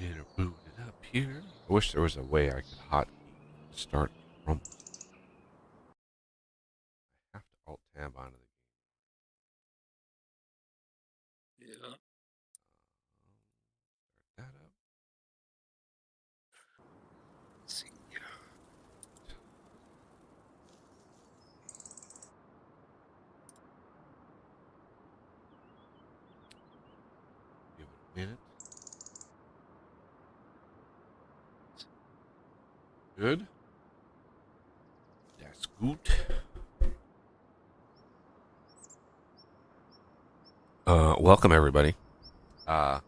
Get her booted up here. I wish there was a way I could hotkey start Rumble. I have to alt tab onto the Yeah. start that up. Let's see. Give it a minute. Good. That's good. Welcome everybody. Should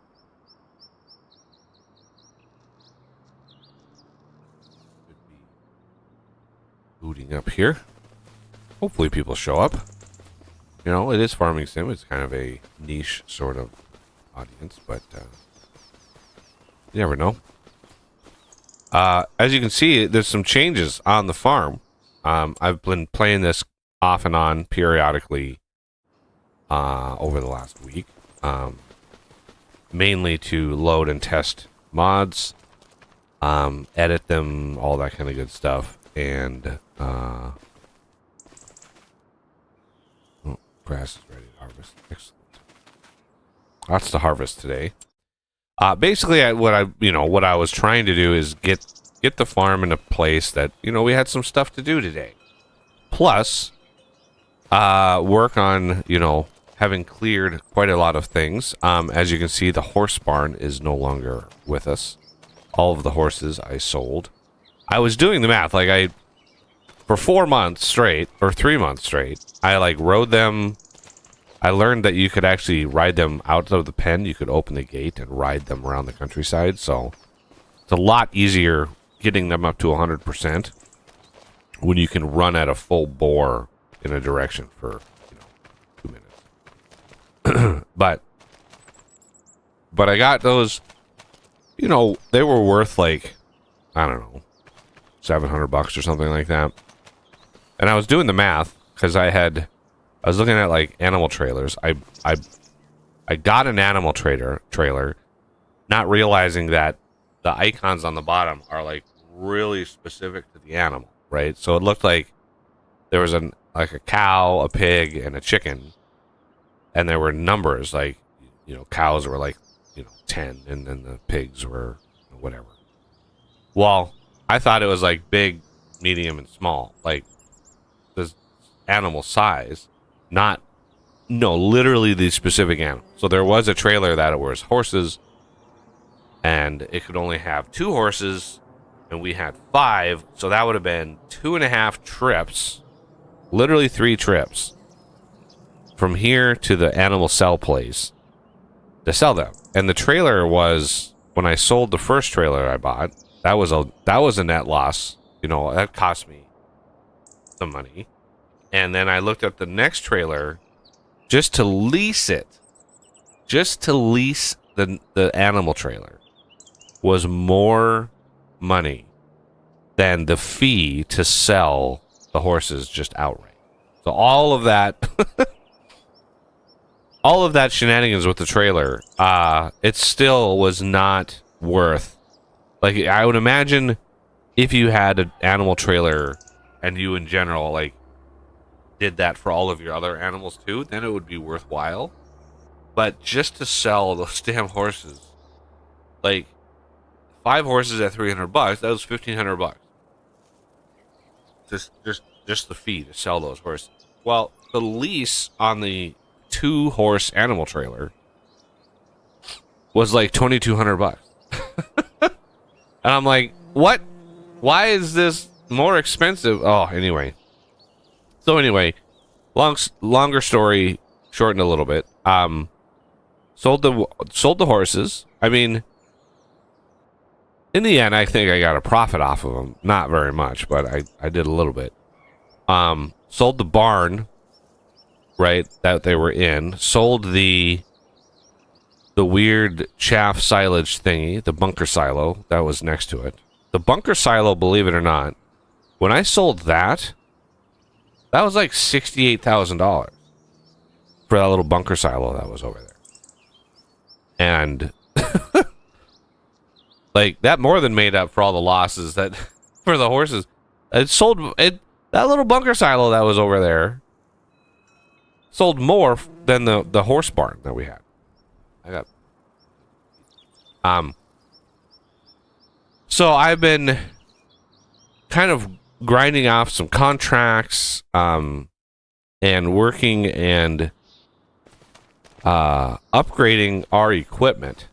be booting up here. Hopefully people show up. You know, it is Farming Sim. It's kind of a niche sort of audience, but you never know. As you can see, there's some changes on the farm. I've been playing this off and on periodically over the last week, mainly to load and test mods, edit them, all that kind of good stuff, and grass is ready to harvest. Excellent. Lots to harvest today. Basically, what I was trying to do is get the farm in a place that we had some stuff to do today. Plus, work on having cleared quite a lot of things. As you can see, the horse barn is no longer with us. All of the horses I sold. I was doing the math, like for 4 months straight, or 3 months straight, I rode them. I learned that you could actually ride them out of the pen. You could open the gate and ride them around the countryside. So it's a lot easier getting them up to 100% when you can run at a full bore in a direction for 2 minutes. but I got those. They were worth I don't know, $700 or something like that. And I was doing the math because I was looking at animal trailers. I got an animal trailer, not realizing that the icons on the bottom are really specific to the animal, right? So it looked like there was a cow, a pig, and a chicken, and there were numbers cows were 10, and then the pigs were whatever. Well, I thought it was big, medium, and small, the animal size. Not, no, literally the specific animal. So there was a trailer that it was horses, and it could only have 2 horses, and we had 5, so that would have been 2.5 trips, literally 3 trips, from here to the animal sell place to sell them. And the trailer was, when I sold the first trailer I bought, that was a net loss. That cost me some money. And then I looked at the next trailer just to lease it. Just to lease the animal trailer was more money than the fee to sell the horses just outright. So all of that all of that shenanigans with the trailer, it still was not worth. I would imagine if you had an animal trailer and you in general did that for all of your other animals too, then it would be worthwhile. But just to sell those damn horses, 5 horses at $300, that was $1,500. Just the fee to sell those horses. Well, the lease on the 2-horse animal trailer was $2,200. And I'm like, what? Why is this more expensive? Oh, anyway. So anyway, longer story shortened a little bit. Sold the horses. I mean, in the end, I think I got a profit off of them. Not very much, but I did a little bit. Sold the barn, right, that they were in. Sold the weird chaff silage thingy, the bunker silo that was next to it. The bunker silo, believe it or not, when I sold that was $68,000 for that little bunker silo that was over there. And Like that more than made up for all the losses that for the horses. It sold it that little bunker silo that was over there sold more than the horse barn that we had. I got so I've been kind of grinding off some contracts and working and upgrading our equipment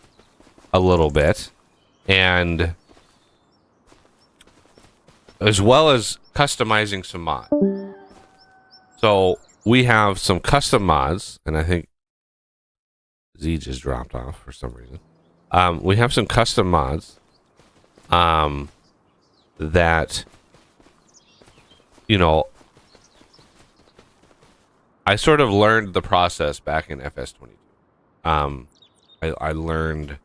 a little bit, and as well as customizing some mods. So we have some custom mods, and I think Z just dropped off for some reason. We have some custom mods that, you know, I sort of learned the process back in FS22. I learned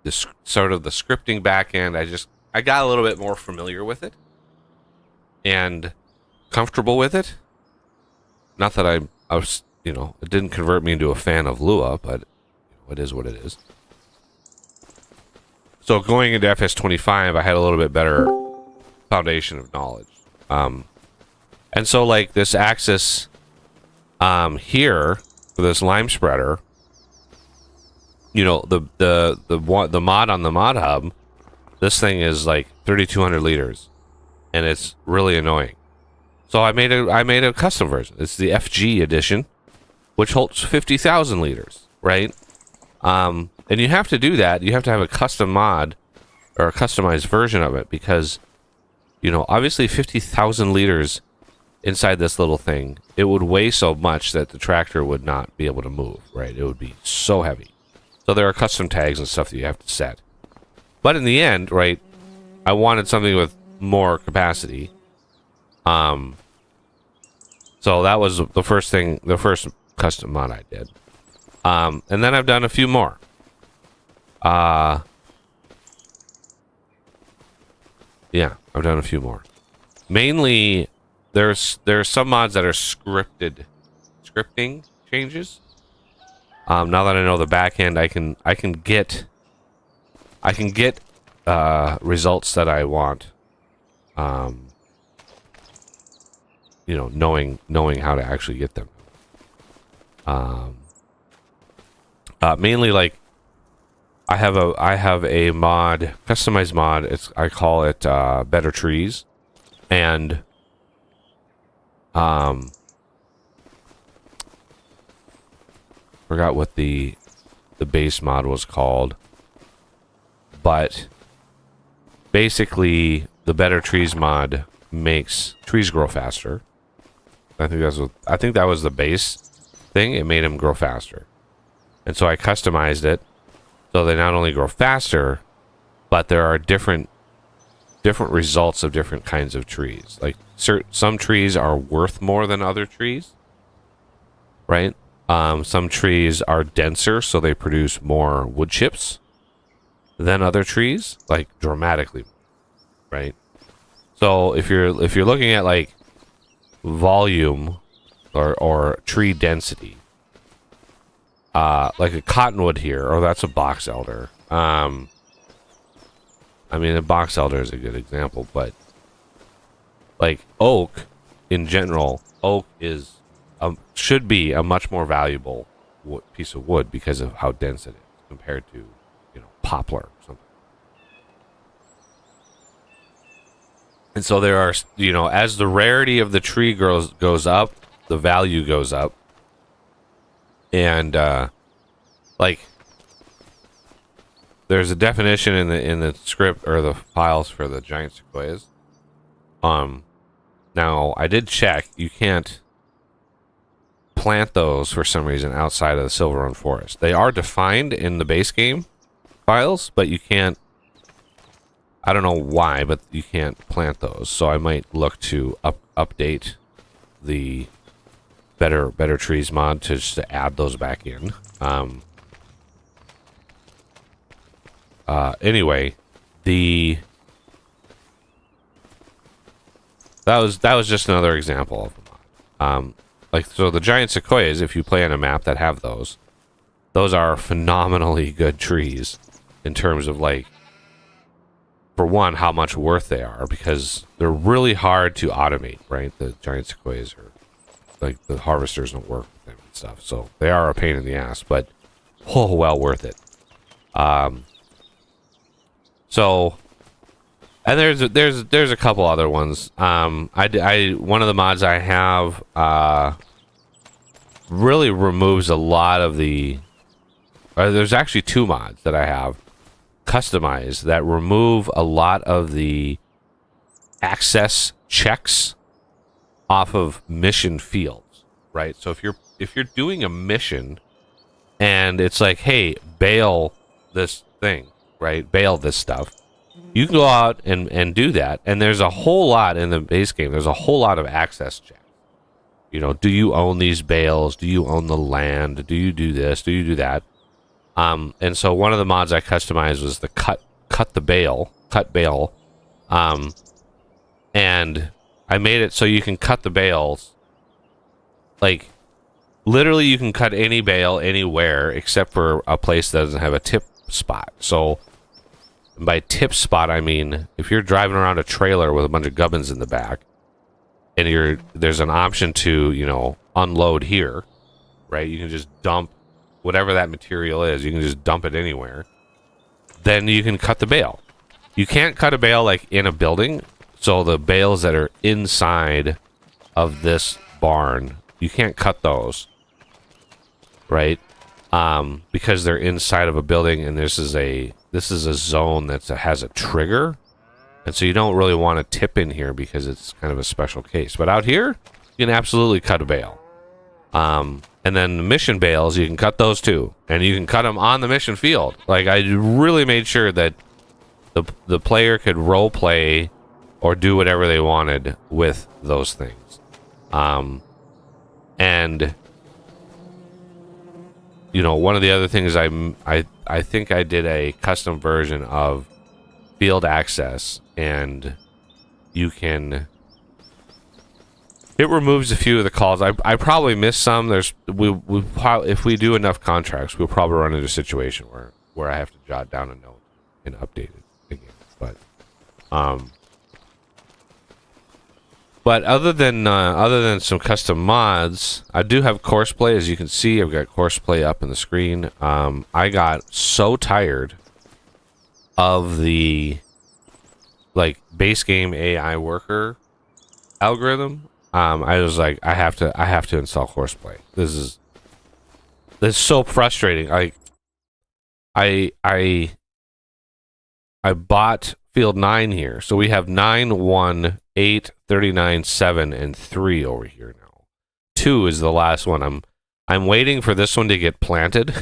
this sort of the scripting back end. I got a little bit more familiar with it and comfortable with it. Not that I was, you know, it didn't convert me into a fan of Lua, but it is what it is. So going into FS25, I had a little bit better foundation of knowledge. And so like this axis here for this lime spreader, you know, the mod on the mod hub, this thing is like 3,200 liters, and it's really annoying. So I made a custom version. It's the FG edition, which holds 50,000 liters, right? And you have to do that. You have to have a custom mod or a customized version of it because, you know, obviously 50,000 liters inside this little thing, it would weigh so much that the tractor would not be able to move, right? It would be so heavy. So there are custom tags and stuff that you have to set. But in the end, right, I wanted something with more capacity. So that was the first thing, the first custom mod I did. And then I've done a few more. Yeah, I've done a few more. Mainly, there's some mods that are scripting changes. Now that I know the back end, I can get results that I want. You know, knowing how to actually get them. Mainly like I have a mod, customized mod. I call it Better Trees, and forgot what the base mod was called, but basically the Better Trees mod makes trees grow faster. I think that was the base thing. It made them grow faster, and so I customized it so they not only grow faster, but there are different results of different kinds of trees. Like some trees are worth more than other trees, right? Some trees are denser, so they produce more wood chips than other trees, like dramatically, right? So if you're looking at like volume or tree density, like a cottonwood here, or that's a box elder. I mean, a box elder is a good example, but like oak in general, oak is should be a much more valuable piece of wood because of how dense it is compared to, you know, poplar or something. And so there are, you know, as the rarity of the tree goes up, the value goes up. And like there's a definition in the script or the files for the giant sequoias. Now I did check, you can't plant those for some reason outside of the Silver Run Forest. They are defined in the base game files, but you can't, I don't know why, but you can't plant those. So I might look to update the Better Trees mod to just to add those back in. Anyway, that was just another example of a mod. Like, so the giant sequoias, if you play on a map that have those, those are phenomenally good trees in terms of, like, for one, how much worth they are, because they're really hard to automate, right? The giant sequoias are, like, the harvesters don't work with them and stuff, so they are a pain in the ass, but oh, well worth it. So, and there's a couple other ones. One of the mods I have really removes a lot of the. There's actually 2 mods that I have customized that remove a lot of the access checks off of mission fields, right? So if you're doing a mission and it's like, hey, bail this thing, right? Bail this stuff. You can go out and do that, and there's a whole lot in the base game. There's a whole lot of access checks. You know, do you own these bales? Do you own the land? Do you do this? Do you do that? And so one of the mods I customized was the cut bail, and I made it so you can cut the bales, like, literally you can cut any bale anywhere except for a place that doesn't have a tip spot. So by tip spot, I mean if you're driving around a trailer with a bunch of gubbins in the back, and there's an option to, you know, unload here, right? You can just dump whatever that material is. You can just dump it anywhere. Then you can cut the bale. You can't cut a bale like in a building. So the bales that are inside of this barn, you can't cut those, right? Because they're inside of a building, and this is a zone that has a trigger, and so you don't really want to tip in here because it's kind of a special case. But out here, you can absolutely cut a bale. And then the mission bales, you can cut those too, and you can cut them on the mission field. Like, I really made sure that the player could role play or do whatever they wanted with those things. And you know, one of the other things I think I did a custom version of field access, and you can. It removes a few of the calls. I probably missed some. If we do enough contracts, we'll probably run into a situation where I have to jot down a note and update it again. But other than some custom mods, I do have courseplay. As you can see, I've got courseplay up on the screen. I got so tired of the, like, base game AI worker algorithm. I was like, I have to install courseplay. This is so frustrating. I bought field 9 here, so we have 9, 1, 8, 39, 7, and 3 over here now. 2 is the last one. I'm waiting for this one to get planted.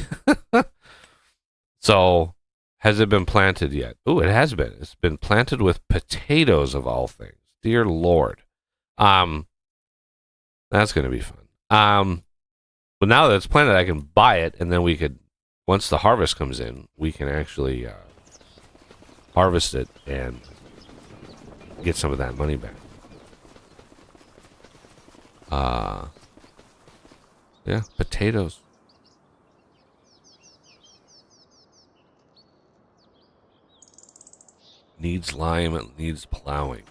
So, has it been planted yet? Oh, it has been. It's been planted with potatoes of all things. Dear Lord. That's going to be fun. But now that it's planted, I can buy it, and then we could, once the harvest comes in, we can actually harvest it and get some of that money back. Yeah, potatoes. Needs lime, it needs plowing.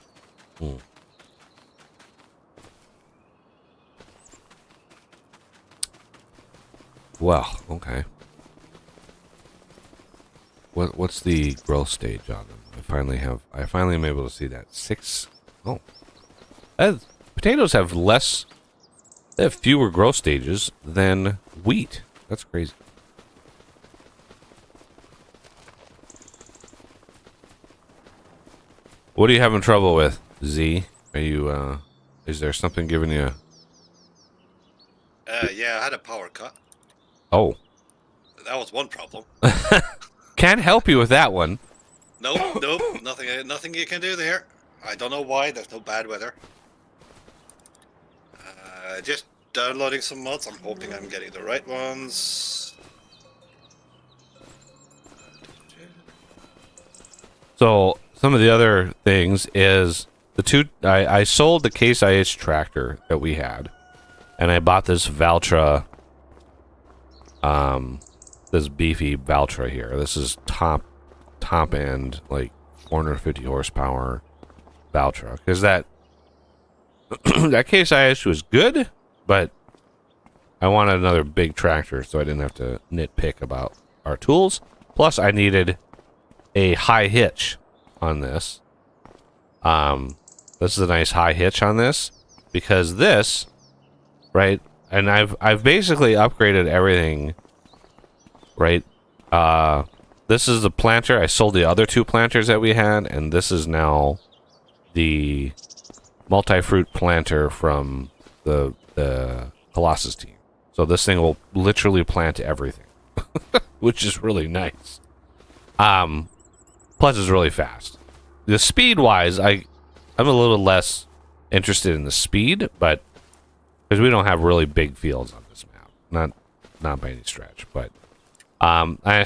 Well, okay. What's the growth stage on them? I finally am able to see that. 6. Oh. Potatoes have fewer growth stages than wheat. That's crazy. What are you having trouble with, Z? Are you, is there something giving you... Yeah, I had a power cut. Oh. That was one problem. Can't help you with that one. Nope, nothing you can do there. I don't know why, there's no bad weather. Just downloading some mods. I'm hoping I'm getting the right ones. So, some of the other things is I sold the Case IH tractor that we had, and I bought this Valtra this beefy Valtra here. This is top end, like 450 horsepower Valtra. Because that that Case IH was good, but I wanted another big tractor, so I didn't have to nitpick about our tools. Plus, I needed a high hitch on this. This is a nice high hitch on this because this, right? And I've basically upgraded everything, right? This is the planter. I sold the other 2 planters that we had, and this is now the multi-fruit planter from the Colossus team. So this thing will literally plant everything, which is really nice. Plus it's really fast. The speed-wise, I'm a little less interested in the speed, but because we don't have really big fields on this map, not by any stretch. But I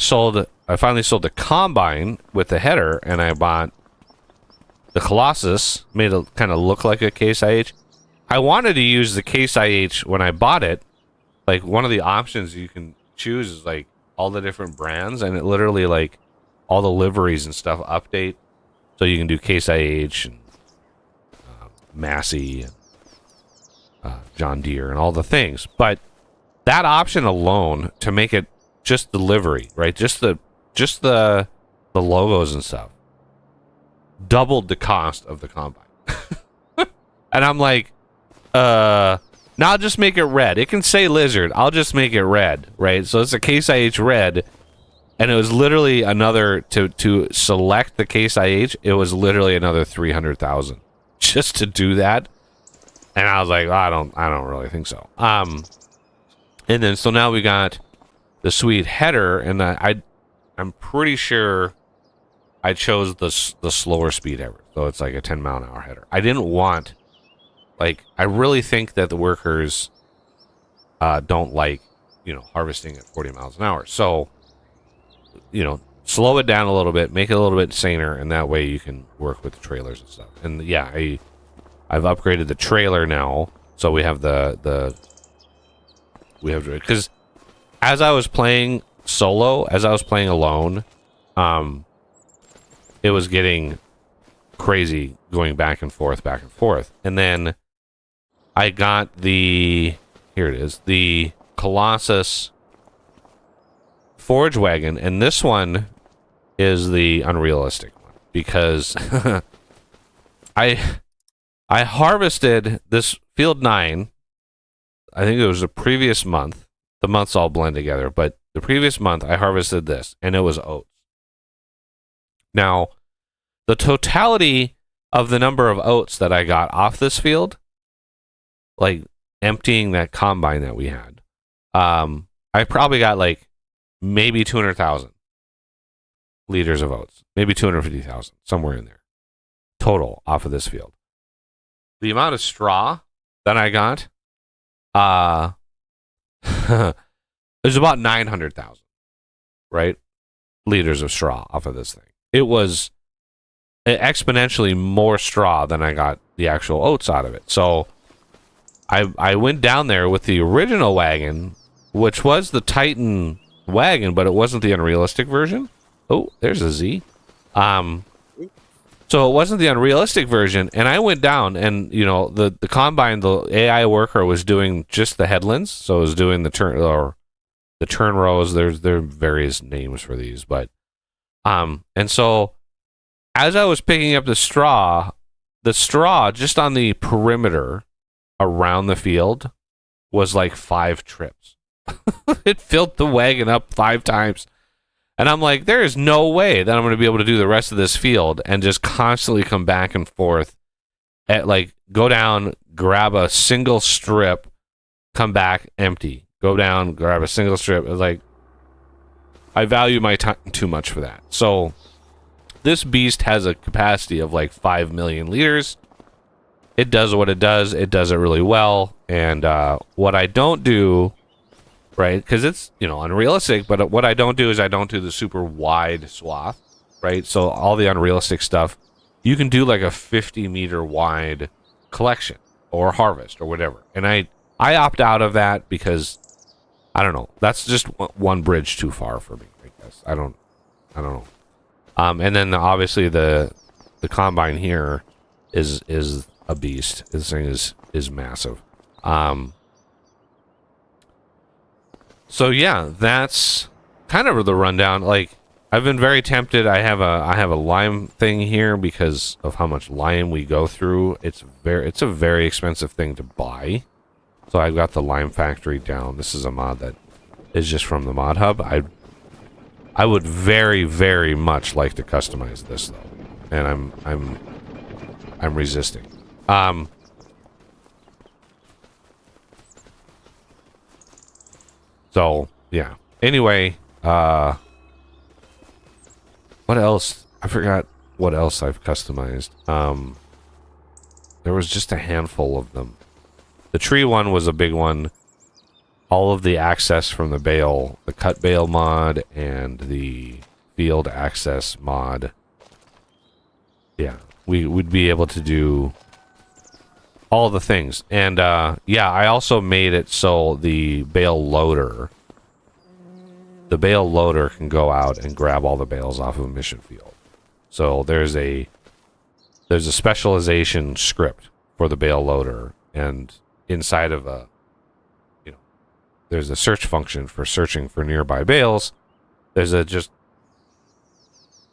finally sold the Combine with the header, and I bought the Colossus. Made it kind of look like a Case IH. I wanted to use the Case IH when I bought it. Like, one of the options you can choose is like all the different brands, and it literally, like, all the liveries and stuff update. So you can do Case IH and Massey and John Deere and all the things. But that option alone, to make it just the livery, right? Just the logos and stuff, doubled the cost of the Combine. And I'm like, now I'll just make it red. It can say Lizard. I'll just make it red, right? So it's a Case IH red. And it was literally another, to select the Case IH, it was literally another 300,000 just to do that. And I was like, oh, I don't really think so. And then, so now we got the sweet header, and I'm pretty sure I chose the slower speed ever. So it's like a 10-mile-an-hour header. I didn't want, like, I really think that the workers don't like, harvesting at 40 miles an hour. So, slow it down a little bit, make it a little bit saner, and that way you can work with the trailers and stuff. And yeah, I've upgraded the trailer now, so we have because as I was playing solo, as I was playing alone, it was getting crazy going back and forth, and then I got the Colossus forage wagon, and this one is the unrealistic one because I harvested this field 9. I think it was the previous month. The months all blend together, but the previous month I harvested this, and it was oats. Now, the totality of the number of oats that I got off this field, like emptying that combine that we had, I probably got like maybe 200,000 liters of oats, maybe 250,000, somewhere in there, total off of this field. The amount of straw that I got, it was about 900,000, right? Liters of straw off of this thing. It was exponentially more straw than I got the actual oats out of it. So I went down there with the original wagon, which was the Titan wagon, but it wasn't the unrealistic version. Oh, there's a Z. So it wasn't the unrealistic version, and I went down, and the combine, the AI worker was doing just the headlands, so it was doing the turn rows. There are various names for these, but and so as I was picking up the straw just on the perimeter around the field was like 5 trips. It filled the wagon up 5 times. And I'm like, there is no way that I'm going to be able to do the rest of this field and just constantly come back and forth go down, grab a single strip, come back, empty. Go down, grab a single strip. It's like, I value my time too much for that. So this beast has a capacity of like 5 million liters. It does what it does. It does it really well. And what I don't do, right, because it's, unrealistic, but what I don't do is I don't do the super wide swath, right? So all the unrealistic stuff, you can do like a 50-meter wide collection or harvest or whatever. And I opt out of that because I don't know. That's just one bridge too far for me, I guess. I don't know. And then obviously the combine here is a beast. This thing is massive. So yeah, that's kind of the rundown. Like, I've been very tempted. I have a lime thing here because of how much lime we go through. It's a very expensive thing to buy. So I've got the lime factory down. This is a mod that is just from the mod hub. I would very, very much like to customize this though, and I'm resisting. So yeah. Anyway, what else? I forgot what else I've customized. There was just a handful of them. The tree one was a big one. All of the access from the bale, the cut bale mod and the field access mod. Yeah, we would be able to do all the things. And yeah, I also made it so the bale loader can go out and grab all the bales off of a mission field. So there's a specialization script for the bale loader, and inside of there's a search function for searching for nearby bales. There's a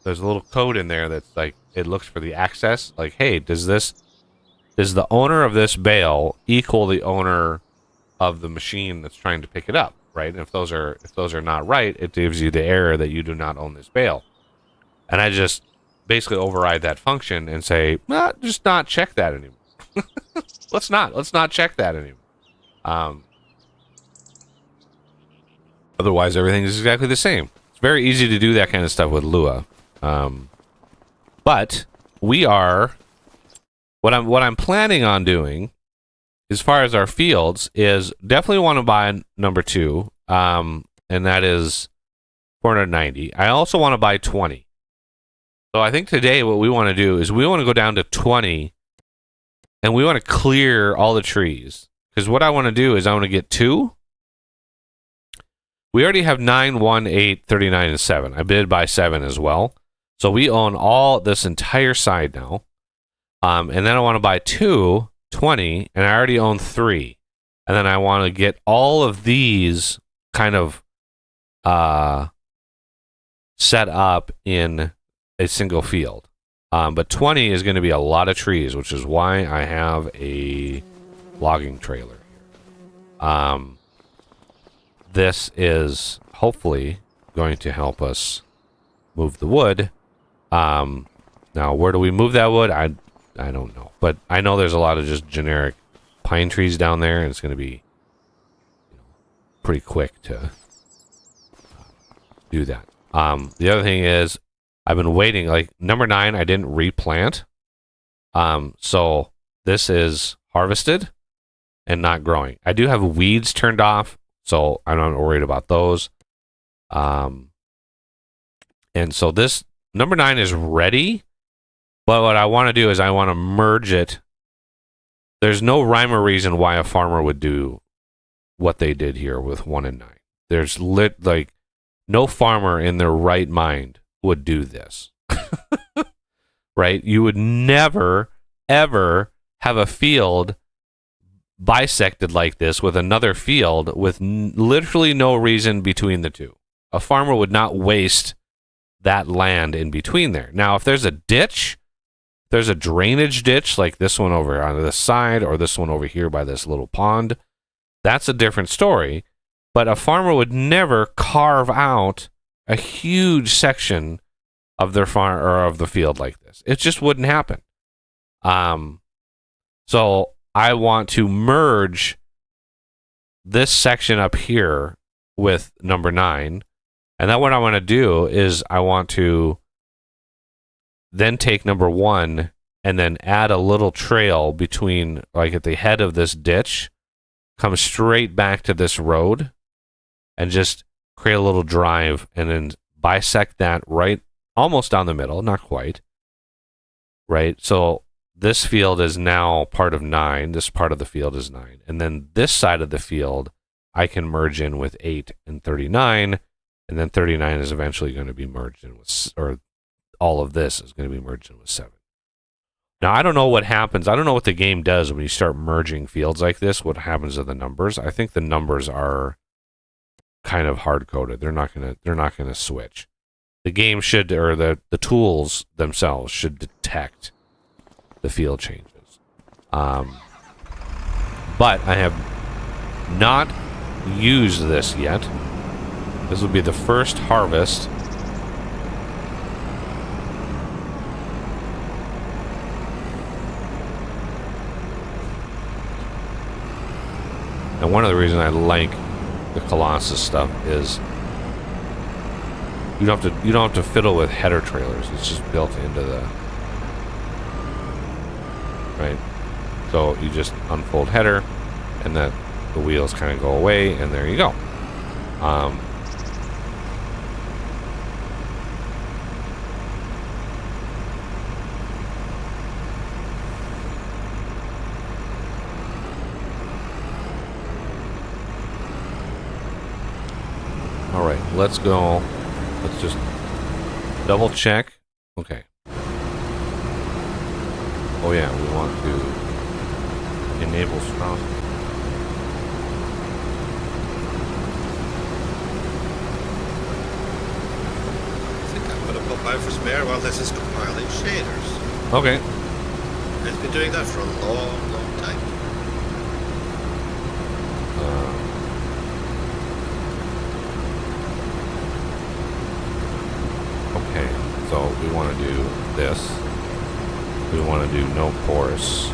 little code in there that's like, it looks for the access. Like, hey, does the owner of this bale equal the owner of the machine that's trying to pick it up, right? And if those are not right, it gives you the error that you do not own this bale. And I just basically override that function and say, just not check that anymore. Let's not check that anymore. Otherwise, everything is exactly the same. It's very easy to do that kind of stuff with Lua. But we are... What I'm planning on doing, as far as our fields, is definitely want to buy number 2, and that is 490. I also want to buy 20. So I think today what we want to do is we want to go down to 20, and we want to clear all the trees. Because what I want to do is I want to get 2. We already have 9, 1, 8, 39, and 7. I did buy 7 as well. So we own all this entire side now. And then I want to buy 2, 20, and I already own 3. And then I want to get all of these kind of set up in a single field. But 20 is going to be a lot of trees, which is why I have a logging trailer here. This is hopefully going to help us move the wood. Now, where do we move that wood? I don't know. But I know there's a lot of just generic pine trees down there, and it's going to be pretty quick to do that. The other thing is, I've been waiting. Like, number 9, I didn't replant. So this is harvested and not growing. I do have weeds turned off, so I'm not worried about those. And so this number 9 is ready, but what I want to do is I want to merge it. There's no rhyme or reason why a farmer would do what they did here with 1 and 9. There's like no farmer in their right mind would do this. Right? You would never ever have a field bisected like this with another field with literally no reason between the two. A farmer would not waste that land in between there. Now, if there's a ditch, there's a drainage ditch like this one over on this side or this one over here by this little pond, that's a different story. But a farmer would never carve out a huge section of their farm or of the field like this. It just wouldn't happen. So I want to merge this section up here with number 9. And then what I want to do is I want to then take number 1 and then add a little trail between, like at the head of this ditch, come straight back to this road and just create a little drive and then bisect that right almost down the middle, not quite. Right? So this field is now part of 9. This part of the field is 9. And then this side of the field, I can merge in with 8 and 39, and then 39 is eventually going to be merged in with, or all of this is going to be merged in with 7. Now, I don't know what happens. I don't know what the game does when you start merging fields like this, what happens to the numbers. I think the numbers are kind of hard-coded. They're not going to switch. The game should, or the tools themselves should detect the field changes. But I have not used this yet. This will be the first harvest. And one of the reasons I like the Colossus stuff is you don't have to fiddle with header trailers. It's just built into the right. So you just unfold header, and that the wheels kind of go away, and there you go. All right, let's go. Let's just double check. Okay. Oh yeah, we want to enable strong. I think I'm going to pop out for spare while this is compiling shaders. Okay. It's been doing that for a long, long time. Okay, so we want to do this. We want to do no course.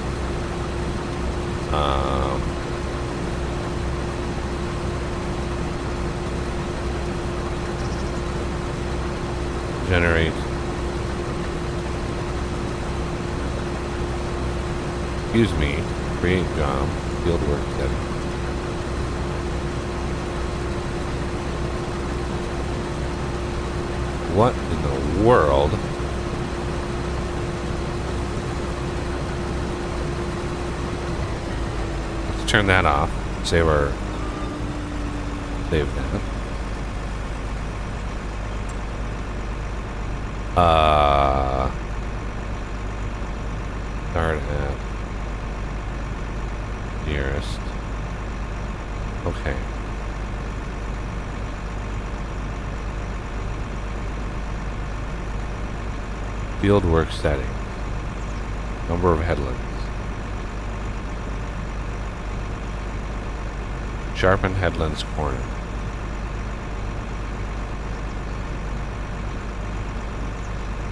Generate. Excuse me. Create job. Fieldwork setting. What in the world? Let's turn that off. Save that. Start at nearest. Okay. Fieldwork settings. Number of headlands. Sharpen headlands corner.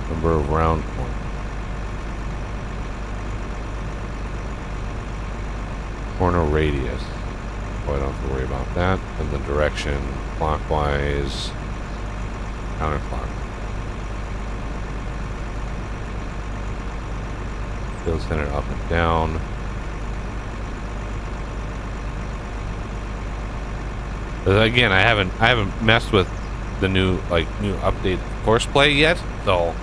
Number of round corners. Corner radius. Oh, I don't have to worry about that. And the direction clockwise, counterclockwise. Field center up and down. But again, I haven't messed with the new updated course play yet, so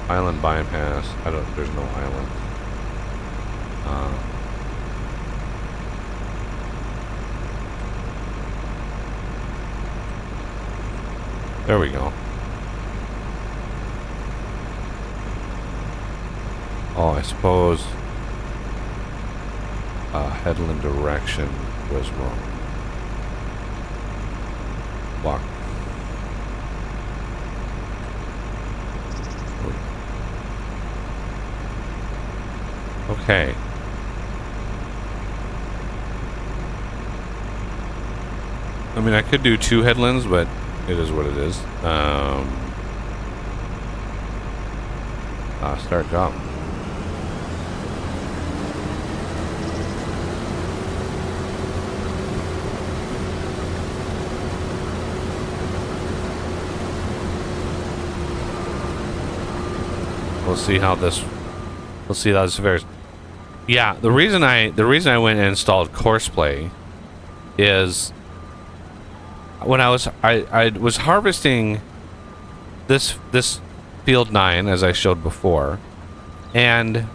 island bypass. There's no island. There we go. Oh, I suppose headland direction was wrong. Block. Okay. I mean, I could do 2 headlands, but it is what it is. Start job. We'll see how this fares. Yeah, the reason I went and installed Courseplay is when I was harvesting this field 9 as I showed before, and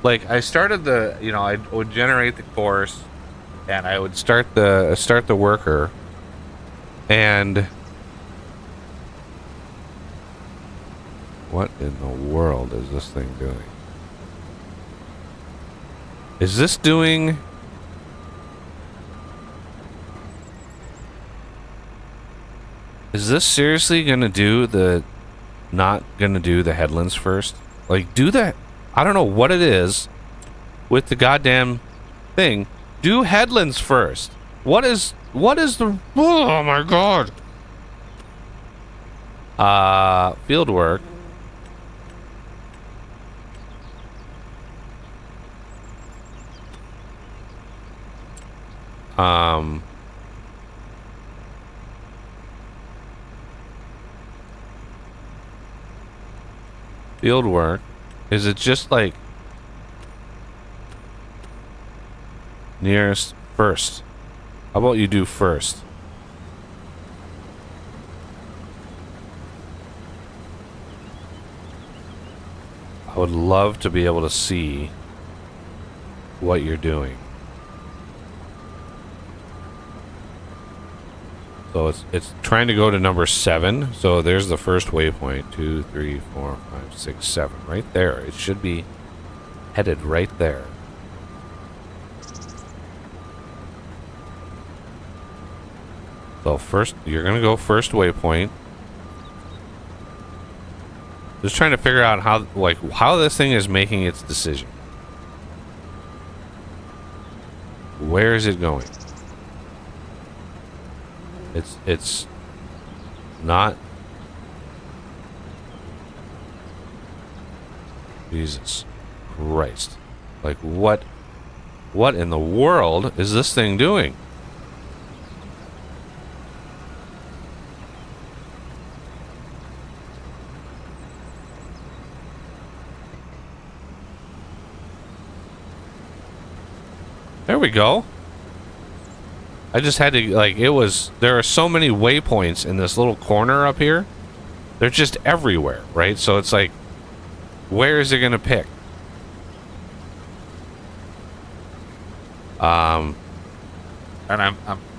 like I started the, you know, I would generate the course, and I would start the worker, and what in the world is this thing doing? Is this doing? Is this seriously gonna do the, not gonna do the headlands first? Like, do that. I don't know what it is with the goddamn thing. Do headlands first. What is the, oh my god. Field work. Field work. Is it just like nearest first? How about you do first? I would love to be able to see what you're doing. So it's trying to go to number 7. So there's the first waypoint. 2, 3, 4, 5, 6, 7. Right there. It should be headed right there. So first, you're gonna go first waypoint. Just trying to figure out how this thing is making its decision. Where is it going? It's not. Jesus Christ. Like what in the world is this thing doing? There we go. I just had to, like, there are so many waypoints in this little corner up here. They're just everywhere, right? So it's like, where is it going to pick? And I'm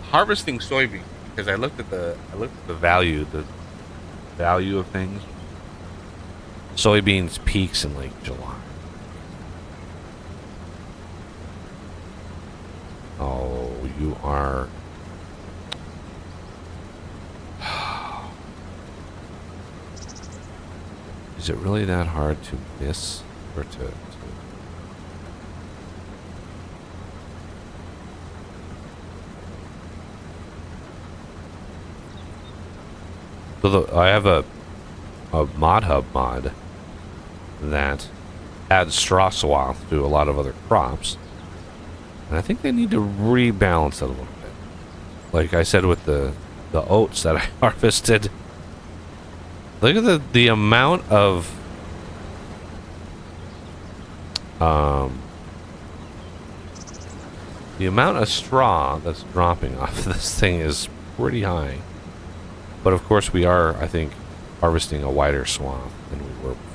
harvesting soybeans because I looked at the value of things. Soybeans peaks in like July. Oh, you are. Is it really that hard to miss or to... So I have a mod hub mod that adds straw swath to a lot of other crops. And I think they need to rebalance it a little bit. Like I said with the oats that I harvested. Look at the amount of straw that's dropping off this thing is pretty high. But of course we are, I think, harvesting a wider swath than we were before.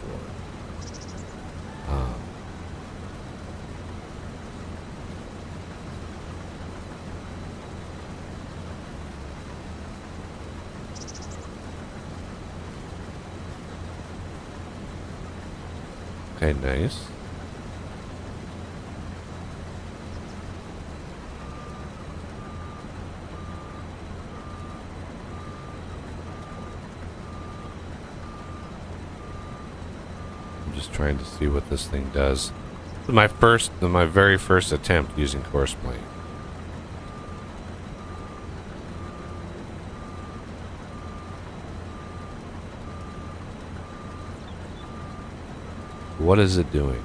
Okay, nice. I'm just trying to see what this thing does. This is my very first attempt using course plane. What is it doing?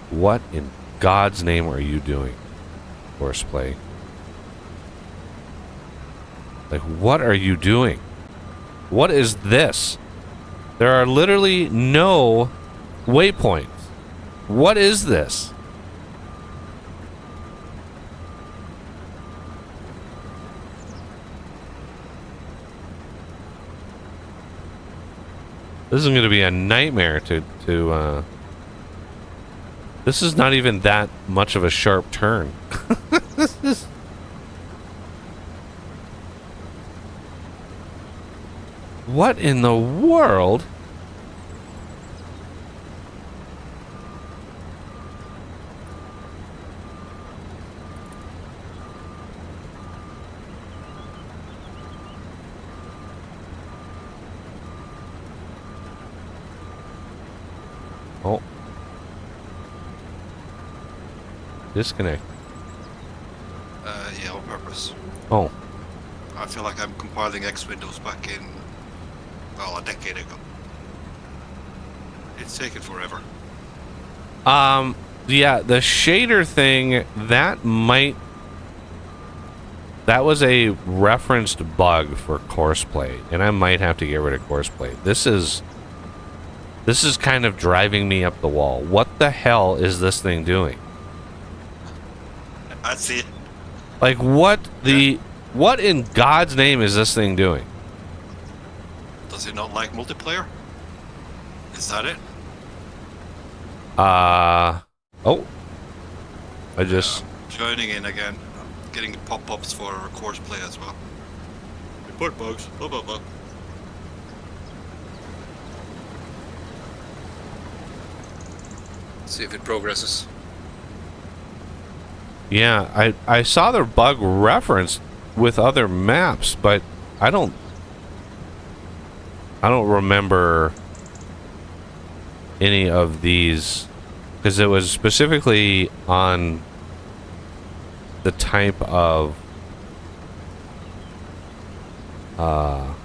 What in God's name are you doing, horseplay? Like, what are you doing? What is this? There are literally no waypoints. What is this? This is going to be a nightmare this is not even that much of a sharp turn. What in the world? Oh. Disconnect. Yeah, on purpose. Oh. I feel like I'm compiling X windows back in, well, a decade ago. It's taken forever. Yeah, the shader thing, that was a referenced bug for courseplay, and I might have to get rid of courseplay. This is kind of driving me up the wall. What the hell is this thing doing? I see it. Like, what in God's name is this thing doing? Does it not like multiplayer? Is that it? Oh. I just... Joining in again. Getting pop-ups for course play as well. Report bugs. Blah, blah, blah. See if it progresses. Yeah, I saw the bug referenced with other maps, but I don't remember any of these, because it was specifically on the type of oh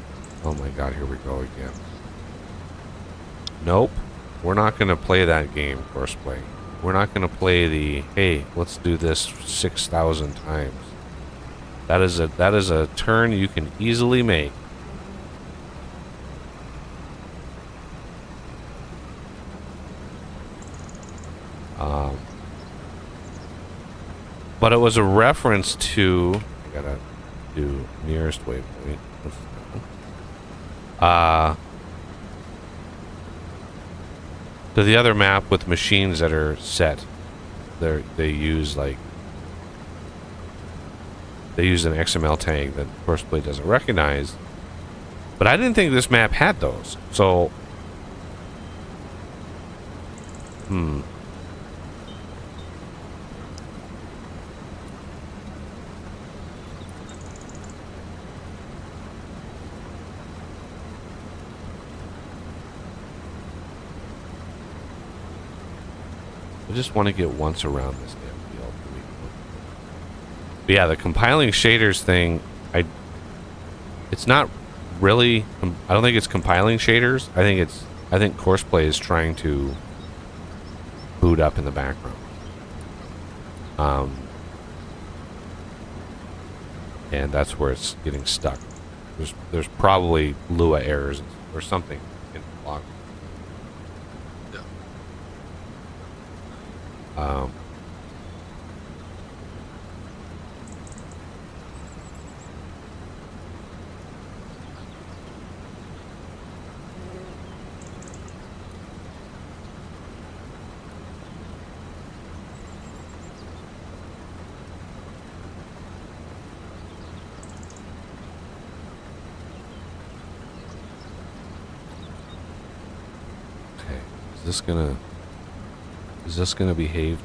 my god, here we go again. Nope, we're not going to play that game, courseplay. We're not going to play the, hey, let's do this 6,000 times. That is a turn you can easily make. But it was a reference to, I gotta do nearest waypoint. To the other map with machines that are set. They use an XML tag that courseplay doesn't recognize. But I didn't think this map had those. So I just want to get once around this damn field. But yeah, the compiling shaders thing, it's not really, I don't think it's compiling shaders. I think courseplay is trying to boot up in the background. And that's where it's getting stuck. There's probably Lua errors or something in the log. Okay, is this gonna behave?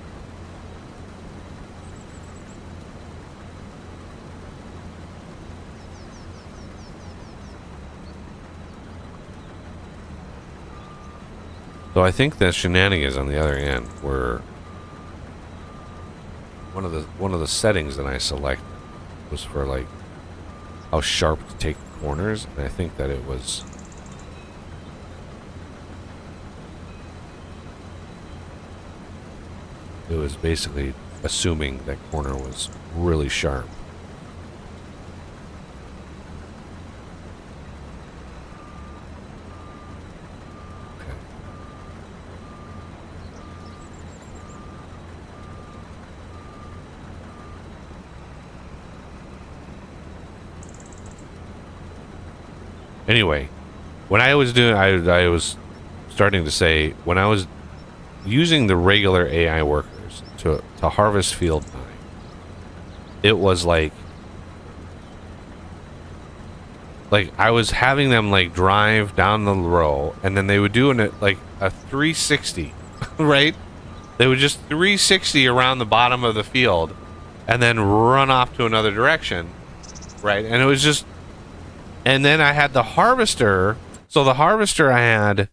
So I think the shenanigans on the other end were one of the settings that I selected was for like how sharp to take the corners, and I think that it was basically assuming that corner was really sharp. Anyway, when I was doing, I was starting to say when I was using the regular AI workers to harvest field 9, it was like I was having them like drive down the row, and then they would do like a 360, right? They would just 360 around the bottom of the field, and then run off to another direction, right? And it was just, and then I had the harvester. So the harvester I had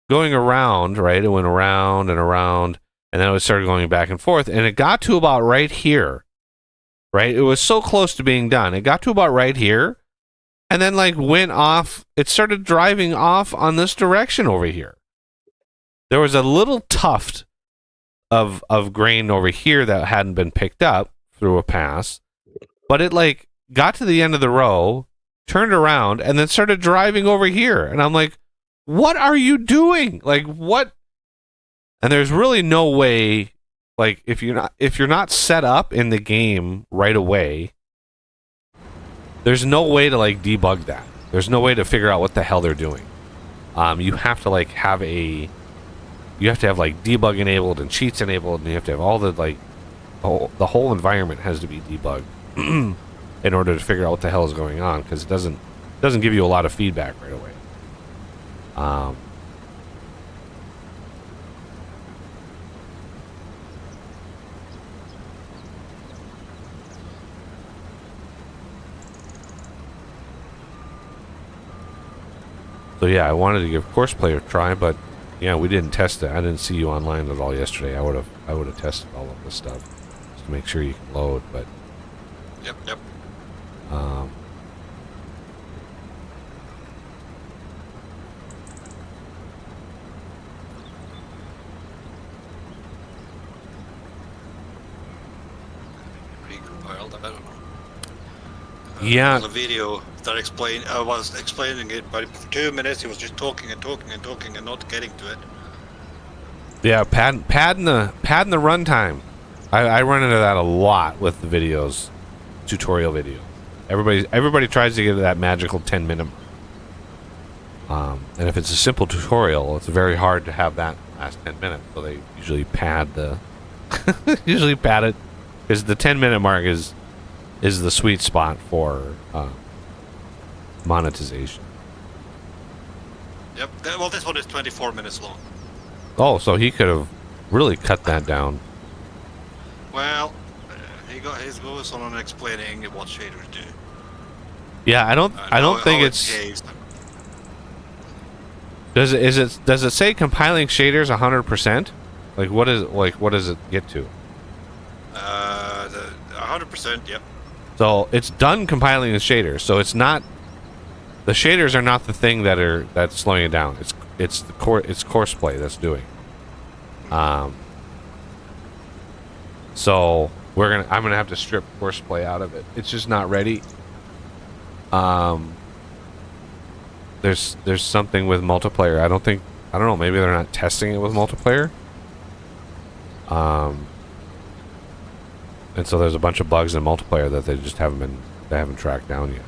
going around, right? It went around and around, and then it started going back and forth, and it got to about right here, right? It was so close to being done. It got to about right here, and then like went off. It started driving off on this direction over here. There was a little tuft of grain over here that hadn't been picked up through a pass, but it like got to the end of the row, turned around, and then started driving over here. And I'm like, what are you doing? Like, what? And there's really no way, like, if you're not set up in the game right away, there's no way to like debug that. There's no way to figure out what the hell they're doing. You have to like have like debug enabled and cheats enabled, and you have to have all the like the whole environment has to be debugged in order to figure out what the hell is going on, because it doesn't give you a lot of feedback right away. So yeah, I wanted to give Courseplay a try, but yeah, we didn't test it. I didn't see you online at all yesterday. I would have tested all of this stuff just to make sure you can load, but Yep. Recompiled, I don't know. Yeah. On the video that I was explaining it, but for 2 minutes he was just talking and not getting to it. Yeah, padding the runtime. I run into that a lot with the videos, tutorial video. Everybody tries to get to that magical 10-minute mark. And if it's a simple tutorial, it's very hard to have that last 10 minutes. So they usually pad the usually pad it, because the 10-minute mark is the sweet spot for monetization. Yep. Well, this one is 24 minutes long. Oh, so he could have really cut that down. Well, he goes on explaining what shaders do. Yeah, I don't think it's. Does it say compiling shaders 100%? What does it get to? 100%. Yep. So it's done compiling the shaders. So it's not. The shaders are not the thing that's slowing it down. It's Courseplay that's doing. So I'm gonna have to strip Courseplay out of it. It's just not ready. There's something with multiplayer. I don't know. Maybe they're not testing it with multiplayer. And so there's a bunch of bugs in multiplayer that they haven't tracked down yet.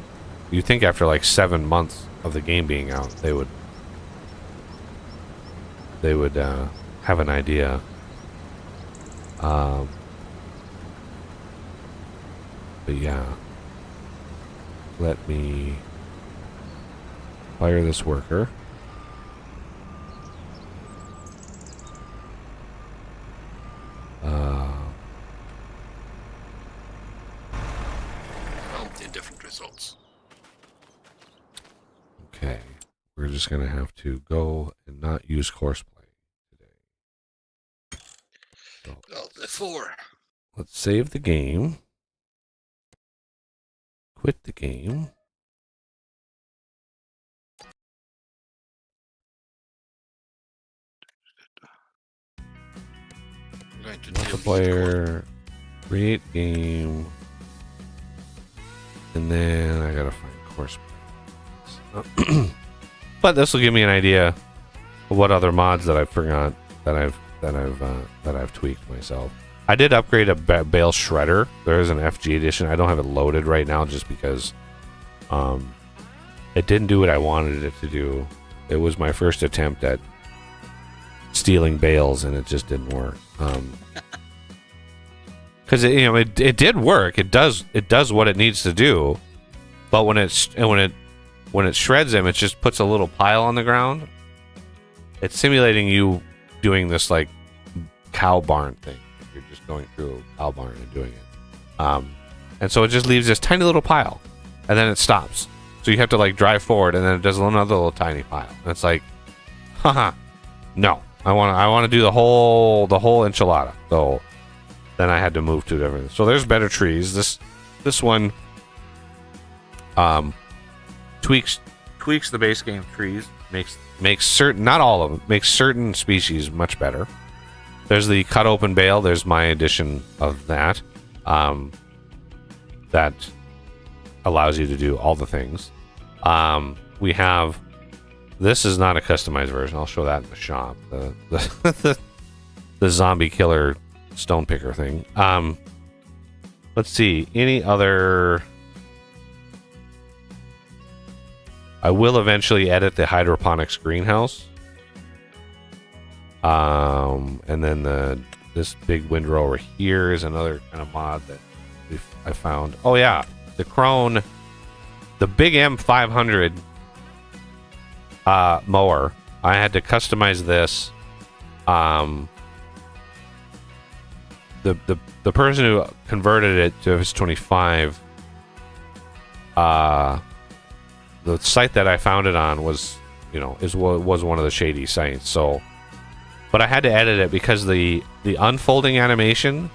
You'd think after like 7 months of the game being out, they would have an idea. But yeah, let me fire this worker. Different results. Okay, we're just gonna have to go and not use Courseplay today. So, Well, the 4. let's save the game. Quit the game. Multiplayer. Create game. And then I gotta find Courseplay. But this will give me an idea of what other mods that I forgot that I've tweaked myself. I did upgrade a bale shredder. There is an FG edition. I don't have it loaded right now just because it didn't do what I wanted it to do It was my first attempt at stealing bales, and it just didn't work. Because it did work. It does what it needs to do, but when it shreds them, it just puts a little pile on the ground. It's simulating you doing this like cow barn thing. You're just going through a cow barn and doing it, and so it just leaves this tiny little pile, and then it stops. So you have to like drive forward, and then it does another little tiny pile. And it's like, haha, no, I want to do the whole enchilada. So then I had to move to different. So there's better trees. This one tweaks the base game trees. Makes certain, not all of them, makes certain species much better. There's the cut open bale. There's my edition of that. That allows you to do all the things. We have. This is not a customized version. I'll show that in the shop. The zombie killer stone picker thing. Let's see. Any other? I will eventually edit the hydroponics greenhouse. And then this big windrow over here is another kind of mod that I found. Oh yeah, the Krone, the big M500 mower. I had to customize this. The person who converted it to FS25, the site that I found it on was one of the shady sites. So, but I had to edit it because the unfolding animation,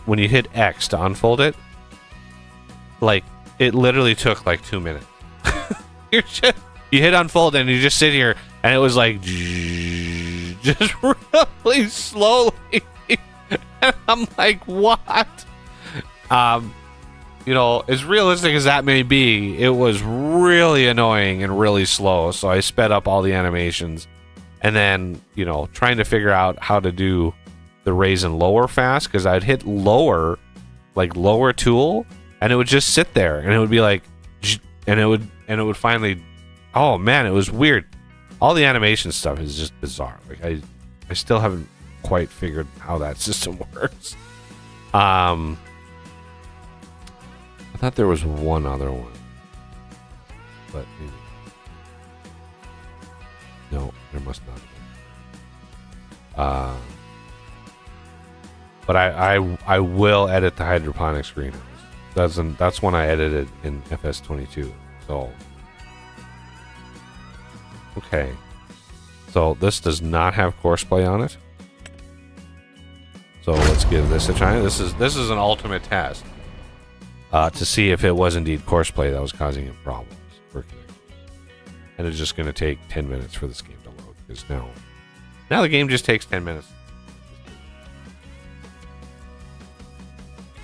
when you hit X to unfold it, like it literally took like 2 minutes. You hit unfold and you just sit here and it was like just really slowly. And I'm like, what? As realistic as that may be, it was really annoying and really slow. So I sped up all the animations, and then trying to figure out how to do the raise and lower fast, because I'd hit lower tool, and it would just sit there, and it would be like, and it would finally. Oh man, it was weird. All the animation stuff is just bizarre. Like I still haven't quite figured how that system works. I thought there was one other one, but maybe. No, there must not have been. But I will edit the hydroponics greenhouse. That's when I edited in FS22. So okay, so this does not have courseplay on it. So let's give this a try. This is an ultimate test. To see if it was indeed courseplay that was causing him problems for connection. And it's just going to take 10 minutes for this game to load, because now the game just takes 10 minutes.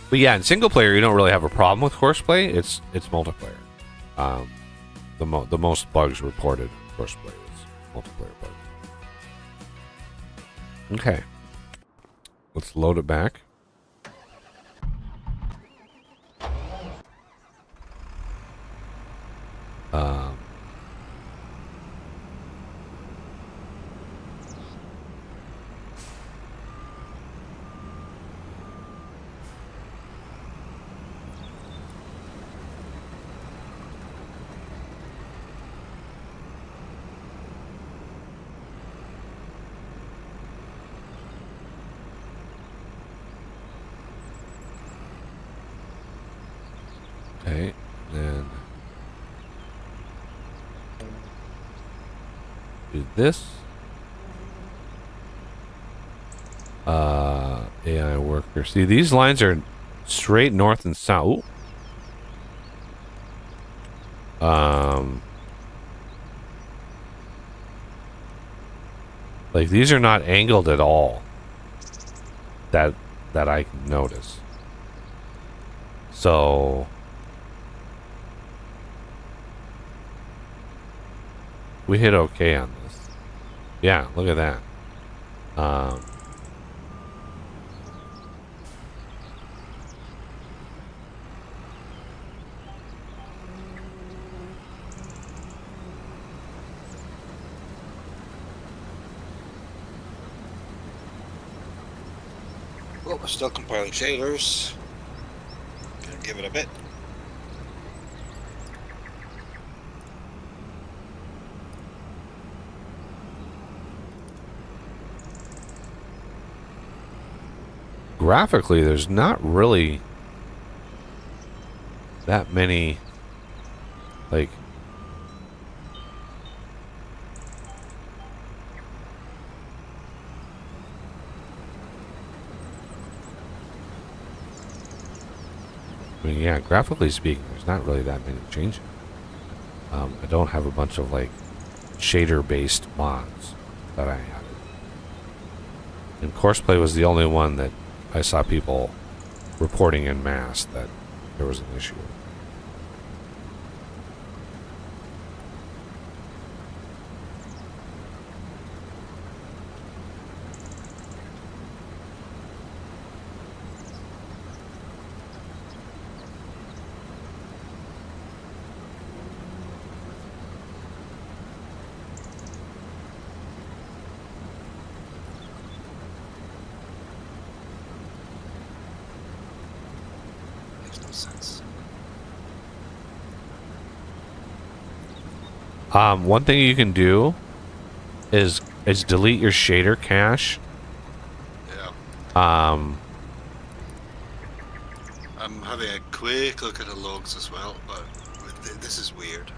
But yeah, in single player you don't really have a problem with courseplay. It's multiplayer. The most bugs reported in courseplay was multiplayer bugs. Okay, let's load it back. Okay, then do this. AI worker. See, these lines are straight north and south. Like these are not angled at all. That I can notice. So we hit okay on this. Yeah, look at that. go. We're still compiling shaders. Gonna give it a bit. Graphically, there's not really that many, like, I mean, yeah, graphically speaking, there's not really that many changes. I don't have a bunch of, like, shader-based mods that I added. And Courseplay was the only one that I saw people reporting en masse that there was an issue. Makes no sense. One thing you can do is delete your shader cache. Yeah. I'm having a quick look at the logs as well, but this is weird.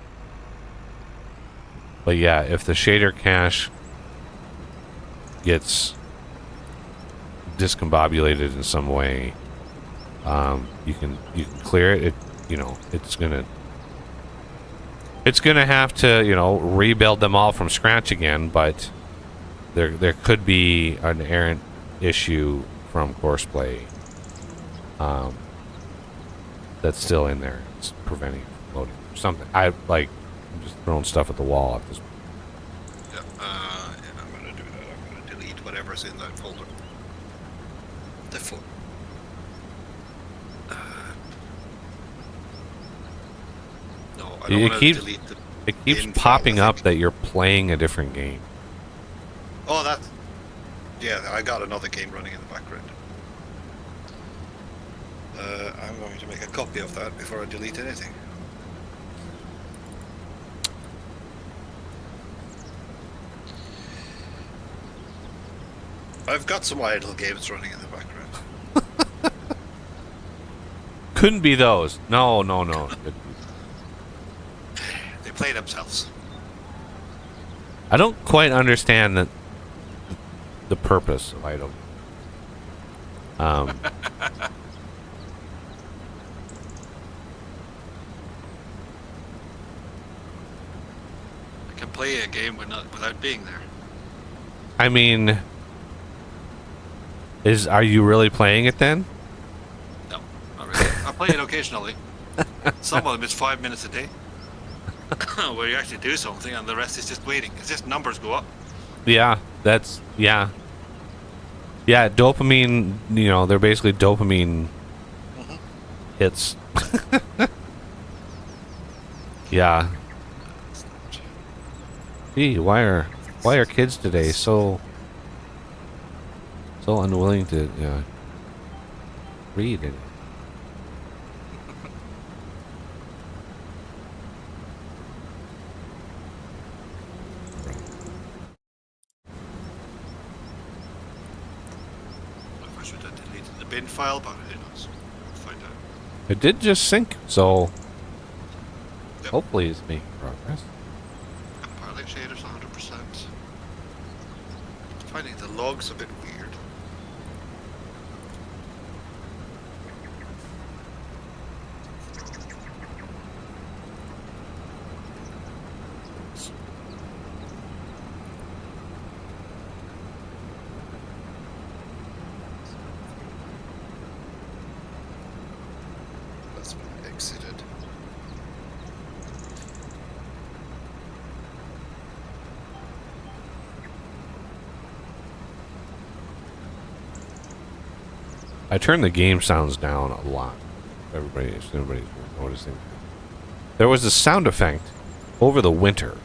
But yeah, if the shader cache gets discombobulated in some way, you can clear it. It's gonna have to, rebuild them all from scratch again. But there could be an errant issue from Courseplay that's still in there. It's preventing it from loading or something. I'm just throwing stuff at the wall at this point. Yeah, I'm gonna do that. I'm gonna delete whatever's in that folder. No, I don't want to delete the. It keeps bin popping file, I up think. that you're playing a different game. Oh, that. Yeah, I got another game running in the background. I'm going to make a copy of that before I delete anything. I've got some idle games running in the background. Couldn't be those. No. They play themselves. I don't quite understand the purpose of idle. I can play a game without being there. I mean, are you really playing it then? No, not really. I play it occasionally. Some of them it's 5 minutes a day. Where you actually do something and the rest is just waiting. It's just numbers go up. Yeah, yeah, dopamine, they're basically dopamine hits. Yeah. Gee, why are kids today so unwilling to read it? I should have deleted the bin file, but who knows? We'll find out. It did just sync, so Yep. hopefully it's making progress. Compiling shaders 100%. Finding the logs a bit weird. That's been exited. I turned the game sounds down a lot. Everybody's noticing. There was a sound effect over the winter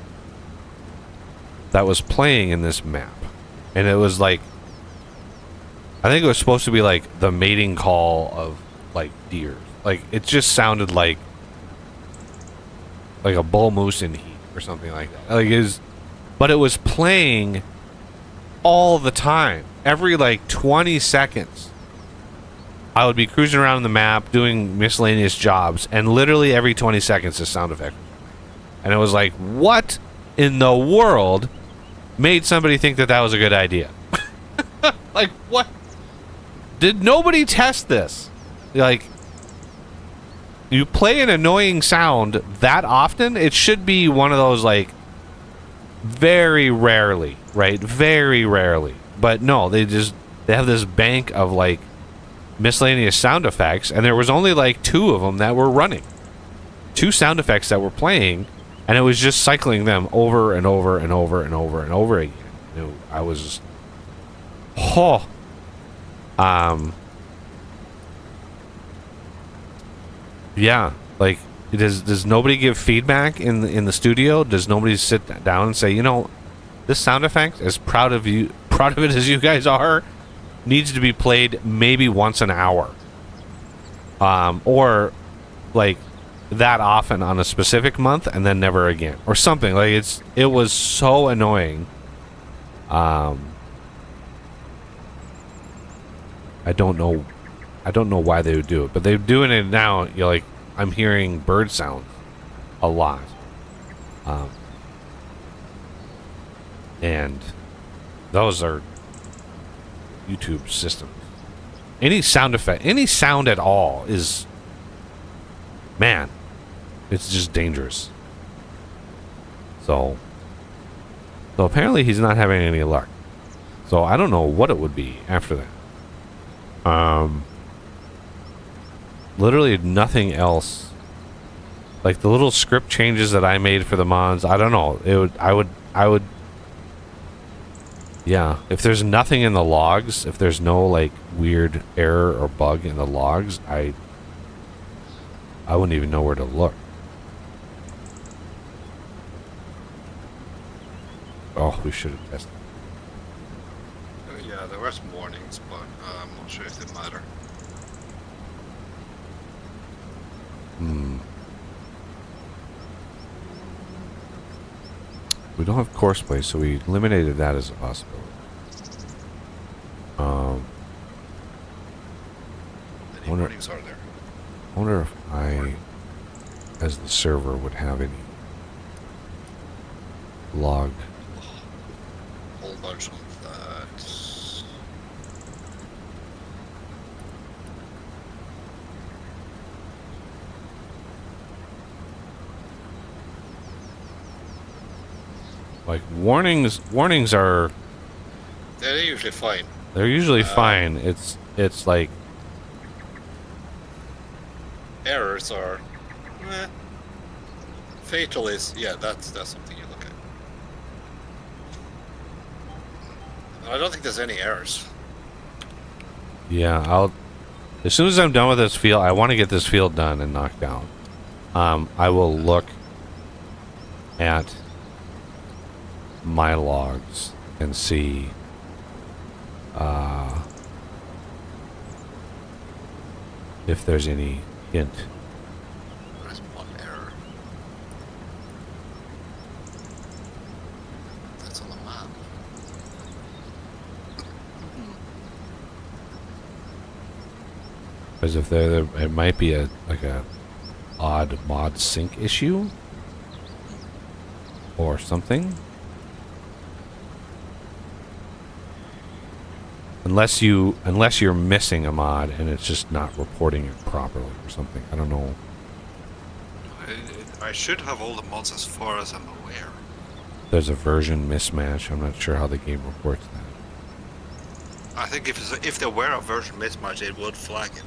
that was playing in this map, and it was like I think it was supposed to be like the mating call of like deer. Like it just sounded like a bull moose in heat or something like that. Like but it was playing all the time. Every like 20 seconds, I would be cruising around the map doing miscellaneous jobs, and literally every 20 seconds, the sound effect. And it was like, what in the world made somebody think that that was a good idea? Like, what? Did nobody test this? Like, you play an annoying sound that often, it should be one of those, like, very rarely, right? Very rarely. But no, they have this bank of, like, miscellaneous sound effects, and there was only, like, 2 of them that were running. 2 sound effects that were playing, and it was just cycling them over and over and over and over and over again. You know, I was just... Oh. Yeah, like, does nobody give feedback in the studio? Does nobody sit down and say, you know, this sound effect, as proud of it as you guys are, needs to be played maybe once an hour, or like that often on a specific month, and then never again, or something. Like it was so annoying. I don't know why they would do it, but they're doing it now. You're like, I'm hearing bird sounds a lot, and those are YouTube systems. Any sound effect, any sound at all is, man, it's just dangerous. So apparently he's not having any luck. So I don't know what it would be after that. Literally nothing else. Like the little script changes that I made for the mods, I don't know. I would yeah, if there's nothing in the logs, if there's no like weird error or bug in the logs, I wouldn't even know where to look. Oh, we should have tested. Yeah, there were some warnings, but I'm not sure if they matter. We don't have course play, so we eliminated that as a possibility. Any warnings are there? I wonder if I, as the server, would have any log. Whole bunch of that. Like warnings are, They're usually fine. they're usually fine. It's like Errors are, fatal is, yeah, that's something you look at. I don't think there's any errors. yeah, as soon as I'm done with this field, I want to get this field done and knocked down. I will look at my logs and see if there's any hint. There's one error. That's on the map. Because if there it might be a odd mod sync issue or something. Unless you're missing a mod and it's just not reporting it properly or something. I don't know. I should have all the mods as far as I'm aware. There's a version mismatch. I'm not sure how the game reports that. I think if there were a version mismatch, it would flag it.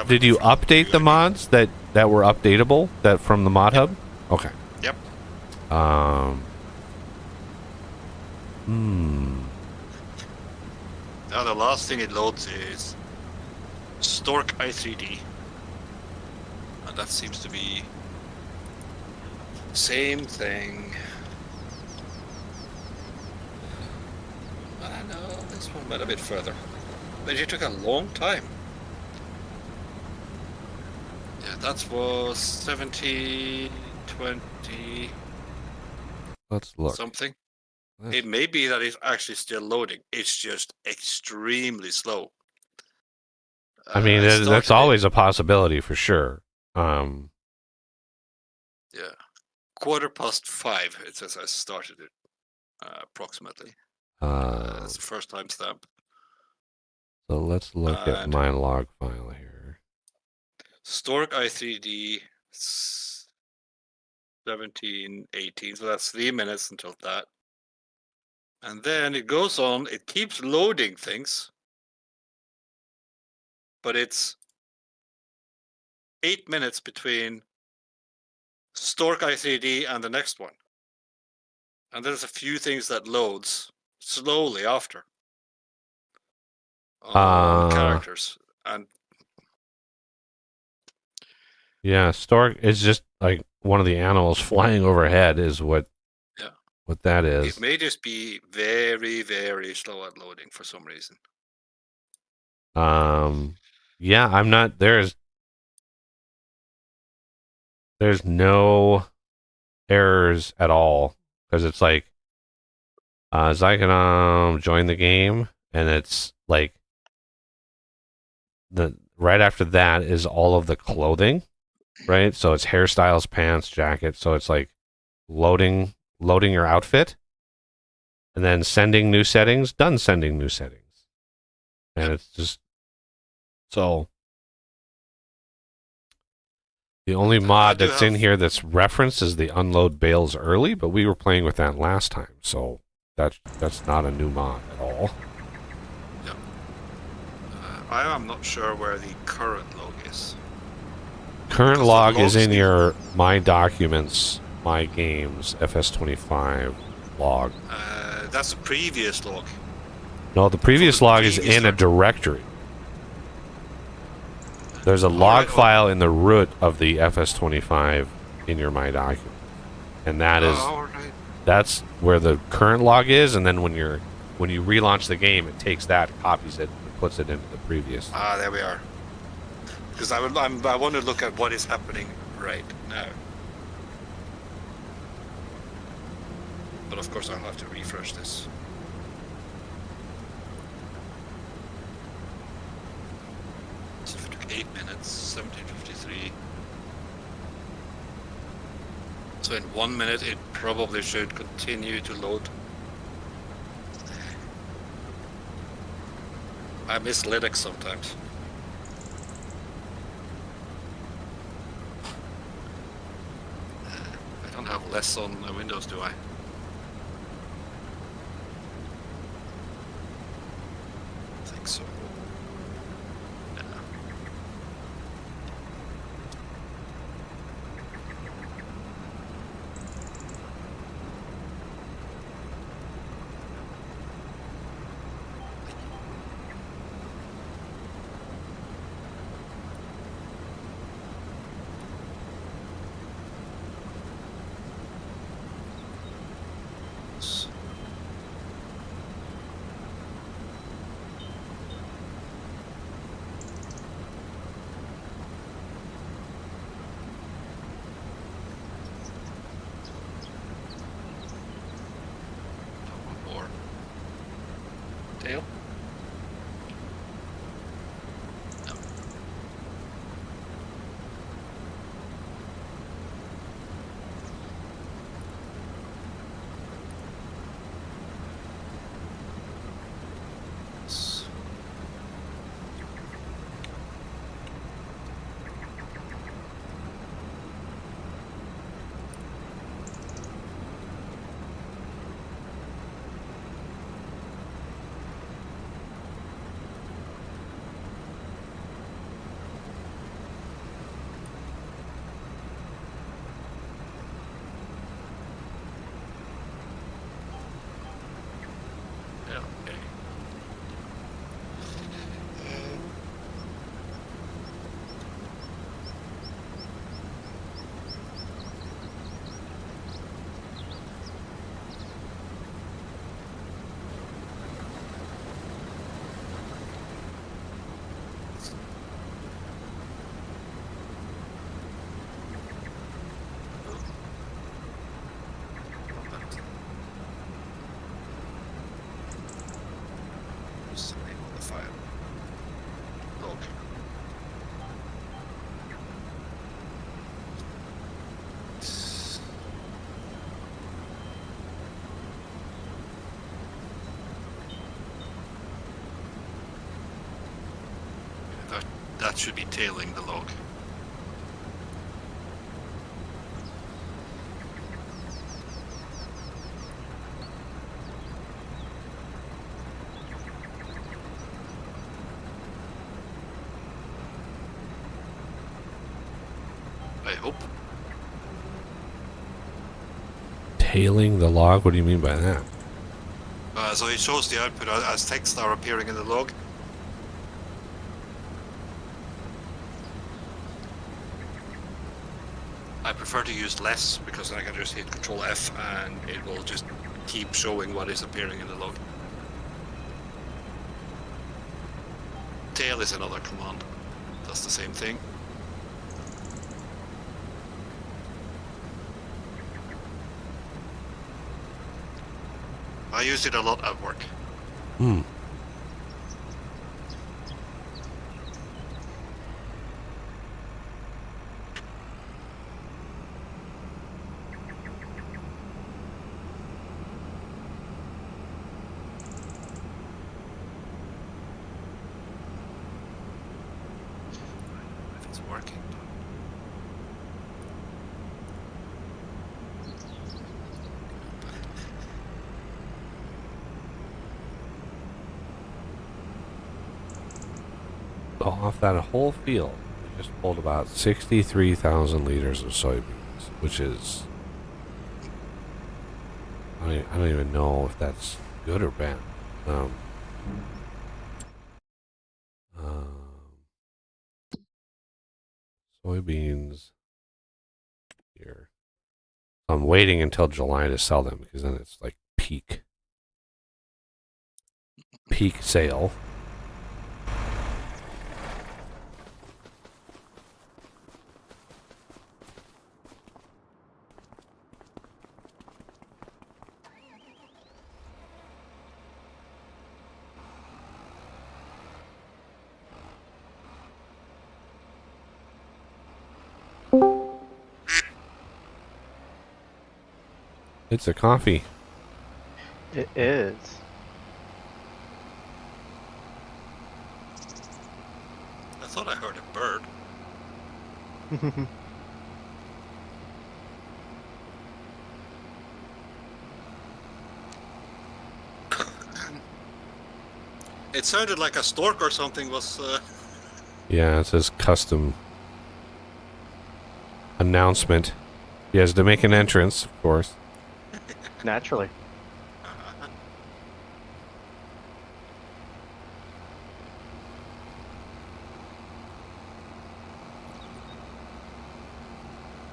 Did you update the mods that were updatable from the mod hub? Okay. Yep. Now the last thing it loads is Stork i3D, and that seems to be same thing. I know this one went a bit further. But it took a long time. Yeah, that was 17, 20 Let's look. something. Let's- It may be that it's actually still loading. It's just extremely slow. I mean, I that's started it. always a possibility for sure. Yeah, 5:15. It says I started it approximately. That's the first time stamp. So let's look at And my log file here. Stork i3D 17, 18. So that's 3 minutes until that. And then it goes on. It keeps loading things, but it's 8 minutes between Stork i3D and the next one. And there's a few things that loads slowly after on characters. And Yeah, stork is just like one of the animals flying overhead is what yeah, what that it is. may just be very, very slow at loading for some reason. Yeah, I'm not there's no errors at all because it's like Zykonom join the game and it's like the right after that is all of the clothing, right? So it's hairstyles, pants, jacket. So it's like loading your outfit and then sending new settings, done sending new settings. And Yep. it's just so the only mod do that's in have here that's referenced is the unload bales early, but we were playing with that last time, so that's not a new mod at all. yeah. I am not sure where the current log is. Current Because the log is logs in need- your My Documents, My Games, FS25 log. That's the previous log. No, the previous the log is previous in a version. directory. There's a log Alright, well- file in the root of the FS25 in your My Document. And All right. that's where the current log is, and then when you relaunch the game, it takes that, copies it, and puts it into the previous. Ah, there we are. Because I want to look at what is happening right now. But of course, I'll have to refresh this. So if it took 8 minutes, 17:53. So in 1 minute, it probably should continue to load. I miss Linux sometimes. I don't have less on Windows, do I? I think so. Nah. that should be tailing the log. I hope. Tailing the log? What do you mean by that? So it shows the output as text are appearing in the log. I prefer to use less because then I can just hit Control F and it will just keep showing what is appearing in the log. Tail is another command. Does the same thing. I use it a lot at work. Hmm. If it's working. So off that whole field, we just pulled about 63,000 liters of soybeans, which is... I don't even know if that's good or bad. Soybeans here. I'm waiting until July to sell them because then it's like peak sale. It's a coffee. It is. I thought I heard a bird. It sounded like a stork or something was... Yeah, it says custom announcement. He has to make an entrance, of course. Naturally.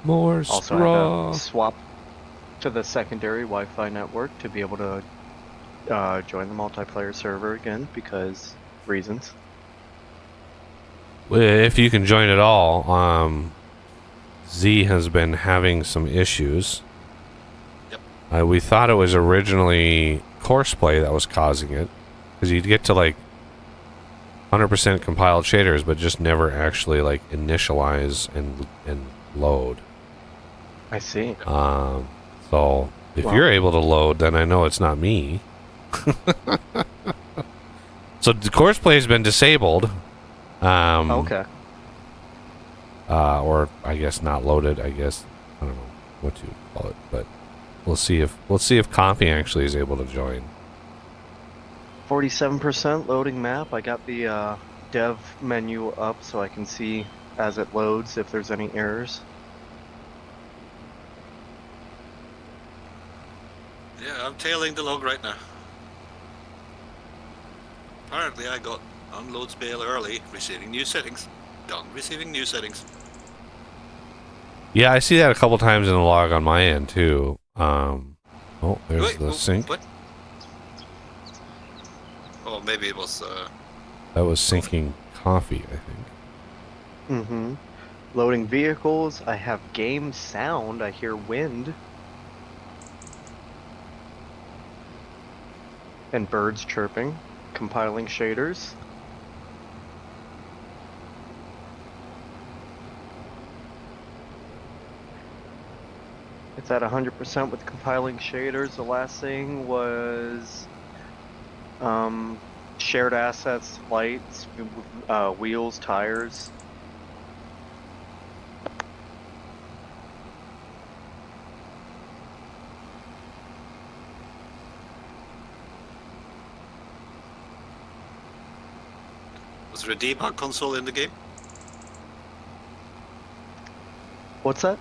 More Also, straw. I had to swap to the secondary Wi-Fi network to be able to join the multiplayer server again because reasons. If you can join at all, Z has been having some issues. Yep. We thought it was originally courseplay that was causing it, because you'd get to like 100% compiled shaders, but just never actually like initialize and load. I see. So if you're able to load, then I know it's not me. So the courseplay has been disabled. Okay. Or I guess not loaded. I guess I don't know what to call it, but we'll see if Coffee actually is able to join. 47% loading map. I got the dev menu up so I can see as it loads if there's any errors. Yeah, I'm tailing the log right now. Apparently I got unloads bail early, receiving new settings. Done receiving new settings. Yeah, I see that a couple times in the log on my end too. Oh, there's Wait, the sink. What? Oh, maybe it was... That was sinking coffee, I think. Mm-hmm. Loading vehicles. I have game sound. I hear wind. And birds chirping. Compiling shaders. It's at 100% with compiling shaders. The last thing was Shared assets, lights, wheels, tires. Was there a debug console in the game? What's that?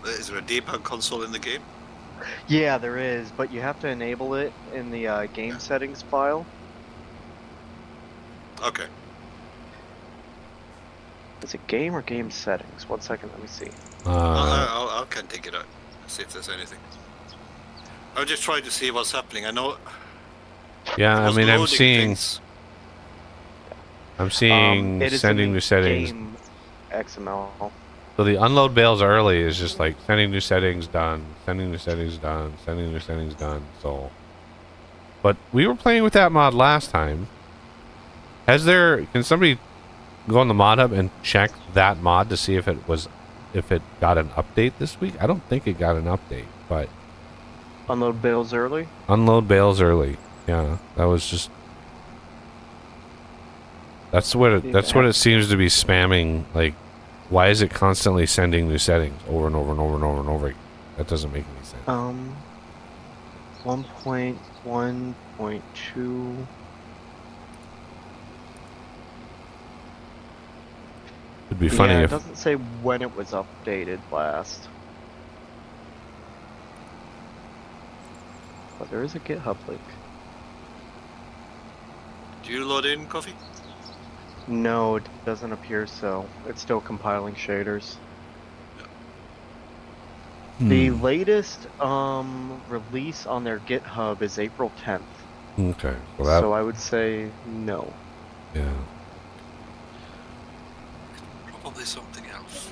Is there a debug console in the game? Yeah, there is, but you have to enable it in the game settings file. Okay. Is it game or game settings? 1 second, let me see. I can take it out. See if there's anything. I'm just trying to see what's happening. I know. Yeah, it I was mean, I'm loading seeing things. It is sending in new settings. Game XML. So the unload bales early is just like sending new settings done, sending new settings done, sending new settings done. So, but we were playing with that mod last time. Can somebody go on the mod hub and check that mod to see if it got an update this week? I don't think it got an update, but Unload bales early. unload bales early. Yeah, that was just. That's what it seems to be spamming. Like, why is it constantly sending new settings over and over and over and over and over again? That doesn't make any sense. 1.1.2. It'd be funny Yeah, it if doesn't say when it was updated last. But there is a GitHub link. Do you load in coffee? No, it doesn't appear so. It's still compiling shaders. The latest release on their GitHub is April 10th. Okay, well that, So I would say no. yeah. Probably something else.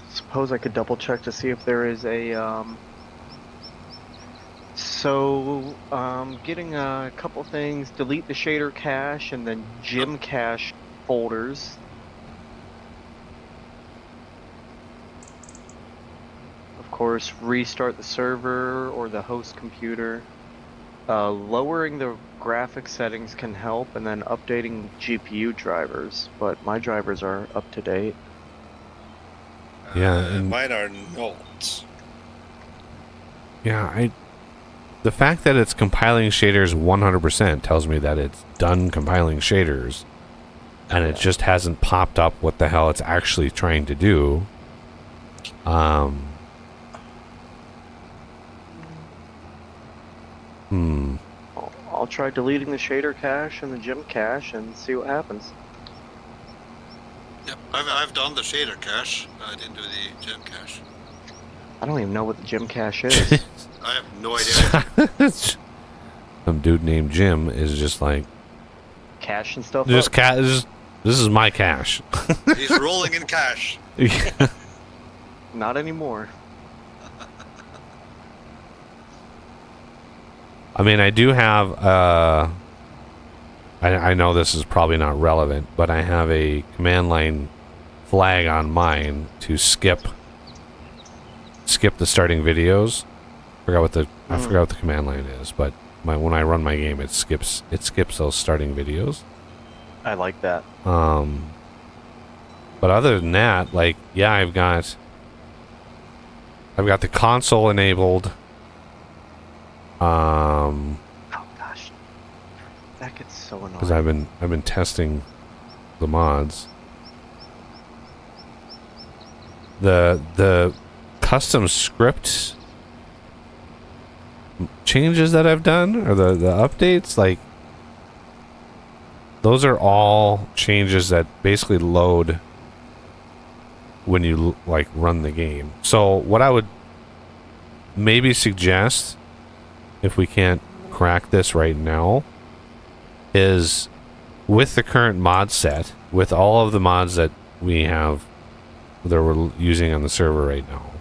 Suppose I could double check to see if there is a getting a couple things, delete the shader cache and then gym cache folders. Of course, restart the server or the host computer. Lowering the graphics settings can help, and then updating GPU drivers, but my drivers are up to date. Yeah, and Mine are not. yeah, the fact that it's compiling shaders 100% tells me that it's done compiling shaders, and it just hasn't popped up what the hell it's actually trying to do. I'll try deleting the shader cache and the gym cache and see what happens. Yep, I've done the shader cache. I didn't do the gem cache. I don't even know what the gym cache is. I have no idea. Some dude named Jim is just like, Cache and stuff just up? this is my cash. He's rolling in cash. Not anymore. I mean, I do have, I know this is probably not relevant, but I have a command line flag on mine to skip the starting videos. I forgot what the command line is, but when I run my game, it skips those starting videos. I like that. But other than that, like, yeah, I've got the console enabled. Oh gosh, that gets so annoying. Because I've been testing the mods. The custom script changes that I've done, or the updates, like, those are all changes that basically load when you like run the game. So what I would maybe suggest, if we can't crack this right now, is with the current mod set, with all of the mods that we have that we're using on the server right now,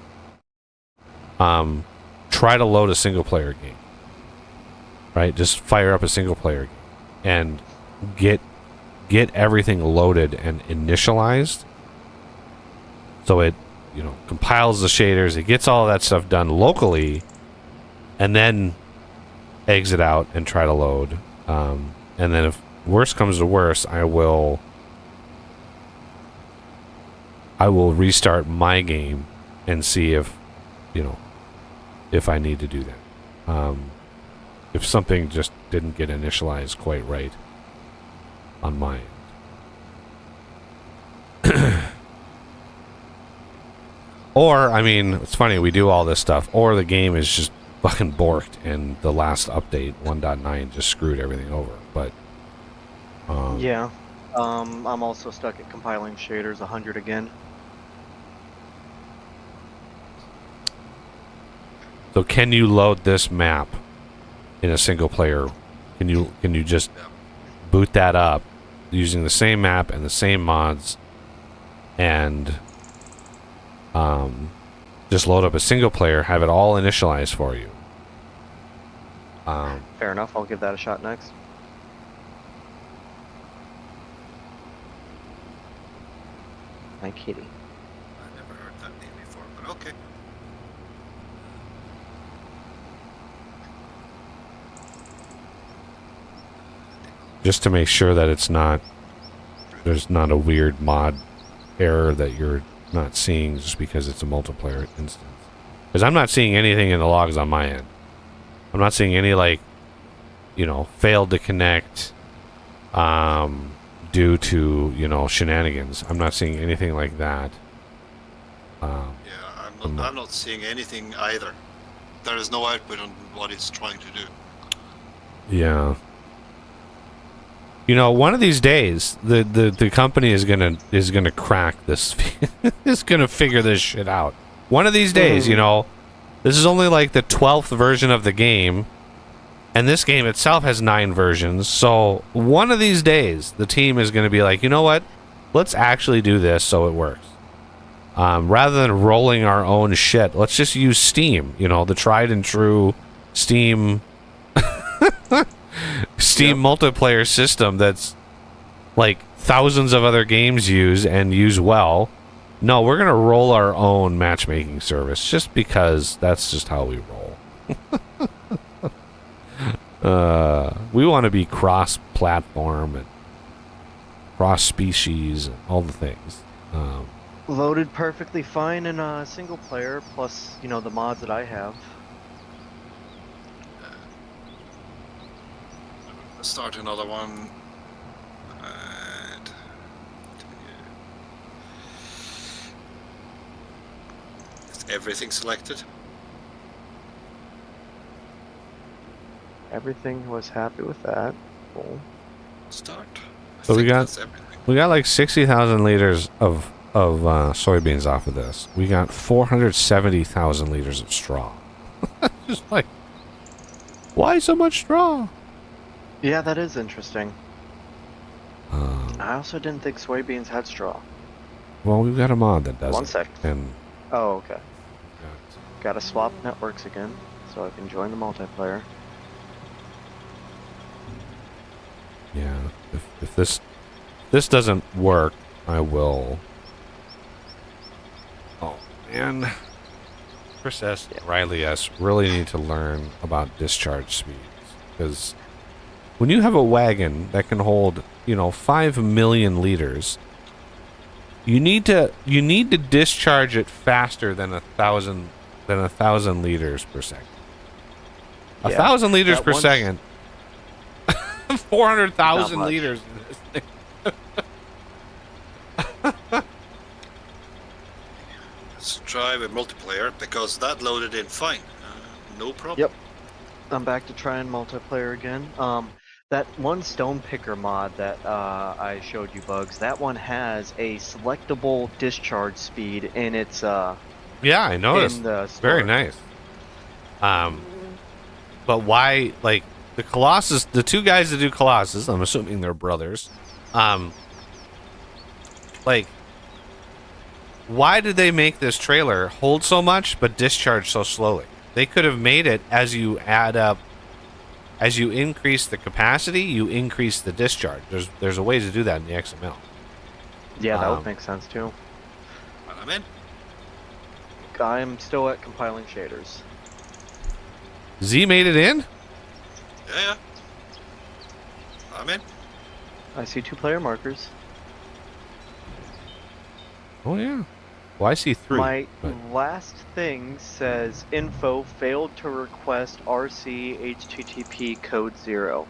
try to load a single player game. Right? Just fire up a single player game and get everything loaded and initialized. So it, compiles the shaders, it gets all of that stuff done locally, and then exit out and try to load. And then if worse comes to worse, I will restart my game and see if I need to do that. If something just didn't get initialized quite right on my end. Or, I mean, it's funny, we do all this stuff, or the game is just fucking borked and the last update, 1.9, just screwed everything over. But, yeah. I'm also stuck at compiling shaders 100 again. So can you load this map in a single player? Can you just boot that up using the same map and the same mods and just load up a single player, have it all initialized for you? Fair enough, I'll give that a shot next. My kitty. I never heard that name before, but okay. Just to make sure that there's not a weird mod error that you're not seeing just because it's a multiplayer instance. Because I'm not seeing anything in the logs on my end. I'm not seeing any, failed to connect due to, shenanigans. I'm not seeing anything like that. Yeah, I'm not seeing anything either. There is no output on what it's trying to do. Yeah. One of these days, the company is gonna crack this. Is gonna figure this shit out. One of these days, this is only like the 12th version of the game, and this game itself has 9 versions. So one of these days, the team is gonna be like, you know what? Let's actually do this so it works. Rather than rolling our own shit, let's just use Steam. The tried and true Steam. Multiplayer system that's like thousands of other games use and use well. No, we're gonna roll our own matchmaking service just because that's just how we roll. We want to be cross-platform and cross-species and all the things. Loaded perfectly fine in a single player, plus the mods that I have. Start another one. And is everything selected? Everything was happy with that. Cool. Start. So we got that's everything. like 60,000 liters of soybeans off of this. We got 470,000 liters of straw. Just like, why so much straw? Yeah, that is interesting. I also didn't think soybeans had straw. Well, we've got a mod that does. One sec. And Oh, okay. Gotta swap networks again, so I can join the multiplayer. yeah, if this doesn't work, I will. Oh man, Chris S. and Riley S. really need to learn about discharge speeds, because when you have a wagon that can hold 5 million liters, you need to discharge it faster than 1,000 liters per second. Yeah, 1,000 liters that per once- second. 400,000 Not much. liters in this thing. Let's try with multiplayer because that loaded in fine. No problem. Yep. I'm back to trying multiplayer again. That one stone picker mod that I showed you, Bugs, that one has a selectable discharge speed in its Yeah, I noticed. in the Very store. nice. But why, the Colossus, the two guys that do Colossus, I'm assuming they're brothers. Like, why did they make this trailer hold so much but discharge so slowly? They could have made it as you add up, as you increase the capacity, you increase the discharge. There's a way to do that in the XML. Yeah, that would make sense too. And I'm in. I'm still at compiling shaders. Z made it in? Yeah. I'm in. I see 2 player markers. Oh yeah. Well, I see 3. My but- last thing says info failed to request RC HTTP code 0.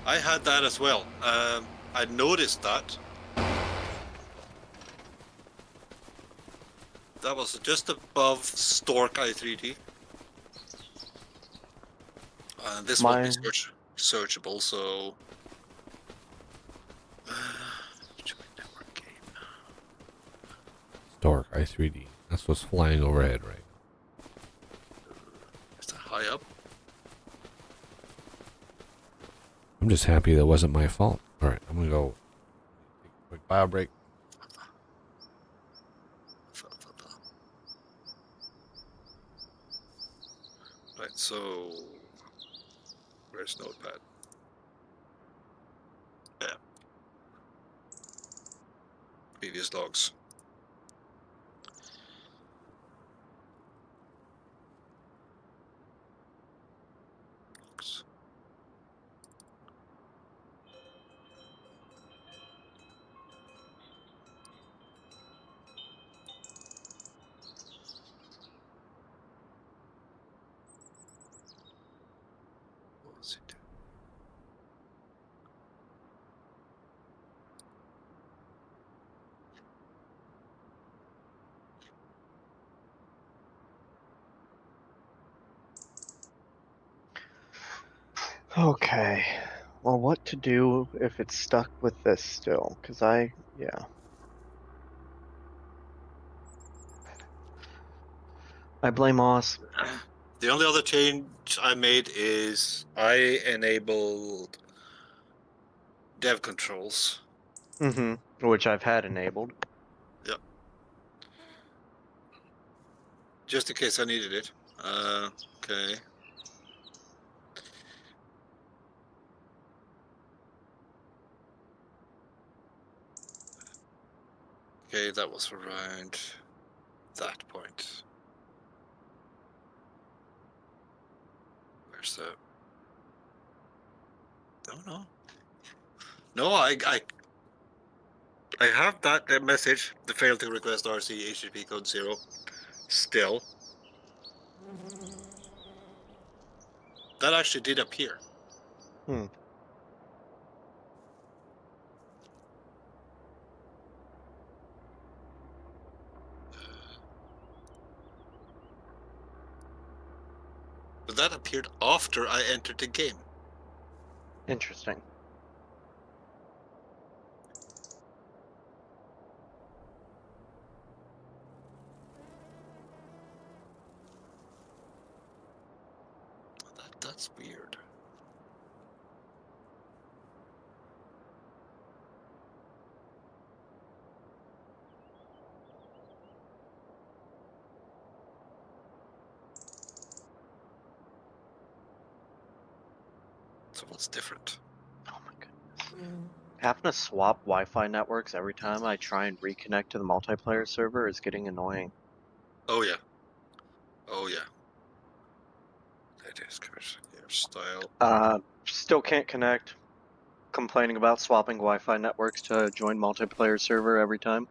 I had that as well. I noticed that. That was just above Stork i3D. And this one is searchable, so... join network game. Stork i3D. That's what's flying overhead right now. Is that high up? I'm just happy that wasn't my fault. All right, I'm gonna go take a quick bio break. Right, so... Where's Notepad? Yeah. Previous logs. What was it? Okay. Well, what to do if it's stuck with this still? Because yeah. I blame Oz. The only other change I made is I enabled dev controls. Mm-hmm. Which I've had enabled. Yep. Just in case I needed it. Okay. Okay, that was around that point. Where's the... No. No, I have that message, the failed to request RC HTTP code 0, still. That actually did appear. Hmm. But that appeared after I entered the game. Interesting. That's weird. So what's different? Oh my goodness. Having to swap Wi-Fi networks every time I try and reconnect to the multiplayer server is getting annoying. Oh yeah. That is hairstyle. Still can't connect. Complaining about swapping Wi-Fi networks to join multiplayer server every time.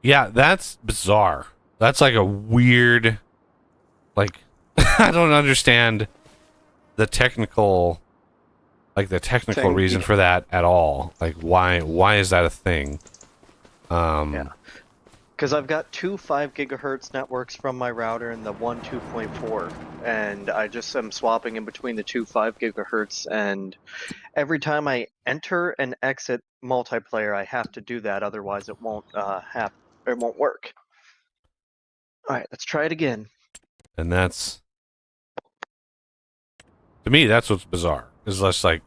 Yeah, that's bizarre. That's like a weird, like, I don't understand the technical, Thing. reason for that at all. Like, why is that a thing? Yeah. Because I've got 2 5 gigahertz networks from my router and the one 2.4, and I just am swapping in between the 2 5 gigahertz, and every time I enter and exit multiplayer, I have to do that, otherwise it won't it won't work. All right, let's try it again. And that's To me, that's what's bizarre. Is less like,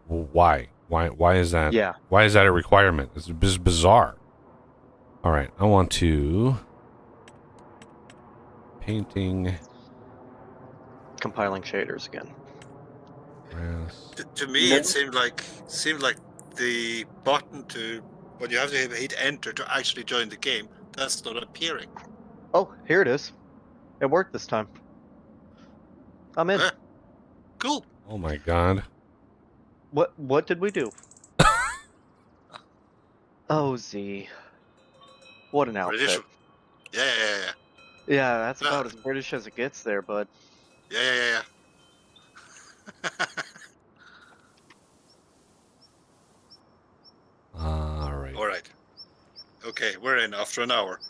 why? Why is that? Yeah. Why is that a requirement? It's just bizarre. All right, I want to painting Compiling shaders again. grass. To me, No. it seemed like the button to when you have to hit enter to actually join the game, that's not appearing. Oh, here it is. It worked this time. I'm in. Huh? Cool. Oh my god. What did we do? Oh, Z. What an British. outfit. Yeah. Yeah, that's Uh, about as British as it gets there, bud. yeah. All right. All right. Okay, we're in after an hour,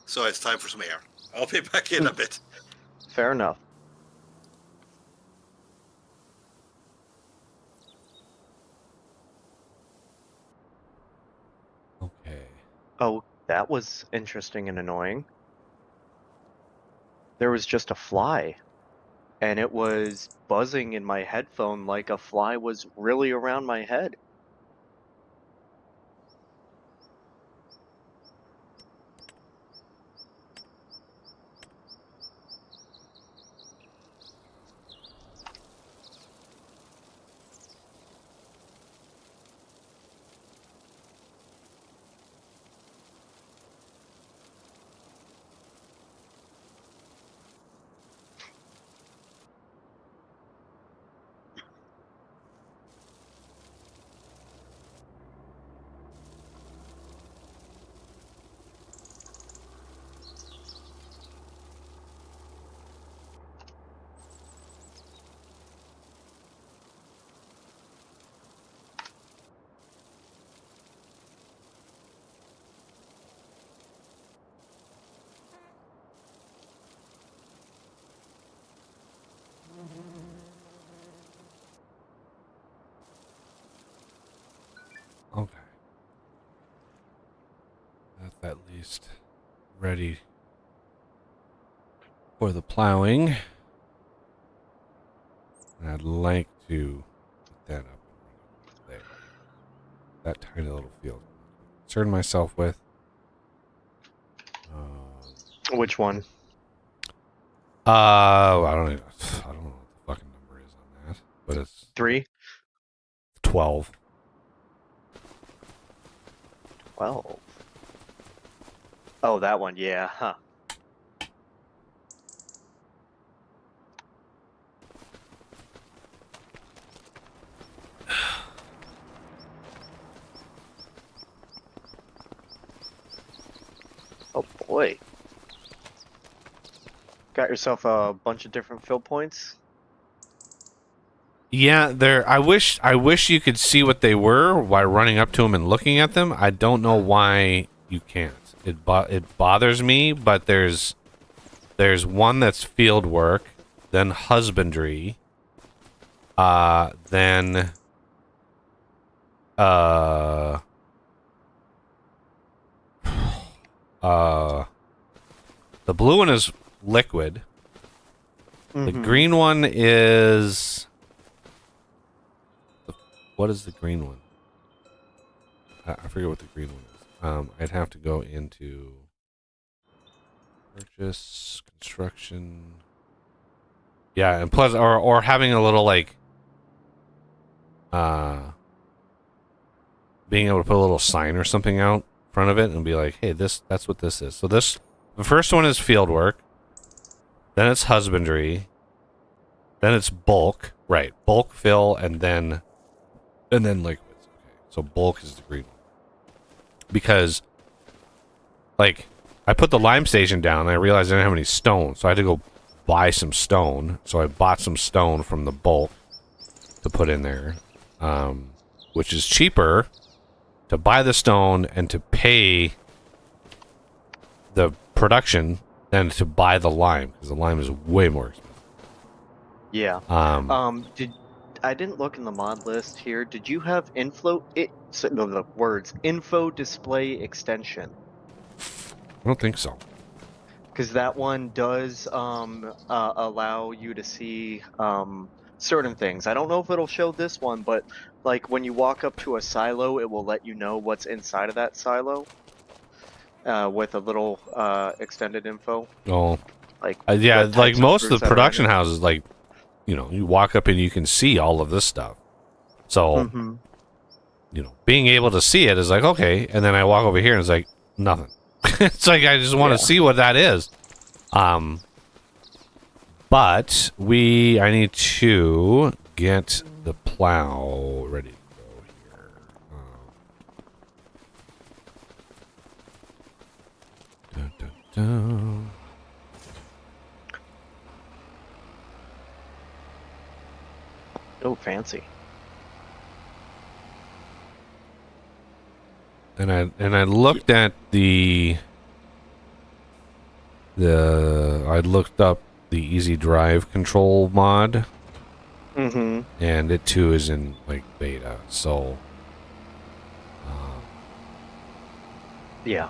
so it's time for some air. I'll be back in a bit. Fair enough. Okay. Oh, that was interesting and annoying. There was just a fly, and it was buzzing in my headphone like a fly was really around my head. Okay. That's at least ready for the plowing. I'd like to get that up and running there. That tiny little field. Concern myself with. Which one? I don't know what the fucking number is on that, but it's 3? 12. 12. Oh, that one, yeah, huh. Oh boy. Got yourself a bunch of different fill points? Yeah, there. I wish you could see what they were while running up to them and looking at them. I don't know why you can't. It bothers me, but there's one that's field work, then husbandry, then uh the blue one is liquid. The Mhm. green one is what is the green one? I forget what the green one is. I'd have to go into purchase, construction. Yeah, and plus, or having a little like, being able to put a little sign or something out in front of it and be like, hey, that's what this is. So the first one is field work, then it's husbandry, then it's bulk, right? Bulk, fill, and then liquids. Okay, so bulk is the green one because, like, I put the lime station down and I realized I didn't have any stone, so I had to go buy some stone. So I bought some stone from the bulk to put in there, which is cheaper to buy the stone and to pay the production than to buy the lime because the lime is way more expensive. Yeah. Did I didn't look in the mod list here. Did you have the words info display extension? I don't think so. Because that one does allow you to see certain things. I don't know if it'll show this one, but like when you walk up to a silo, it will let you know what's inside of that silo with a little extended info, Oh, like yeah, the like types of most fruits of the that are in production it. houses, like, you know, you walk up and you can see all of this stuff. So, Mm-hmm. you know, being able to see it is like, okay. And then I walk over here and it's like, nothing. It's like, I just want to Yeah. see what that is. Um, but I need to get the plow ready to go here. Dun, dun, dun. Oh, fancy. And I looked at I looked up the easy drive control mod, Mm-hmm. and it too is in like beta. So Yeah.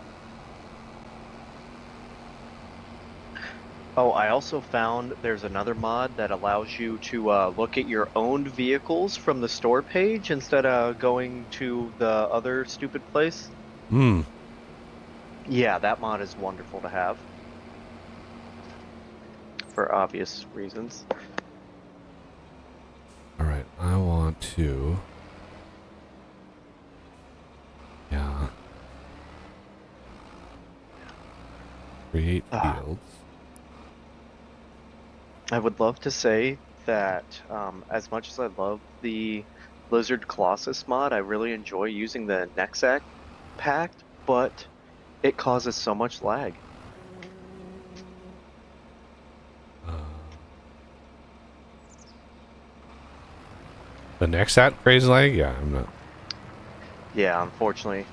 Oh, I also found there's another mod that allows you to look at your owned vehicles from the store page instead of going to the other stupid place. hmm. Yeah, that mod is wonderful to have for obvious reasons. All right, I want to. Yeah. Create Ah, fields. I would love to say that as much as I love the Lizard Colossus mod, I really enjoy using the Nexac pact, but it causes so much lag. Uh, the next at crazy lag. Yeah, I'm not. Yeah, unfortunately.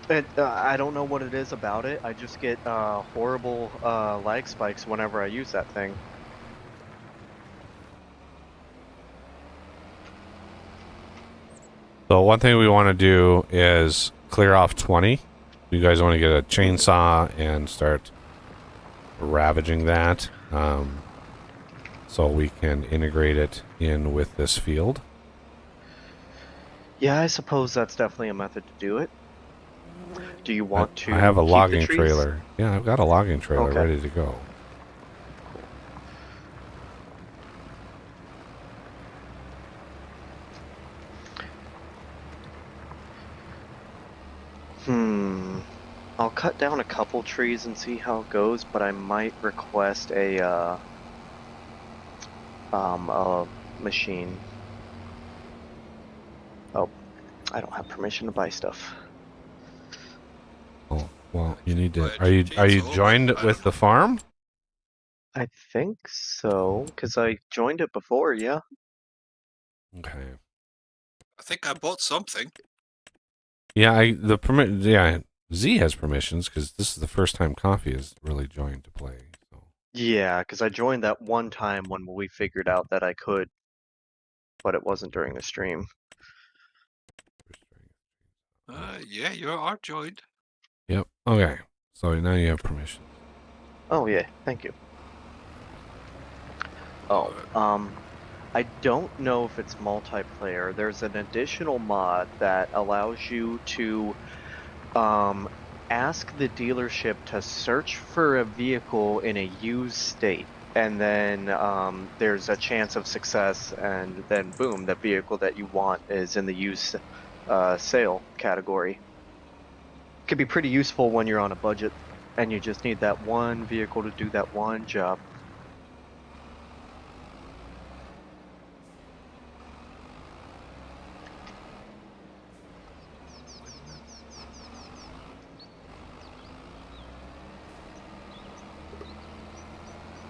I don't know what it is about it. I just get horrible lag spikes whenever I use that thing. So one thing we want to do is clear off 20. You guys want to get a chainsaw and start ravaging that, so we can integrate it in with this field. Yeah, I suppose that's definitely a method to do it. Do you want I have to a keep the logging trees? trailer. Yeah, I've got a logging trailer Okay. ready to go. Cool. Hmm. I'll cut down a couple trees and see how it goes, but I might request a machine. Oh, I don't have permission to buy stuff. Oh, well, you Can need to. buy a Are you chainsaw, but joined I with don't the know. farm? I think so, because I joined it before, yeah. Okay. I think I bought something. Yeah, the permit. Yeah, Z has permissions because this is the first time Coffee has really joined to play. So. Yeah, because I joined that one time when we figured out that I could, but it wasn't during the stream. Yeah, you are joined. Yep. Okay. So now you have permission. Oh yeah, thank you. Oh, I don't know if it's multiplayer. There's an additional mod that allows you to ask the dealership to search for a vehicle in a used state. And then there's a chance of success, and then boom, the vehicle that you want is in the used sale category. Could be pretty useful when you're on a budget and you just need that one vehicle to do that one job.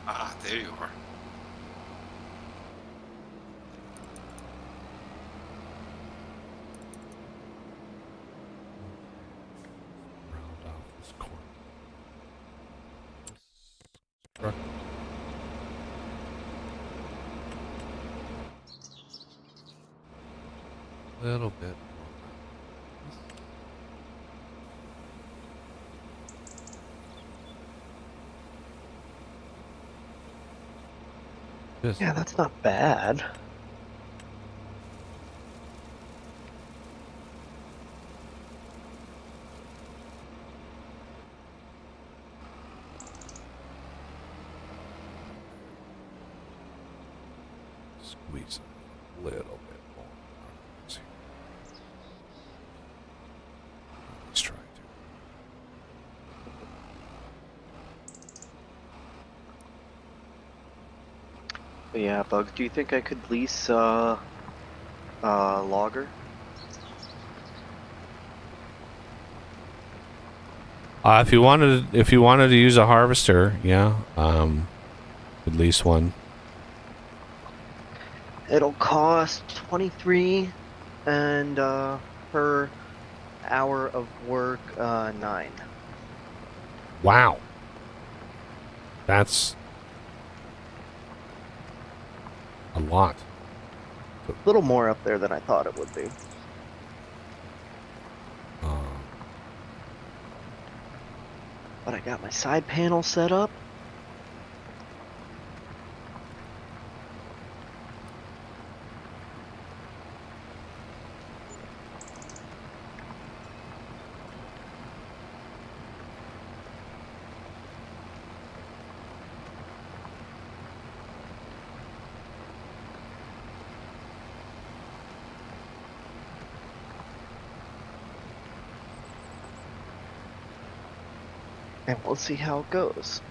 Ah, there you are. Round off this corner. This truck. Little bit. Just Yeah, that's not bad. squeeze a little bit more. Let's see. Let's try to. But yeah, Bugs, do you think I could lease logger? If you wanted to use a harvester, yeah, at least one. It'll cost 23 and per hour of work 9. Wow, that's a lot. A little more up there than I thought it would be. But I got my side panel set up. And we'll see how it goes.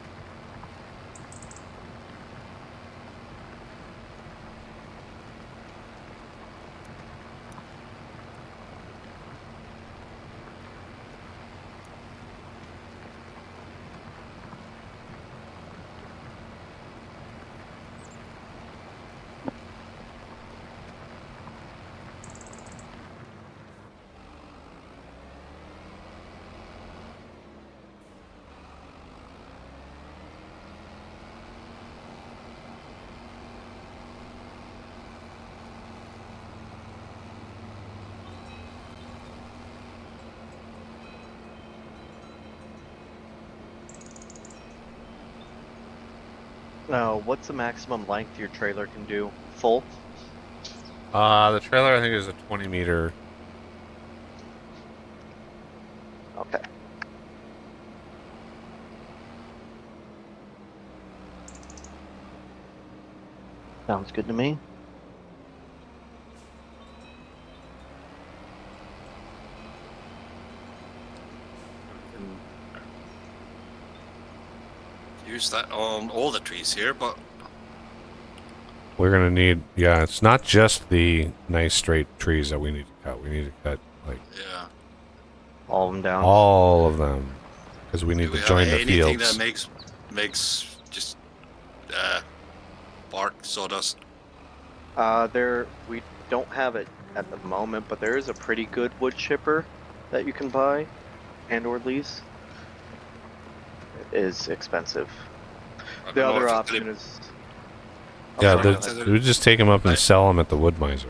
What's the maximum length your trailer can do? Full? The trailer I think is a 20-meter. Okay. Sounds good to me. Use that on all the trees here, but We're gonna need, yeah, it's not just the nice straight trees that we need to cut. We need to cut like yeah. All of them down. all of them because we need Do we to have join the anything fields. that makes just bark sawdust? We don't have it at the moment, but there is a pretty good wood chipper that you can buy and or lease. It is expensive. I The don't know other if it's option gonna- is Yeah, sorry, we would just take them up and Right. sell them at the wood miser.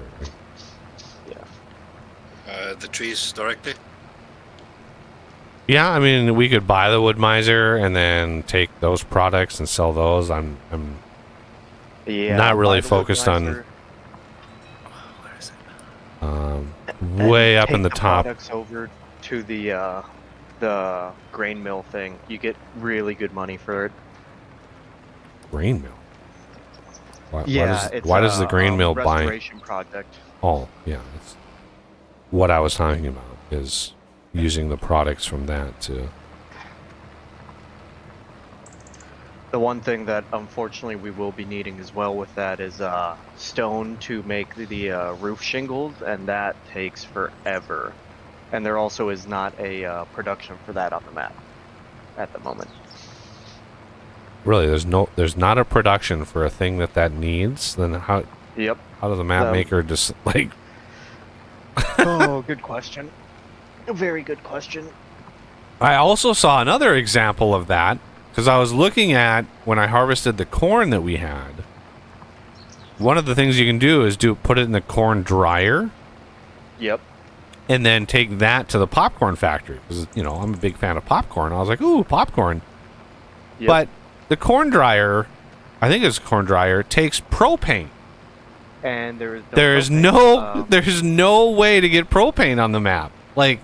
the trees directly. Yeah, I mean, we could buy the wood miser and then take those products and sell those. I'm Not really buy the focused on- Woodmiser Where is it? and way up in take the top. products over to the grain mill thing. You get really good money for it. Grain mill. Why It's why does the a, grain mill buy? restoration project. Oh, yeah. That's what I was talking about is using the products from that to. The one thing that unfortunately we will be needing as well with that is stone to make the roof shingles, and that takes forever. And there also is not a production for that on the map at the moment. Really, there's not a production for a thing that needs. Then how Yep. does the map No. maker just like? Oh, good question. A very good question. I also saw another example of that because I was looking at when I harvested the corn that we had. One of the things you can do is put it in the corn dryer Yep. and then take that to the popcorn factory because I'm a big fan of popcorn. I was like, ooh, popcorn. Yep. But the corn dryer I think it's corn dryer, takes propane. And there is There's no way to get propane on the map. Like,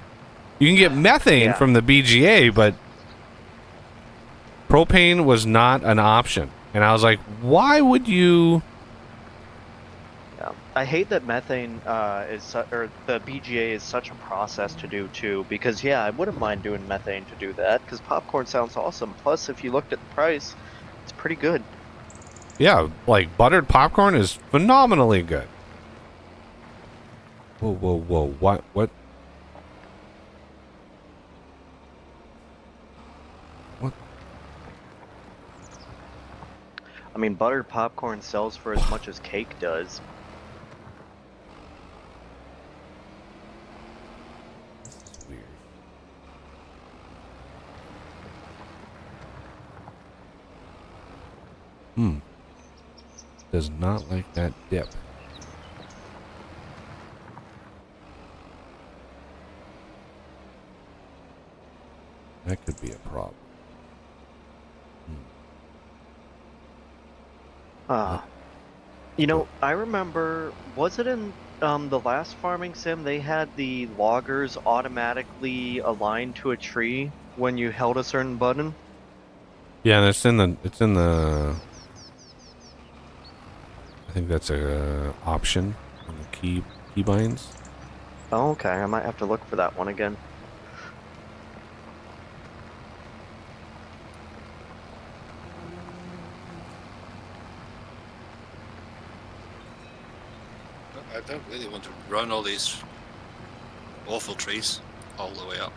you can get methane Yeah. from the BGA, but propane was not an option. And I was like, why would you? Yeah. I hate that methane or the BGA is such a process to do too. Because yeah, I wouldn't mind doing methane to do that. Because popcorn sounds awesome. Plus, if you looked at the price, it's pretty good. Yeah, like buttered popcorn is phenomenally good. Whoa, whoa, whoa! What? What? I mean, buttered popcorn sells for as much as cake does. This is weird. Does not like that dip. That could be a problem. You know, I remember, was it in the last farming sim, they had the loggers automatically aligned to a tree when you held a certain button? Yeah, and it's in the I think that's a option in the keybinds. Oh, okay, I might have to look for that one again. I don't really want to run all these awful trees all the way up.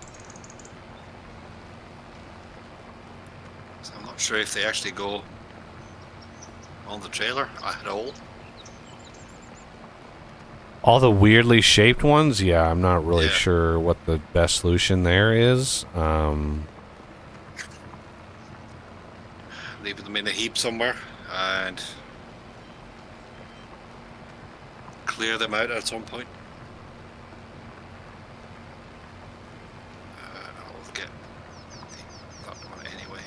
So I'm not sure if they actually go on the trailer at all. All the weirdly shaped ones, yeah, I'm not really Yeah. sure what the best solution there is. Leave them in a heap somewhere and clear them out at some point. I'll get that one anyway.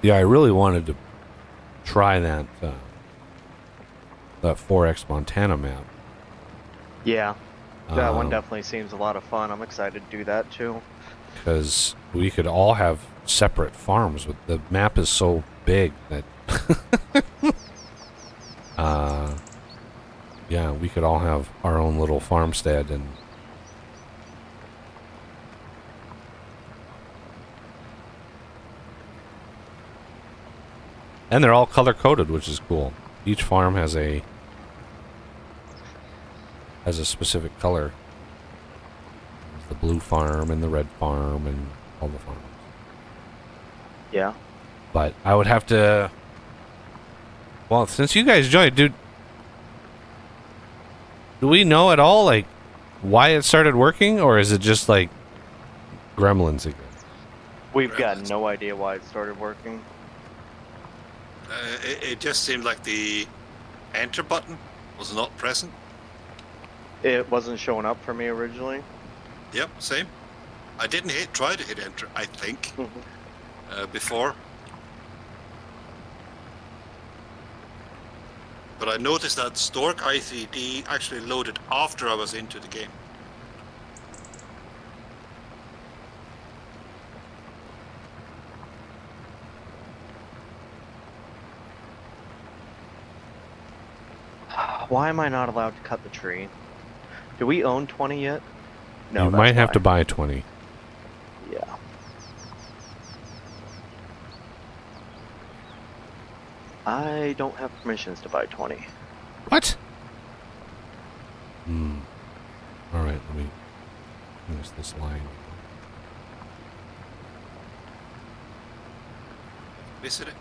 Yeah, I really wanted to try that 4X Montana map. Yeah, that one Um, definitely seems a lot of fun. I'm excited to do that too. Because we could all have separate farms. But the map is so big that, yeah, we could all have our own little farmstead and they're all color coded, which is cool. Each farm has a specific color. There's the blue farm and the red farm and all the farms. Yeah. But I would have to. Well, since you guys joined, dude, do we know at all like why it started working, or is it just like gremlins again? We've got no idea why it started working. It just seemed like the enter button was not present. It wasn't showing up for me originally. Yep, same. I didn't try to hit enter, I think, before. But I noticed that Stork ICD actually loaded after I was into the game. Why am I not allowed to cut the tree? Do we own 20 yet? No, You that's might have why. to buy 20. Yeah. I don't have permissions to buy 20. What? All right, let me finish this line. Visit it.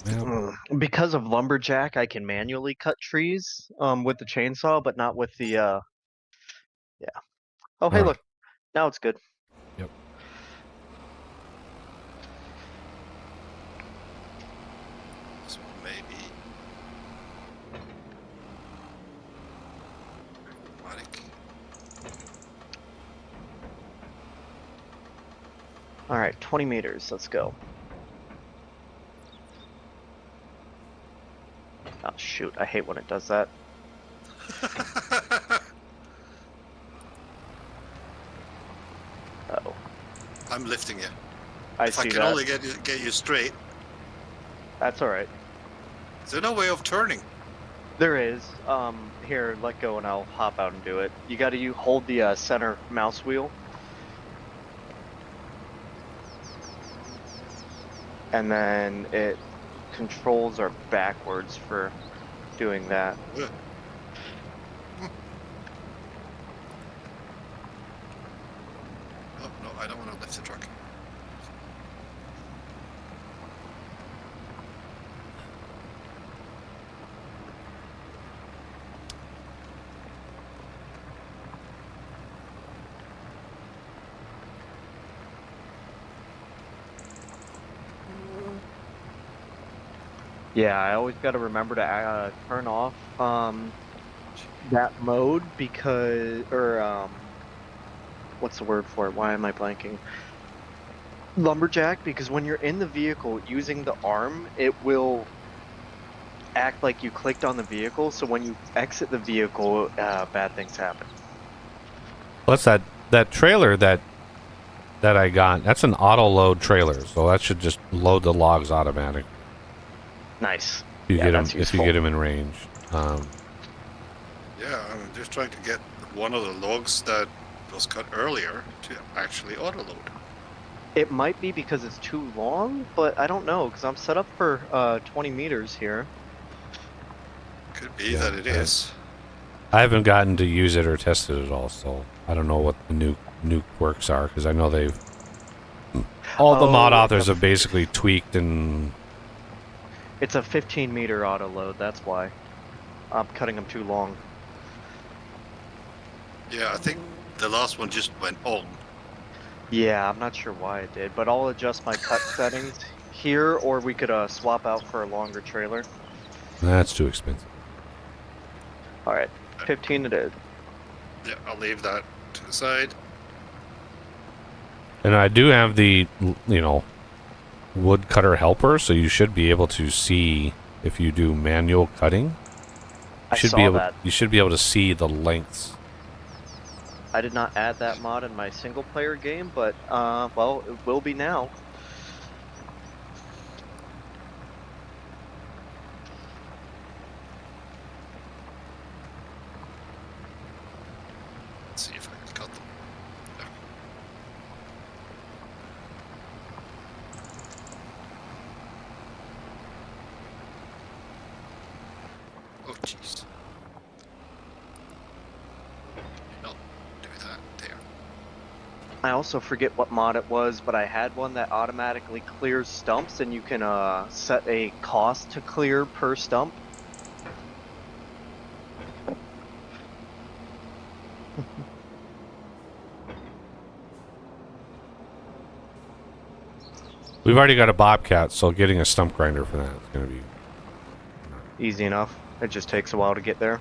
Yep. Because of lumberjack, I can manually cut trees with the chainsaw, but not with the yeah. Oh, hey, All right. look. Now it's good. Yep. This one maybe. Automatic. All right, 20 meters. Let's go. Oh shoot! I hate when it does that. Oh, I'm lifting you. I If I see can that. only get you straight, That's all right. is there no way of turning? There is. Here, let go, and I'll hop out and do it. You got to hold the center mouse wheel, and then it controls are backwards for doing that. Ugh. Oh no, I don't want to lift the truck. Yeah, I always got to remember to turn off that mode because, or what's the word for it? Why am I blanking? Lumberjack, because when you're in the vehicle using the arm, it will act like you clicked on the vehicle. So when you exit the vehicle, bad things happen. What's that trailer that I got? That's an auto load trailer, so that should just load the logs automatic. Nice. If you Yeah, get them, that's if you useful. get them in range. Yeah, I'm just trying to get one of the logs that was cut earlier to actually auto load. It might be because it's too long, but I don't know because I'm set up for 20 meters here. Could be Yeah, that it is. I haven't gotten to use it or test it at all, so I don't know what the new quirks are because I know they've all the mod Oh, authors have basically tweaked and it's a 15 meter auto load. That's why I'm cutting them too long. Yeah, I think the last one just went on. Yeah, I'm not sure why it did, but I'll adjust my cut settings here, or we could swap out for a longer trailer. that's too expensive. All right, 15 it is. Yeah, I'll leave that to the side. And I do have the woodcutter helper, so you should be able to see if you do manual cutting. I should saw be able that. You should be able to see the lengths. I did not add that mod in my single player game, but well, it will be now. Let's see if I can cut them. No. Oh, jeez. I'll do that there. I also forget what mod it was, but I had one that automatically clears stumps, and you can set a cost to clear per stump. We've already got a bobcat, so getting a stump grinder for that is going to be. Easy enough. It just takes a while to get there.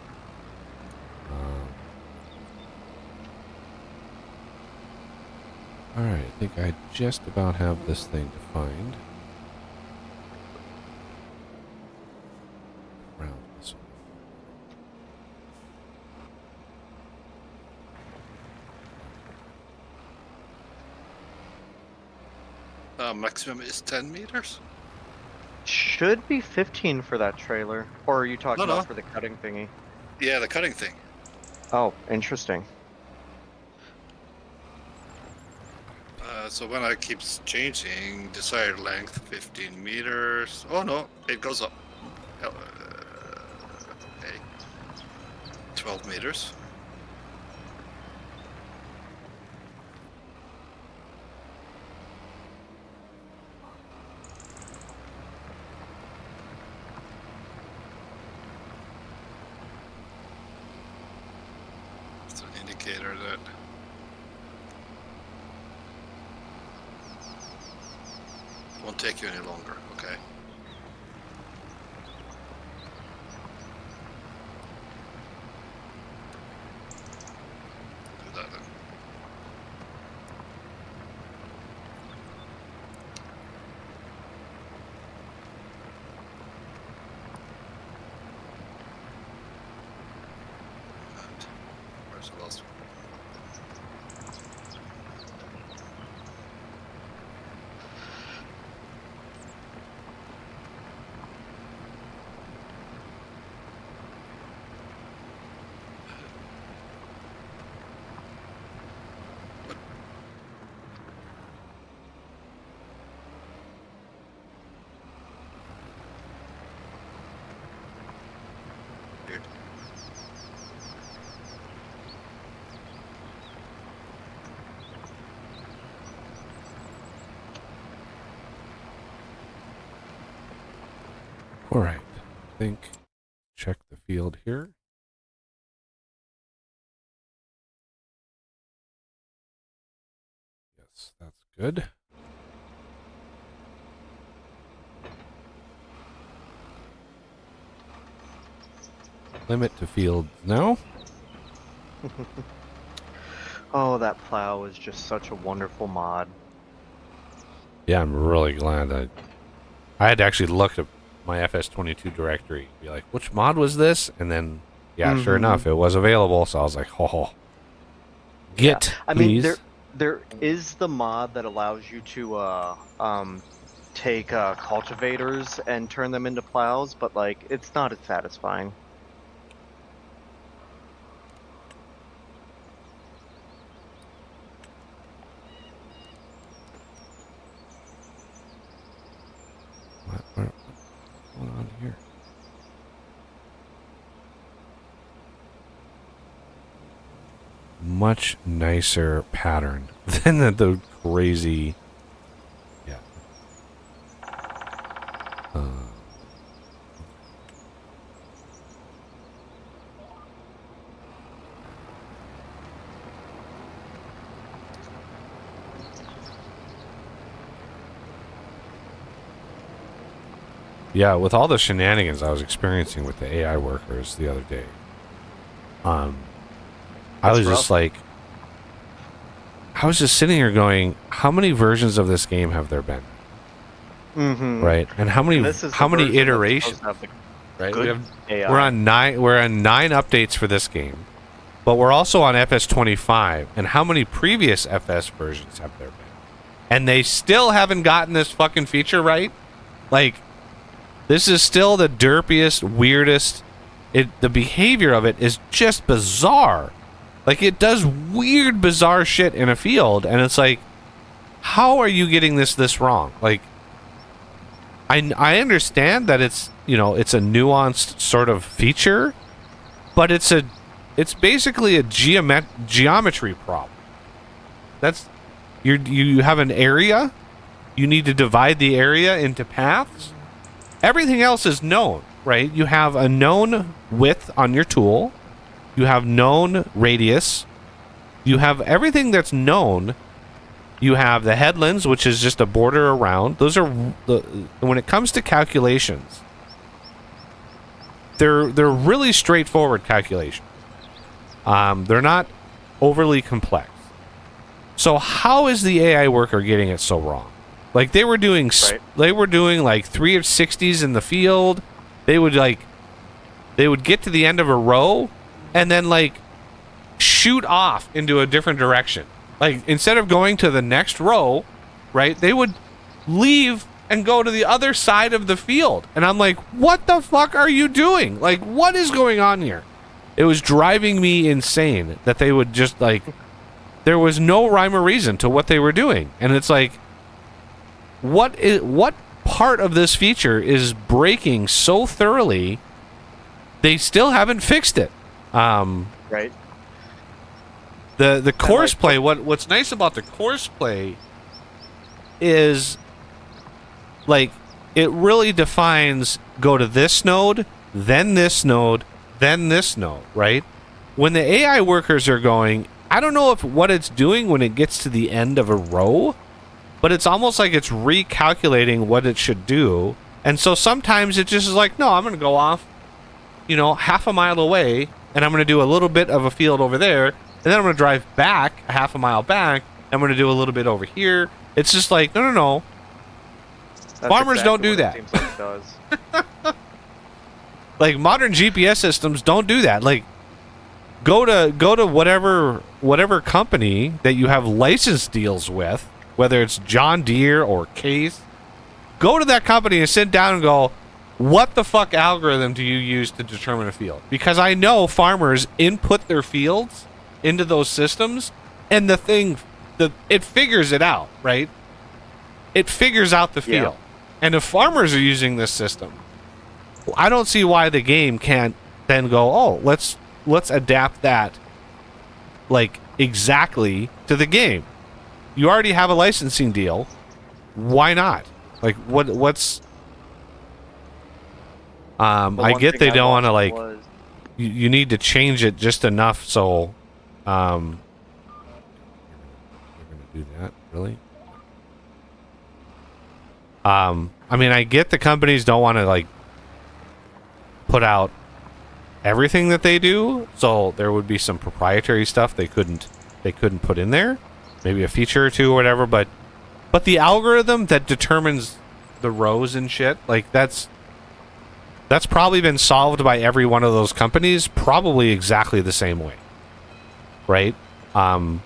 All right, I think I just about have this thing defined. Around this one. Maximum is 10 meters? Should be 15 for that trailer. Or are you talking No. about for the cutting thingy? Yeah, the cutting thing. Oh, interesting. So when I keep changing desired length 15 meters. Oh no, it goes up. Okay. 12 meters. indicator that won't take you any longer. Okay. Do that then. And where's the last one? Weird. All right. I think check the field here. Yes, that's good. Limit to field now. Oh, that plow is just such a wonderful mod. Yeah, I'm really glad that I had to actually look at my FS22 directory, be like, which mod was this? And then, yeah, sure enough, it was available. So I was like, oh, get, I mean, please. there is the mod that allows you to take cultivators and turn them into plows, but like it's not as satisfying. What's going on here? Much nicer pattern than the crazy. Yeah. Yeah, with all the shenanigans I was experiencing with the AI workers the other day, I That's was rough. just like, I was just sitting here going, how many versions of this game have there been? Mm-hmm. Right, and how many And this is the how many version that's iterations? supposed to have the Right, good AI. we're on 9 updates for this game, but we're also on FS25. And how many previous FS versions have there been? And they still haven't gotten this fucking feature right. Like, this is still the derpiest, weirdest. The behavior of it is just bizarre. Like, it does weird, bizarre shit in a field, and it's like, how are you getting this wrong? Like, I understand that it's, you know, it's a nuanced sort of feature, but it's basically a geometry problem. That's you have an area, you need to divide the area into paths. Everything else is known, right? You have a known width on your tool, you have known radius, you have everything that's known. You have the headlands, which is just a border around. Those are when it comes to calculations, they're really straightforward calculations. They're not overly complex. So how is the AI worker getting it so wrong? Like, they were doing like 3 of 60s in the field. They would get to the end of a row and then like shoot off into a different direction. Like, instead of going to the next row, right, they would leave and go to the other side of the field. And I'm like, what the fuck are you doing? Like, what is going on here? It was driving me insane that they would just, like, there was no rhyme or reason to what they were doing. And it's like, what part of this feature is breaking so thoroughly they still haven't fixed it? Right. The course play, what's nice about the course play is, like, it really defines, go to this node, then this node, then this node, right? When the AI workers are going, I don't know if what it's doing when it gets to the end of a row, but it's almost like it's recalculating what it should do. And so sometimes it just is like, no, I'm going to go off, you know, half a mile away, and I'm going to do a little bit of a field over there, and then I'm going to drive back a half a mile back, and I'm going to do a little bit over here. It's just like, no. That's Farmers don't do what that. It seems like it does. Like, modern GPS systems don't do that. Like, go to whatever company that you have license deals with, whether it's John Deere or Case. Go to that company and sit down and go, what the fuck algorithm do you use to determine a field? Because I know farmers input their fields into those systems, and it figures it out, right? It figures out the field. Yeah. And if farmers are using this system, I don't see why the game can't then go, oh, let's adapt that like exactly to the game. You already have a licensing deal. Why not? Like what's I get they don't want to like you need to change it just enough so you're gonna do that, really? I mean, I get the companies don't want to like put out everything that they do, so there would be some proprietary stuff they couldn't put in there, maybe a feature or two or whatever, but the algorithm that determines the rows and shit, like that's probably been solved by every one of those companies probably exactly the same way, right? And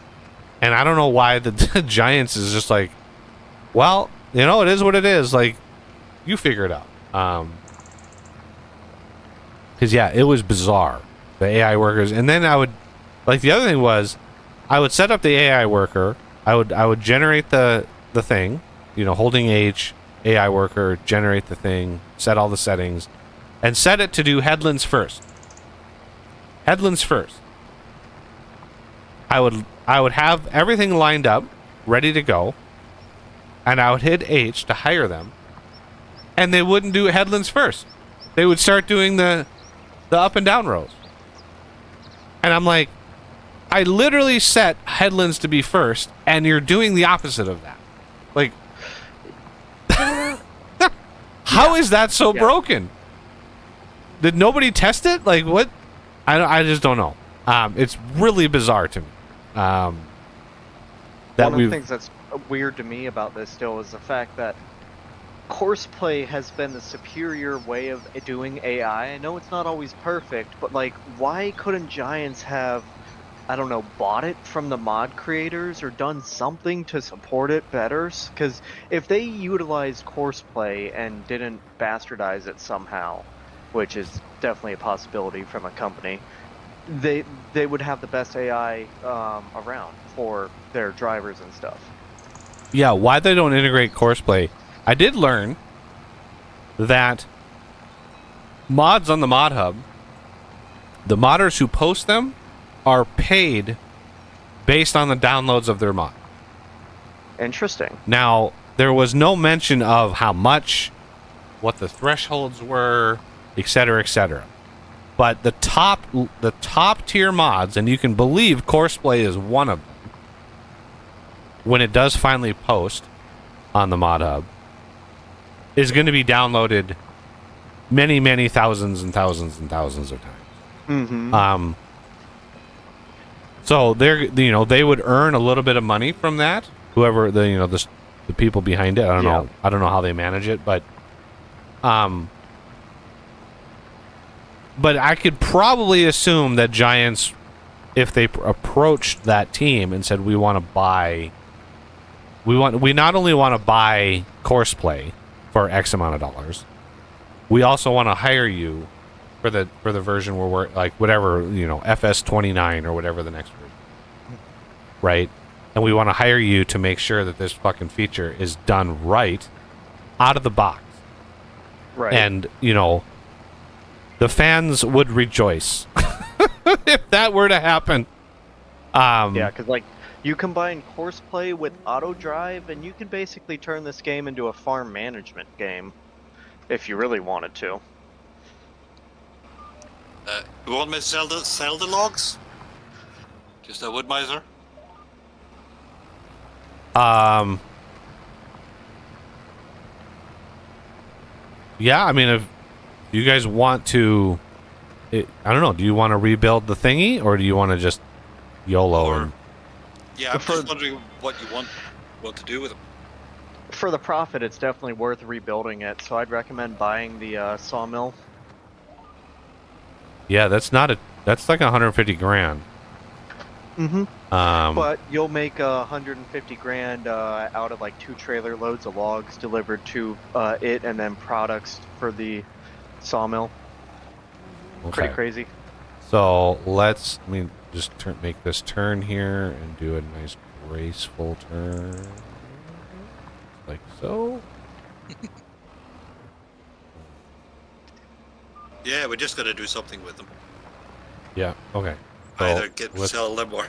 I don't know why the Giants is just like, well, you know, it is what it is, like, you figure it out. Because, yeah, it was bizarre, the AI workers. And then I would, like, the other thing was, I would set up the AI worker, I would generate the thing, you know, holding H, AI worker, generate the thing, set all the settings, and set it to do headlands first. Headlands first. I would have everything lined up, ready to go, and I would hit H to hire them, and they wouldn't do headlands first. They would start doing the up and down rows. And I'm like, I literally set headlands to be first, and you're doing the opposite of that. Like, how is that so broken? Did nobody test it? Like, what? I just don't know. It's really bizarre to me. That One of the things that's weird to me about this still is the fact that Courseplay has been the superior way of doing AI. I know it's not always perfect, but like, why couldn't Giants have, I don't know, bought it from the mod creators or done something to support it better? Because if they utilized Courseplay and didn't bastardize it somehow, which is definitely a possibility from a company, they would have the best AI around for their drivers and stuff. Yeah, why they don't integrate Courseplay? I did learn that mods on the Mod Hub, the modders who post them are paid based on the downloads of their mod. Interesting. Now, there was no mention of how much, what the thresholds were, etc., etc. But the top tier mods, and you can believe Courseplay is one of them, when it does finally post on the Mod Hub, is going to be downloaded many, many thousands and thousands and thousands of times. Mm-hmm. So they would earn a little bit of money from that. Whoever the people behind it, I don't know. I don't know how they manage it, but I could probably assume that Giants, if they approached that team and said, we not only want to buy Courseplay for X amount of dollars, we also want to hire you for the version where we're like whatever, FS29 or whatever the next version, right? And we want to hire you to make sure that this fucking feature is done right out of the box, Right. and the fans would rejoice if that were to happen. Yeah, because like, you combine Courseplay with auto drive, and you can basically turn this game into a farm management game, if you really wanted to. You want me to sell the logs? Just a wood miser? Yeah, I mean, if you guys want to, I don't know. Do you want to rebuild the thingy, or do you want to just YOLO? Or- Yeah, I'm For- just wondering what you want to do with them. For the profit, it's definitely worth rebuilding it, so I'd recommend buying the sawmill. Yeah, that's like 150 grand. Mm-hmm. Um, But you'll make 150 grand out of like 2 trailer loads of logs delivered to it, and then products for the sawmill. Pretty okay. crazy. So let me just make this turn here and do a nice graceful turn, like so. Yeah, we're just gonna do something with them. Yeah. Okay. So Either let's sell them or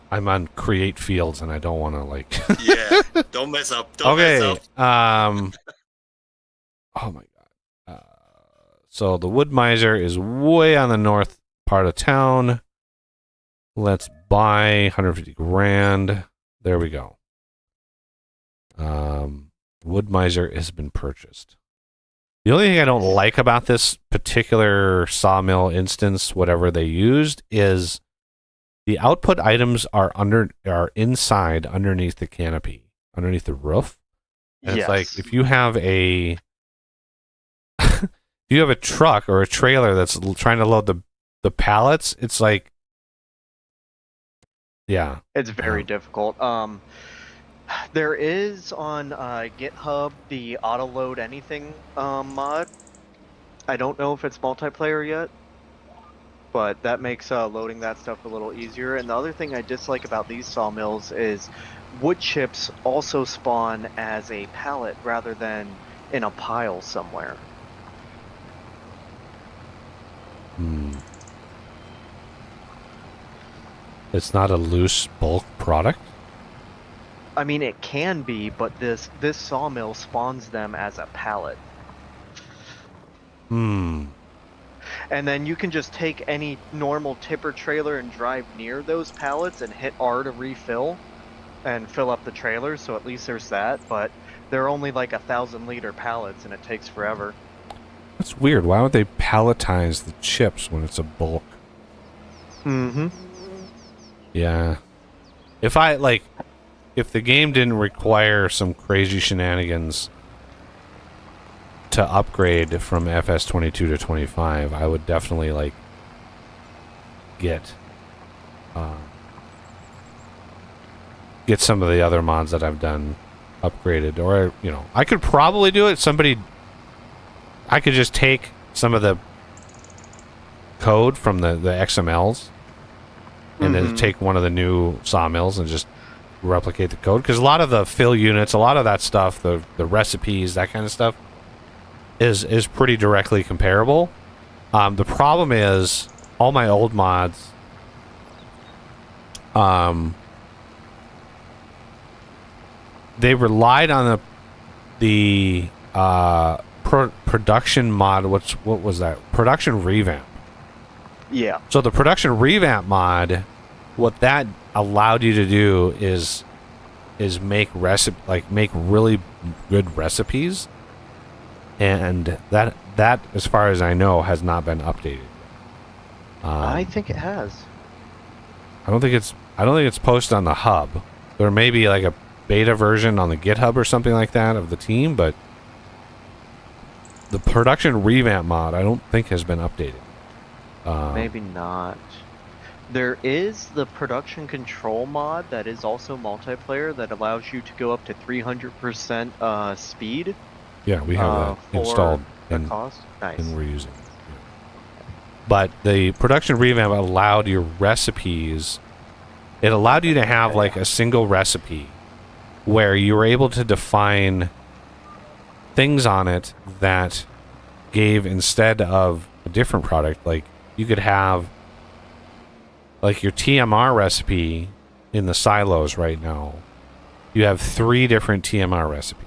I'm on create fields and I don't want to like. yeah. Don't mess up. Don't mess Okay. up. Oh my god. So the wood miser is way on the north part of town. Let's buy 150 grand. There we go. Wood miser has been purchased. The only thing I don't like about this particular sawmill instance, whatever they used, is the output items are inside underneath the canopy, underneath the roof. And it's like if you have a truck or a trailer that's trying to load the pallets, it's like, yeah, It's very difficult. There is on GitHub the auto load anything mod. I don't know if it's multiplayer yet, but that makes loading that stuff a little easier. And the other thing I dislike about these sawmills is wood chips also spawn as a pallet rather than in a pile somewhere. It's not a loose bulk product. I mean, it can be, but this sawmill spawns them as a pallet. And then you can just take any normal tipper trailer and drive near those pallets and hit R to refill and fill up the trailer, so at least there's that, but they're only like 1,000-liter pallets and it takes forever. That's weird. Why would they palletize the chips when it's a bulk? Mm-hmm. Yeah. If the game didn't require some crazy shenanigans to upgrade from FS22 to 25, I would definitely get some of the other mods that I've done upgraded, or I could probably do it. I could just take some of the code from the XMLs and then take one of the new sawmills and just replicate the code, because a lot of the fill units, a lot of that stuff, the recipes, that kind of stuff is pretty directly comparable. The problem is all my old mods they relied on the production mod. What was that? Production revamp. Yeah. So the production revamp mod, what that allowed you to do is make make really good recipes, and that as far as I know has not been updated. I think it has. I don't think it's posted on the hub. There may be like a beta version on the GitHub or something like that of the team, but the production revamp mod I don't think has been updated. Maybe not. There is the production control mod that is also multiplayer that allows you to go up to 300% speed. Yeah, we have that installed and cost. Nice. And we're using it. Yeah. But the production revamp allowed your recipes. It allowed you to have like a single recipe where you were able to define things on it that gave, instead of a different product, like you could have like your TMR recipe in the silos right now. You have 3 different TMR recipes,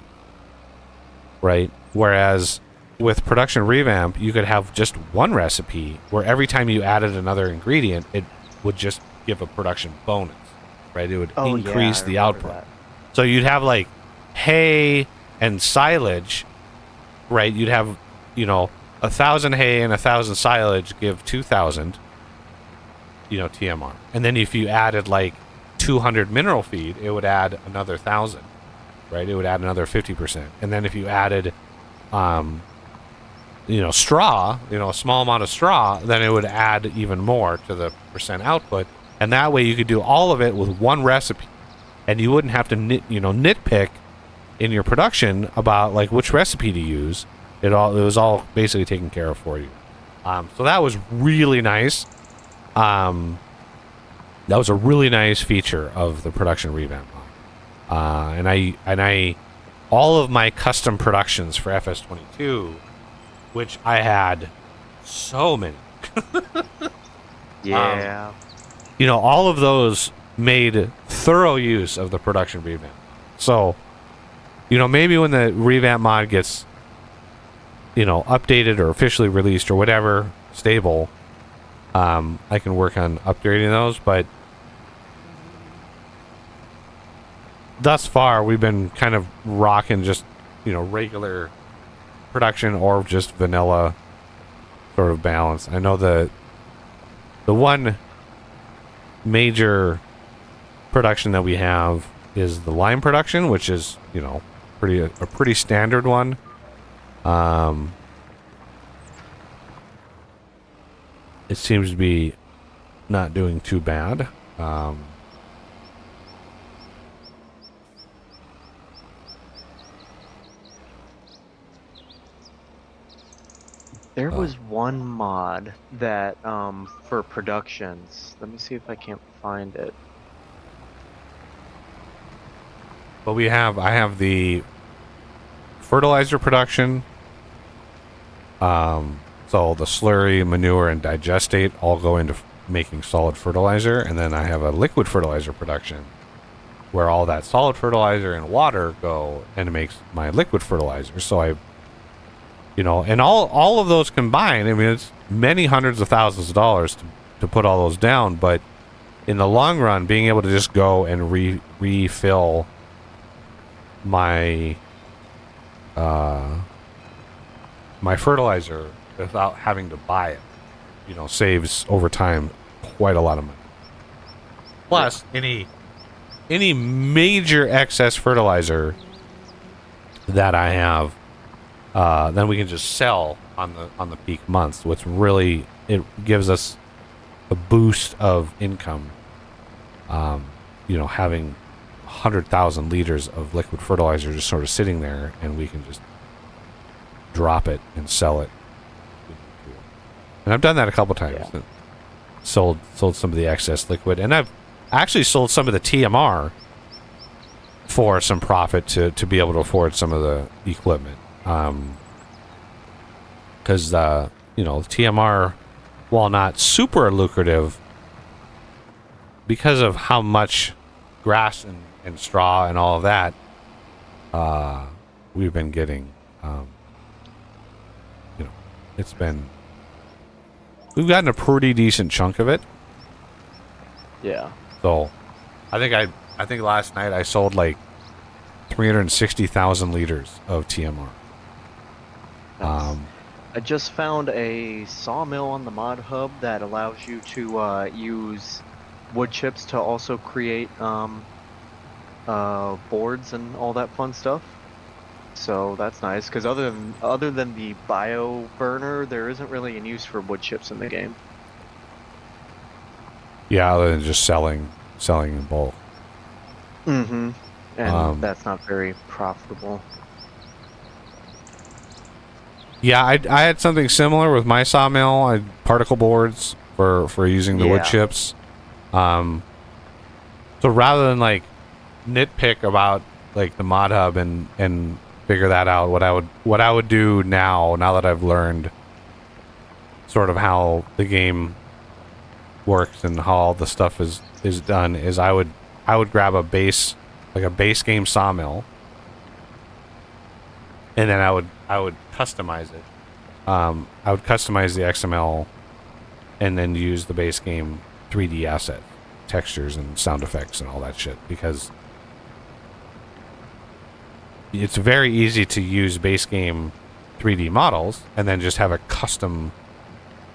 right? Whereas with production revamp, you could have just one recipe where every time you added another ingredient, it would just give a production bonus, right? It would Oh increase yeah, I the remember output. that. So you'd have like hay and silage, right? You'd have, 1,000 hay and 1,000 silage give 2,000, TMR. And then if you added like 200 mineral feed, it would add another 1,000, right? It would add another 50%. And then if you added, straw, a small amount of straw, then it would add even more to the percent output. And that way you could do all of it with one recipe. And you wouldn't have to nitpick in your production about like which recipe to use. It was all basically taken care of for you. So that was really nice. That was a really nice feature of the production revamp mod. And I all of my custom productions for FS22, which I had so many. Yeah. All of those made thorough use of the production revamp. So, maybe when the revamp mod gets, updated or officially released or whatever, stable, I can work on upgrading those. But thus far, we've been kind of rocking just, regular production or just vanilla sort of balance. I know the one major production that we have is the lime production, which is a pretty standard one. It seems to be not doing too bad. There was one mod that for productions. Let me see if I can't find it. But I have the fertilizer production. So the slurry, manure, and digestate all go into making solid fertilizer, and then I have a liquid fertilizer production where all that solid fertilizer and water go and it makes my liquid fertilizer. So and all of those combined, I mean, it's many hundreds of thousands of dollars to put all those down, but in the long run, being able to just go and refill my my fertilizer without having to buy it, saves over time quite a lot of money. Plus, any major excess fertilizer that I have, then we can just sell on the peak months, which really it gives us a boost of income. Having 100,000 liters of liquid fertilizer just sort of sitting there, and we can just drop it and sell it. And I've done that a couple times. Yeah. Sold some of the excess liquid, and I've actually sold some of the TMR for some profit to be able to afford some of the equipment. Because TMR, while not super lucrative, because of how much grass and straw and all of that we've been getting, we've gotten a pretty decent chunk of it. Yeah. So I think last night I sold like 360,000 liters of TMR. Nice. I just found a sawmill on the mod hub that allows you to use wood chips to also create boards and all that fun stuff. So that's nice, because other than the bio burner, there isn't really an use for wood chips in the game. Yeah, other than just selling in bulk. Mm-hmm. And that's not very profitable. Yeah, I had something similar with my sawmill. I had particle boards for using the wood chips. So rather than like nitpick about like the mod hub and figure that out, what I would do now that I've learned sort of how the game works and how all the stuff is done, is I would grab a base game sawmill, and then I would customize it. I would customize the XML and then use the base game 3D asset, textures and sound effects and all that shit, because it's very easy to use base game 3D models and then just have a custom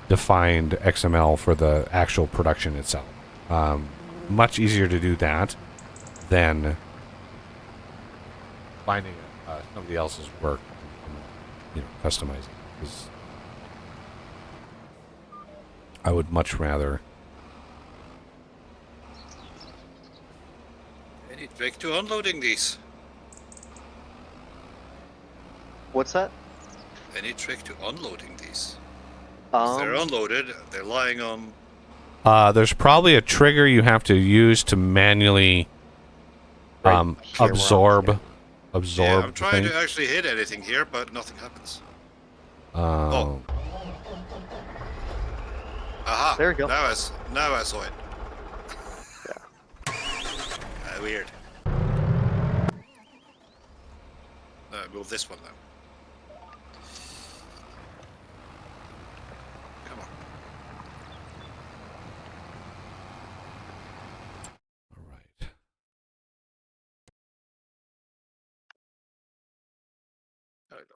defined XML for the actual production itself. Much easier to do that than finding somebody else's work and customizing. 'Cause I would much rather. Any trick to unloading these? What's that? Any trick to unloading these? Um, They're unloaded. They're lying on. There's probably a trigger you have to use to manually Right here where I'm absorb standing. Yeah, I'm the trying thing. to actually hit anything here, but nothing happens. Oh. Aha! There you go. Now I saw it. Weird. Move this one now. Come on. All right. There we go.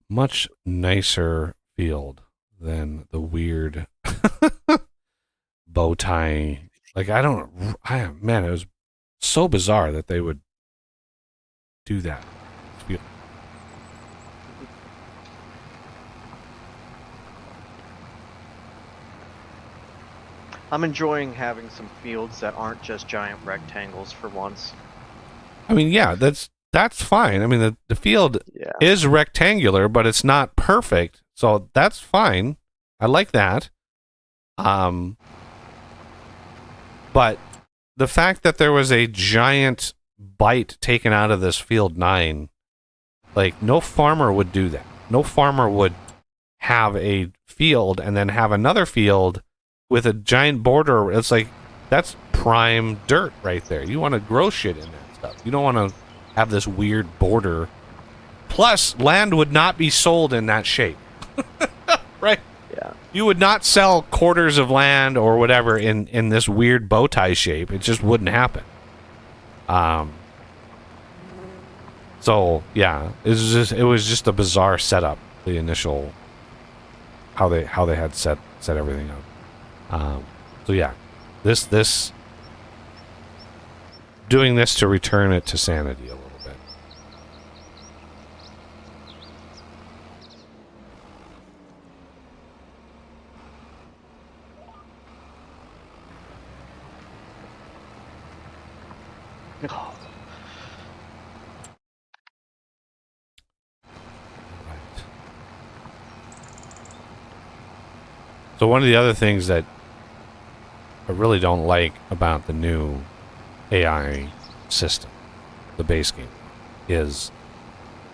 Much nicer field than the weird bow tie. Like, man, it was so bizarre that they would do that. I'm enjoying having some fields that aren't just giant rectangles for once. I mean, yeah, that's fine. I mean, the field Yeah. is rectangular, but it's not perfect, so that's fine. I like that. But the fact that there was a giant bite taken out of this field 9, like, no farmer would do that. No farmer would have a field and then have another field with a giant border. It's like, that's prime dirt right there. You want to grow shit in that stuff. You don't want to have this weird border. Plus, land would not be sold in that shape. Right? Yeah. You would not sell quarters of land or whatever in this weird bow tie shape. It just wouldn't happen. So yeah, it was just a bizarre setup. The initial how they had set everything up. So yeah, this doing this to return it to sanity a little bit. Oh, Right. So one of the other things that I really don't like about the new AI system, the base game, is,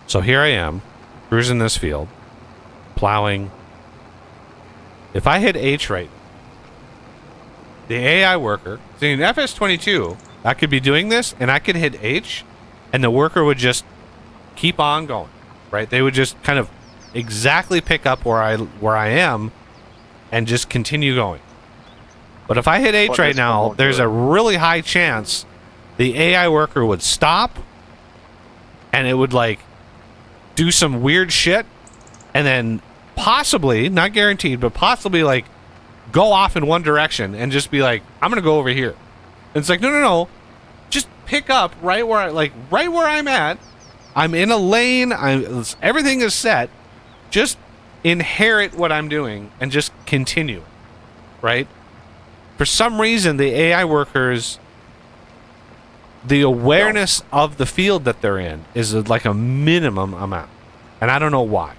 so here I am, cruising this field, plowing. If I hit H right, the AI worker, see, in FS22, I could be doing this, and I could hit H, and the worker would just keep on going, right? They would just kind of exactly pick up where I am, and just continue going. But if I hit H But right this one now, won't there's do it. a really high chance the AI worker would stop, and it would, like, do some weird shit, and then possibly, not guaranteed, but possibly, like, go off in one direction and just be like, I'm gonna go over here. And it's like, no, just pick up right where I'm at. I'm in a lane. Everything is set. Just inherit what I'm doing and just continue, right? For some reason, the AI workers, the awareness of the field that they're in is like a minimum amount, and I don't know why.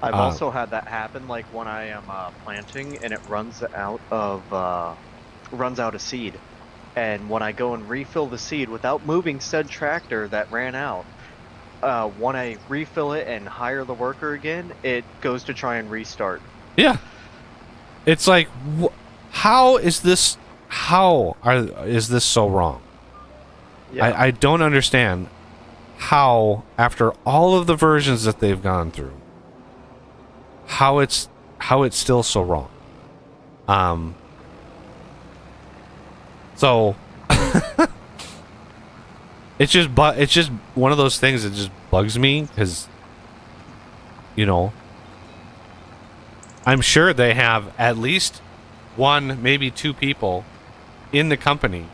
I've also had that happen, like when I am planting and it runs out of seed, and when I go and refill the seed without moving said tractor that ran out, when I refill it and hire the worker again, it goes to try and restart. Yeah, it's like, how is this? Is this so wrong? Yeah. I don't understand how, after all of the versions that they've gone through, how it's still so wrong. So it's just one of those things that just bugs me because, you know, I'm sure they have at least one, maybe two people in the company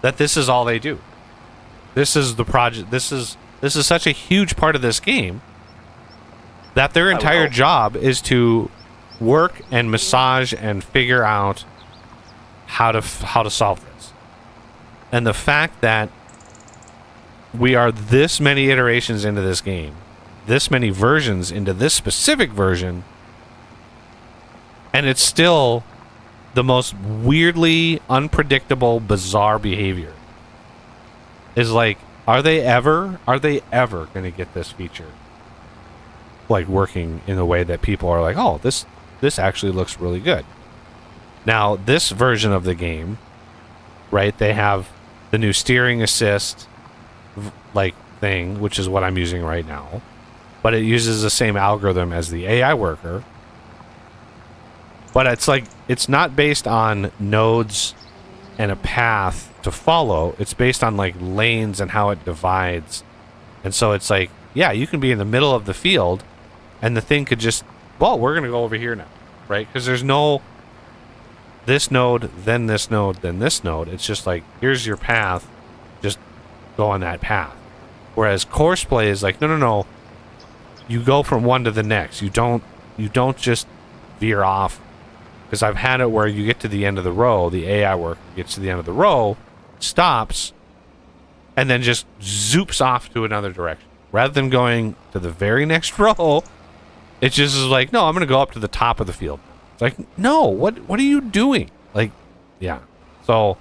that this is all they do. This is the project. This is such a huge part of this game that their entire job is to work and massage and figure out how to solve this. And the fact that we are this many iterations into this game, this many versions into this specific version, and it's still the most weirdly unpredictable, bizarre behavior. Is like, are they ever going to get this feature like working in a way that people are like, oh, this actually looks really good. Now, this version of the game, right, they have the new steering assist like thing, which is what I'm using right now, but it uses the same algorithm as the AI worker. But it's like, it's not based on nodes and a path to follow. It's based on like lanes and how it divides. And so it's like, yeah, you can be in the middle of the field and the thing could just, well, we're going to go over here now, right? Because there's no this node, then this node, then this node. It's just like, here's your path, just go on that path. Whereas Courseplay is like, no, you go from one to the next. You don't just veer off. Because I've had it where you get to the end of the row, the AI work gets to the end of the row, stops, and then just zoops off to another direction. Rather than going to the very next row, it just is like, no, I'm going to go up to the top of the field. It's like, no, what are you doing? Like, yeah. So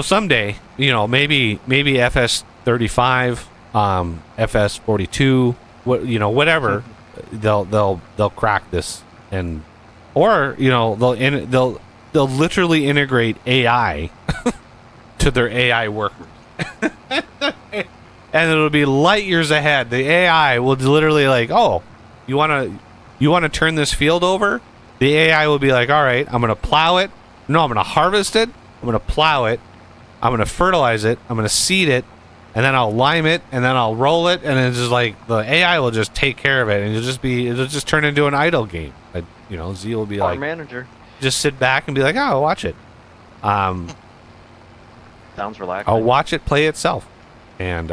someday, you know, maybe FS 35, FS 42, whatever, they'll crack this, and or you know they'll literally integrate AI to their AI workers, and it'll be light years ahead. The AI will literally like, oh, you want to turn this field over? The AI will be like, all right, I'm gonna plow it. No, I'm gonna harvest it. I'm gonna plow it. I'm going to fertilize it, I'm going to seed it, and then I'll lime it, and then I'll roll it, and it's just like, the AI will just take care of it, and it'll just turn into an idle game. Z will be like, manager. Just sit back and be like, oh, watch it. Sounds relaxing. I'll watch it play itself. And,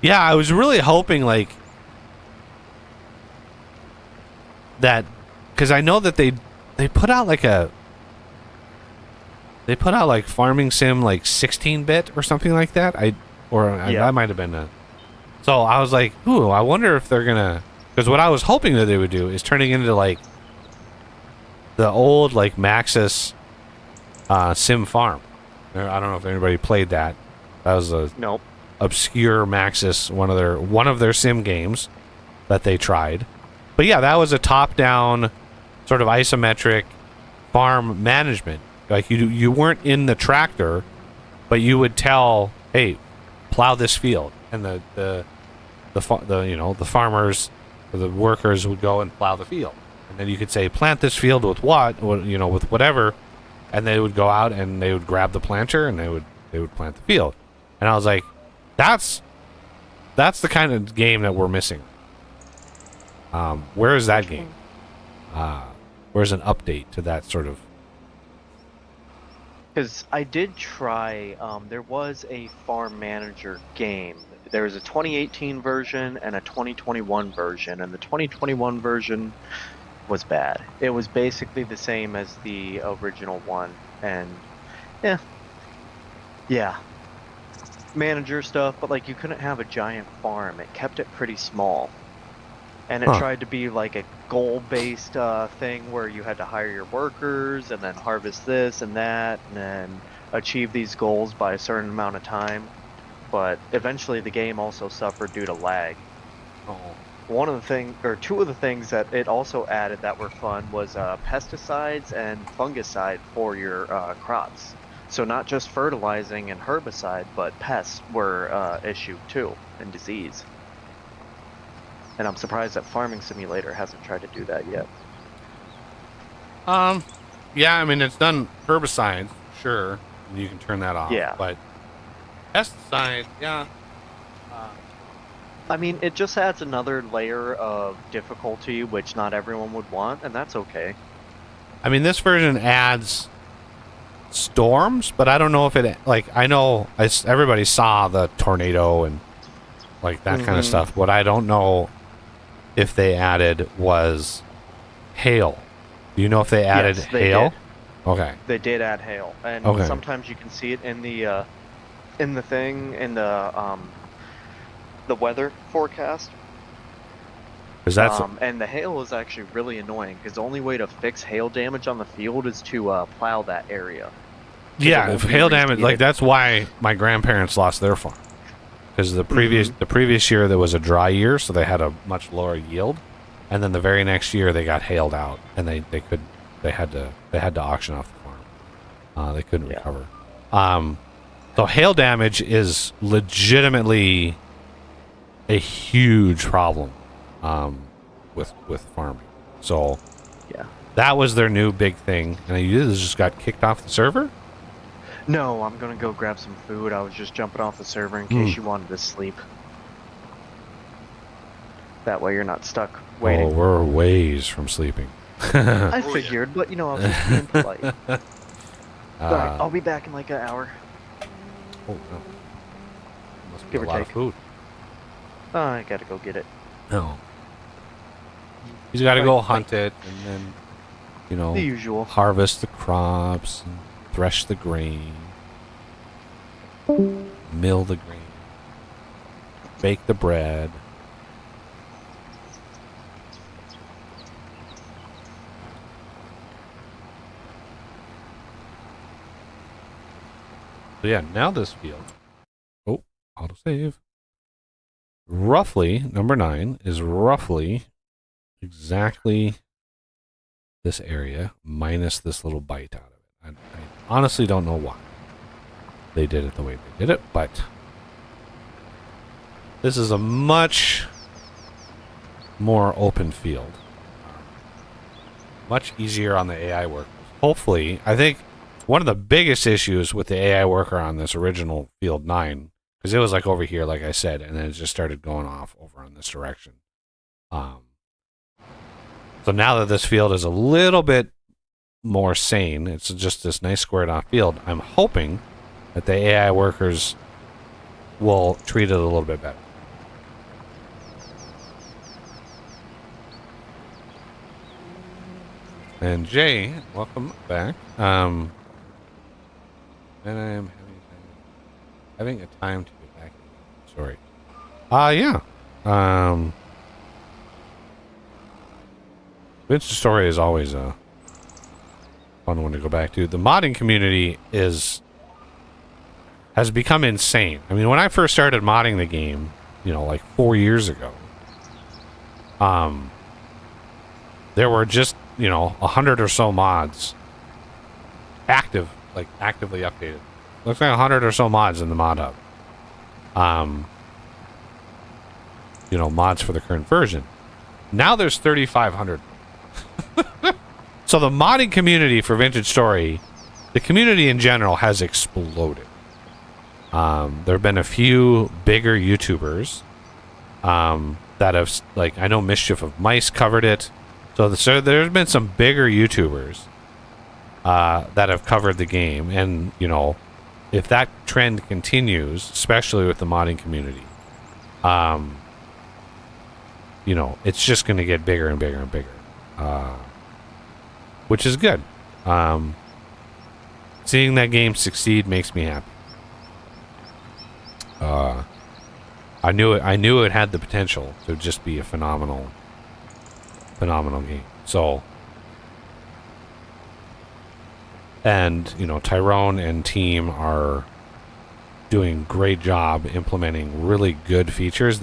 yeah, I was really hoping, like, that, because I know that they put out, like, They put out like Farming Sim like 16-bit or something like that. That might have been So I was like, ooh, I wonder if they're gonna, because what I was hoping that they would do is turning into like the old like Maxis Sim Farm. I don't know if anybody played that. That was a obscure Maxis, one of their sim games that they tried. But yeah, that was a top-down sort of isometric farm management. Like you weren't in the tractor, but you would tell, hey, plow this field, and the farmers or the workers would go and plow the field, and then you could say, plant this field with what, with whatever, and they would go out and they would grab the planter and they would plant the field. And I was like, that's the kind of game that we're missing. Where is that game? Where's an update to that sort of? Because I did try, there was a farm manager game. There was a 2018 version and a 2021 version, and the 2021 version was bad. It was basically the same as the original one, and yeah, manager stuff, but like you couldn't have a giant farm. It kept it pretty small. And it tried to be like a goal-based thing where you had to hire your workers and then harvest this and that and then achieve these goals by a certain amount of time. But eventually the game also suffered due to lag. Oh. one of the thing, or two of the things that it also added that were fun was pesticides and fungicide for your crops. So not just fertilizing and herbicide, but pests were issue too, and disease. And I'm surprised that Farming Simulator hasn't tried to do that yet. Yeah, I mean, it's done herbicides, sure. You can turn that off. Yeah. But pesticides, yeah. I mean, it just adds another layer of difficulty, which not everyone would want, and that's okay. I mean, this version adds storms, but I don't know if it, like, I know everybody saw the tornado and, like, that kind of stuff. What I don't know if they added was hail. Do you know if they added Yes, they hail? did. Okay. They did add hail, and Okay. sometimes you can see it in the thing in the weather forecast. Because that's And the hail is actually really annoying because the only way to fix hail damage on the field is to plow that area. yeah, it if won't be hail damage, like reseeded. that's why my grandparents lost their farm. Because the previous year there was a dry year, so they had a much lower yield, and then the very next year they got hailed out, and they had to auction off the farm. They couldn't Yeah. recover. So hail damage is legitimately a huge problem with farming. So Yeah. that was their new big thing, and you just got kicked off the server. No, I'm gonna go grab some food. I was just jumping off the server in case you wanted to sleep. That way you're not stuck Oh, waiting. we're ways from sleeping. I yeah. figured, but you know, I was just being polite. Alright, I'll be back in like an hour. Oh no! Must be Give a or lot of take. food. I gotta go get it. No. He's got to go Right, hunt it, and then, you know, The usual. harvest the crops, and thresh the grain, mill the grain, bake the bread. So yeah, now this field. Oh, autosave. Roughly, number 9 is roughly exactly this area minus this little bite out of it. I honestly don't know why they did it the way they did it, but this is a much more open field. Much easier on the AI workers. Hopefully, I think one of the biggest issues with the AI worker on this original Field 9, because it was like over here, like I said, and then it just started going off over in this direction. So now that this field is a little bit more sane, it's just this nice squared off field, I'm hoping that the AI workers will treat it a little bit better. And Jay, welcome back. And I'm having a time to get back. Sorry. Yeah. Vince's story is always a fun one to go back to. The modding community has become insane. I mean, when I first started modding the game, you know, like 4 years ago, there were just, you know, 100 or so mods actively updated. Looks like 100 or so mods in the mod hub. You know, mods for the current version. Now there's 3,500. So the modding community for Vintage Story, the community in general has exploded. There have been a few bigger YouTubers that have, like, I know Mischief of Mice covered it. So there's been some bigger YouTubers that have covered the game. And, you know, if that trend continues, especially with the modding community, you know, it's just going to get bigger and bigger and bigger. Which is good. Seeing that game succeed makes me happy. I knew it had the potential to just be a phenomenal game. So, and you know, Tyrone and team are doing great job implementing really good features.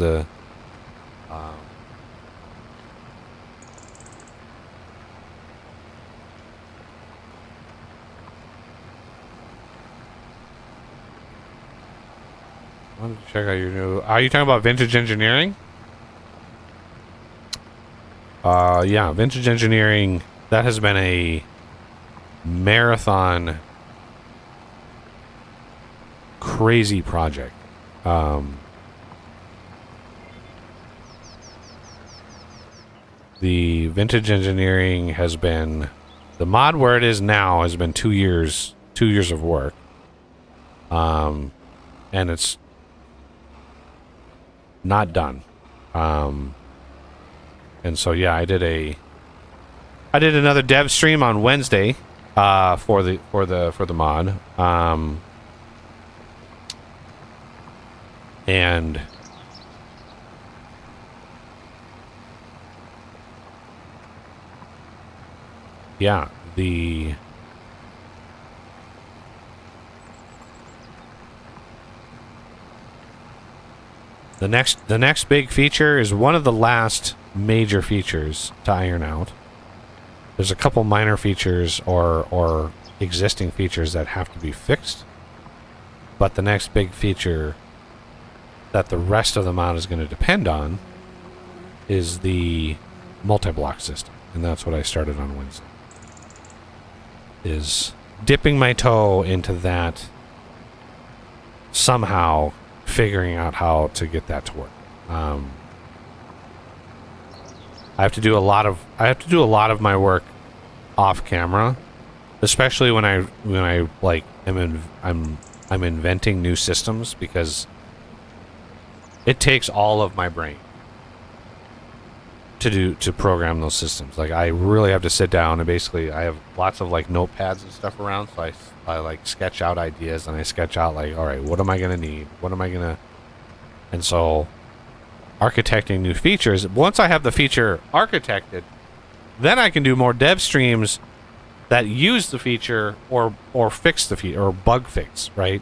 wanted to check out your new. Are you talking about Vintage Engineering? Yeah, Vintage Engineering. That has been a marathon, crazy project. The Vintage Engineering has been, the mod where it is now has been 2 years, 2 years of work. And it's not done. And so yeah, I did another dev stream on Wednesday for the mod. And yeah, the next big feature is one of the last major features to iron out. There's a couple minor features or existing features that have to be fixed, but the next big feature that the rest of the mod is going to depend on is the multi-block system, and that's what I started on Wednesday. Is dipping my toe into that, somehow figuring out how to get that to work. I have to do a lot of my work off camera, especially when I like I'm inventing new systems, because it takes all of my brain to program those systems. Like, I really have to sit down and basically I have lots of like notepads and stuff around, so I like sketch out ideas, and I sketch out like, all right, what am I gonna need? And so architecting new features. Once I have the feature architected, then I can do more dev streams that use the feature or fix the feature or bug fix, right?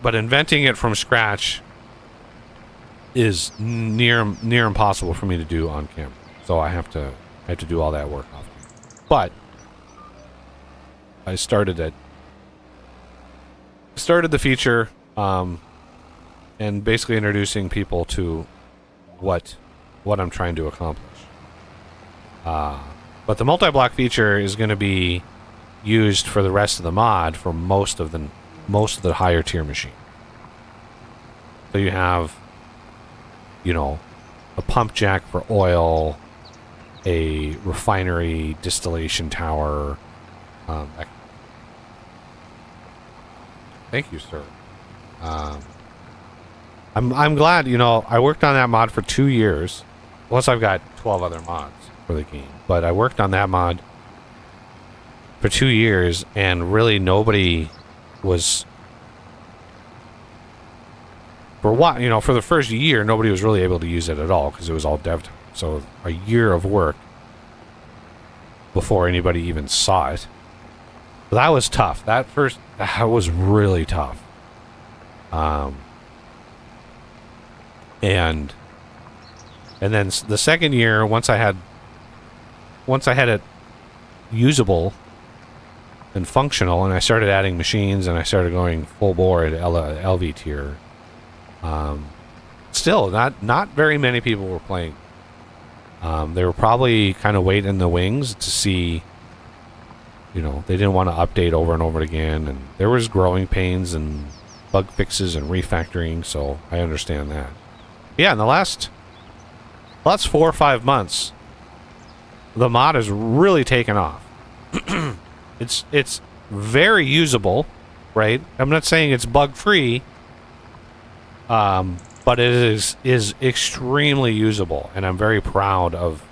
But inventing it from scratch is near impossible for me to do on camera. So I have to do all that work off camera. But I started the feature, and basically introducing people to what I'm trying to accomplish. But the multi-block feature is going to be used for the rest of the mod for most of the higher tier machine. So you have, a pump jack for oil, a refinery distillation tower. Thank you, sir. I'm glad, I worked on that mod for 2 years. Plus I've got 12 other mods for the game. But I worked on that mod for 2 years, and really nobody was... for the first year, nobody was really able to use it at all, because it was all dev time. So a year of work before anybody even saw it. That was tough. That was really tough. And then the second year, once I had it usable and functional, and I started adding machines, and I started going full bore at LV tier. Still, not very many people were playing. They were probably kind of waiting in the wings to see. They didn't want to update over and over again, and there was growing pains and bug fixes and refactoring. So I understand that. Yeah, in the last 4 or 5 months, the mod has really taken off. It's very usable, right? I'm not saying it's bug free, but it is extremely usable, and I'm very proud of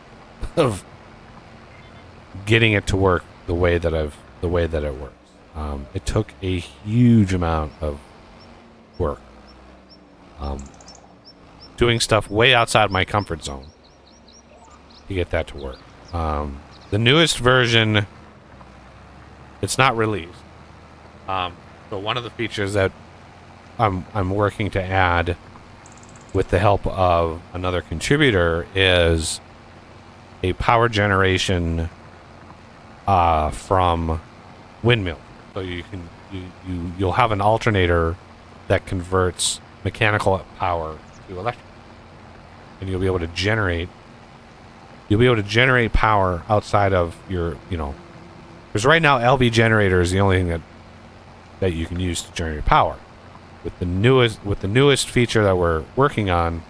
getting it to work the way that it works. It took a huge amount of work. Doing stuff way outside my comfort zone to get that to work. The newest version, it's not released. So one of the features that I'm working to add with the help of another contributor is a power generation from windmill. So you'll have an alternator that converts mechanical power to electric, and you'll be able to generate. You'll be able to generate power outside of your, because right now LV generator is the only thing that you can use to generate power. With the newest feature that we're working on,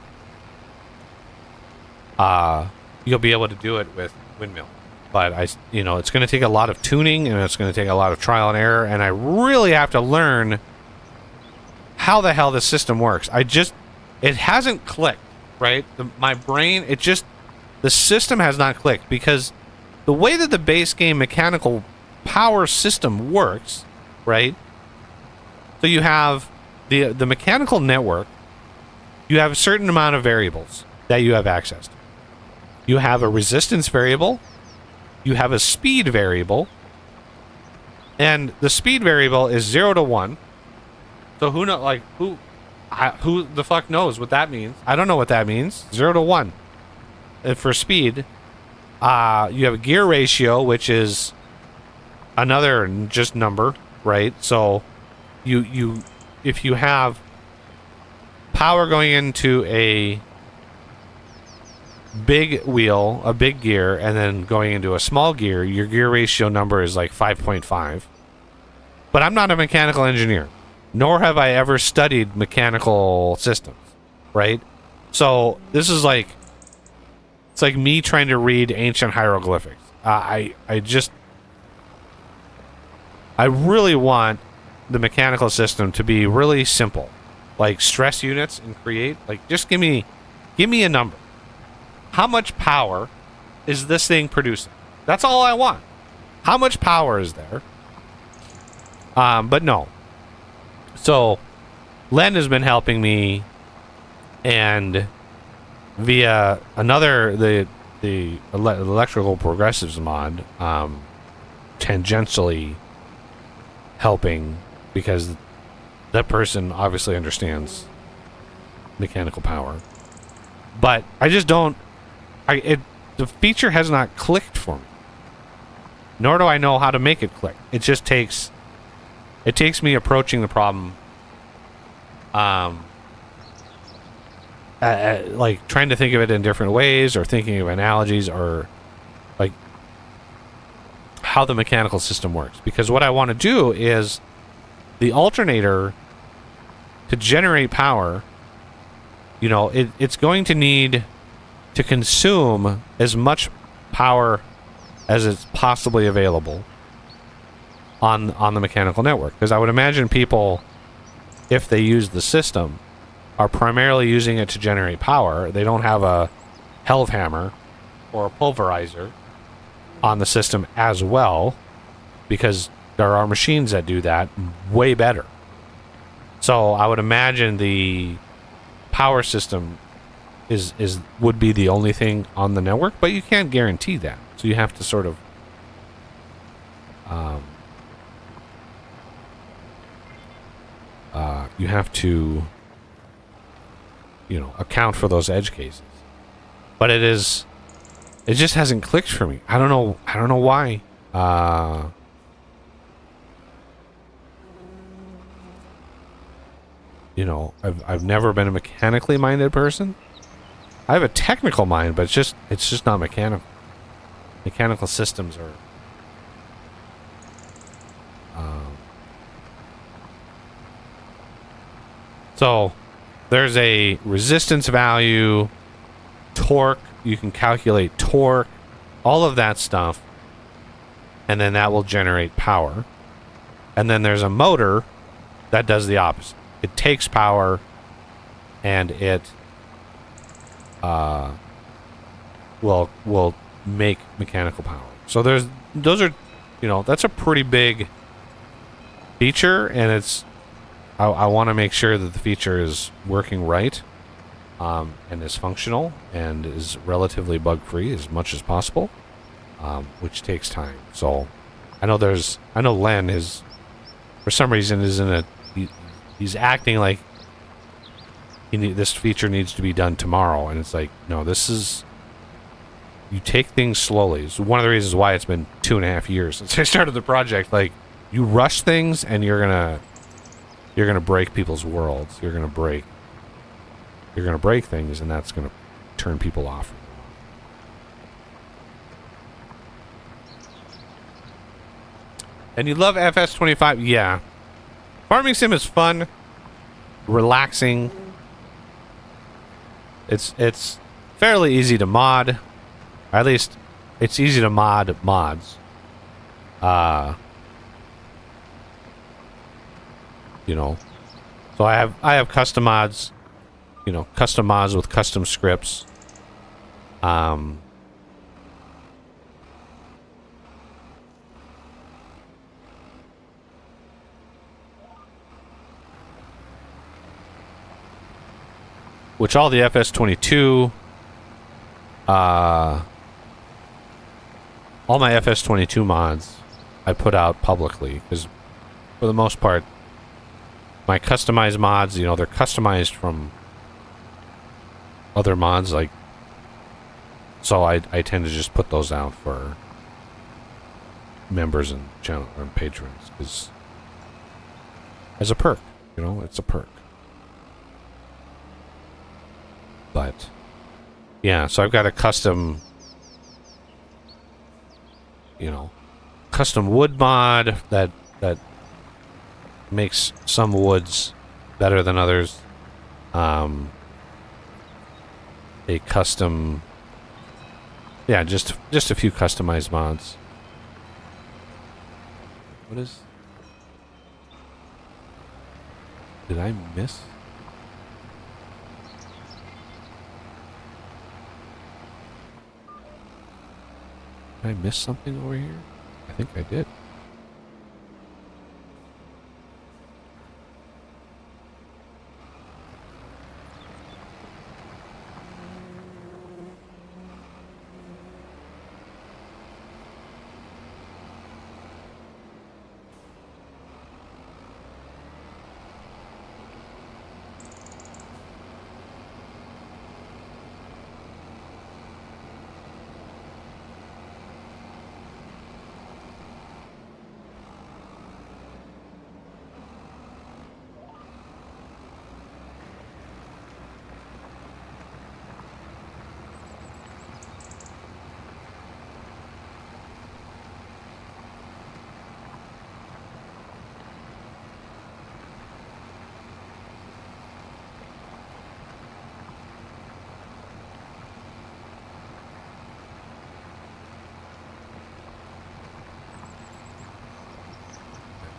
you'll be able to do it with windmill. But it's going to take a lot of tuning, and it's going to take a lot of trial and error, and I really have to learn how the hell the system works. It hasn't clicked, right? My brain, the system has not clicked, because the way that the base game mechanical power system works, right? So you have the mechanical network, you have a certain amount of variables that you have access to. You have a resistance variable, you have a speed variable, and the speed variable is 0 to 1. So who the fuck knows what that means? I don't know what that means. 0 to 1. And for speed, you have a gear ratio, which is another just number, right? So if you have power going into a big wheel, a big gear, and then going into a small gear, your gear ratio number is like 5.5. But I'm not a mechanical engineer, nor have I ever studied mechanical systems, right? So this is it's like me trying to read ancient hieroglyphics. I really want the mechanical system to be really simple, like stress units and create. Like, just give me a number. How much power is this thing producing? That's all I want. How much power is there? But no. So Len has been helping me, and via the electrical progressives mod, tangentially helping, because that person obviously understands mechanical power. But I just don't. The feature has not clicked for me. Nor do I know how to make it click. It just takes me approaching the problem, like trying to think of it in different ways, or thinking of analogies, or like how the mechanical system works. Because what I want to do is the alternator, to generate power, it's going to need to consume as much power as is possibly available on the mechanical network. Because I would imagine people, if they use the system, are primarily using it to generate power. They don't have a helve hammer or a pulverizer on the system as well, because there are machines that do that way better. So I would imagine the power system would be the only thing on the network, but you can't guarantee that. So you have to sort of you have to account for those edge cases. But it just hasn't clicked for me. I don't know why. I've never been a mechanically minded person. I have a technical mind, but it's just not mechanical. Mechanical systems are so there's a resistance value, torque, you can calculate torque, all of that stuff, and then that will generate power. And then there's a motor that does the opposite. It takes power and it will make mechanical power. So those are that's a pretty big feature, and I want to make sure that the feature is working right, and is functional and is relatively bug free as much as possible, which takes time. So I know Len is, for some reason, he's acting like this feature needs to be done tomorrow, and it's like, no, you take things slowly. It's one of the reasons why it's been 2.5 years since I started the project. Like, you rush things and you're gonna break people's worlds. You're gonna break you're going to break things, and that's going to turn people off. And you love FS25? Yeah. Farming sim is fun, relaxing. It's fairly easy to mod. Or at least it's easy to mod mods. You know. So I have custom mods, you know, custom mods with custom scripts. Which all the FS22, all my FS22 mods I put out publicly, because for the most part, my customized mods, you know, they're customized from other mods, like, so I tend to just put those out for members and channel and patrons, because as a perk, you know, it's a perk. But yeah, so I've got a custom, you know, custom wood mod that makes some woods better than others. A custom, yeah, just a few customized mods. What is? Did I miss? Did I miss something over here? I think I did.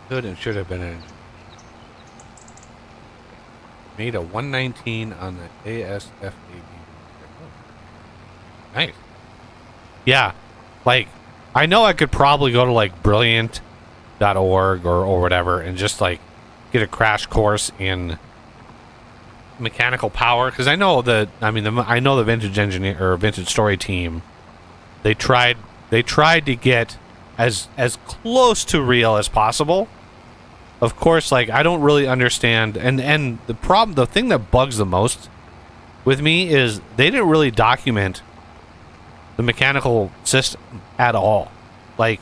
Could and should have been in. Made a 119 on the ASFAB. Nice. Yeah, like, I know I could probably go to, like, brilliant.org or whatever and just, like, get a crash course in mechanical power, because I know that, I mean, I know the Vintage Engineer, or Vintage Story team, they tried to get as close to real as possible. Of course, like, I don't really understand, and the thing that bugs the most with me is they didn't really document the mechanical system at all. Like,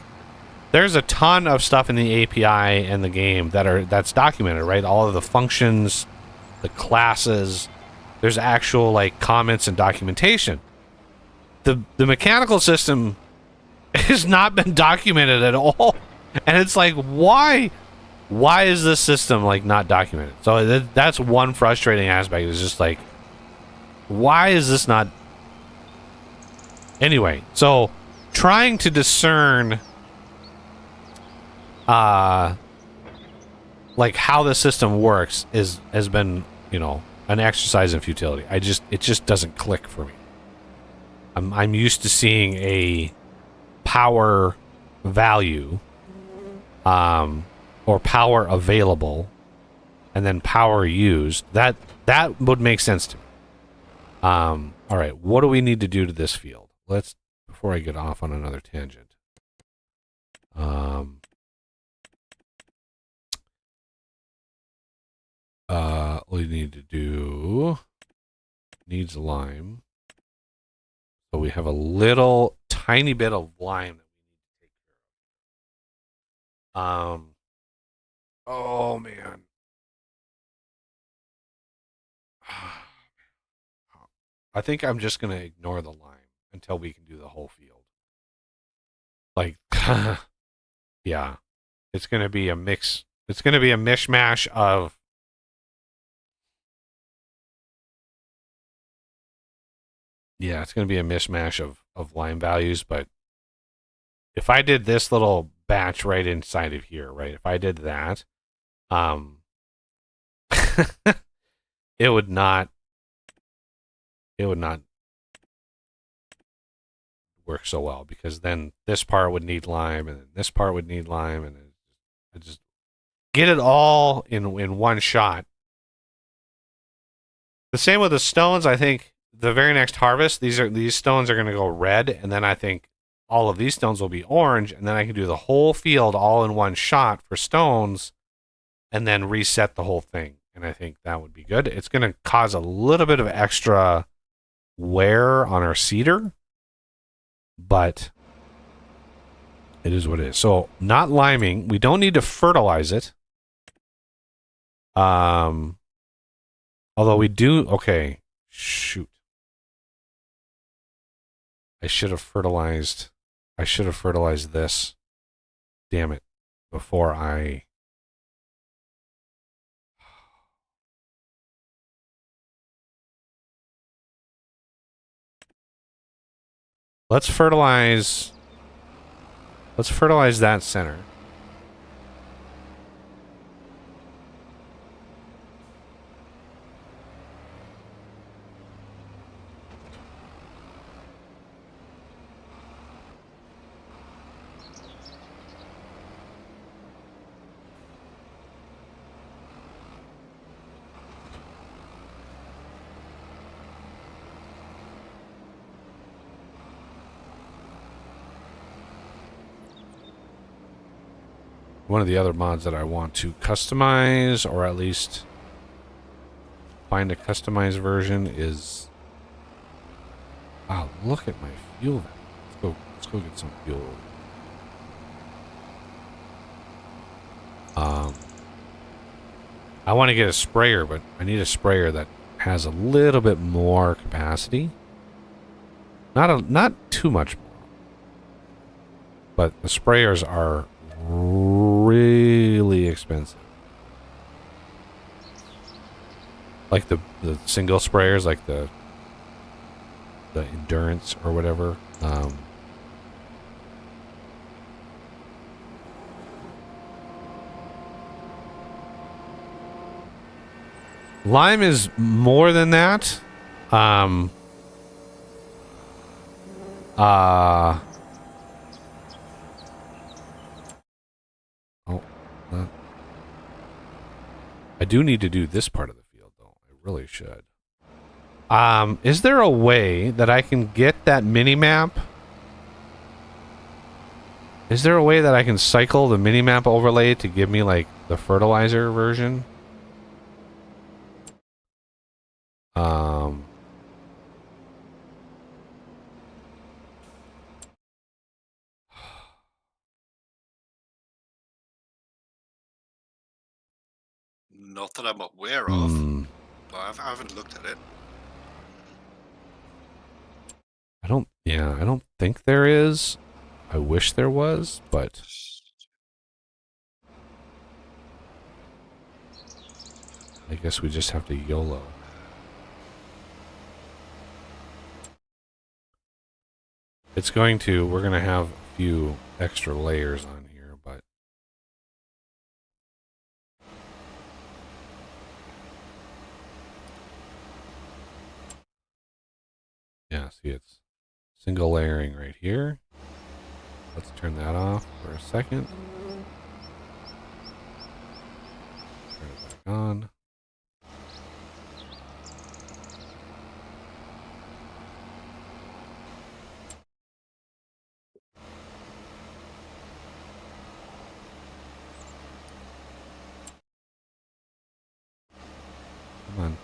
there's a ton of stuff in the API and the game that's documented, right? All of the functions, the classes, there's actual, like, comments and documentation. The mechanical system has not been documented at all, and it's like, why is this system, like, not documented? So that's one frustrating aspect. Is just like, why is this not? Anyway, so trying to discern like, how the system works has been, you know, an exercise in futility. It just doesn't click for me. I'm used to seeing a power value, or power available, and then power used. That would make sense to me. All right, what do we need to do to this field? Let's, before I get off on another tangent. We need to do needs lime. So we have a little tiny bit of lime that we need to take care of. Oh man. I think I'm just gonna ignore the lime until we can do the whole field. Like, yeah, it's gonna be a mix. It's gonna be a mishmash of. Yeah, it's gonna be a mishmash of lime values. But if I did this little batch right inside of here, right? If I did that, um, it would not. It would not work so well because then this part would need lime and then this part would need lime and it just get it all in one shot. The same with the stones. I think the very next harvest, these stones are going to go red, and then I think all of these stones will be orange, and then I can do the whole field all in one shot for stones, and then reset the whole thing. And I think that would be good. It's going to cause a little bit of extra wear on our cedar, but it is what it is. So not liming. We don't need to fertilize it. Although we do. Okay. Shoot. I should have fertilized this. Damn it. Before I. Let's fertilize that center. One of the other mods that I want to customize, or at least find a customized version, is. Wow, look at my fuel. Let's go get some fuel. I want to get a sprayer, but I need a sprayer that has a little bit more capacity. Not too much more. But the sprayers are really expensive. Like the single sprayers, like the endurance or whatever. Lime is more than that. Oh, I do need to do this part of the field, though. I really should. Is there a way that I can get that mini map? Is there a way that I can cycle the mini map overlay to give me like the fertilizer version? Not that I'm aware of, but I haven't looked at it. I don't think there is. I wish there was, but I guess we just have to YOLO. We're going to have a few extra layers on here, but yeah, see, it's single layering right here. Let's turn that off for a second. Turn it back on. Come on.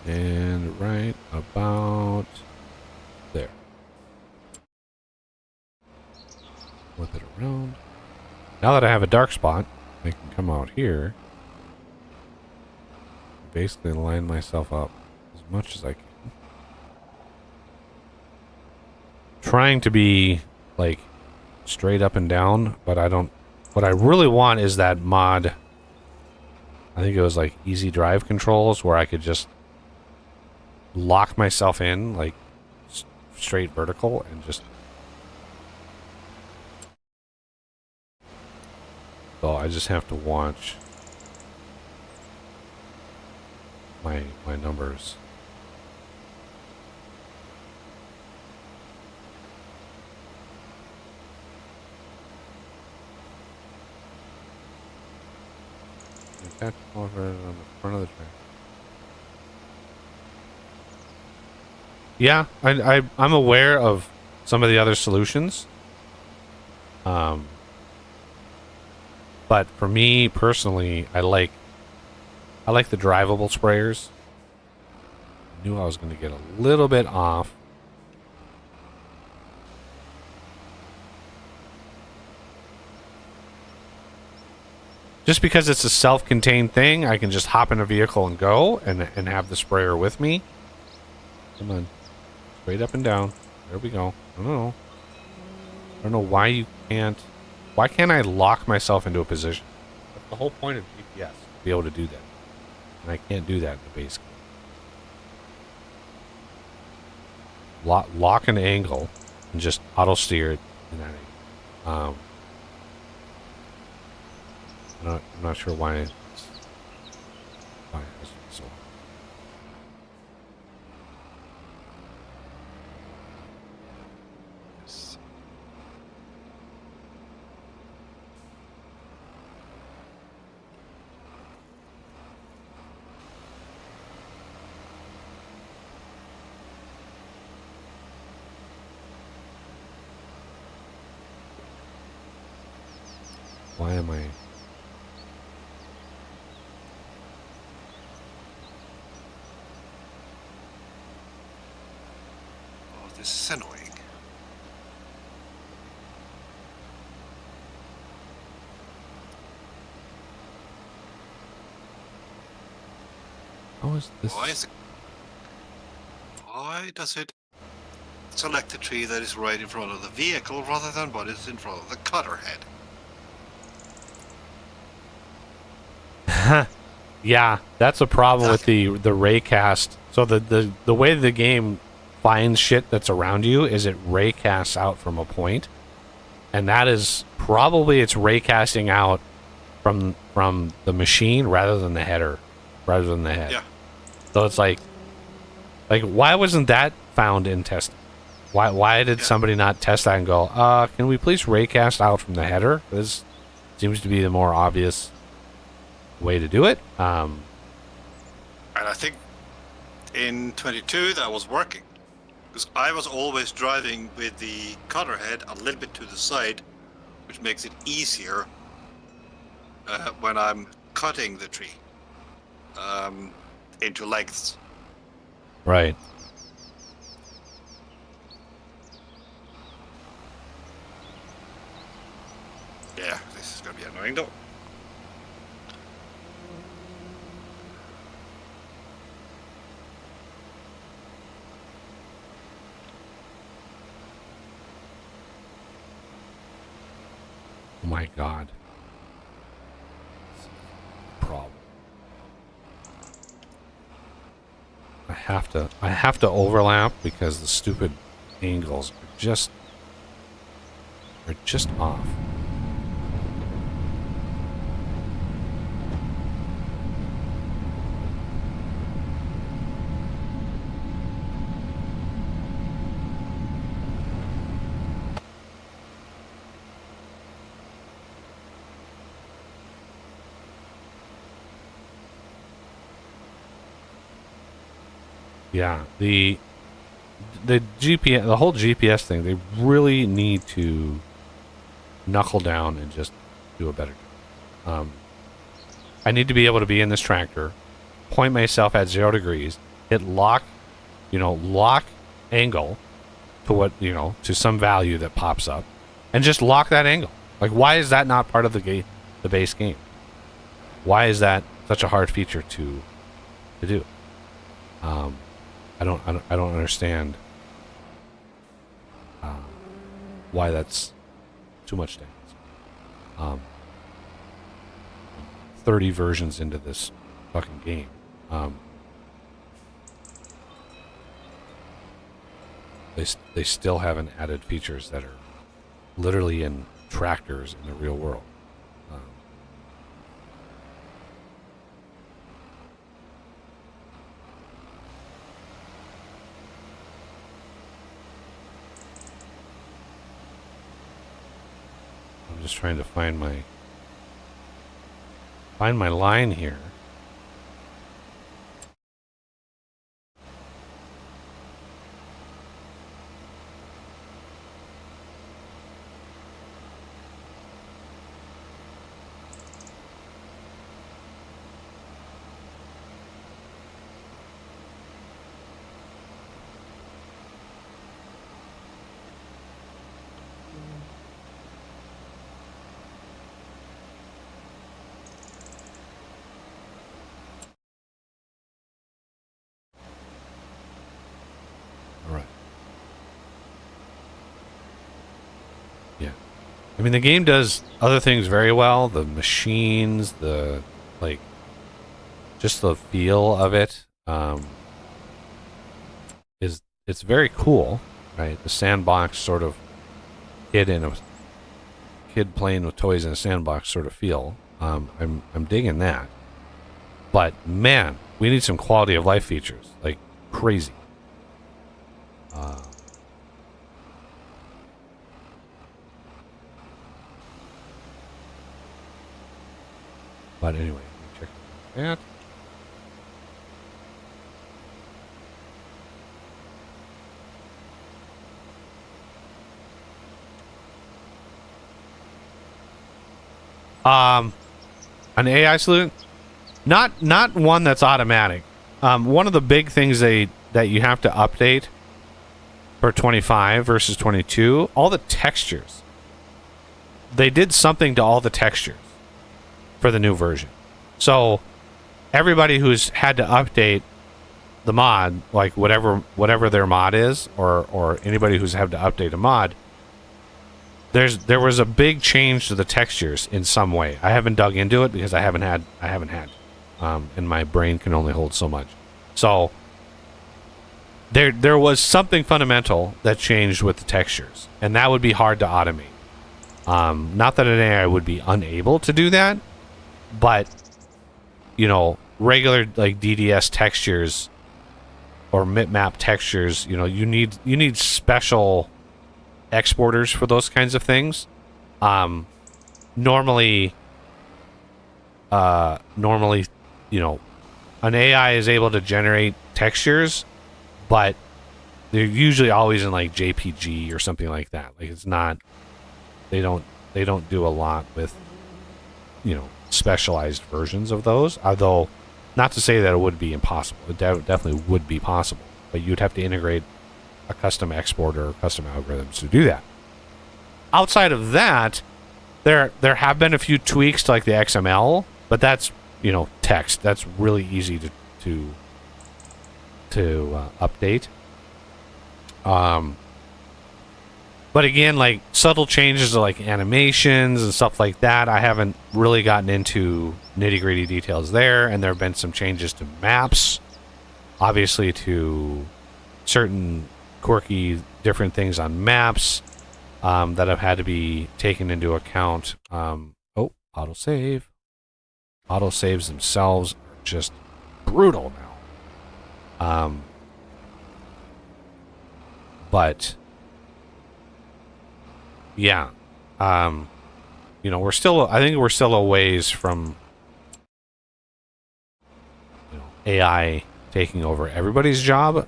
And right about there. Flip it around. Now that I have a dark spot, I can come out here. Basically line myself up as much as I can. Trying to be like straight up and down, but I don't. What I really want is that mod. I think it was like easy drive controls where I could just lock myself in like straight vertical and just. So I just have to watch my numbers. Attach over on the front of the track. Yeah, I'm aware of some of the other solutions. But for me personally, I like the drivable sprayers. I knew I was going to get a little bit off. Just because it's a self-contained thing, I can just hop in a vehicle and go and have the sprayer with me. Come on. Straight up and down. There we go. I don't know why you can't. Why can't I lock myself into a position? That's the whole point of GPS, to be able to do that. And I can't do that in the base game. Lock an angle and just auto steer it in that angle. I'm not sure why it has to be so hard. Why am I... Oh, this is annoying. How is this? Why does it select the tree that is right in front of the vehicle rather than what is in front of the cutter head? Yeah, that's a problem with the raycast. So the way the game finds shit that's around you is it raycasts out from a point, and that is probably it's raycasting out from the machine rather than the header, rather than the head. Yeah. So it's like why wasn't that found in testing? Why did somebody not test that and go, can we please raycast out from the header? This seems to be the more obvious way to do it. And I think in 22 that was working. Because I was always driving with the cutter head a little bit to the side, which makes it easier when I'm cutting the tree into lengths. Right. Yeah, this is going to be annoying though. Oh my god. Problem. I have to overlap because the stupid angles are just off. Yeah, the GPS, the whole GPS thing, they really need to knuckle down and just do a better job. I need to be able to be in this tractor, point myself at 0 degrees, hit lock, lock angle to what, to some value that pops up, and just lock that angle. Like, why is that not part of the base game? Why is that such a hard feature to do? I don't understand why that's too much to ask. 30 versions into this fucking game. They still haven't added features that are literally in tractors in the real world. I'm just trying to find my line here. I mean, the game does other things very well. The machines, just the feel of it, it's very cool, right? The sandbox sort of kid playing with toys in a sandbox sort of feel. I'm digging that. But man, we need some quality of life features, like crazy. But anyway, check that. An AI solution, not one that's automatic. One of the big things that you have to update for 25 versus 22, all the textures. They did something to all the textures for the new version. So everybody who's had to update the mod, like whatever their mod is, or anybody who's had to update a mod, there was a big change to the textures in some way. I haven't dug into it because I haven't had, and my brain can only hold so much. So there was something fundamental that changed with the textures, and that would be hard to automate. Not that an AI would be unable to do that, but regular like DDS textures or bitmap textures, you need special exporters for those kinds of things. Normally, an AI is able to generate textures, but they're usually always in like JPG or something like that. Like it's not, they don't do a lot with specialized versions of those, although not to say that it would be impossible. It definitely would be possible, but you'd have to integrate a custom exporter or custom algorithms to do that. Outside of that, there have been a few tweaks to like the XML, but that's text. That's really easy to update. But again, like subtle changes to like animations and stuff like that, I haven't really gotten into nitty-gritty details there. And there have been some changes to maps, obviously to certain quirky different things on maps that have had to be taken into account. Autosave. Autosaves themselves are just brutal now. But yeah, I think we're still a ways from AI taking over everybody's job.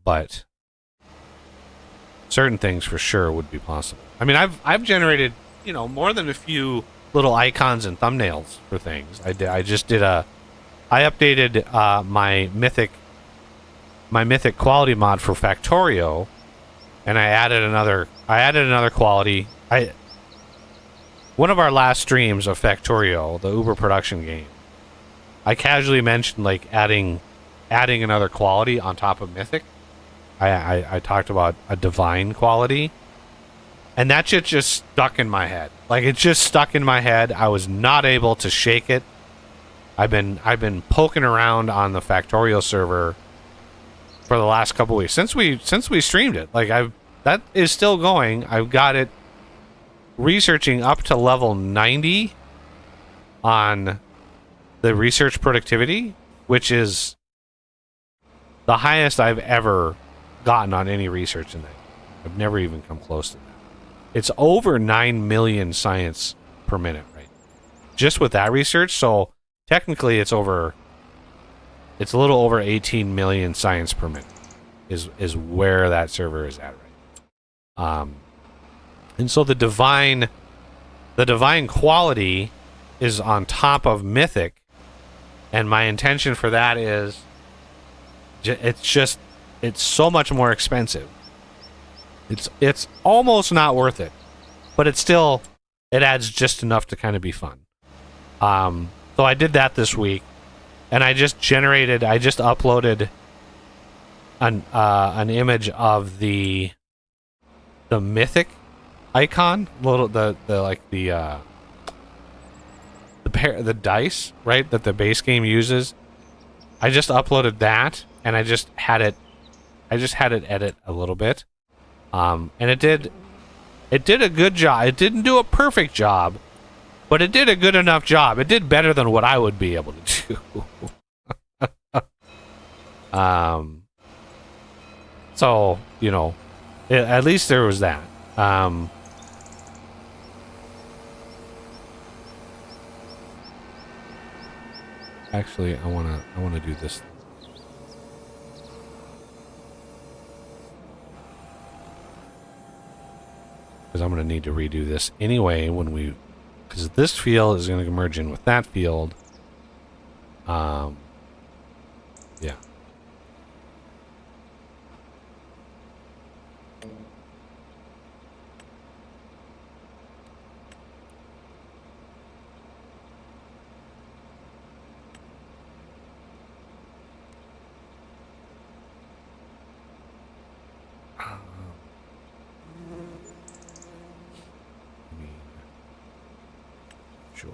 But certain things for sure would be possible. I mean, I've generated more than a few little icons and thumbnails for things. I just did a I updated my mythic quality mod for Factorio, and I added another quality. One of our last streams of Factorio, the Uber production game, I casually mentioned like adding another quality on top of mythic. I talked about a divine quality, and that shit just stuck in my head. Like, it just stuck in my head. I was not able to shake it. I've been poking around on the Factorio server for the last couple weeks since we streamed it. Like, that is still going. I've got it researching up to level 90 on the research productivity, which is the highest I've ever gotten on any research in that. I've never even come close to that. It's over 9 million science per minute, right? Just with that research, so technically it's a little over 18 million science per minute is where that server is at, right? And so the divine quality is on top of mythic, and my intention for that is it's so much more expensive. It's almost not worth it, but it adds just enough to kind of be fun. So I did that this week, and I just uploaded an image of the mythic icon, the dice, right, that the base game uses. I just uploaded that, and I just had it edit a little bit. And it did a good job. It didn't do a perfect job, but it did a good enough job. It did better than what I would be able to do. So, you know, at least there was that. Actually, I wanna do this. Because I'm going to need to redo this anyway because this field is going to merge in with that field. Yeah. Sure.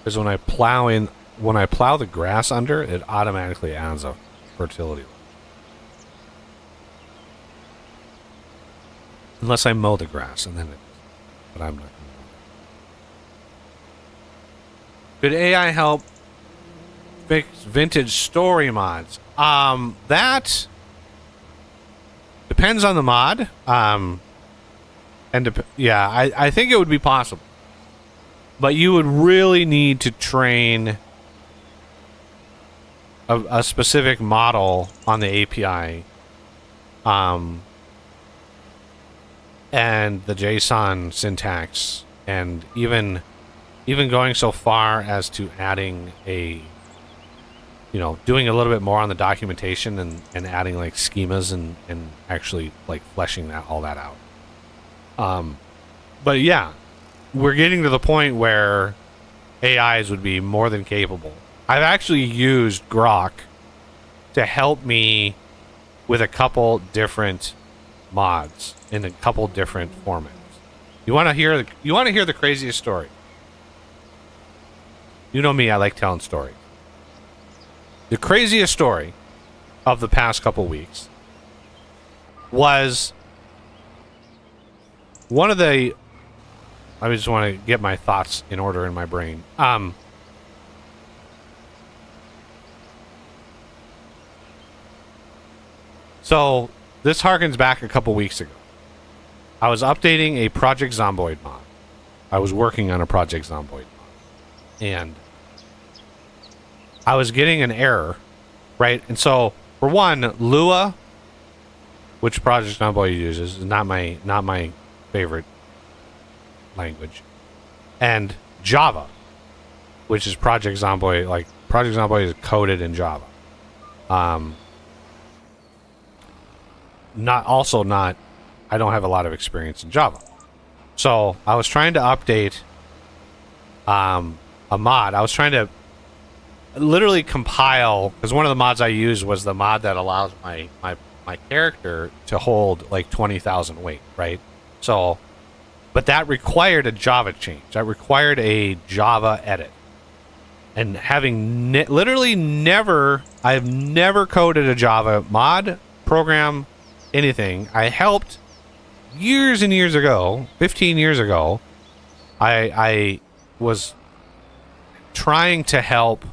Because when I plow the grass under, it automatically adds a fertility. Unless I mow the grass, and then but I'm not going to. Could AI help fix vintage story mods? That depends on the mod. I think it would be possible. But you would really need to train a specific model on the API, and the JSON syntax, and even going so far as to adding doing a little bit more on the documentation and adding like schemas and actually like fleshing all that out. But yeah. We're getting to the point where AIs would be more than capable. I've actually used Grok to help me with a couple different mods in a couple different formats. You want to hear the craziest story? You know me, I like telling stories. The craziest story of the past couple weeks was one of the... I just want to get my thoughts in order in my brain. So this harkens back a couple weeks ago. I was updating a Project Zomboid mod. I was working on a Project Zomboid mod. And I was getting an error, right? And so, for one, Lua, which Project Zomboid uses, is not my favorite language. And Java, which is Project Zomboid, like Project Zomboid is coded in Java. I don't have a lot of experience in Java. So I was trying to update a mod. I was trying to literally compile, because one of the mods I used was the mod that allows my character to hold like 20,000 weight, right? So, but that required a Java change. That required a Java edit. And having literally I have never coded a Java mod, program, anything. I helped years and years ago, 15 years ago, I was trying to help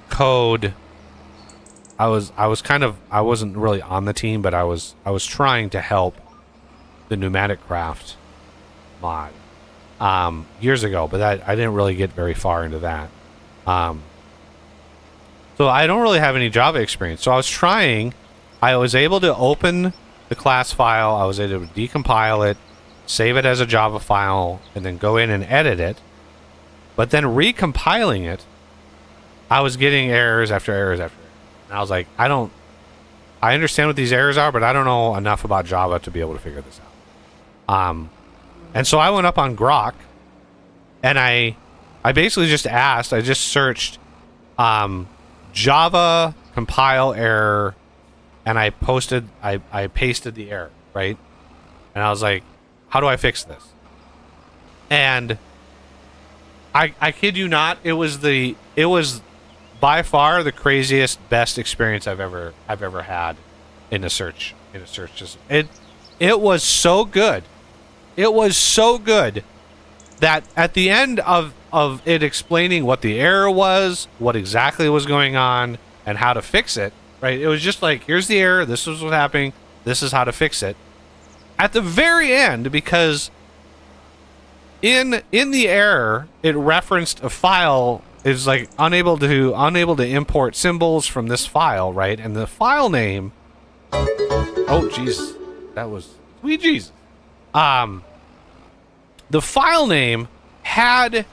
code. I wasn't really on the team, but I was trying to help the pneumatic craft mod years ago, but I didn't really get very far into that. So I don't really have any Java experience. So I was able to open the class file. I was able to decompile it, save it as a Java file, and then go in and edit it. But then recompiling it, I was getting errors after errors after errors. And I was like, I understand what these errors are, but I don't know enough about Java to be able to figure this out. And so I went up on Grok, and I basically just searched Java compile error, and I pasted the error, right? And I was like, how do I fix this? And I kid you not, it was by far the craziest, best experience I've ever had in a search system. It was so good. It was so good that at the end of it explaining what the error was, what exactly was going on, and how to fix it, right? It was just like, here's the error, this is what's happening, this is how to fix it. At the very end, because in the error, it referenced a file, is like unable to import symbols from this file, right? And the file name, oh jeez, that was sweet Jesus. The file name had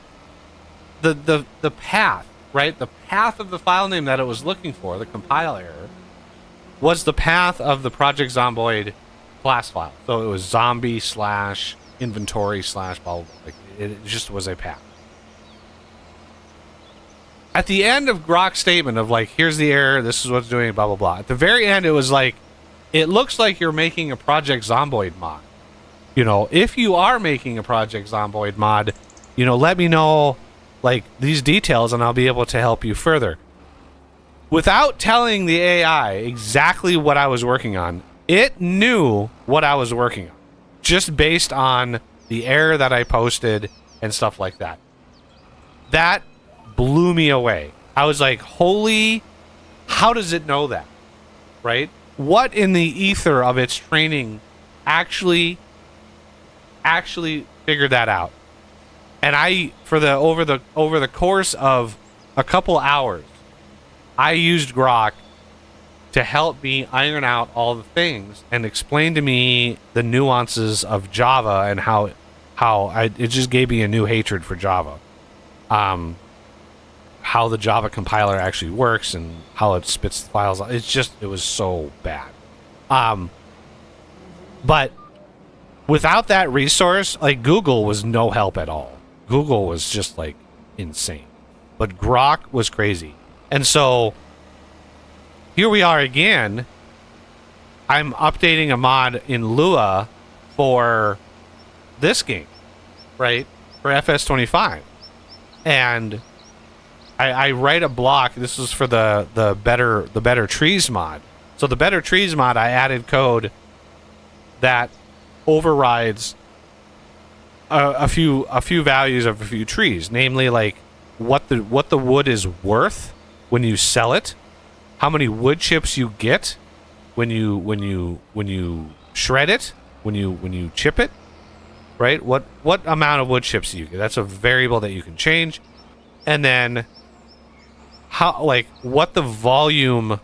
the path, right? The path of the file name that it was looking for, the compile error, was the path of the Project Zomboid class file. So it was zombie / inventory / blah, blah, blah. Like, it just was a path. At the end of Grok's statement of like, here's the error, this is what's doing, blah, blah, blah. At the very end, it was like, it looks like you're making a Project Zomboid mod. You know, if you are making a Project Zomboid mod, you know, let me know like these details and I'll be able to help you further. Without telling the AI exactly what I was working on, it knew what I was working on, just based on the error that I posted and stuff like that. That blew me away. I was like, holy, how does it know that? Right? What in the ether of its training actually figured that out? And over the course of a couple hours, I used Grok to help me iron out all the things and explain to me the nuances of Java and how it just gave me a new hatred for Java. How the Java compiler actually works and how it spits the files out. It was so bad. But without that resource, like, Google was no help at all. Google was just like insane. But Grok was crazy. And so here we are again. I'm updating a mod in Lua for this game, right? For FS25. And I write a block. This is for the better trees mod. So the better trees mod, I added code that overrides a few values of a few trees, namely like what the wood is worth when you sell it, how many wood chips you get when you shred it, when you chip it, right? What amount of wood chips do you get? That's a variable that you can change. And then how, like, what the volume,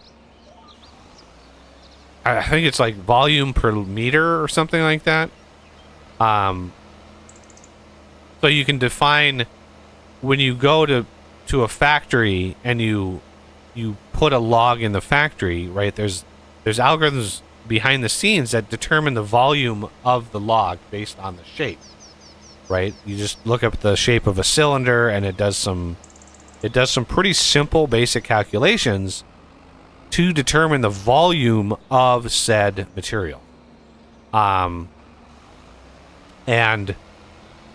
I think it's like volume per meter or something like that. So you can define when you go to a factory and you put a log in the factory, right? There's algorithms behind the scenes that determine the volume of the log based on the shape, right? You just look up the shape of a cylinder and it does some pretty simple basic calculations to determine the volume of said material. And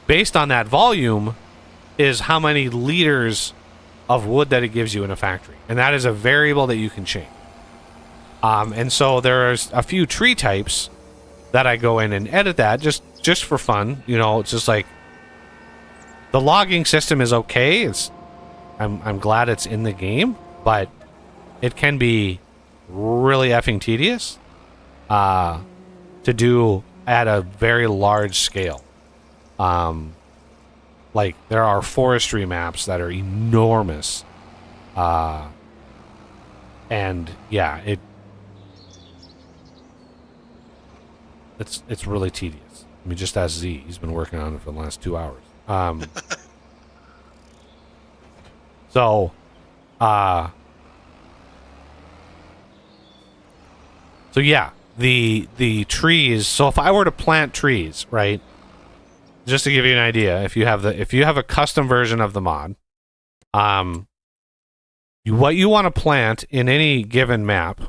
based on that volume is how many liters of wood that it gives you in a factory. And that is a variable that you can change. And so there's a few tree types that I go in and edit that just for fun. You know, it's just like the logging system is okay. I'm glad it's in the game, but it can be really effing tedious to do at a very large scale. Like there are forestry maps that are enormous, and yeah, it's really tedious. I mean, just ask Z. He's been working on it for the last 2 hours. So yeah, the trees. So if I were to plant trees, right? Just to give you an idea, if you have a custom version of the mod, what you want to plant in any given map,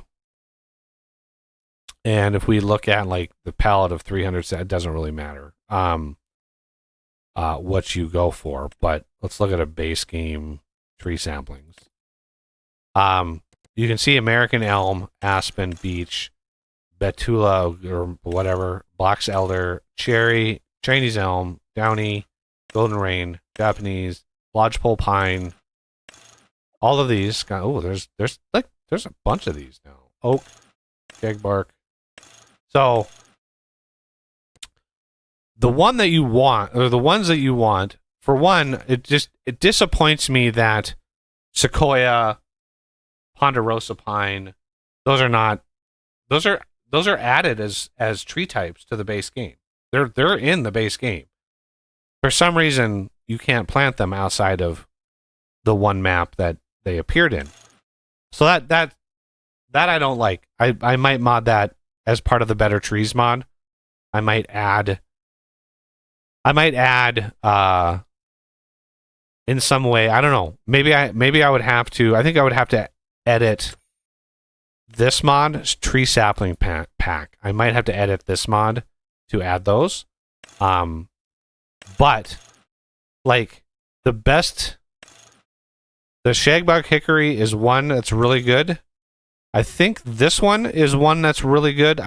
and if we look at like the palette of 300, it doesn't really matter what you go for, but let's look at a base game tree samplings. You can see American elm, aspen, beech, betula or whatever, box elder, cherry, Chinese elm, downy, golden rain, Japanese, lodgepole pine. All of these. Oh, there's a bunch of these now. Oak, shagbark. So the one that you want, or the ones that you want, for one, it disappoints me that sequoia, ponderosa pine, those are added as tree types to the base game. They're in the base game. For some reason, you can't plant them outside of the one map that they appeared in. So that I don't like. I might mod that as part of the Better Trees mod. I might add in some way. I don't know. Maybe I would have to. I think I would have to edit this mod, tree sapling pack. I might have to edit this mod to add those. But like the shagbark hickory is one that's really good. I think this one is one that's really good.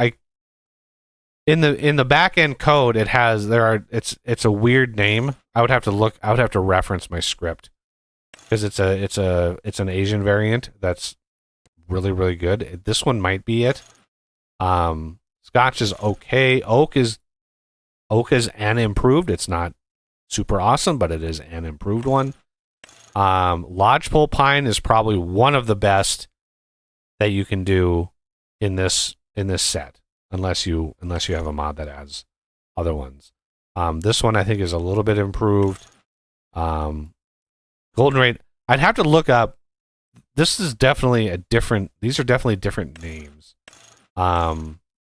In the back end code it's a weird name. I would have to reference my script because it's an Asian variant that's really, really good. This one might be it. Scotch is okay. Oak is an improved. It's not super awesome, but it is an improved one. Lodgepole pine is probably one of the best that you can do in this set, unless you have a mod that adds other ones. This one I think is a little bit improved. Golden Rain, I'd have to look up. This is definitely these are definitely different names.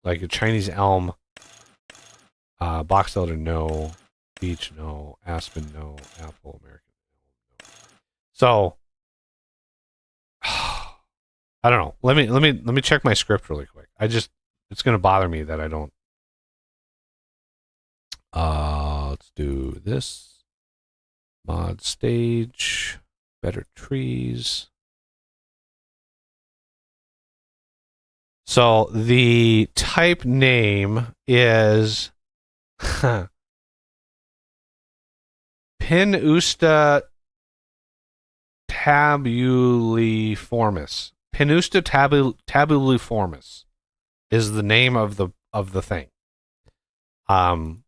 Like a Chinese elm, box elder, no. Beech, no. Aspen, no. Apple, American, no. So, I don't know. Let me check my script really quick. It's gonna bother me that I don't. Let's do this. Mod stage, better trees. So the type name is Pinusta tabuliformis. Pinusta tabuliformis is the name of the thing. And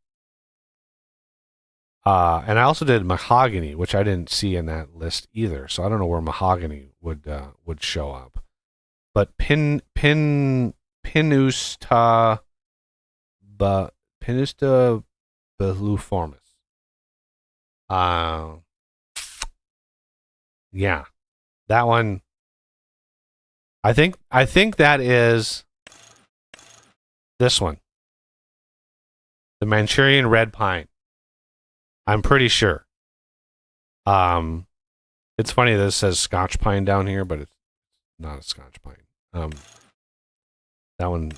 I also did mahogany, which I didn't see in that list either. So I don't know where mahogany would show up. But Pinusta biluformis. Yeah, that one. I think that is this one, the Manchurian red pine. I'm pretty sure. It's funny that it says Scotch pine down here, but it's not a Scotch pine. That one.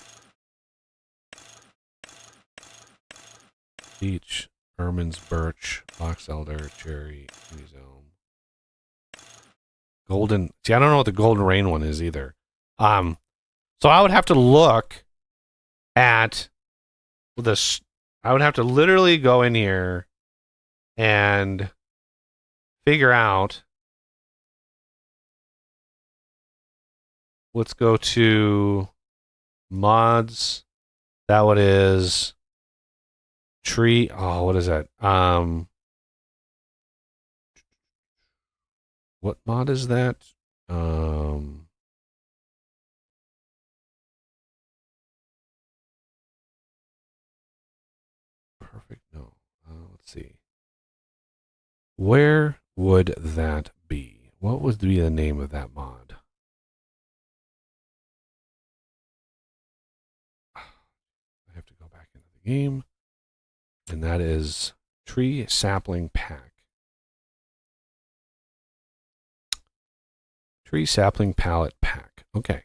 Beech, Ermin's birch, box elder, cherry, elm. Golden. See, I don't know what the golden rain one is either. So I would have to look at this. I would have to literally go in here and figure out. Let's go to mods. That one is tree. Oh, what is that? What mod is that? Perfect. No. Let's see. Where would that be? What would be the name of that mod? I have to go back into the game. And that is Tree Sapling Pack. Tree Sapling Palette Pack. Okay.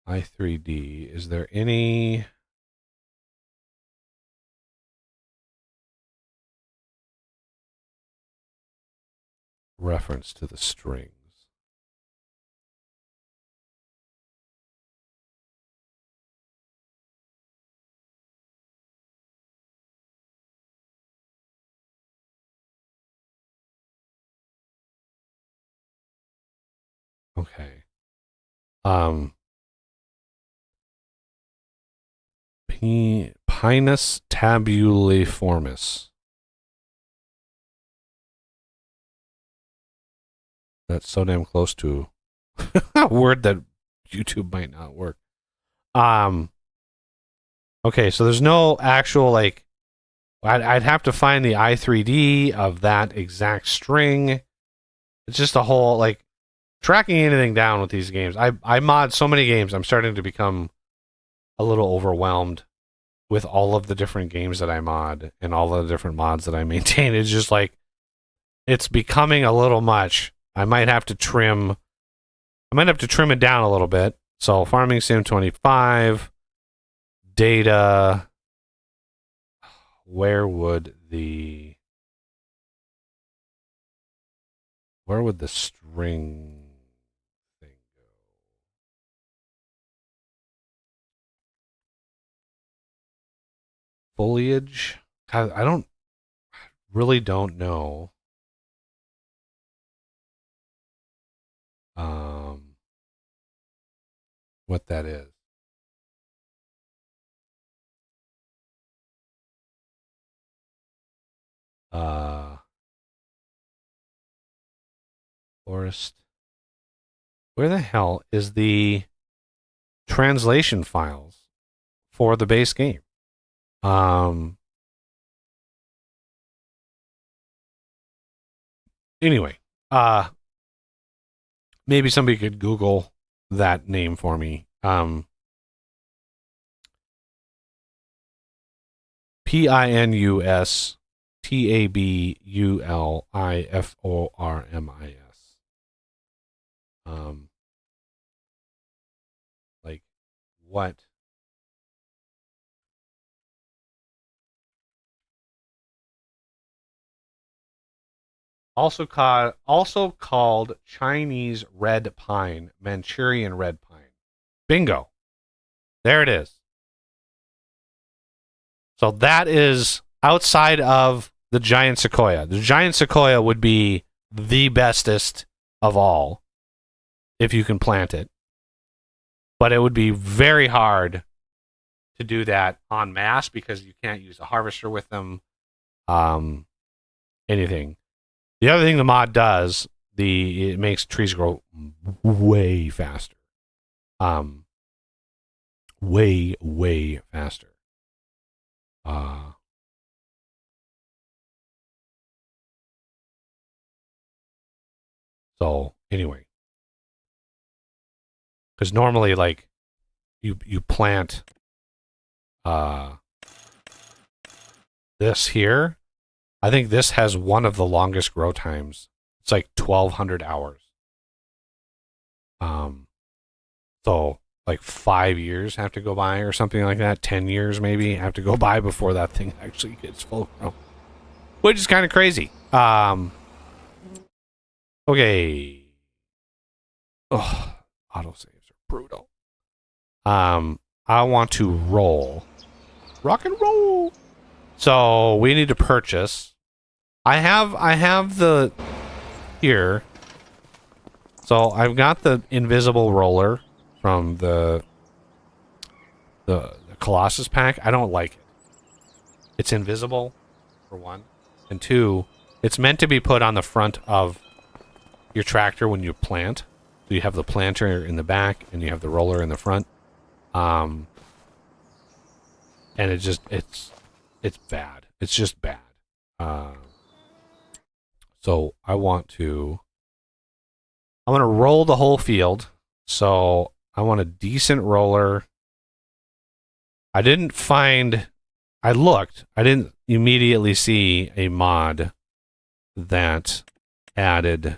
I3D. Is there any... reference to the strings? Okay. Pinus tabuliformis. That's so damn close to a word that YouTube might not work. Okay, so there's no actual, like, I'd have to find the I3D of that exact string. It's just a whole, like, tracking anything down with these games. I mod so many games, I'm starting to become a little overwhelmed with all of the different games that I mod and all the different mods that I maintain. It's just like, it's becoming a little much. I might have to trim it down a little bit. So Farming Sim 25, data, where would the string thing go? Foliage? I really don't know. What that is. Forest. Where the hell is the translation files for the base game? Anyway, maybe somebody could Google that name for me. Pinus tabuliformis. Like what? Also called Chinese red pine, Manchurian red pine. Bingo. There it is. So that is outside of the giant sequoia. The giant sequoia would be the bestest of all if you can plant it. But it would be very hard to do that en masse because you can't use a harvester with them. Anything. The other thing the mod does, it makes trees grow way faster. Way faster. So anyway, because normally, like, you plant this here. I think this has one of the longest grow times. It's like 1,200 hours. So like 5 years have to go by or something like that. 10 years maybe have to go by before that thing actually gets full grown, which is kind of crazy. Okay. Oh, autosaves are brutal. I want to roll. Rock and roll. So we need to purchase. I have the here. So I've got the invisible roller from the Colossus pack. I don't like it. It's invisible, for one. And two, it's meant to be put on the front of your tractor when you plant. So you have the planter in the back and you have the roller in the front. And it's bad. It's just bad. So I want to roll the whole field. So I want a decent roller. I didn't immediately see a mod that added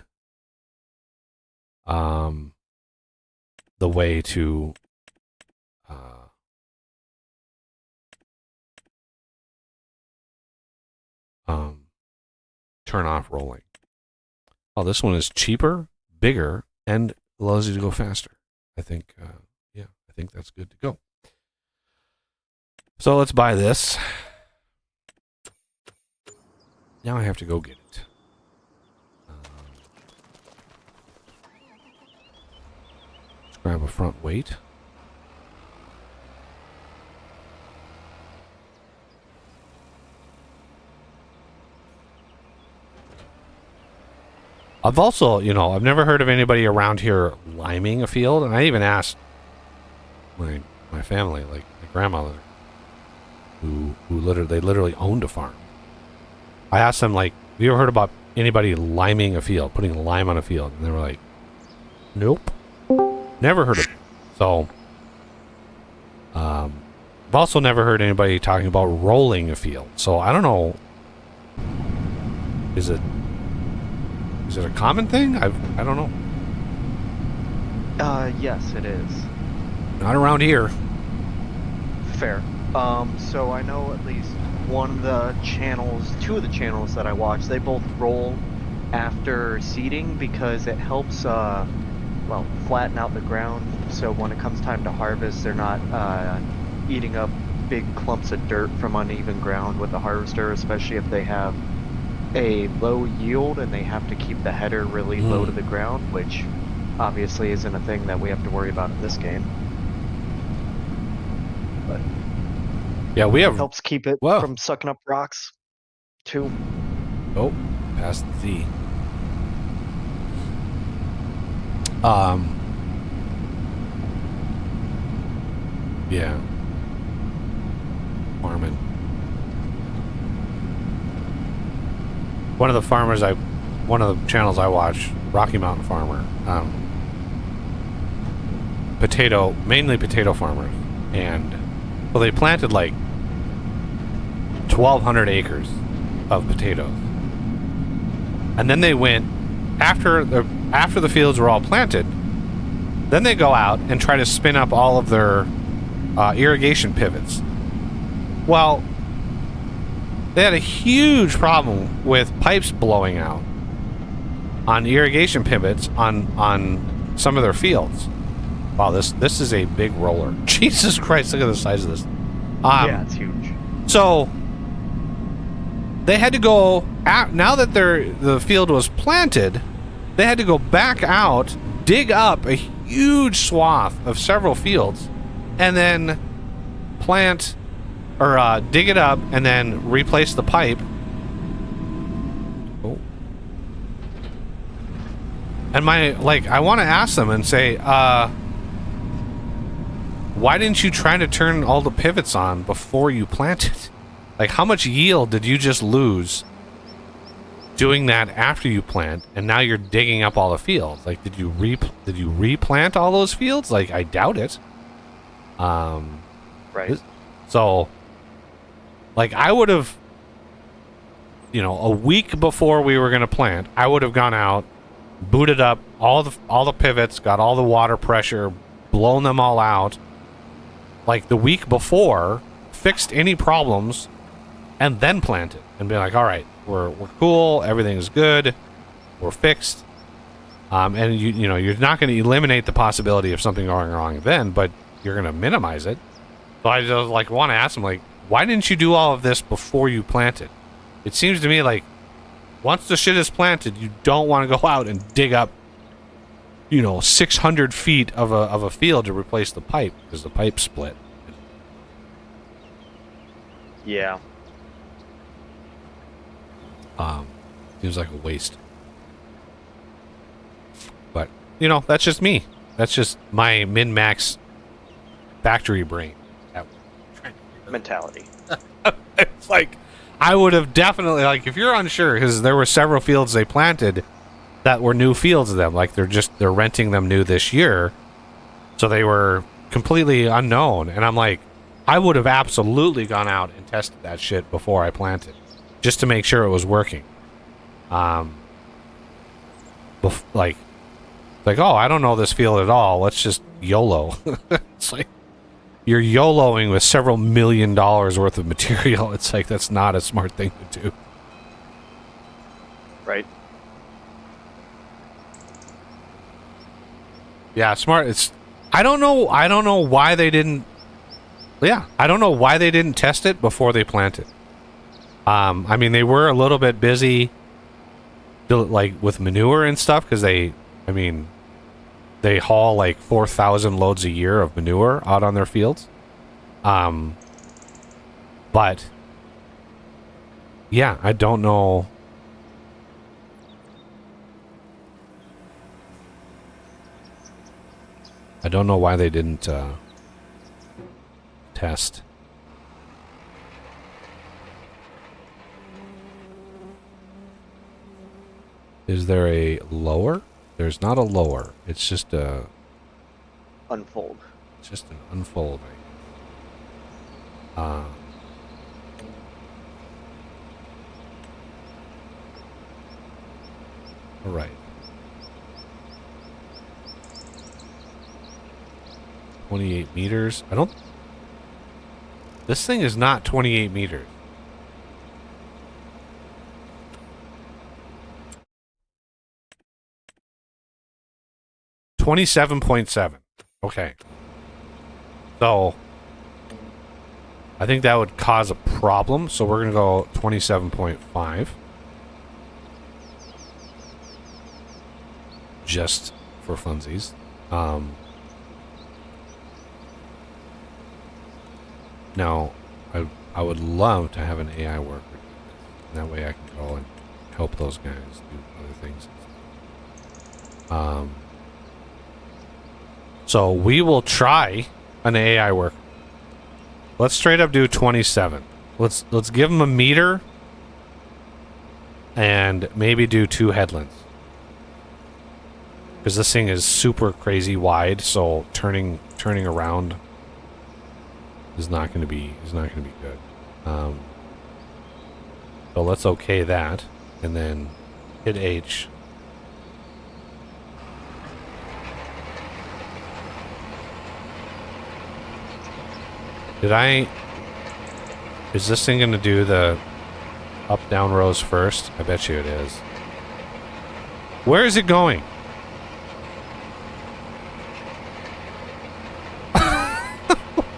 the way to turn off rolling. Oh, this one is cheaper, bigger, and allows you to go faster. I think, I think that's good to go. So let's buy this. Now I have to go get it. Let's grab a front weight. I've also, I've never heard of anybody around here liming a field, and I even asked my family, like my grandmother, who literally owned a farm. I asked them, like, have you ever heard about anybody liming a field, putting lime on a field? And they were like, nope, never heard of it. So, I've also never heard anybody talking about rolling a field. So I don't know. Is it a common thing? I don't know. Yes, it is. Not around here. Fair. So I know at least two of the channels that I watch, they both roll after seeding because it helps, flatten out the ground. So when it comes time to harvest, they're not eating up big clumps of dirt from uneven ground with the harvester, especially if they have a low yield and they have to keep the header really low to the ground, which obviously isn't a thing that we have to worry about in this game. But yeah, we have helps keep it from sucking up rocks too. Oh, past the Z. Yeah. Farming. One of the channels I watch, Rocky Mountain Farmer, mainly potato farmers, and well, they planted like 1,200 acres of potatoes, and then they went after the fields were all planted. Then they go out and try to spin up all of their irrigation pivots. Well, they had a huge problem with pipes blowing out on irrigation pivots on some of their fields. Wow, this is a big roller. Jesus Christ, look at the size of this. Yeah, it's huge. So they had to go out, now that the field was planted, they had to go back out, dig up a huge swath of several fields, and then plant or dig it up and then replace the pipe. Oh. And I want to ask them and say, why didn't you try to turn all the pivots on before you planted? Like, how much yield did you just lose doing that after you plant, and now you're digging up all the fields? Like, did you replant all those fields? Like, I doubt it. Right. So, like, I would have, a week before we were going to plant, I would have gone out, booted up all the pivots, got all the water pressure, blown them all out. Like, the week before, fixed any problems, and then planted, and be like, all right, we're cool, everything's good, we're fixed. And you're not going to eliminate the possibility of something going wrong then, but you're going to minimize it. So I just want to ask them, like, why didn't you do all of this before you planted? It seems to me like once the shit is planted, you don't want to go out and dig up 600 feet of a field to replace the pipe because the pipe split. Yeah. Seems like a waste. But, that's just me. That's just my min-max factory brain. Mentality. It's like, I would have definitely, like, if you're unsure, because there were several fields they planted that were new fields to them. Like, they're renting them new this year. So they were completely unknown. And I'm like, I would have absolutely gone out and tested that shit before I planted, just to make sure it was working. Like, oh, I don't know this field at all. Let's just YOLO. It's like, you're YOLOing with several $1 million worth of material. It's like, that's not a smart thing to do. Right. Yeah, smart. I don't know why they didn't. Yeah, I don't know why they didn't test it before they planted. I mean, they were a little bit busy, like, with manure and stuff, because they haul like 4,000 loads a year of manure out on their fields. But yeah, I don't know. I don't know why they didn't test. Is there a lower? There's not a lower. It's just a Unfold. It's just an unfolding. All right. 28 meters. This thing is not 28 meters. $27.7. Okay. So I think that would cause a problem, so we're gonna go 27.5. Just for funsies. Now, I would love to have an AI worker do this. That way I can go and help those guys do other things. So we will try an AI worker. Let's straight up do 27. Let's give them a meter and maybe do 2 headlands. Because this thing is super crazy wide, so turning around is not going to be good. So let's okay that, and then hit H. Is this thing going to do the up-down rows first? I bet you it is. Where is it going?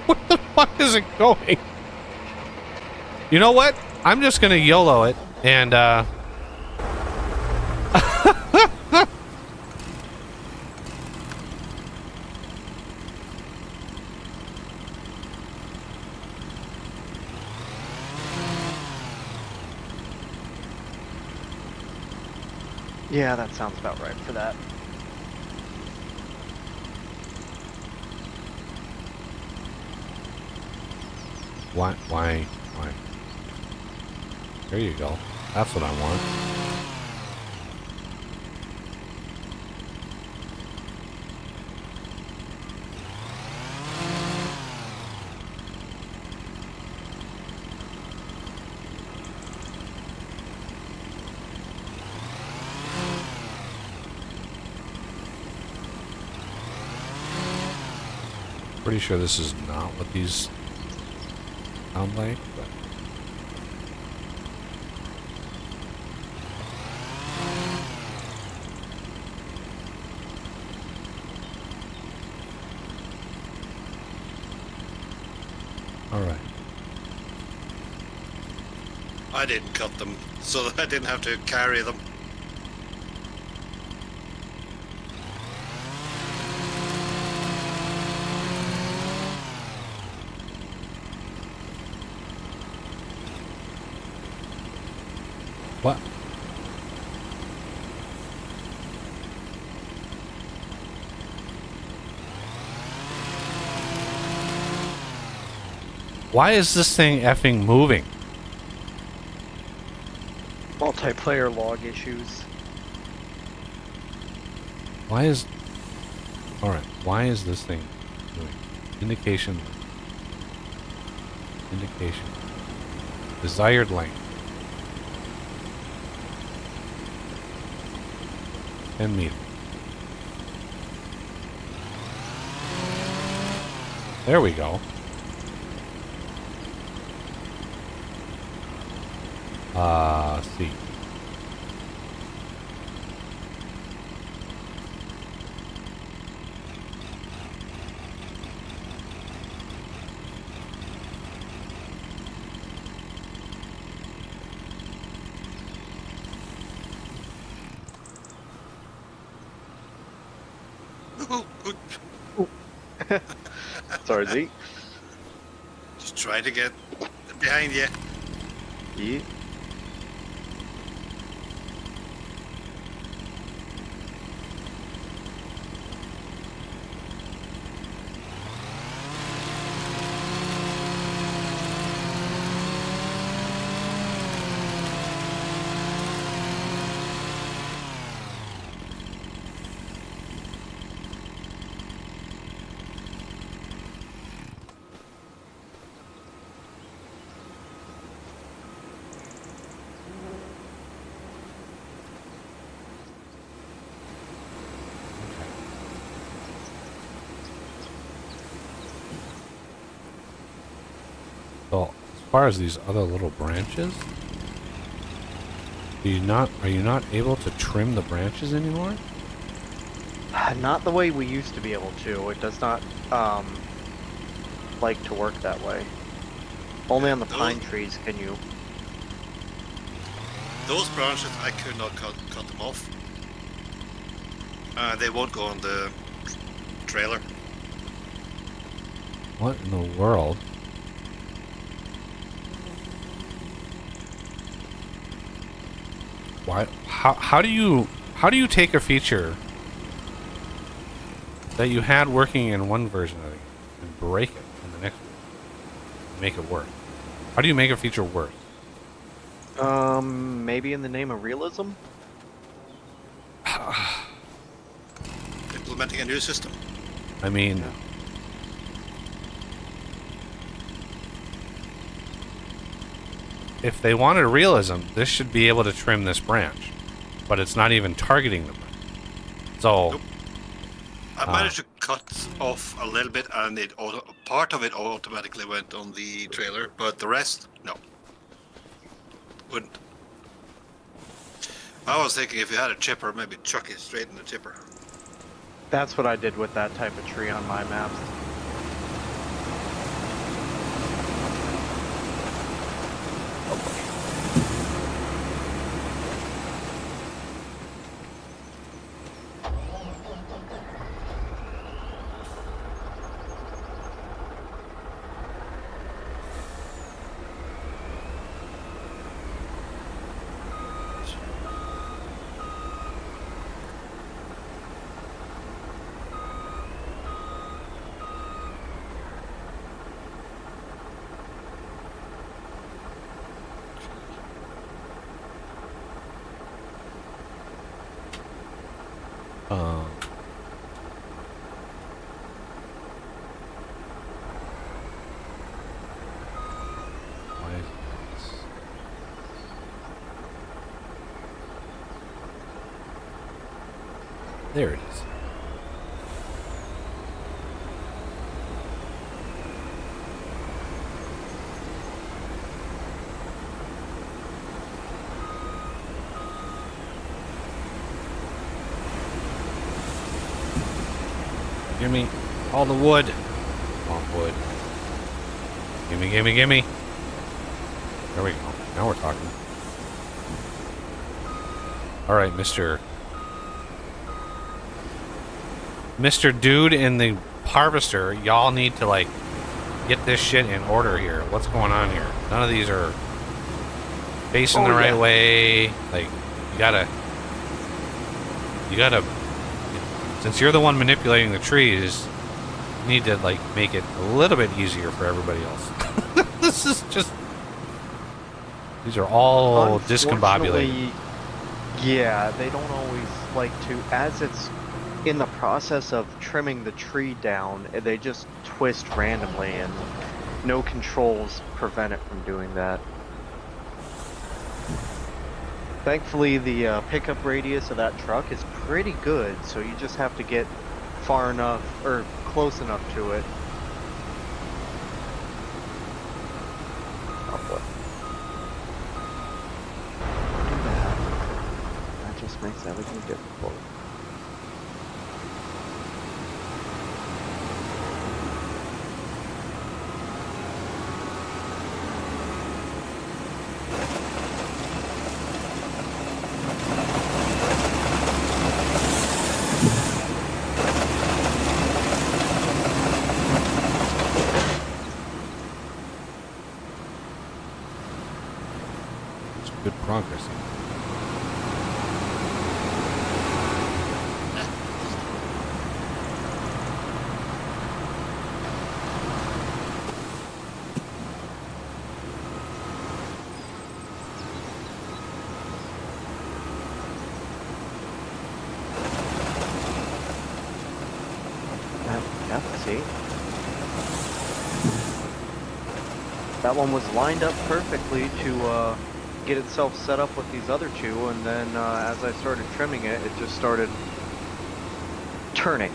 Where the fuck is it going? You know what? I'm just gonna YOLO it and Yeah, that sounds about right for that. why? There you go. That's what I want. Pretty sure this is not what these sound like, but all right. I didn't cut them, so that I didn't have to carry them. What? Why is this thing effing moving? Multiplayer log issues. Why is... Alright, why is this thing doing? Indication. Indication. Desired length. 10 meters. There we go. See. Sorry, Z. Just trying to get behind you. Yeah. So, as far as these other little branches, are you not able to trim the branches anymore? Not the way we used to be able to. It does not like to work that way. Only on the pine trees can you. Those branches, I could not cut them off. They won't go on the trailer. What in the world? Why? How do you take a feature that you had working in one version of it and break it in the next one and make it work? How do you make a feature worse? Maybe in the name of realism? Implementing a new system. I mean, if they wanted realism, this should be able to trim this branch, but it's not even targeting the branch. So, Nope. I managed to cut off a little bit, and part of it automatically went on the trailer, but the rest, no. Wouldn't. I was thinking if you had a chipper, maybe chuck it straight in the chipper. That's what I did with that type of tree on my maps. Oh boy. Um, why is this? There it is. Give me all the wood. I want wood. Gimme, gimme, gimme. There we go. Now we're talking. Alright, Mr. Dude in the harvester, y'all need to, like, get this shit in order here. What's going on here? None of these are facing the right way. Like, you gotta... Since you're the one manipulating the trees, you need to, like, make it a little bit easier for everybody else. This is just... These are all discombobulated. Yeah, they don't always like to, as it's in the process of trimming the tree down, they just twist randomly and no controls prevent it from doing that. Thankfully, the pickup radius of that truck is pretty good, so you just have to get far enough, or close enough to it. Oh boy. Do that. That just makes everything difficult. Good progress. Yeah, see? That one was lined up perfectly to get itself set up with these other two, and then as I started trimming it, it just started turning.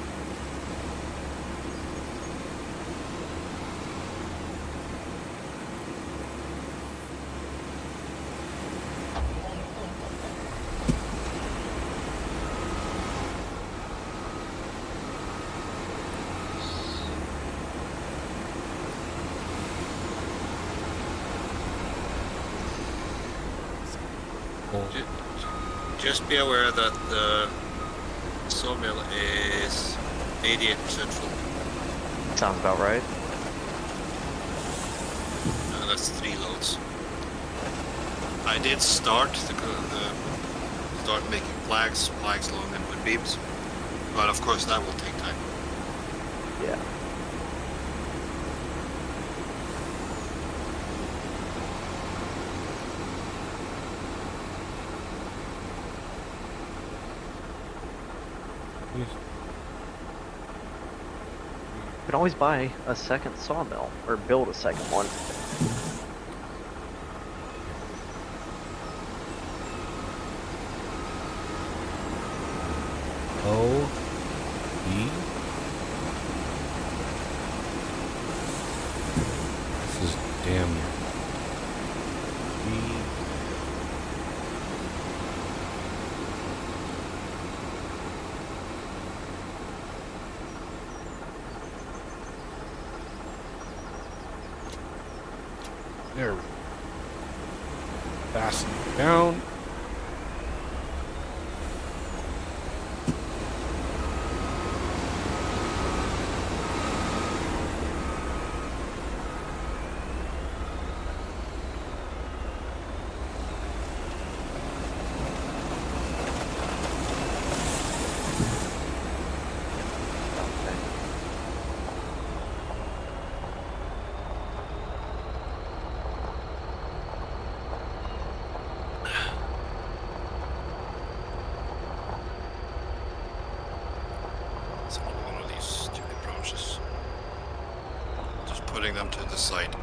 Just be aware that the sawmill is 88% full. Sounds about right. That's 3 loads. I did start making flags along them with beams, but of course that will take time. Yeah. You can always buy a second sawmill, or build a second one. O E. This is damn near. E. There we go. Fasten it down. putting them to the side.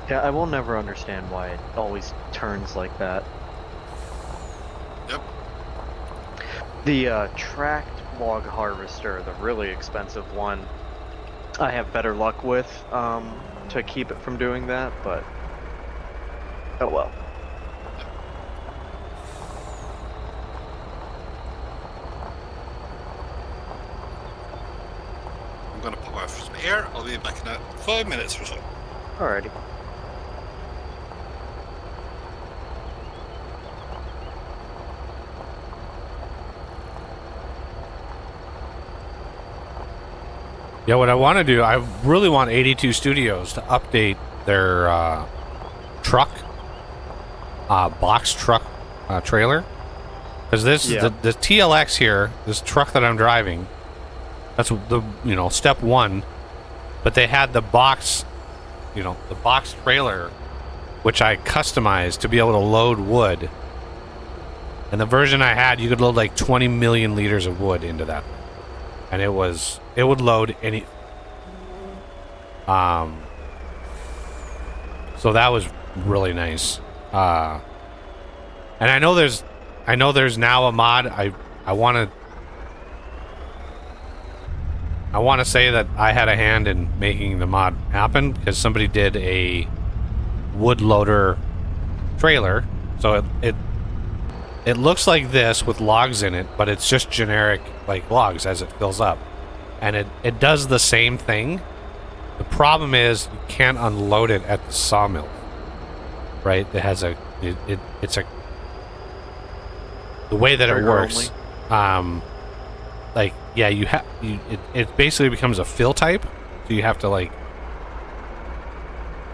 Yeah, I will never understand why it always turns like that. Yep. The tracked log harvester, the really expensive one, I have better luck with to keep it from doing that, but oh well. I'm gonna pop out for some air. I'll be back in about 5 minutes or so. Alrighty. Yeah, what I want to do, I really want 82 Studios to update their truck, box truck trailer. Because this, Yeah. the TLX here, this truck that I'm driving, that's the, step one. But they had the box, the box trailer, which I customized to be able to load wood. And the version I had, you could load like 20 million liters of wood into that. And it would load any. So that was really nice. And I know there's now a mod. I want to say that I had a hand in making the mod happen because somebody did a wood loader trailer. So it looks like this with logs in it, but it's just generic like logs as it fills up. And it does the same thing. The problem is you can't unload it at the sawmill. Right? It has it's a the way that it Trigger works. Like yeah, it basically becomes a fill type. So you have to like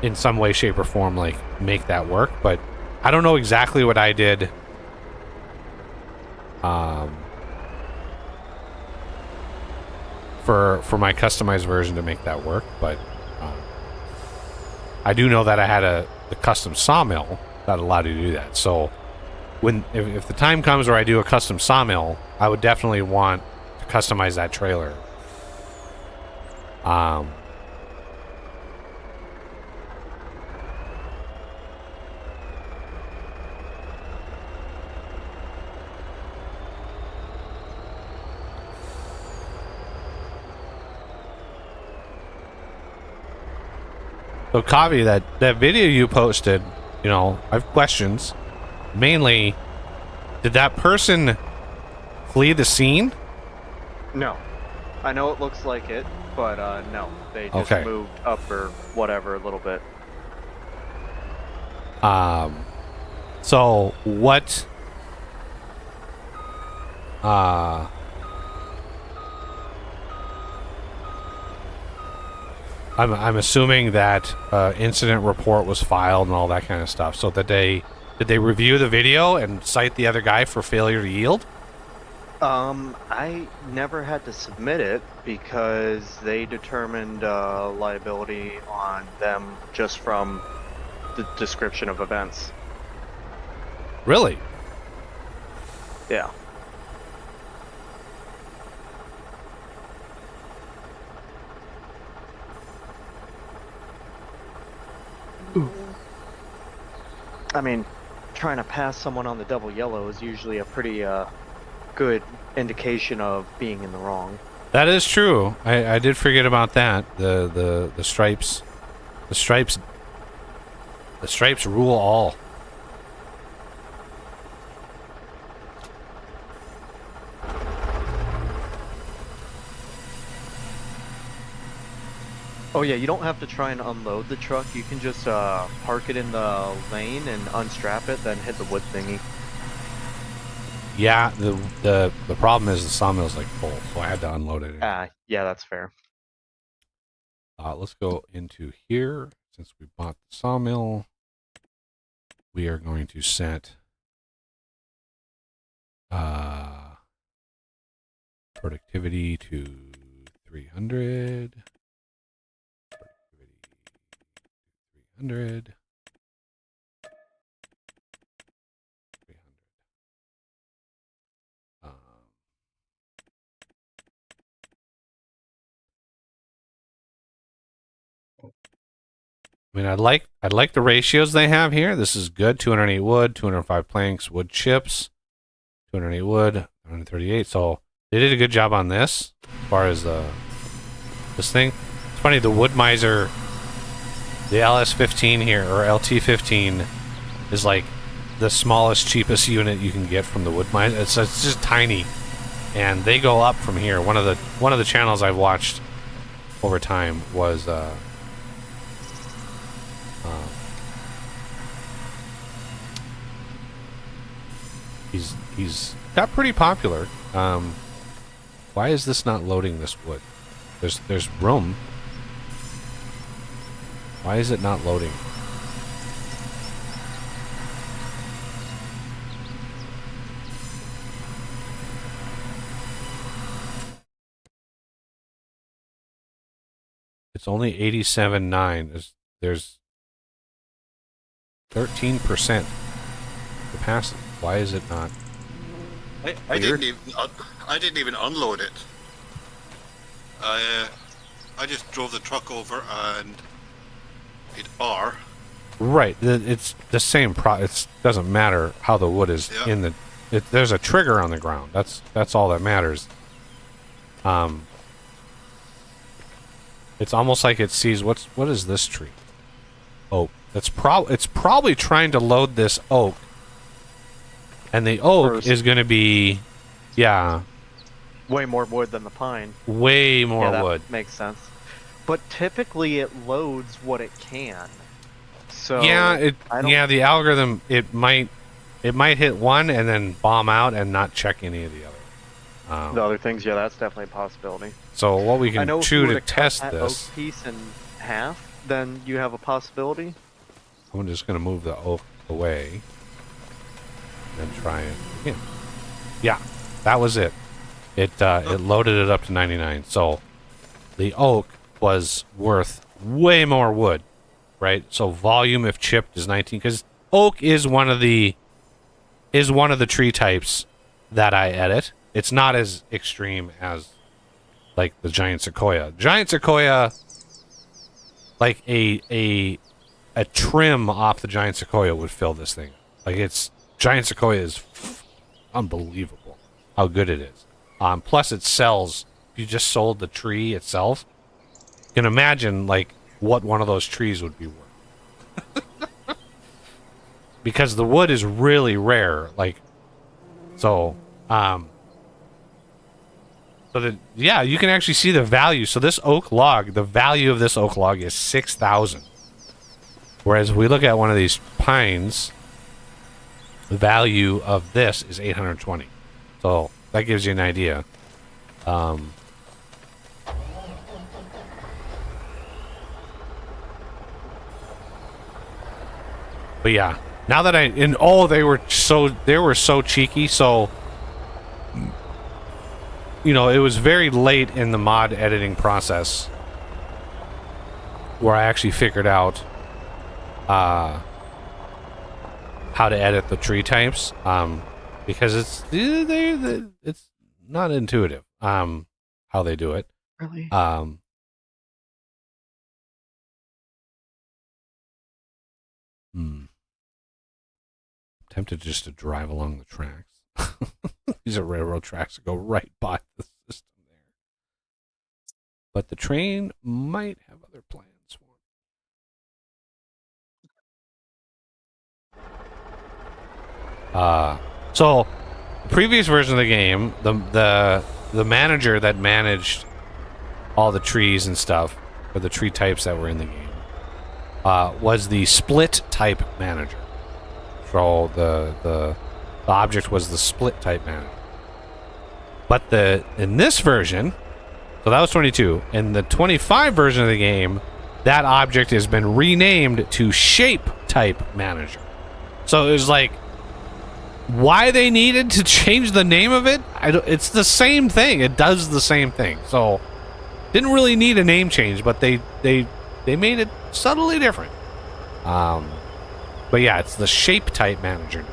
in some way, shape, or form like make that work, but I don't know exactly what I did. For my customized version to make that work, but I do know that I had the custom sawmill that allowed you to do that. So if the time comes where I do a custom sawmill, I would definitely want to customize that trailer. So, Kavi, that video you posted, I have questions. Mainly, did that person flee the scene? No. I know it looks like it, but no. They just Okay. moved up or whatever a little bit. So what? I'm assuming that incident report was filed and all that kind of stuff. So did they review the video and cite the other guy for failure to yield? I never had to submit it because they determined liability on them just from the description of events. Really? Yeah. I mean, trying to pass someone on the double yellow is usually a pretty good indication of being in the wrong. That is true. I did forget about that. The stripes, the stripes rule all. Oh yeah, you don't have to try and unload the truck. You can just park it in the lane and unstrap it, then hit the wood thingy. Yeah, the problem is the sawmill's like full, so I had to unload it. Yeah, that's fair. Let's go into here. Since we bought the sawmill, we are going to set productivity to 300. Productivity 300. 300. I mean, I'd like the ratios they have here. This is good. 208 wood, 205 planks, wood chips, 208 wood, 138. So they did a good job on this as far as this thing. It's funny, the Wood Miser, the LS15 here, or LT15, is like the smallest, cheapest unit you can get from the Wood Miser. It's just tiny, and they go up from here. One of the channels I've watched over time was he's got pretty popular. Why is this not loading this wood? There's room. Why is it not loading? It's only 87.9. There's 13% capacity. Why is it not? I didn't even unload it. I just drove the truck over and hit R. Right. It's the same it doesn't matter how the wood is in the. There's a trigger on the ground. That's all that matters. It's almost like it sees what is this tree? Oak. It's probably trying to load this oak. And the oak is going to be, yeah, way more wood than the pine. Way more wood. Makes sense. But typically it loads what it can. So yeah, the algorithm it might hit one and then bomb out and not check any of the other. The other things, yeah, that's definitely a possibility. So what we can do to cut test that this? oak piece in half, then you have a possibility. I'm just going to move the oak away. And try it again. Yeah, that was it. It loaded it up to 99. So the oak was worth way more wood, right? So volume, if chipped, is 19. Because oak is one of the tree types that I edit. It's not as extreme as like the giant sequoia. Giant sequoia, like a trim off the giant sequoia would fill this thing. Like giant sequoia is unbelievable how good it is. Plus it sells. If you just sold the tree itself, you can imagine like what one of those trees would be worth. Because the wood is really rare. Like, so yeah, you can actually see the value. So this oak log, the value of this oak log is 6,000. Whereas if we look at one of these pines, the value of this is 820. So that gives you an idea. But yeah, now that they were so cheeky. So it was very late in the mod editing process where I actually figured out how to edit the tree types, because it's not intuitive how they do it. Really? Tempted just to drive along the tracks. These are railroad tracks that go right by the system there. But the train might have other plans for it. So the previous version of the game, the manager that managed all the trees and stuff, or the tree types that were in the game, was the split type manager. So the object was the split type manager. But in this version, so that was 22. In the 25 version of the game, that object has been renamed to shape type manager. So it was like, why they needed to change the name of it, it's the same thing. It does the same thing. So didn't really need a name change, but they made it subtly different. But yeah, it's the shape type manager.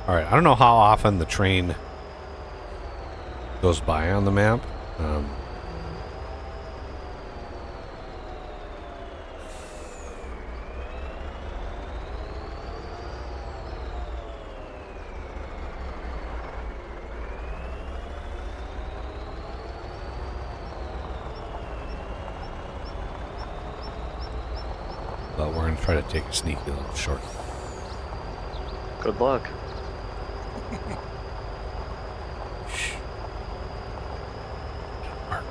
All right, I don't know how often the train goes by on the map. But we're going to try to take a sneaky little shortcut. Good luck. Park.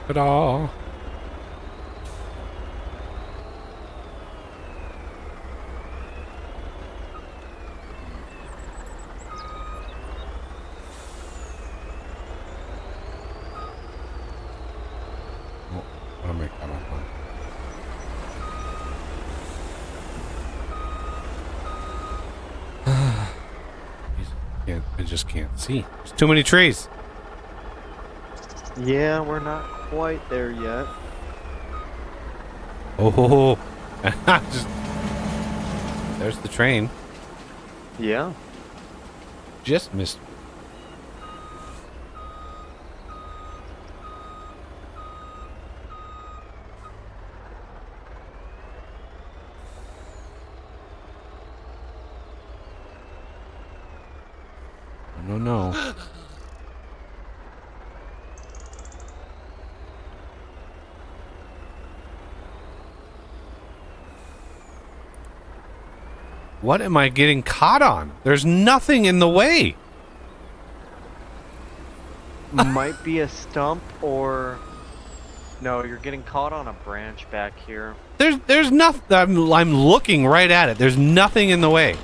Ta-da! Oh, I'll make that up one. I just can't see. There's too many trees. Yeah, we're not quite there yet. Oh, just, there's the train. Yeah. Just missed. No. What am I getting caught on? There's nothing in the way. Might be a stump or... No, you're getting caught on a branch back here. There's nothing. I'm looking right at it. There's nothing in the way.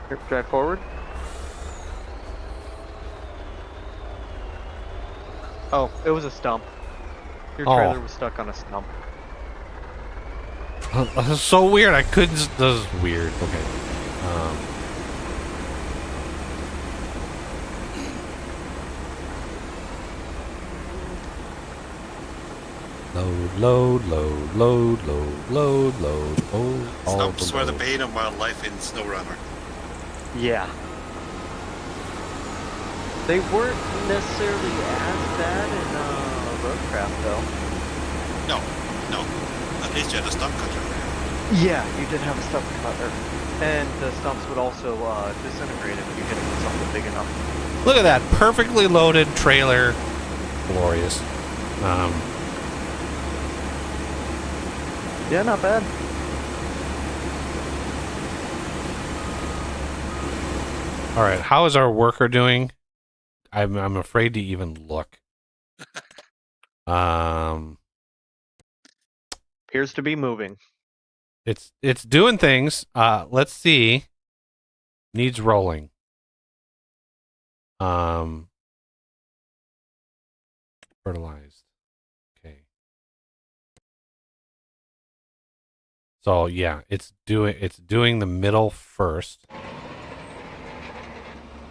Here, drive forward. Oh, it was a stump. Your Oh. trailer was stuck on a stump. This is so weird. I couldn't. This is weird. Okay. Load. Stumps were the bane of my life in SnowRunner. Yeah. They weren't necessarily as bad in Roadcraft, though. No. At least you had a stump cutter. Yeah, you did have a stump cutter. And the stumps would also disintegrate if you hit it with something big enough. Look at that perfectly loaded trailer. Glorious. Yeah, not bad. All right. How is our worker doing? I'm afraid to even look. Appears to be moving. It's doing things. Let's see. Needs rolling. Fertilized. Okay. So yeah, it's doing the middle first.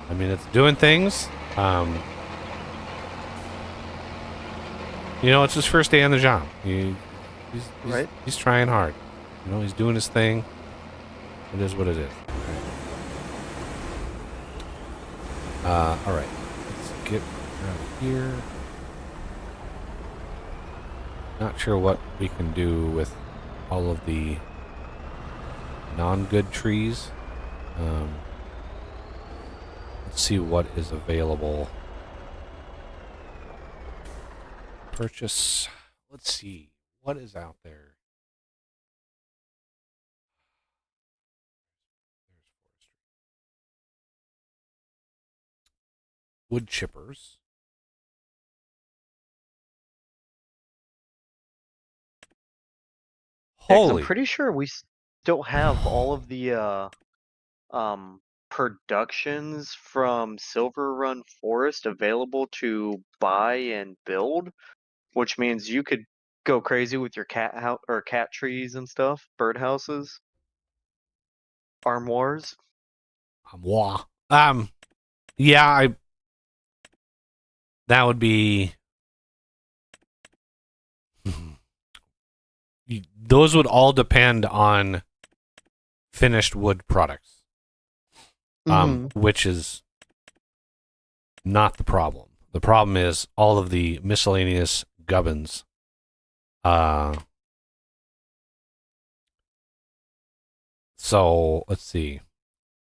I mean, it's doing things. It's his first day on the job. He's trying hard. He's doing his thing. It is what it is. All right. Let's get out of here. Not sure what we can do with all of the non-good trees. Let's see what is available. Purchase. Let's see what is out there. wood chippers. Yeah, 'cause I'm Holy, pretty sure we still have all of the productions from Silver Run Forest available to buy and build, which means you could go crazy with your cat trees and stuff, bird houses, armoires. moi. Yeah, that would be. Those would all depend on finished wood products, which is not the problem. The problem is all of the miscellaneous gubbins. So let's see.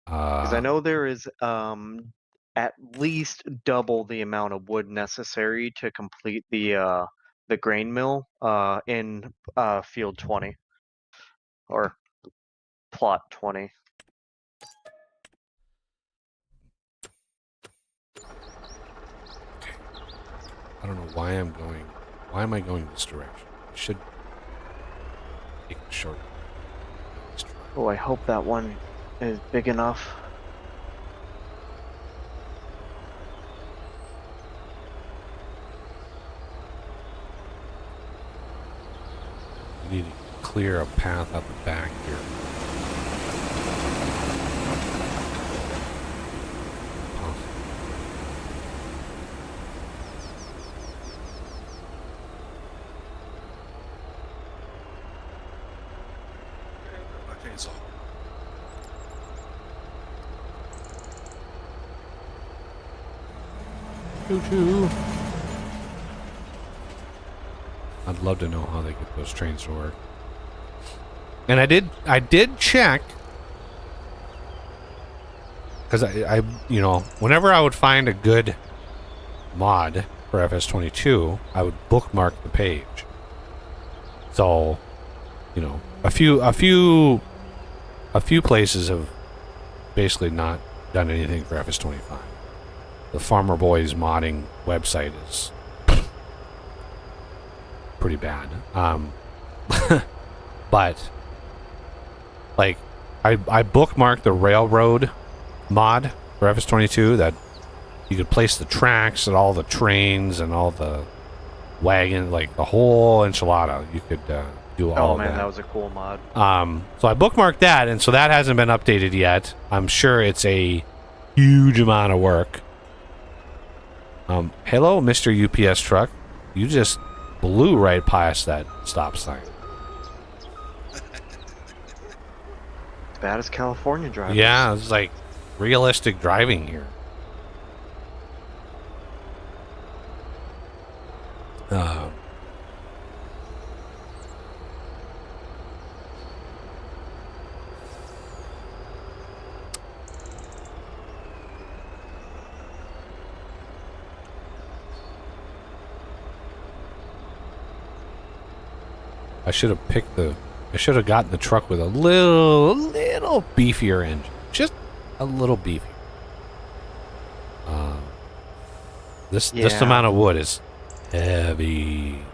Because I know there is at least double the amount of wood necessary to complete the grain mill in field 20 or plot 20. I don't know why I'm going. Why am I going this direction? I should take the short. Oh, I hope that one is big enough. We need to clear a path out the back here. My chainsaw. Choo-choo. I'd love to know how they get those trains to work. And I did check, because I whenever I would find a good mod for FS22, I would bookmark the page. So, a few places have basically not done anything for FS25. The Farmer Boys modding website is pretty bad. But like I bookmarked the railroad mod for FS22 that you could place the tracks and all the trains and all the wagon, like the whole enchilada. You could do all Oh of man, that. that was a cool mod. So I bookmarked that, and so that hasn't been updated yet. I'm sure it's a huge amount of work. Hello, Mr. UPS truck. You just blew right past that stop sign. Bad as California drivers. Yeah, it's like realistic driving here. I should have gotten the truck with a little beefier engine. Just a little beefier. This Yeah. amount of wood is heavy.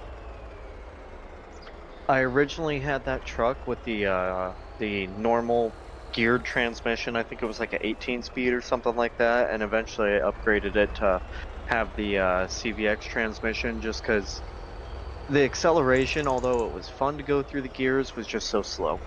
I originally had that truck with the normal geared transmission. I think it was like an 18 speed or something like that, and eventually I upgraded it to have the CVX transmission just because the acceleration, although it was fun to go through the gears, was just so slow.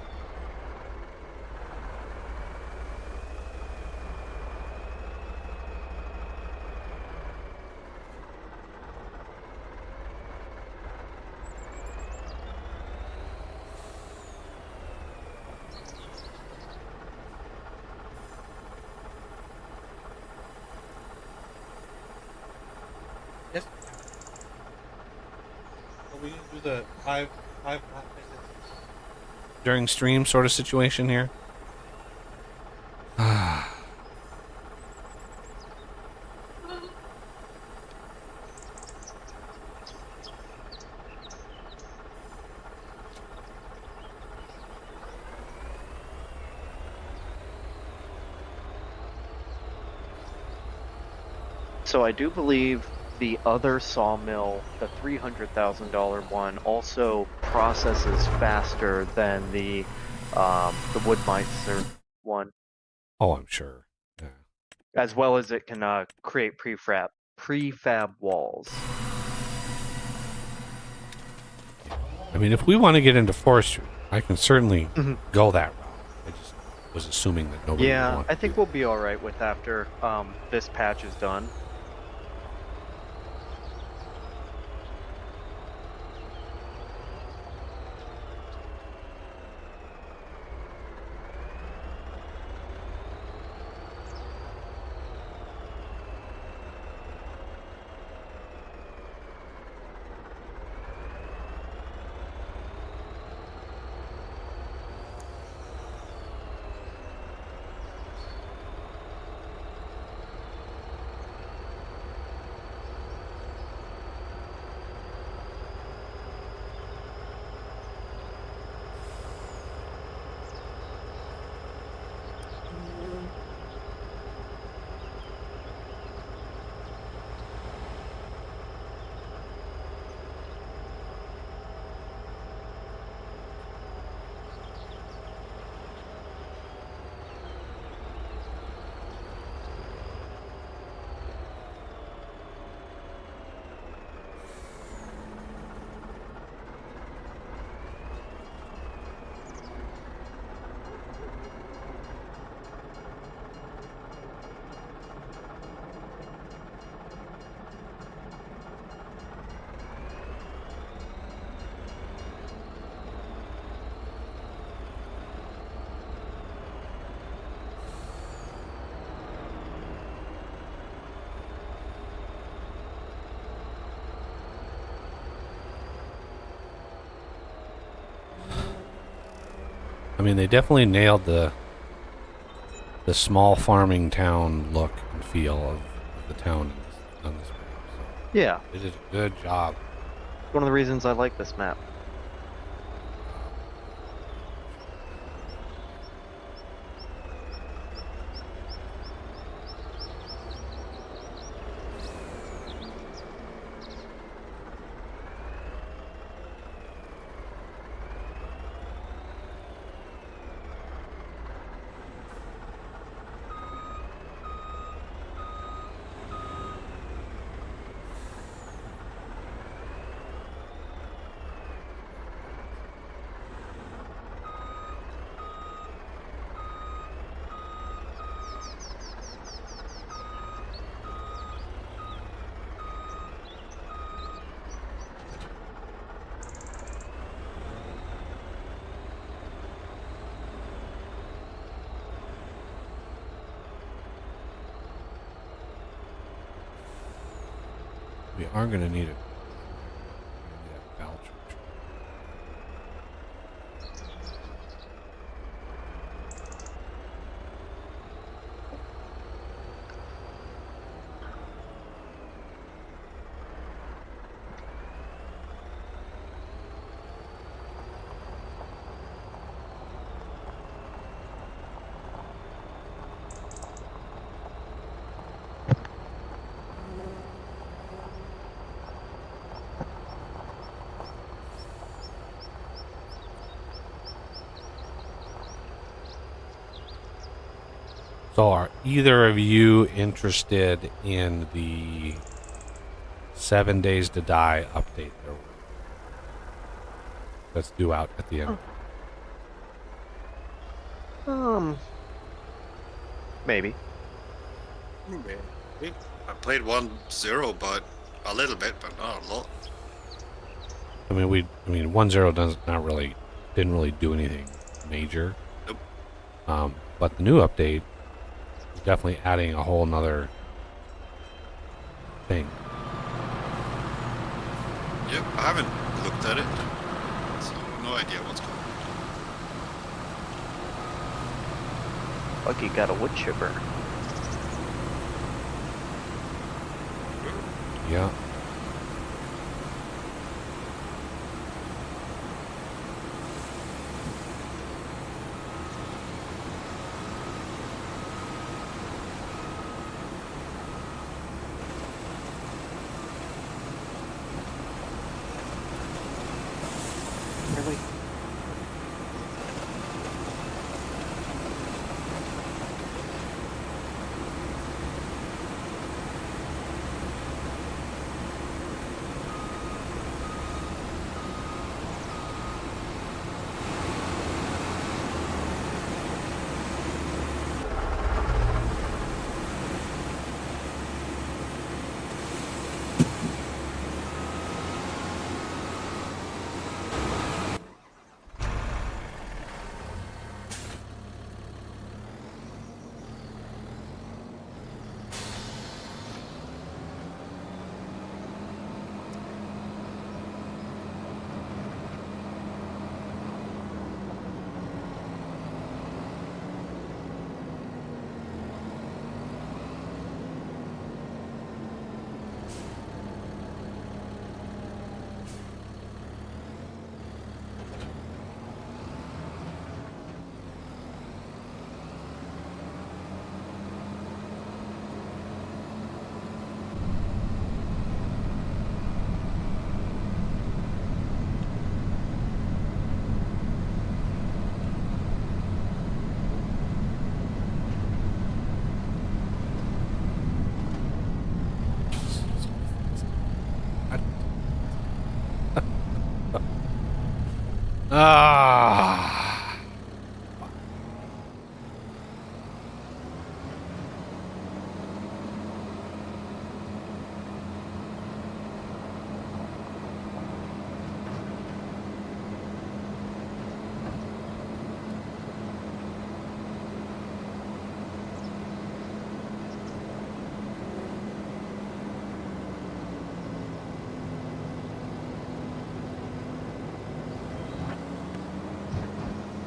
Yes. We can do the five during stream sort of situation here. So I do believe the other sawmill, the $300,000 one, also processes faster than the Woodmeister one, Oh, I'm sure. Yeah. as well as it can create prefab walls. I mean, if we want to get into forestry, I can certainly Mhm. go that route. I just was assuming that nobody would Yeah, want I to think do we'll be all right with after this patch is done. I mean, they definitely nailed the small farming town look and feel of the town on this map. So Yeah, they did a good job. one of the reasons I like this map. We are going to need it. Voucher. So, are either of you interested in the 7 Days to Die update that's due out at the end? Maybe. Maybe. I played 1.0, but a little bit, but not a lot. I mean, 1.0 didn't really do anything major. Nope. But the new update is definitely adding a whole nother thing. Yep, I haven't looked at it, so no idea what's going on. Lucky got a wood chipper. Yeah. Ah.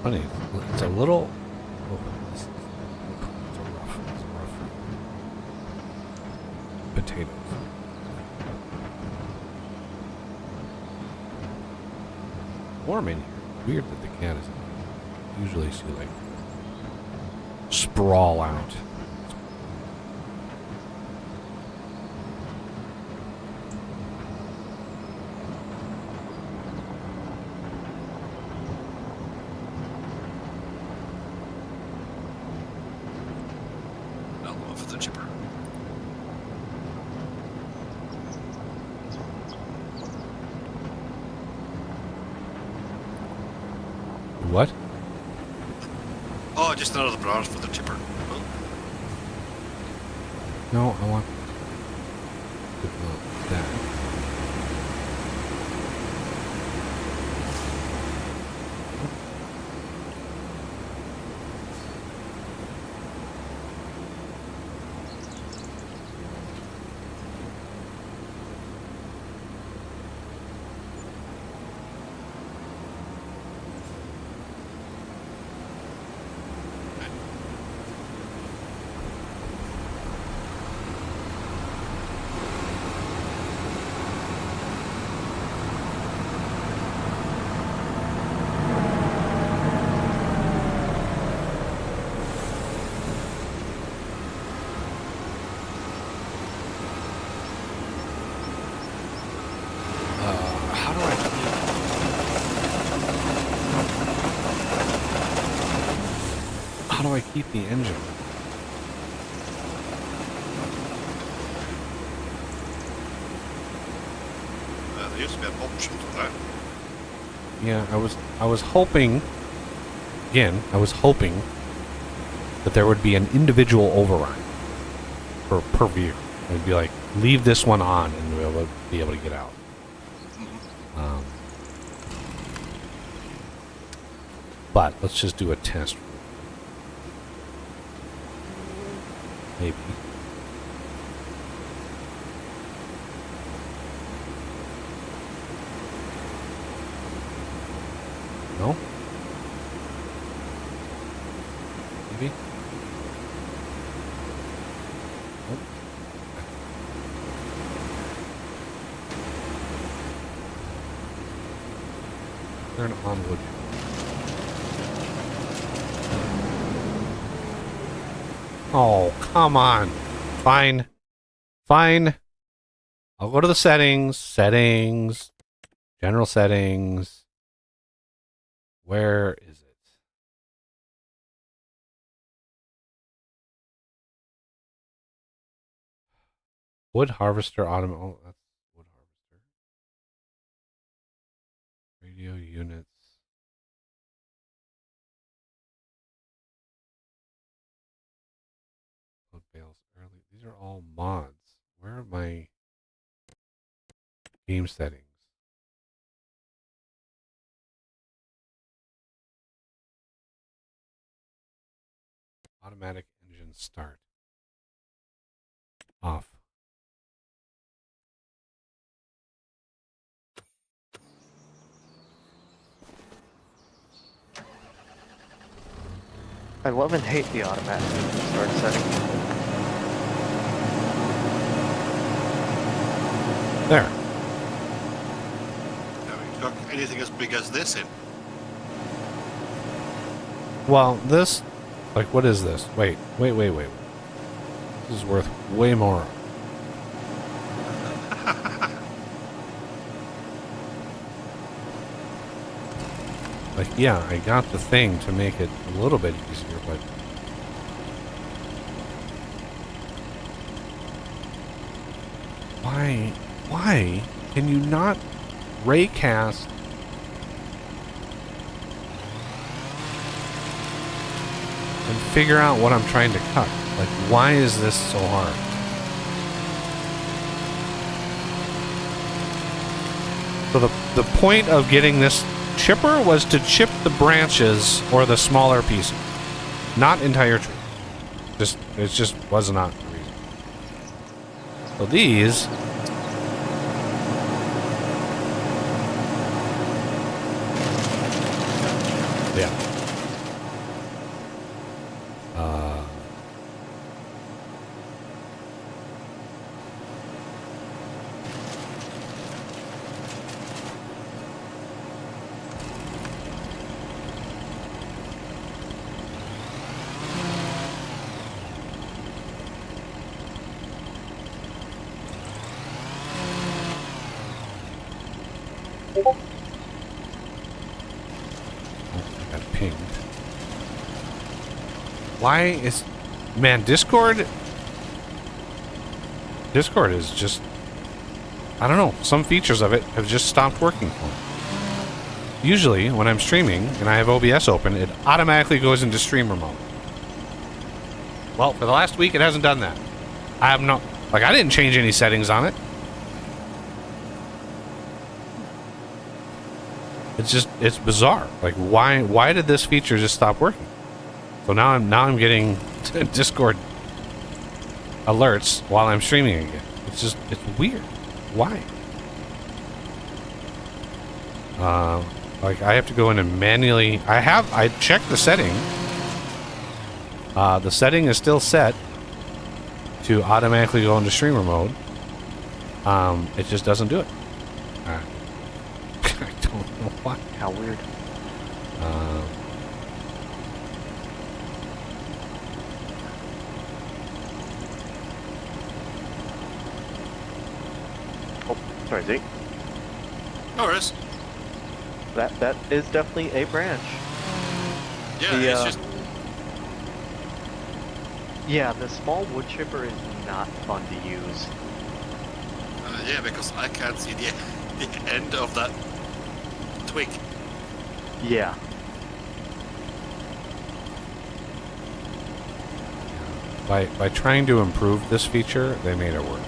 Funny, it's a little. Oh, it's a rough potatoes. Warm in here. Weird that the cat is. Usually she like sprawl out. I'll go for the chipper. What? Oh, just another branch for the chipper. Oh, No, I want that. How do I How do I keep the engine? there used to be an option for that. Yeah, I was hoping again, I was hoping that there would be an individual override per vehicle. It'd be like, leave this one on and we'll be able to get out. But let's just do a test. Maybe. No? Maybe? Nope. Turn on wood. Oh, come on. Fine. Fine. I'll go to the settings. Settings. General settings. Where is it? Wood harvester automation. Oh, that's wood harvester. Radio units. Load bales early. These are all mods. Where are my game settings? Automatic engine start. Off. I love and hate the automatic start setting. There. Now we've got anything as big as this in. Well, this, like, what is this? Wait. This is worth way more. Like, yeah, I got the thing to make it a little bit easier, but why can you not raycast and figure out what I'm trying to cut. Like, why is this so hard? So the point of getting this chipper was to chip the branches or the smaller pieces, not entire trees. It just was not the reason. So these. Yeah. I got pinged. Why is... Man, Discord is just... I don't know. Some features of it have just stopped working for me. Usually, when I'm streaming and I have OBS open, it automatically goes into streamer mode. Well, for the last week, it hasn't done that. I have no... Like, I didn't change any settings on it. It's just... It's bizarre. Like, why did this feature just stop working? So now I'm getting Discord alerts while I'm streaming again. It's weird. Why? Like I have to go in and manually. I checked the setting. The setting is still set to automatically go into streamer mode. It just doesn't do it. I don't know why. How weird. Oh, sorry, Zeke. No worries. That is definitely a branch. Yeah, The, it's just... Yeah, the small wood chipper is not fun to use. yeah, because I can't see the end of that twig. Yeah. By trying to improve this feature, they made it work.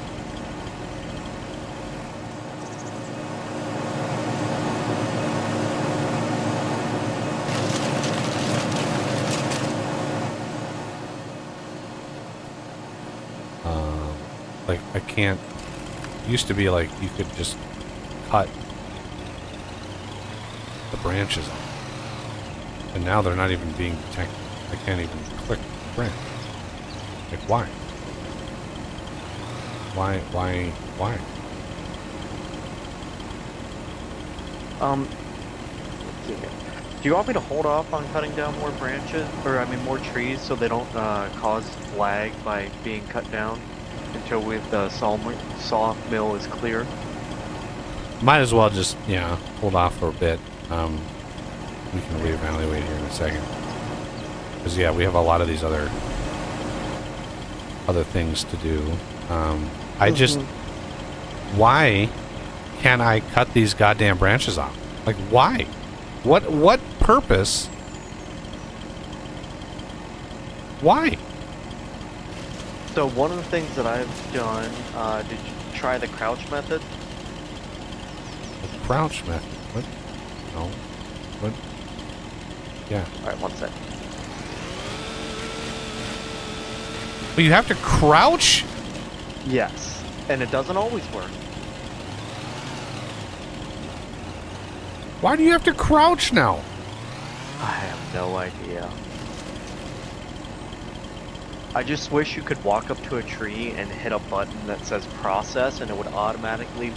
Like, I can't... Used to be like, you could just cut the branches off. And now they're not even being detected. I can't even click the branch. Like, why? Why? Do you want me to hold off on cutting down more branches, or I mean more trees, so they don't cause lag by being cut down until the sawmill is clear? Might as well just, yeah, hold off for a bit. We can reevaluate here in a second. Because, yeah, we have a lot of these other things to do. I just... Why can't I cut these goddamn branches off? Like, why? What purpose? Why? So one of the things that I've done, did you try the crouch method? The crouch method? What? No. What? Yeah. Alright, one sec. But you have to crouch? Yes, and it doesn't always work. Why do you have to crouch now? I have no idea. I just wish you could walk up to a tree and hit a button that says process, and it would automatically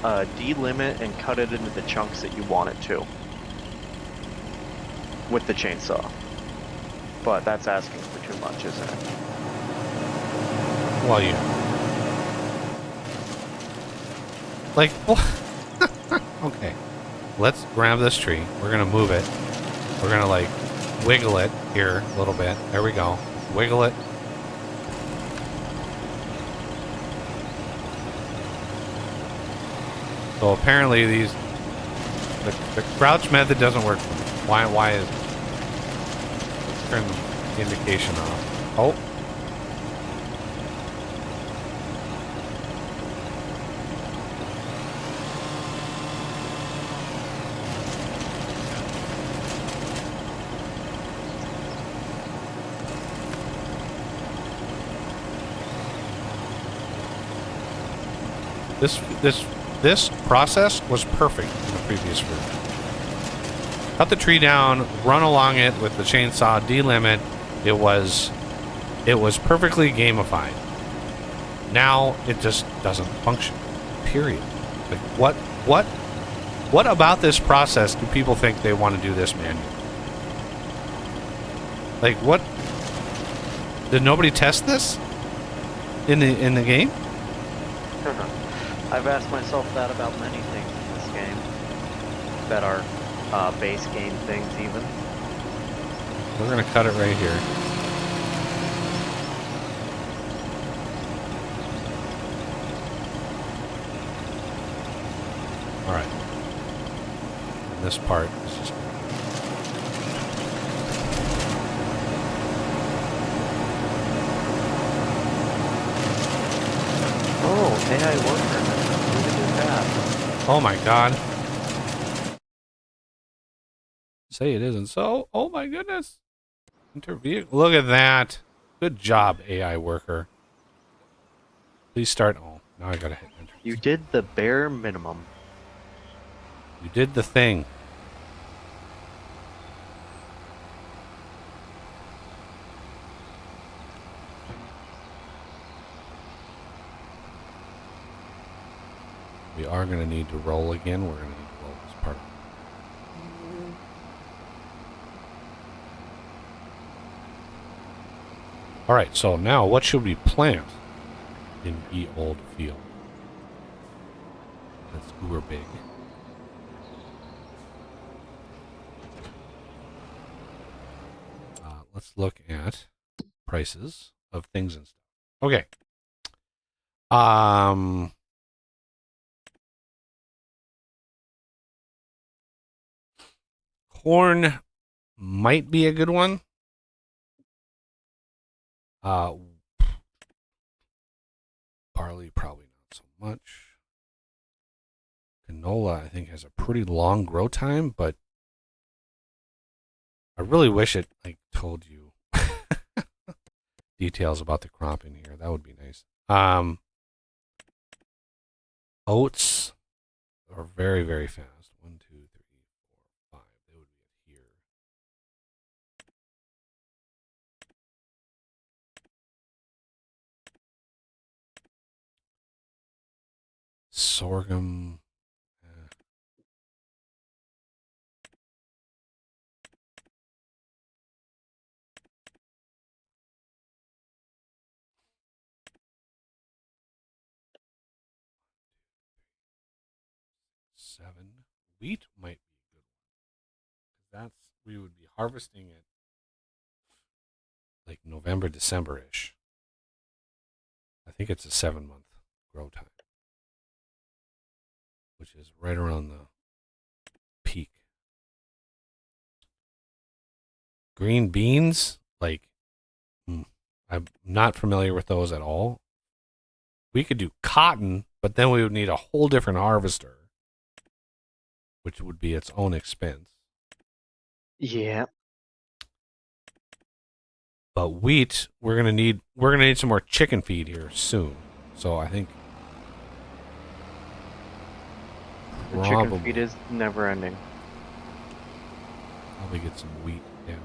delimit and cut it into the chunks that you want it to with the chainsaw. But that's asking for too much, isn't it? Well, yeah. Like, okay. Let's grab this tree. We're gonna move it. We're gonna, like, wiggle it here a little bit. There we go. Wiggle it. So apparently the crouch method doesn't work for me. Why is it? Let's turn them. indication off. Oh. This process was perfect in the previous version. Cut the tree down, run along it with the chainsaw, delimit. It was perfectly gamified. Now it just doesn't function. Period. Like what about this process do people think they want to do this manually? Like what? Did nobody test this in the game? I've asked myself that about many things in this game that are base game things even. We're gonna cut it right here. All right. And this part is just. Oh, AI worker. Look at that. Oh my god. Say it isn't so. Oh my goodness. Interview. Look at that. Good job, AI worker. Please start. Oh, now I gotta hit enter. You did the bare minimum. You did the thing. We are gonna need to roll again. We're gonna need to roll this part. Alright, so now what should we plant in ye old field? That's uber big. Let's look at prices of things and stuff. Okay. Corn might be a good one. Barley probably not so much. Canola I think has a pretty long grow time, but I really wish it like told you details about the crop in here. That would be nice. Oats are very, very fast. 1, 2, 3, 4, 5. They would be here. Sorghum. 7. Wheat might be a good one. That's we would be harvesting it like November, December-ish. I think it's a 7-month grow time, which is right around the peak. Green beans, like, I'm not familiar with those at all. We could do cotton, but then we would need a whole different harvester, which would be its own expense. Yeah. But wheat, we're gonna need some more chicken feed here soon. So I think The chicken feed is never ending. probably get some wheat down.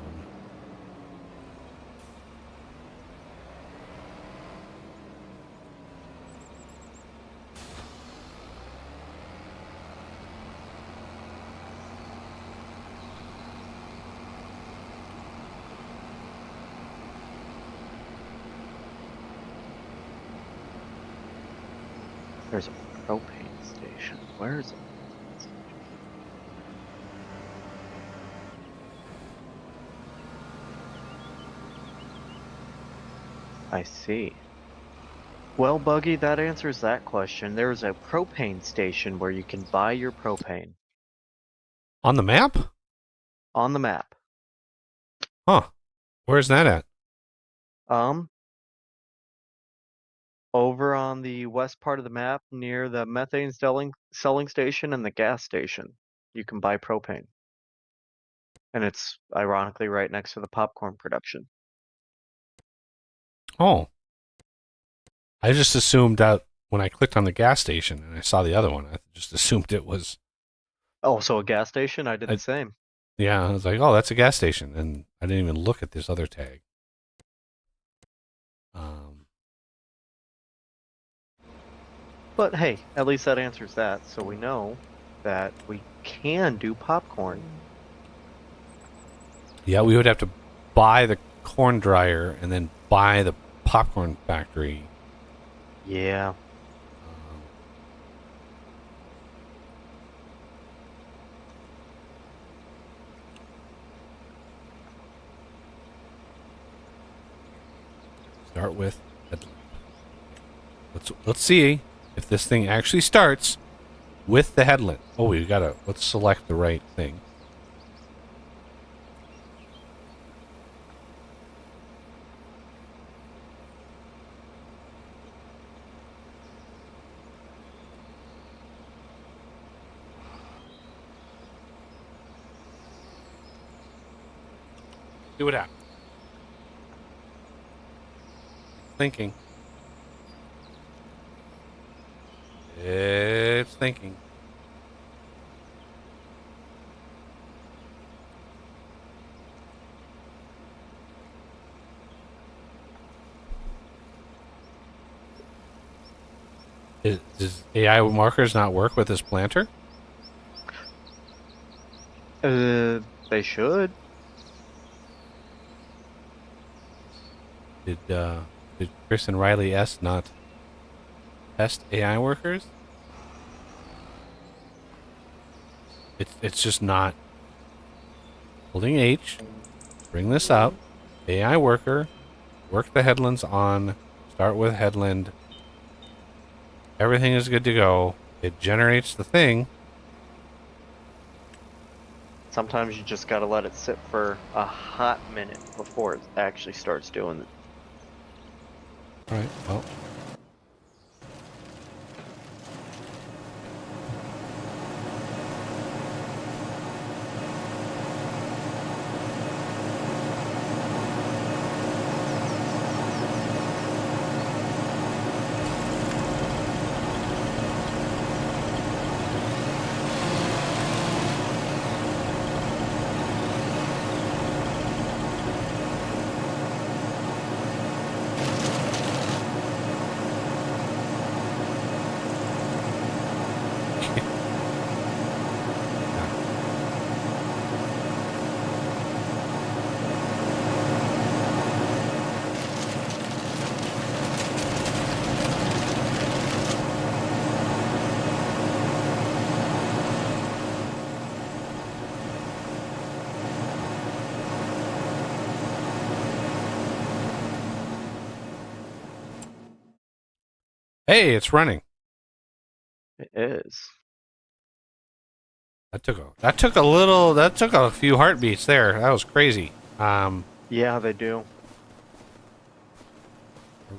There's a propane station. Where is it? I see. Well, Buggy, that answers that question. There's a propane station where you can buy your propane On the map? on the map. Huh. Where's that at? Um, over on the west part of the map near the methane selling station and the gas station, you can buy propane. And it's ironically right next to the popcorn production. Oh, I just assumed that when I clicked on the gas station and I saw the other one, I just assumed it was. Oh, so a gas station? I did I, the same. yeah, I was like, oh, that's a gas station, and I didn't even look at this other tag. Um, But hey, at least that answers that. So we know that we can do popcorn. yeah, we would have to buy the corn dryer and then buy the popcorn factory. Yeah. Um, start with headlamp. Let's see if this thing actually starts with the headlamp. Oh, we gotta let's select the right thing. See what happens. It's thinking. It's thinking. Does AI markers not work with this planter? They should. Did Chris and Riley S not test AI workers? It's just not. Holding H, bring this up. AI worker, work the headlands on. Start with headland. Everything is good to go. It generates the thing. Sometimes you just gotta let it sit for a hot minute before it actually starts doing it. All right. Well, hey, it's running. It is. That took a few heartbeats there. That was crazy. Yeah, they do.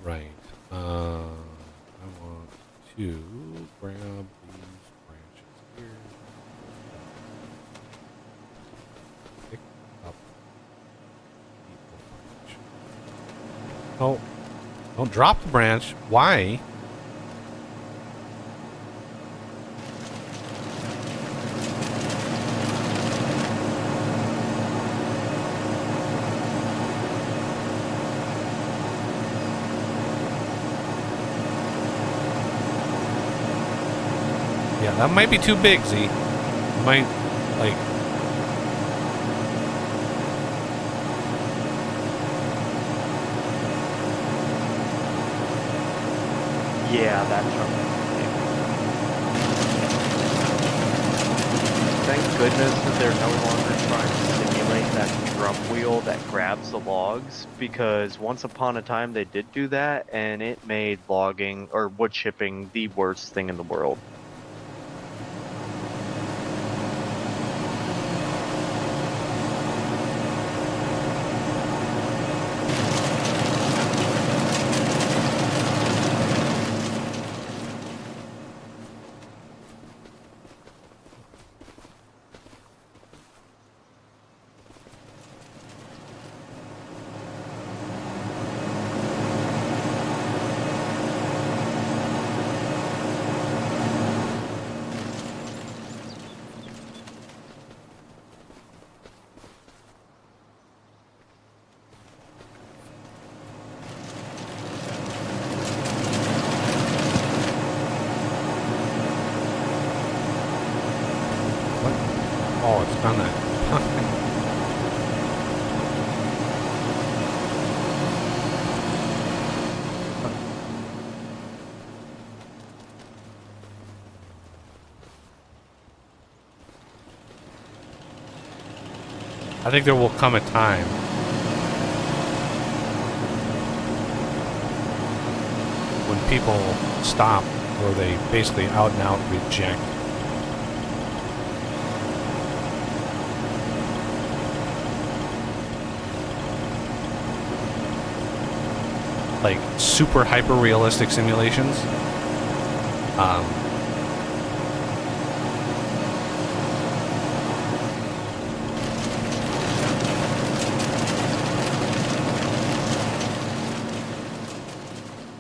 Right. I want to grab these branches here. Pick up the branch. Oh, don't drop the branch. Why? Yeah, that might be too big, Z. Might, like... Yeah, that chunk. Thank goodness that they're no longer trying to simulate that drum wheel that grabs the logs, because once upon a time they did do that, and it made logging or wood chipping the worst thing in the world. on that. I think there will come a time when people stop, or they basically out and out reject like super hyper realistic simulations.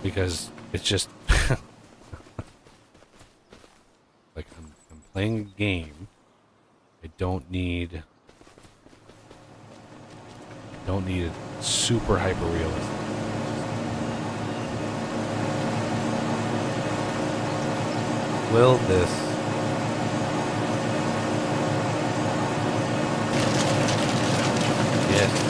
Because it's just like I'm playing a game. I don't need it super hyper realistic. Will this yes.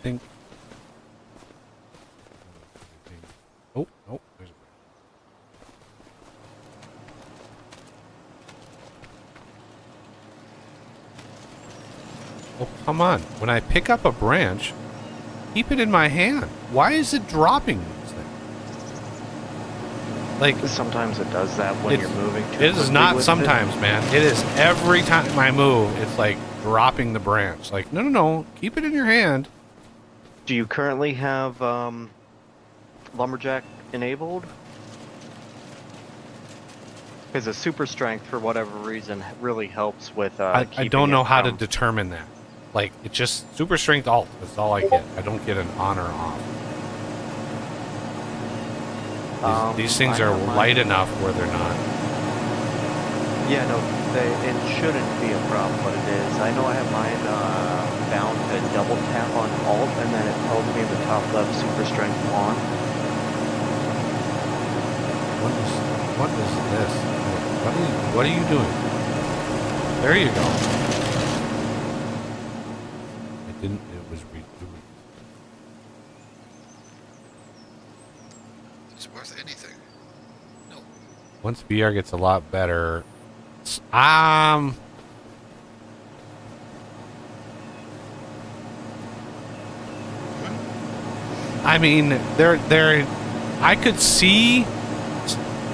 Think. Oh, no, there's a oh, come on. When I pick up a branch, keep it in my hand. Why is it dropping these things? Like, Sometimes it does that when you're moving too it is quickly not with sometimes, man. It is every time I move, it's like dropping the branch. Like, no. Keep it in your hand. Do you currently have lumberjack enabled? Because the super strength, for whatever reason, really helps with. I keeping don't know it how to from- determine that. Like, it just super strength alt. That's all I get. I don't get an on or off. These things I are have mine- light enough where they're not. Yeah, no, it shouldn't be a problem, but it is. I know I have mine bound to double tap on Alt, and then it tells me in the top left super strength on. What is this? What are you doing? There you go. It was redoing. It's worth anything. No. Once VR gets a lot better, I mean, I could see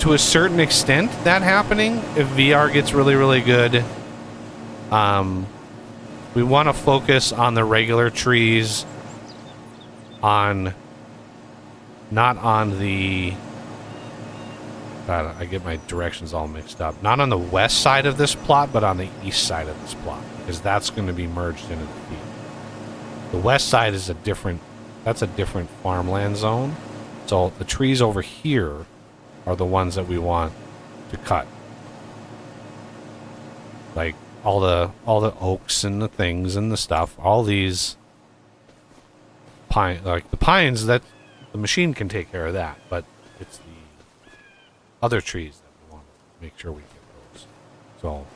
to a certain extent that happening if VR gets really, really good. We want to focus on the regular trees, not on the. God, I get my directions all mixed up. Not on the west side of this plot, but on the east side of this plot, because that's going to be merged into the field. The west side is that's a different farmland zone. So the trees over here are the ones that we want to cut. Like all the oaks and the things and the stuff, all these pine, like the pines, that the machine can take care of that, but it's the other trees that we want to make sure we get those. So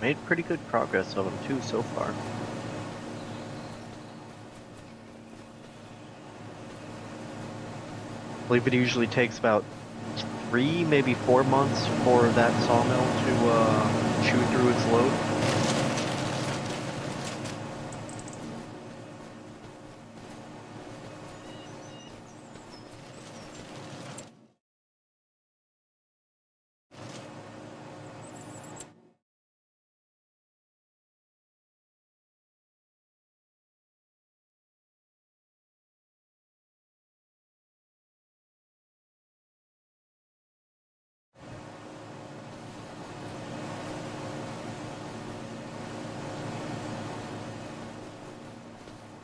Made pretty good progress of them too so far. I believe it usually takes about 3, maybe 4 months for that sawmill to chew through its load.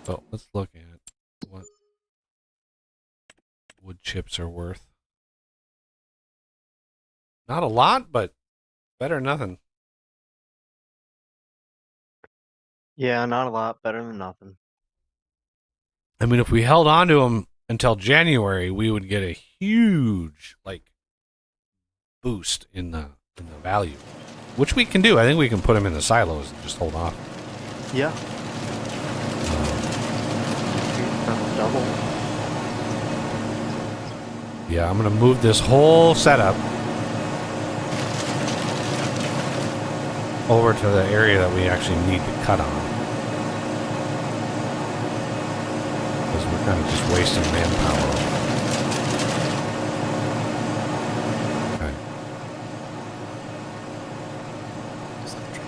So let's look at what wood chips are worth. Not a lot, but better than nothing. Yeah, not a lot. Better than nothing. I mean, if we held on to them until January, we would get a huge boost in the value, which we can do. I think we can put them in the silos and just hold off. Yeah. Double. Yeah, I'm gonna move this whole setup over to the area that we actually need to cut on, because we're kind of just wasting manpower. Okay. Is that a tree?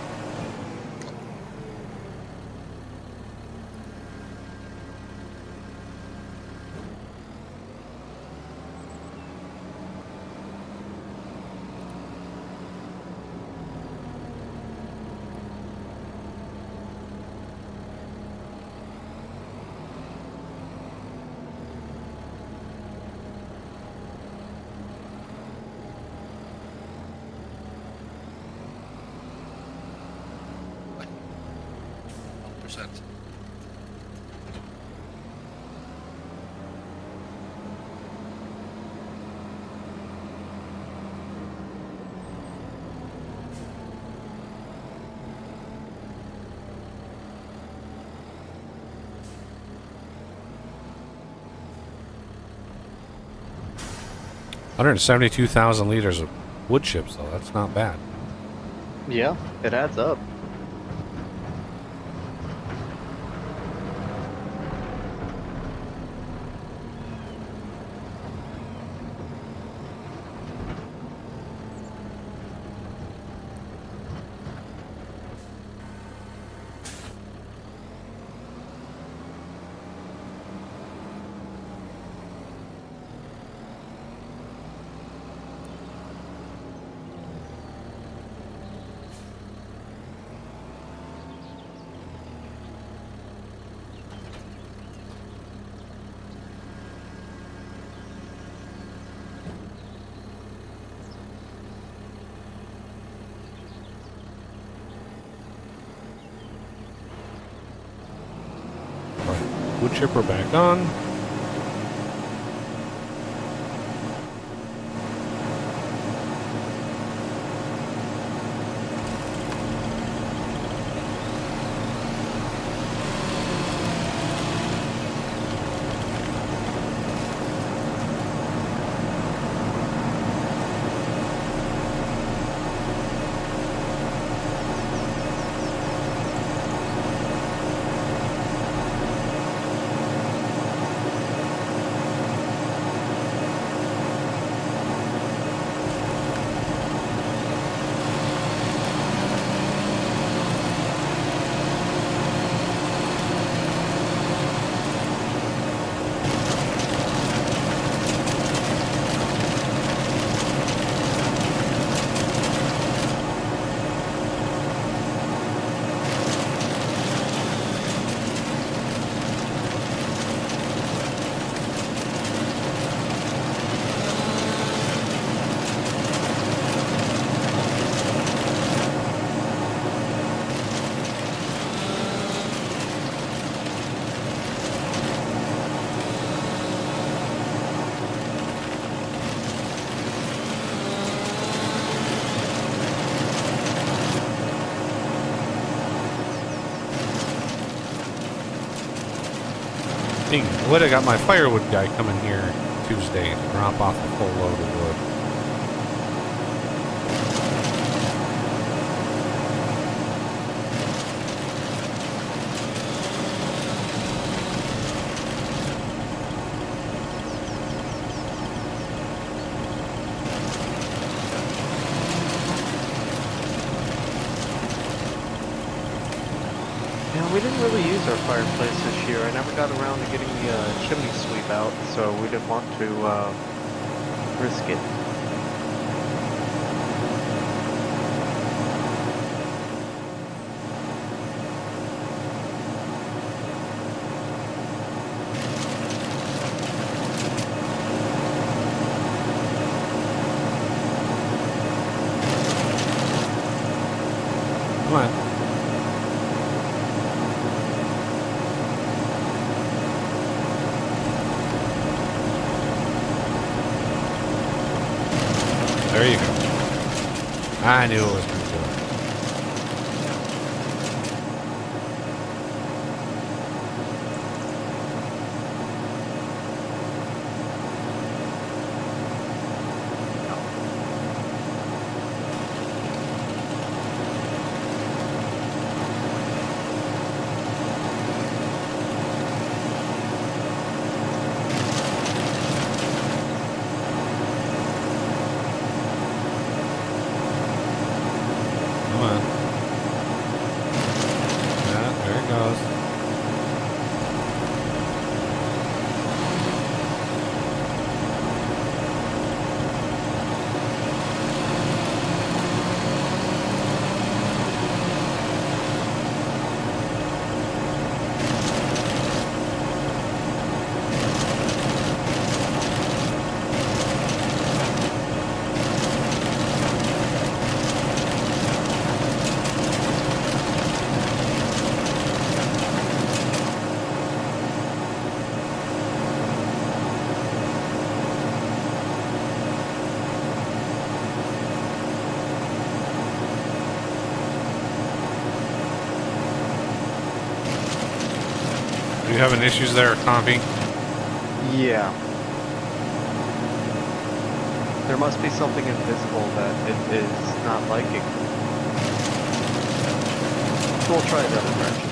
What? 1%. $172,000 liters of wood chips, though. That's not bad. Yeah, it adds up. Wood chipper back on. Dang, I would have got my firewood guy coming here Tuesday to drop off a full load of wood. Yeah, we didn't really use our fireplace this year. I never got around to getting the chimney sweep out, so we didn't want to risk it. Come on. There you go. I knew it was going to do it. Come on. Yeah, there it goes. Are you having issues there, Compy? Yeah. There must be something invisible that it is not liking. We'll try the other direction.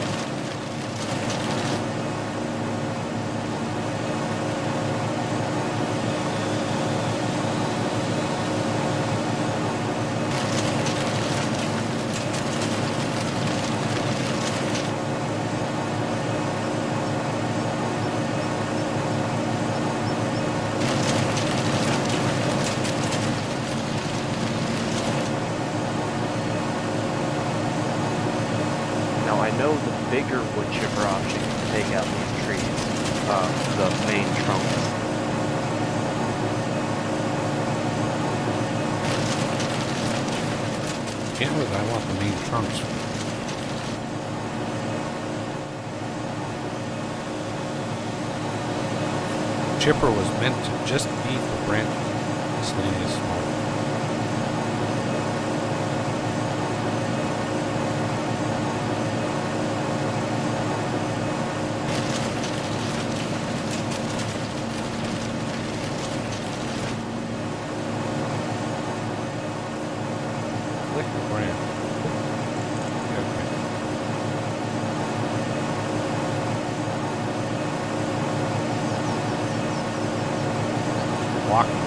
Now I know the bigger wood chipper option can take out these trees, the main trunks. Damn it, I want the main trunks. Chipper was meant to just be for branches. This thing is small. Click the branch. Okay. Walking.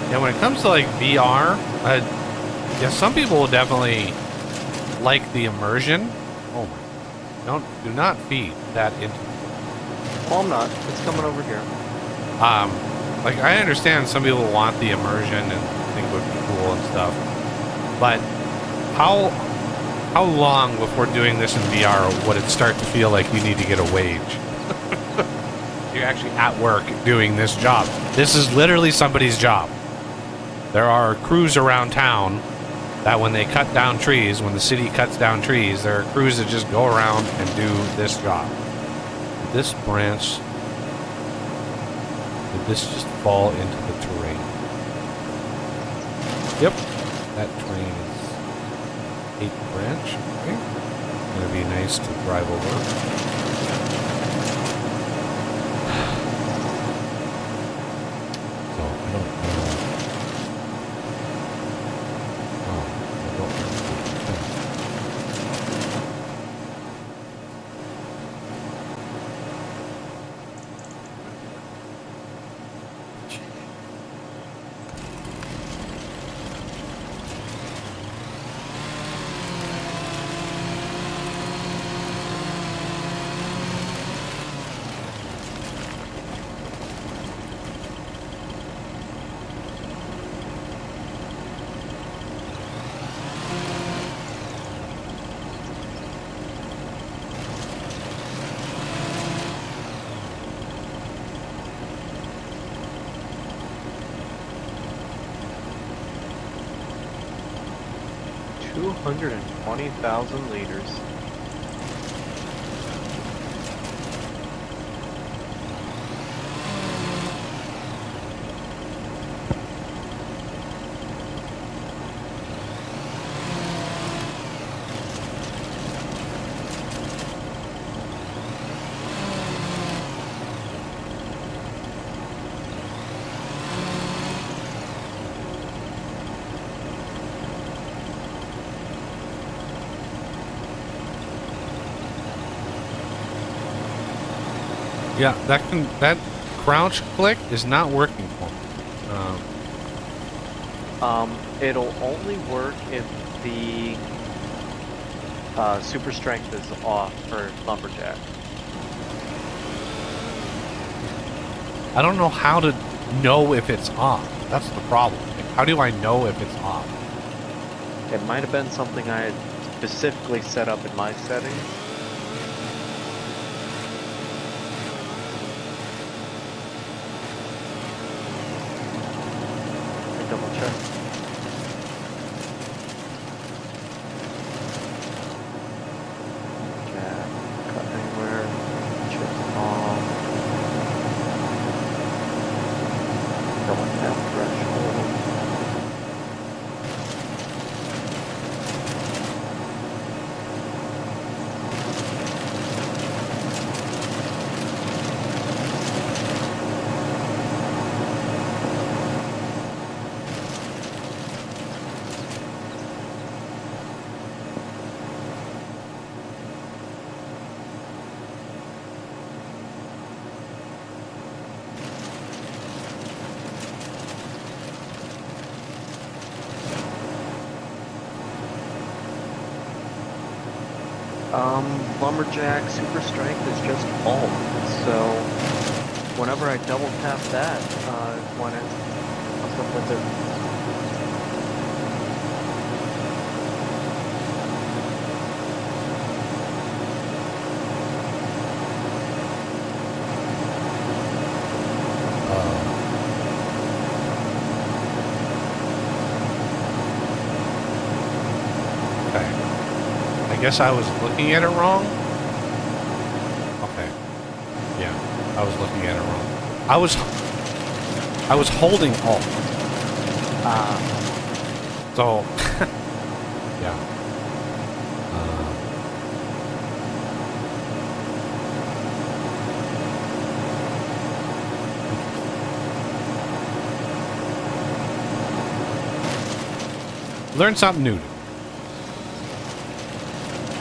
Yeah, when it comes to like VR, yeah, some people will definitely like the immersion. Oh my! Do not feed that into. Well, I'm not. It's coming over here. Like I understand some people want the immersion and think it would be cool and stuff, but how long before doing this in VR would it start to feel like you need to get a wage? You're actually at work doing this job. This is literally somebody's job. There are crews around town that when they cut down trees, when the city cuts down trees, there are crews that just go around and do this job. This branch, did this just fall into the terrain? Yep, that train is 8th branch. Okay. It's gonna be nice to drive over. So I don't know. Oh, 220,000 liters. Yeah, that crouch click is not working for me. It'll only work if the super strength is off for lumberjack. I don't know how to know if it's off. That's the problem. Like, how do I know if it's off? It might have been something I had specifically set up in my settings. Double check. Jack, cut anywhere, chips off. Double tap threshold. Lumberjack super strength is just alt, so whenever I double tap that, when it comes up with it. I guess I was looking at it wrong. Okay. Yeah, I was looking at it wrong. I was holding Alt. So, yeah. Learn something new.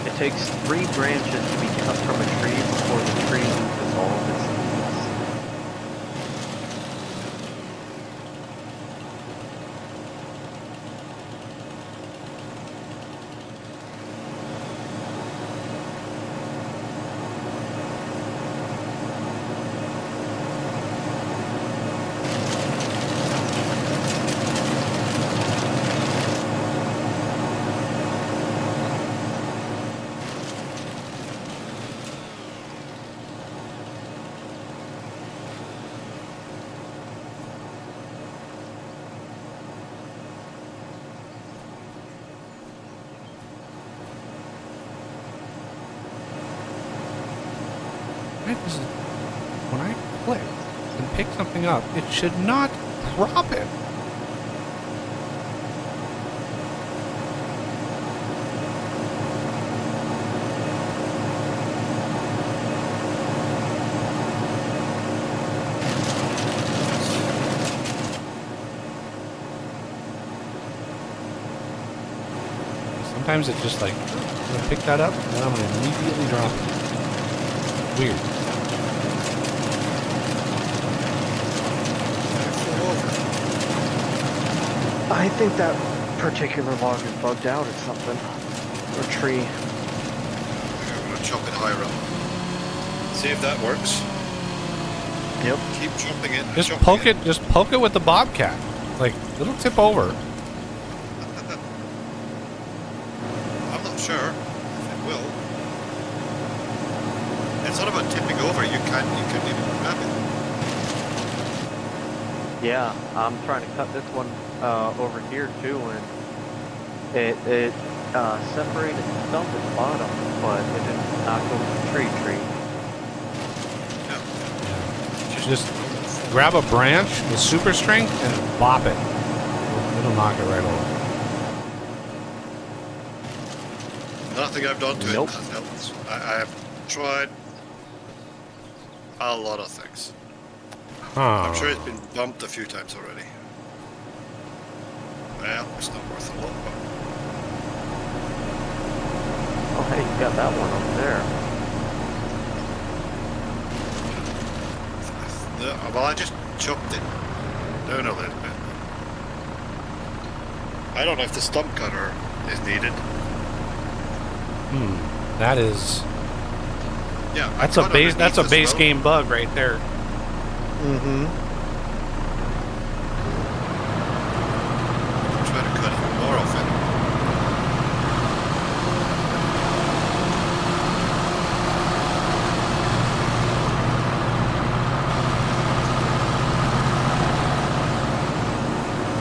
It takes 3 branches to be cut from a tree before the tree loses all of its leaves. When I click and pick something up, it should not drop it. Sometimes it's just like, I'm gonna pick that up and then I'm gonna immediately drop it. Weird. I think that particular log is bugged out or something. Or tree. I'm gonna chop it higher up. See if that works. Yep. Keep chopping it. Just chopping poke it. Just poke it with the bobcat. Like it'll tip over. I'm not sure if it will. It's not about tipping over. You couldn't even grab it. Yeah, I'm trying to cut this one over here too, and it separated the stump at the bottom, but it didn't knock over the tree. Yeah. Just grab a branch with super strength and bop it. It'll knock it right over. Nothing I've done to Nope. it has helped. I have tried a lot of things. Huh. I'm sure it's been bumped a few times already. Well, it's not worth a lot, but Oh, hey, you got that one over there. well, I just chopped it down a little bit. I don't know if the stump cutter is needed. That is. Yeah, I That's a cut base. That's a underneath as base well. game bug right there. Mm-hmm. Try to cut it more off it.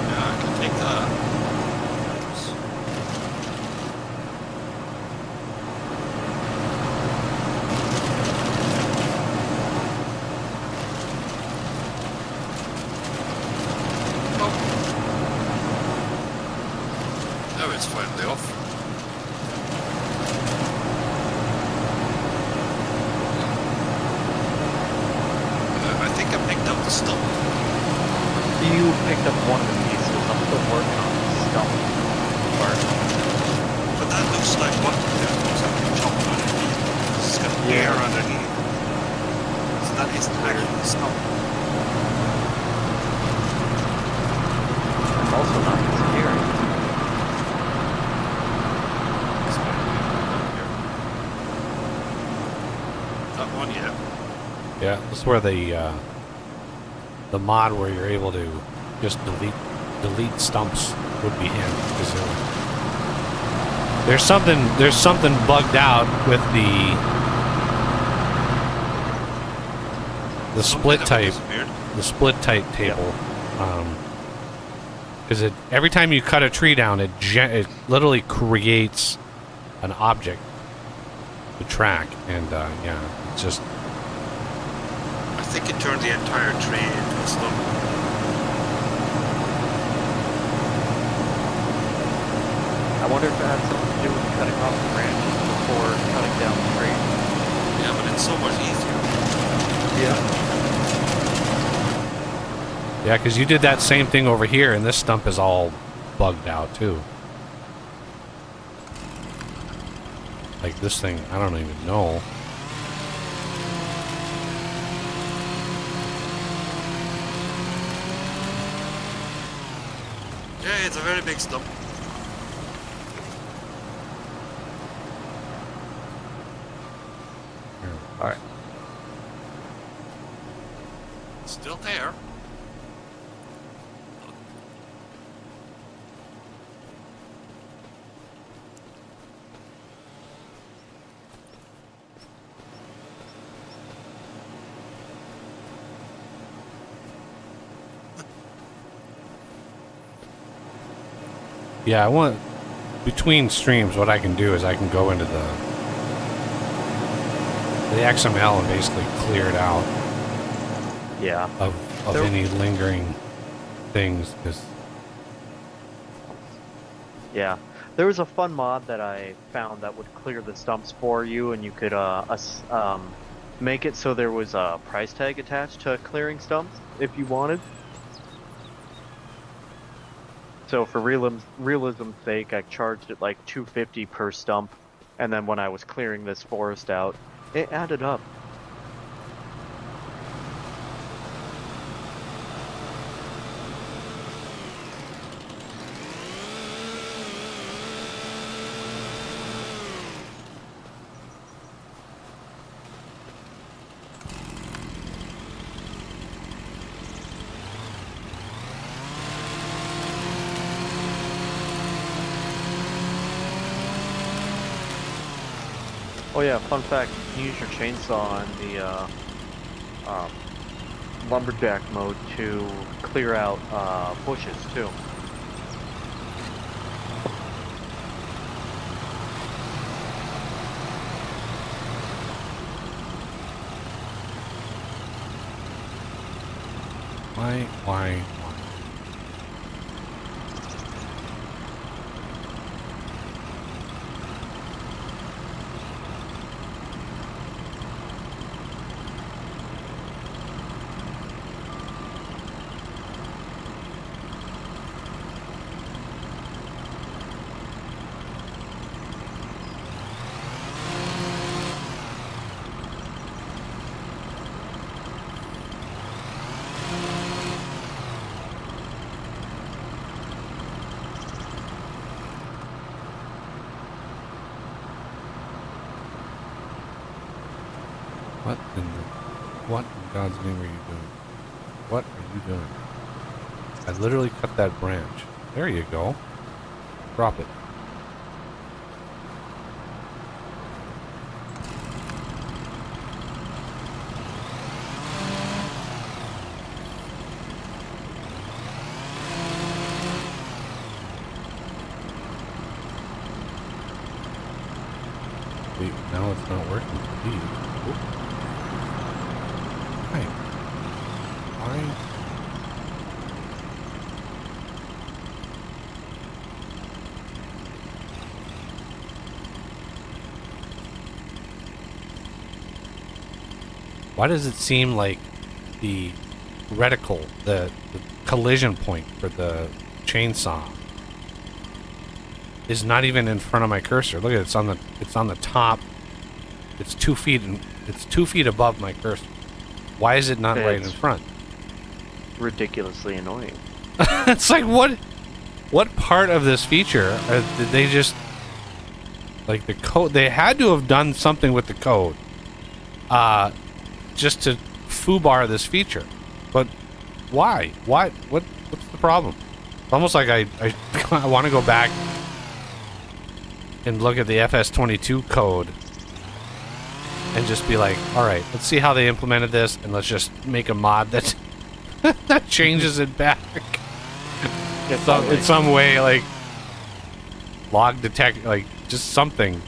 Yeah, I can take that. Now it's finally off. I think I picked up the stump. You picked up one of the pieces. I'm still working on the stump part. But that looks like what? There's something chopped underneath. It's got Yeah. air underneath. So that isn't actually the stump. I'm also not disappearing. This might be up here. That one, yeah. Yeah, this is where the mod where you're able to just delete stumps would be in. 'Cause there's something bugged out with the split Something type. disappeared. The split type table, because every time you cut a tree down, it literally creates an object to track, and yeah, it's just I think it turned the entire tree into a stump. I wonder if it had something to do with cutting off the branches before cutting down the tree. Yeah, but it's so much easier. Yeah. yeah, because you did that same thing over here, and this stump is all bugged out too. Like this thing, I don't even know. Yeah, it's a very big stump. All right. It's still there. Yeah, I want between streams. What I can do is I can go into the XML and basically cleared out Yeah. of There- any lingering things. Because Yeah. There was a fun mod that I found that would clear the stumps for you, and you could make it so there was a price tag attached to clearing stumps if you wanted. So for realism's sake, I charged it like $250 per stump, and then when I was clearing this forest out, it added up. Oh yeah, fun fact, you can use your chainsaw in the lumberjack mode to clear out bushes too. why? What in God's name are you doing? What are you doing? I literally cut that branch. There you go. Drop it. Wait, now it's not working for these. Oop. Why? Why? Why does it seem like the reticle, the collision point for the chainsaw is not even in front of my cursor? Look at it, it's on the top. It's 2 feet and it's 2 feet above my cursor. Why is it not right in It's front? ridiculously annoying. It's like what part of this feature did they just like the code? They had to have done something with the code, just to foobar this feature. But why? Why? What's the problem? It's almost like I I want to go back and look at the FS22 code and just be like, all right, let's see how they implemented this, and let's just make a mod that that changes it back in some way, like log detect, like just something.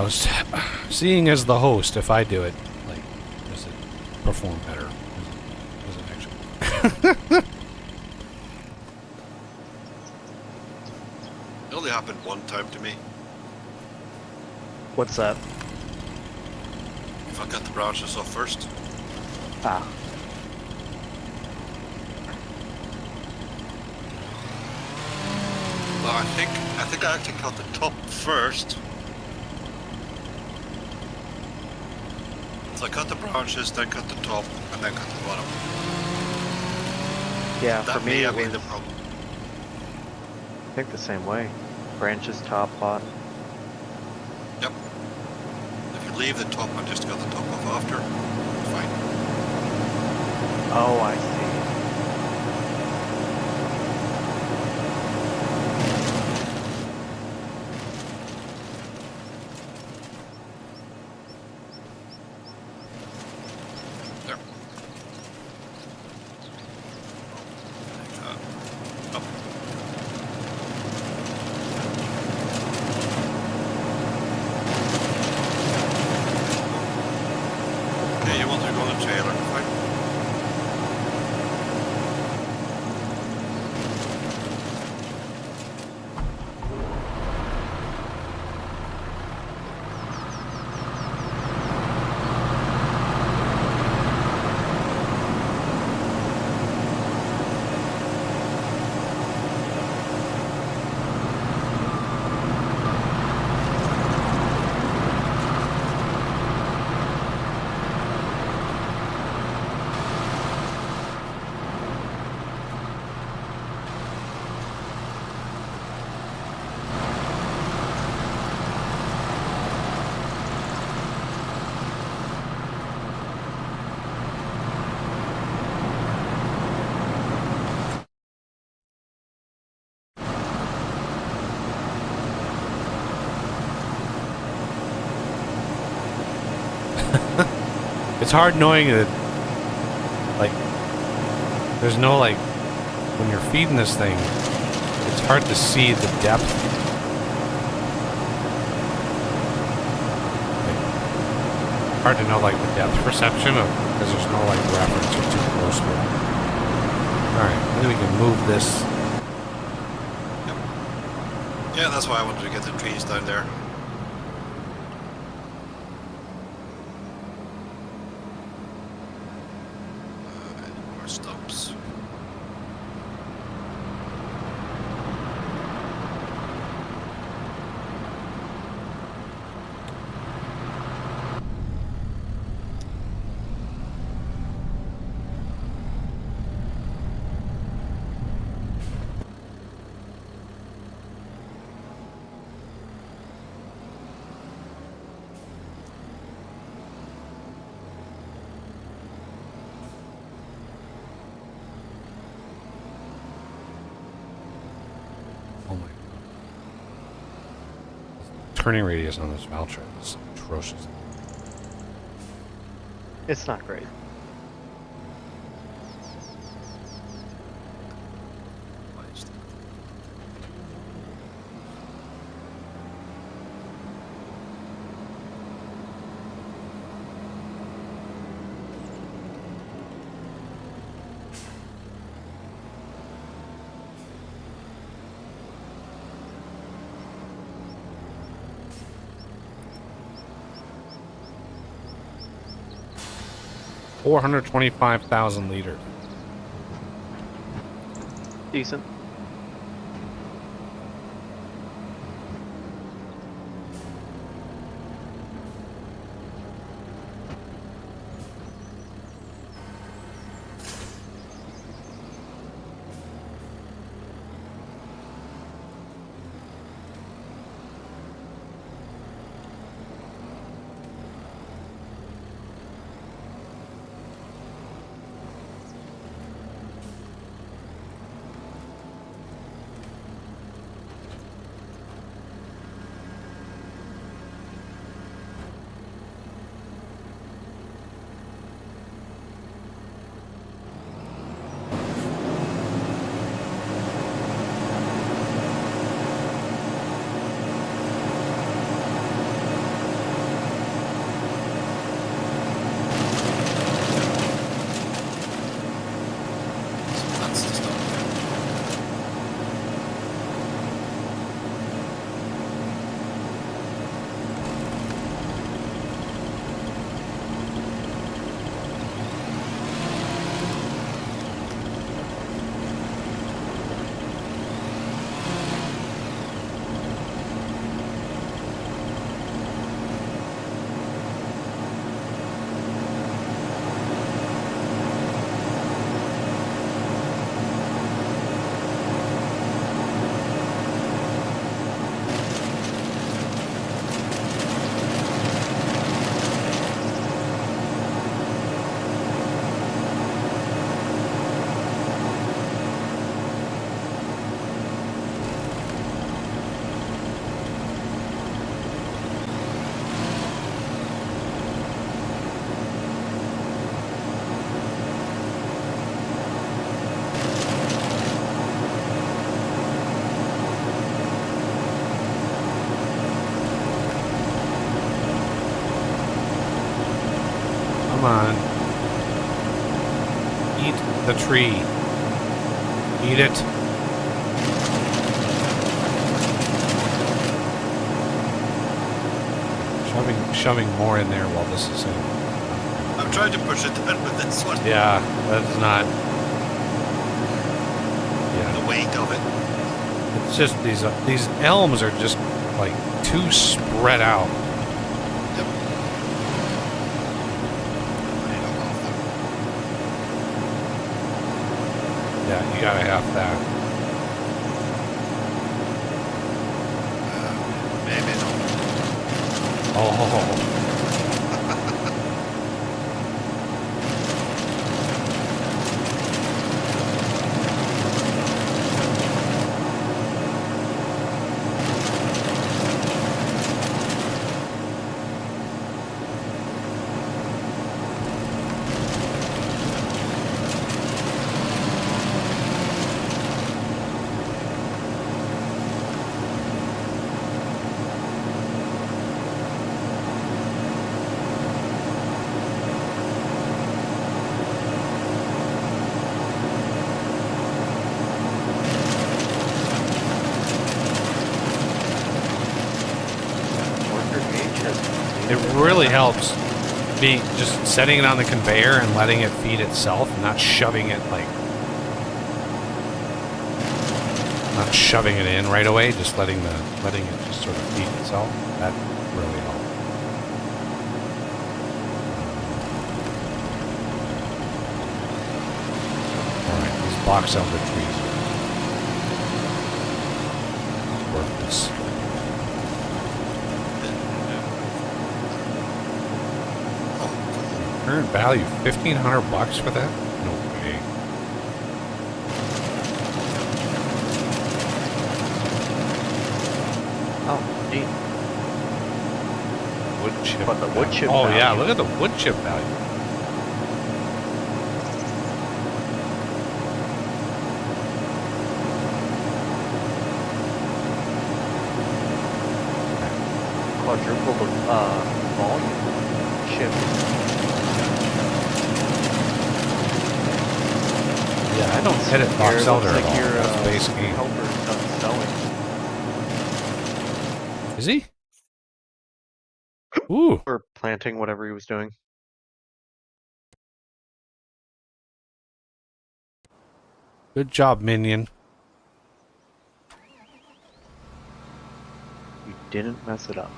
I was seeing as the host, if I do it, like, does it perform better? Does it actually? It only happened one time to me. What's that? If I cut the branches off first. Ah. Well, I think I actually cut the top first. So I cut the branches, then cut the top, and then cut the bottom. Yeah, That for may me have it been was, the problem. I think the same way. Branches, top, bottom. Yep. If you leave the top and just cut the top off after, it's fine. Oh, I see. There. Like that. Up. Okay, you want to go on the trailer, fine. It's hard knowing that, like, there's no, like, when you're feeding this thing, it's hard to see the depth. Like, hard to know, like, the depth perception of, because there's no, like, reference or too close to it. Alright, then we can move this. Yeah, that's why I wanted to get the trees down there. Any more stumps? Oh my god. Turning radius on this Valtra is atrocious. It's not great. $425,000 liters. Decent. Come on. Eat the tree. Eat it. Shoving more in there while this is in. I'm trying to push it down with this one. Yeah, that's not. The Yeah, weight of it. it's just these elms are just like too spread out. Yep. I need a half them. Yeah, you gotta have that. Maybe not. Oh, it really helps be just setting it on the conveyor and letting it feed itself, and not shoving it in right away. Just letting it just sort of feed itself. That really helps. All right, these box elder trees are worthless. Current value $1,500 for that? No way. Oh, neat. Wood chip. But the wood chip Oh yeah, value. look at the wood chip value. Quadruple the volume chip. Yeah, I don't edit Here, box it elder looks at all. like your That's the base game. helper's done sewing. Is he? Ooh, Or planting, whatever he was doing. good job, minion. You didn't mess it up.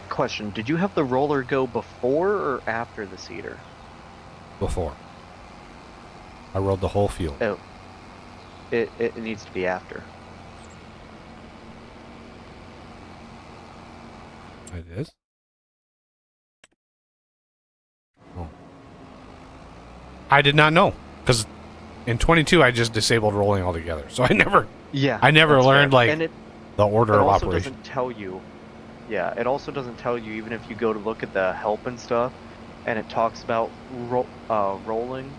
Question, did you have the roller go before or after the seeder? Before. I rode the whole field. Oh. It needs to be after. It is? Oh. I did not know. Because in 22 I just disabled rolling altogether. So I never Yeah. learned fair. like And it the order of also operation. doesn't tell you. Yeah, it also doesn't tell you even if you go to look at the help and stuff, and it talks about rolling. Rolling.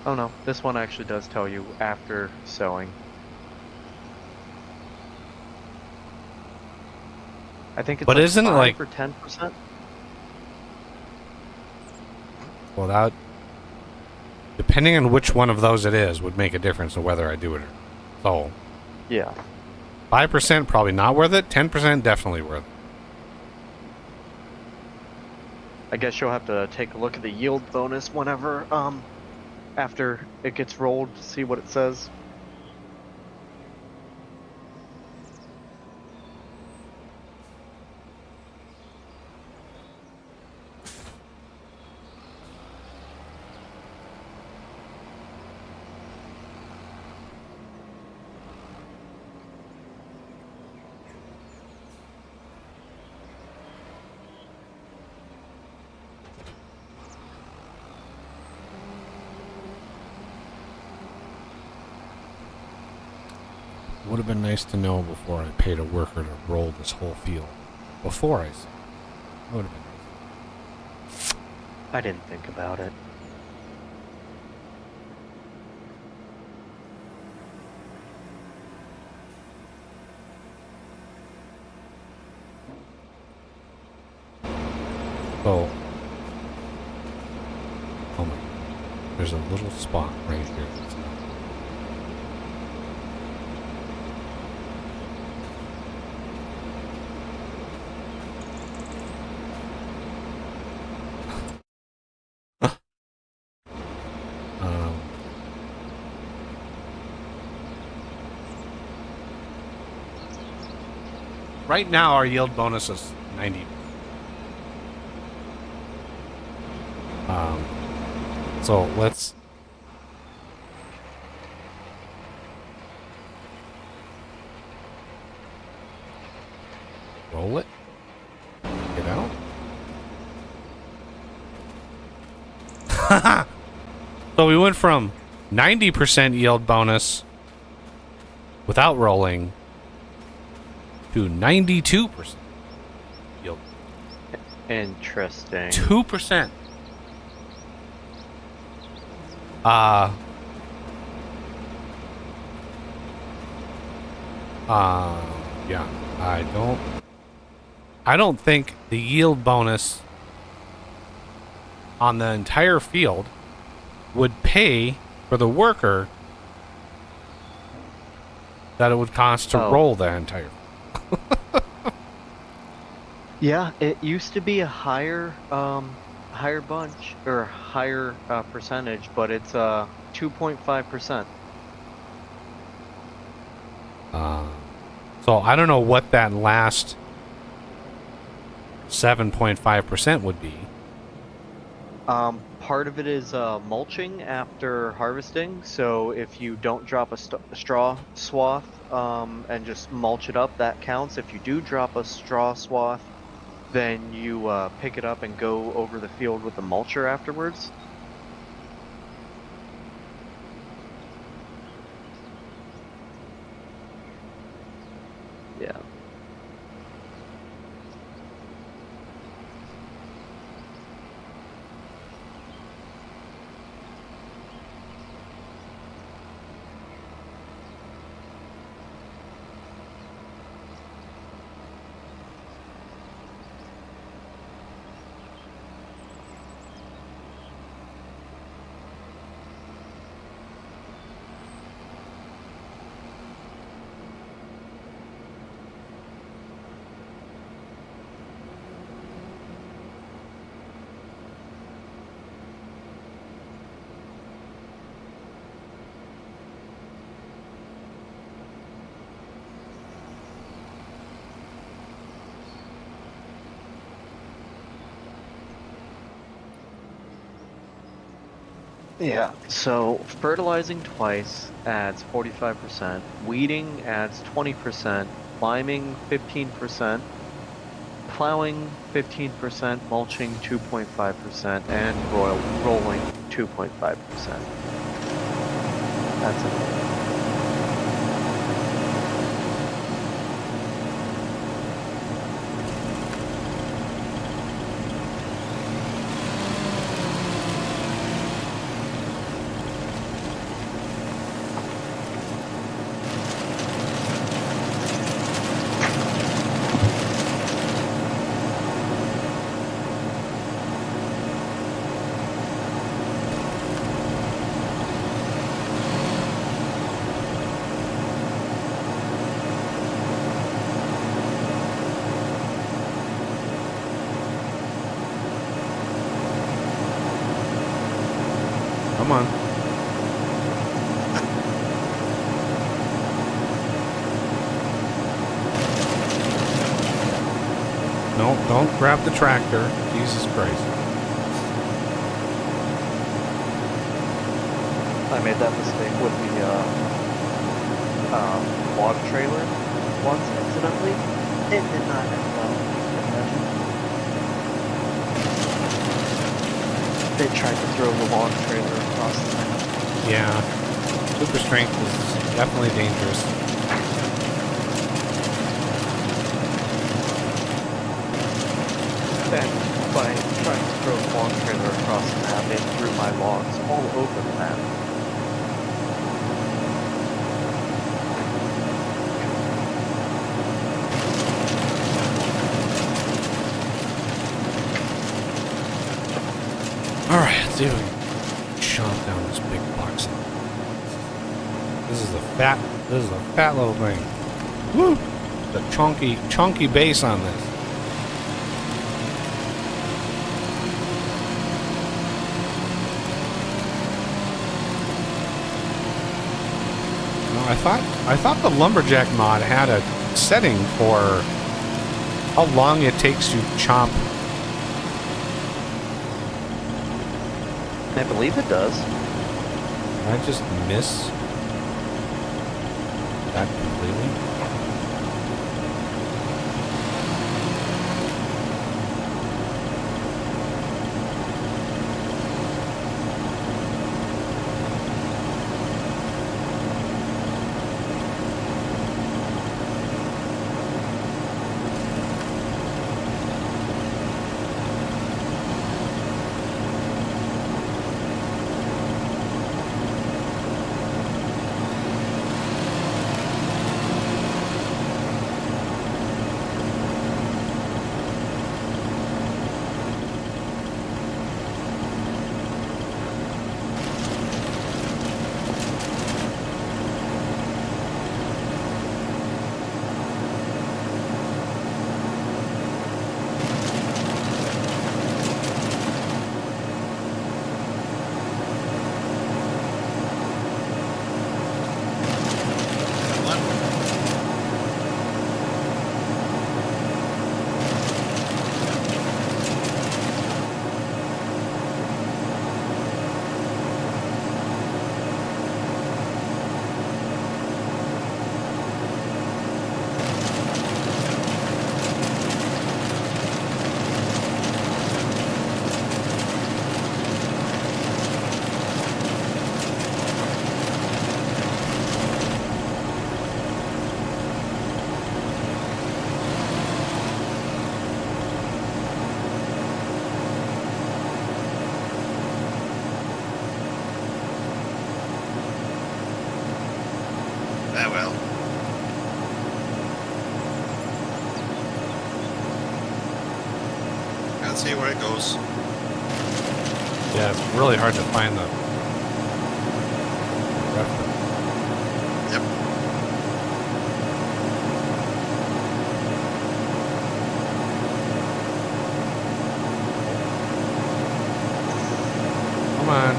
Oh no, this one actually does tell you after sewing. I think it's But like isn't it 5 like- or 10%? Well, that, depending on which one of those it is, would make a difference in whether I do it or not. So, Yeah. 5% probably not worth it. 10% definitely worth it. I guess you'll have to take a look at the yield bonus whenever after it gets rolled to see what it says. Would have been nice to know before I paid a worker to roll this whole field. Before I said. Would have been nice. I didn't think about it. Oh my. There's a little spot right here. That's not- Um, right now, our yield bonus is 90. So let's roll it. Get out. So we went from 90% yield bonus without rolling to 92% yield. Interesting. 2%. Yeah. I don't think the yield bonus on the entire field would pay for the worker that it would cost to Oh. roll the entire. Yeah, it used to be a higher bunch or higher percentage, but it's 2.5%. So I don't know what that last 7.5% would be. Part of it is mulching after harvesting. So if you don't drop a straw swath and just mulch it up, that counts. If you do drop a straw swath, then you pick it up and go over the field with the mulcher afterwards. Yeah. Yeah, so fertilizing twice adds 45%, weeding adds 20%, liming 15%, plowing 15%, mulching 2.5%, and rolling 2.5%. That's it. Come on. No, don't grab the tractor. Jesus Christ. I made that mistake with the log trailer once accidentally. It did not end well, you can imagine. They tried to throw the log trailer across the map. Yeah. Super strength is definitely dangerous. And by trying to throw the log trailer across the map, it threw my logs all over the map. Alright, let's see if we can chomp down this big box. This is a fat little thing. Woo! The chunky base on this. I thought the lumberjack mod had a setting for how long it takes to chomp. I believe it does. Did I just miss that completely? Well. Let's see where it goes. Yeah, it's really hard to find the reference. Yep. Come on.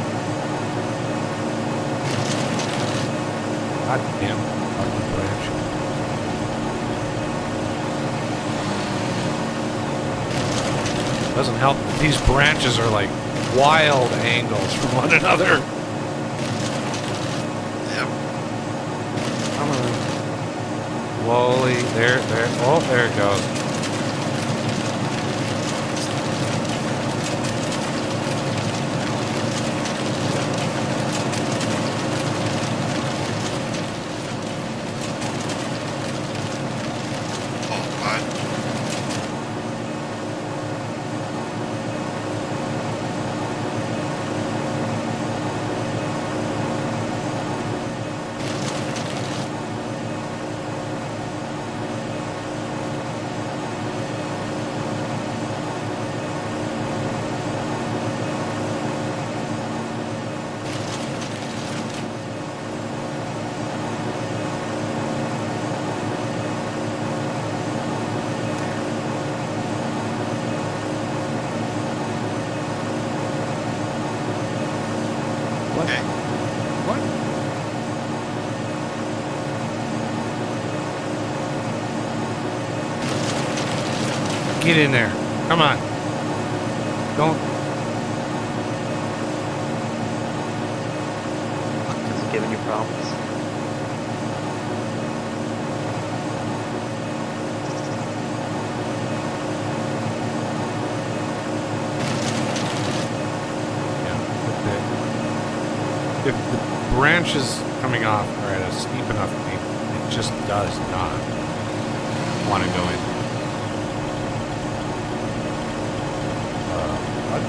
God damn fucking branch. Doesn't help that these branches are like wild angles from one another. Yep. Come on. Slowly. There. Oh, there it goes. Okay. What? Get in there. Come on. Don't. Is it giving you problems? If the branches coming off are at a steep enough angle, it just does not want to go in. What?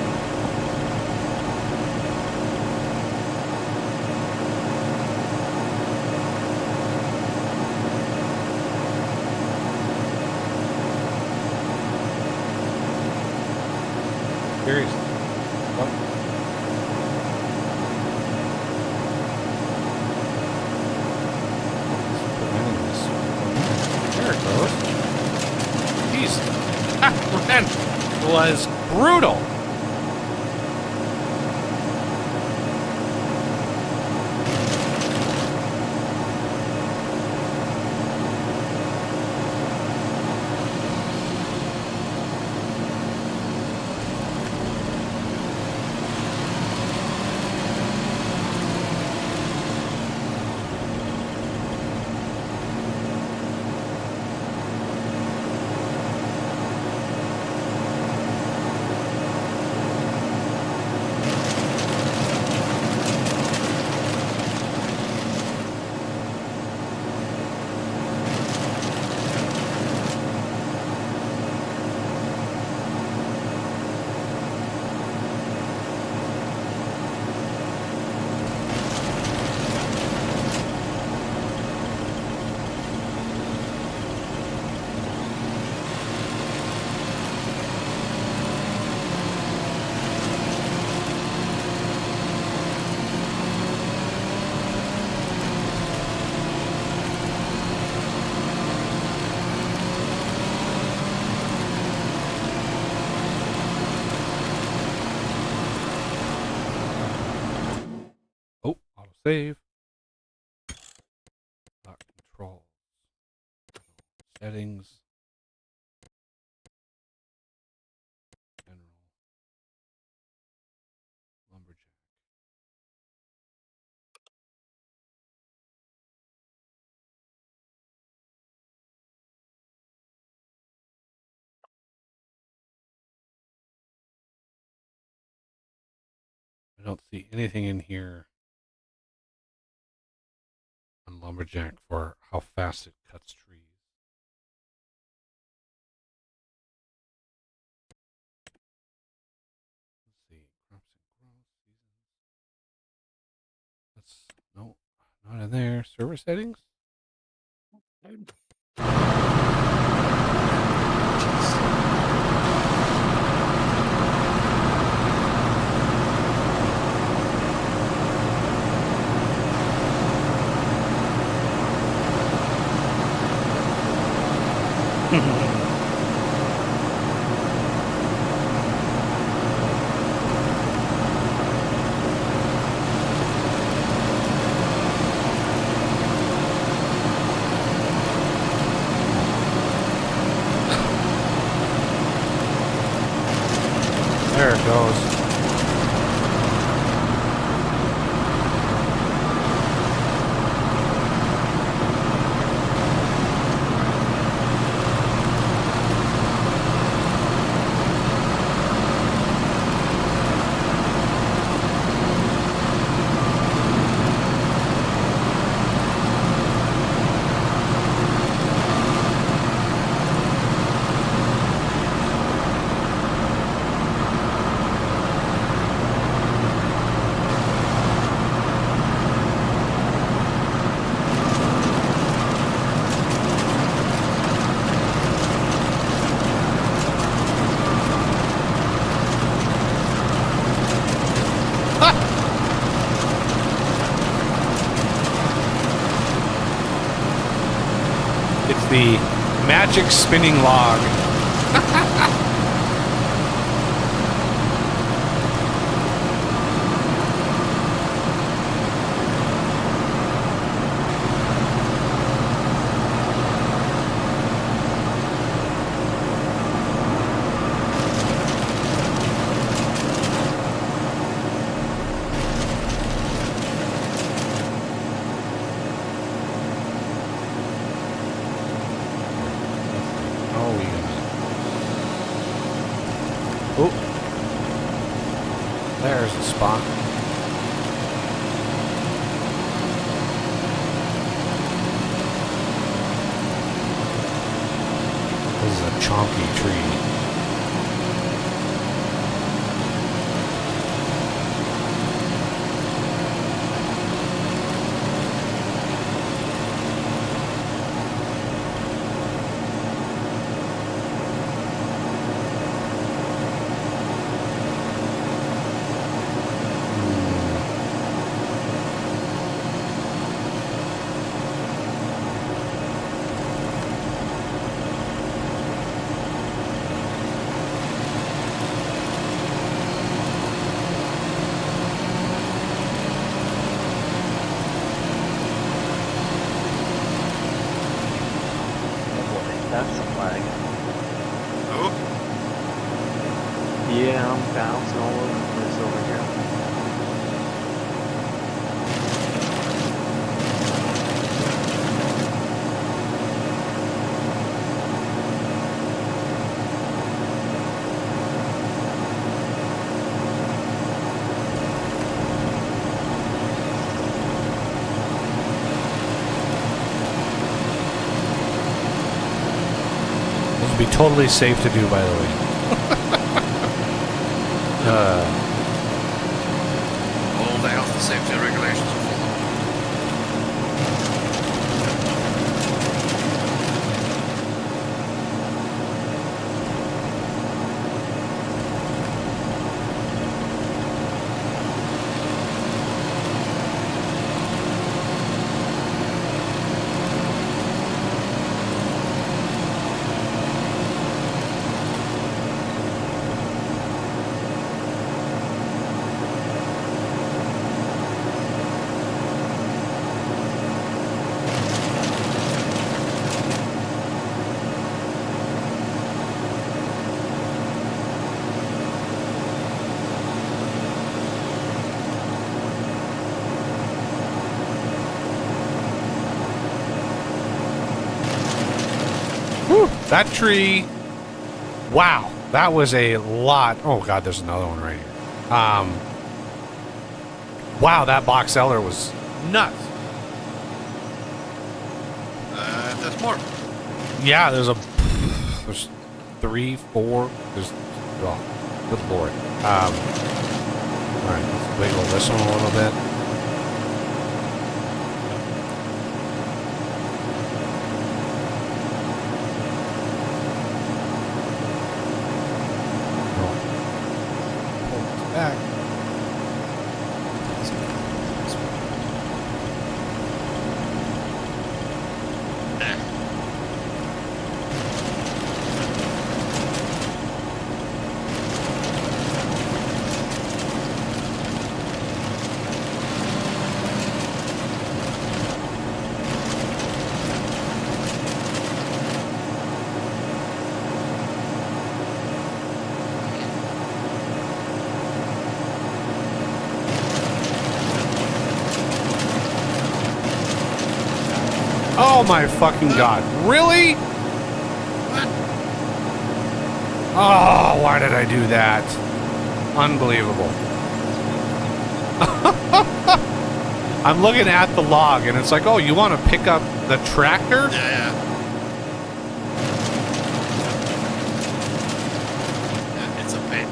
Seriously. What? and was brutal. Oh, auto save. Lock control. Settings. General. Lumberjack. I don't see anything in here on Lumberjack for how fast it cuts trees. Let's see. Crops and growth seasons. That's no, not in there. Server settings. There it goes. It's the magic spinning log. Oh, there's a spot. This is a chonky tree. be totally safe to do, by the way. All the health and safety regulations are followed. That tree, wow, that was a lot. Oh god, there's another one right here. Wow, that box elder was nuts. There's more. Yeah, there's 3, 4. There's, oh, good lord. All right, let's wiggle this one a little bit. Back. Oh my fucking god. Really? What? Oh, why did I do that? Unbelievable. I'm looking at the log and it's like, oh, you want to pick up the tractor? Yeah. It's a pain.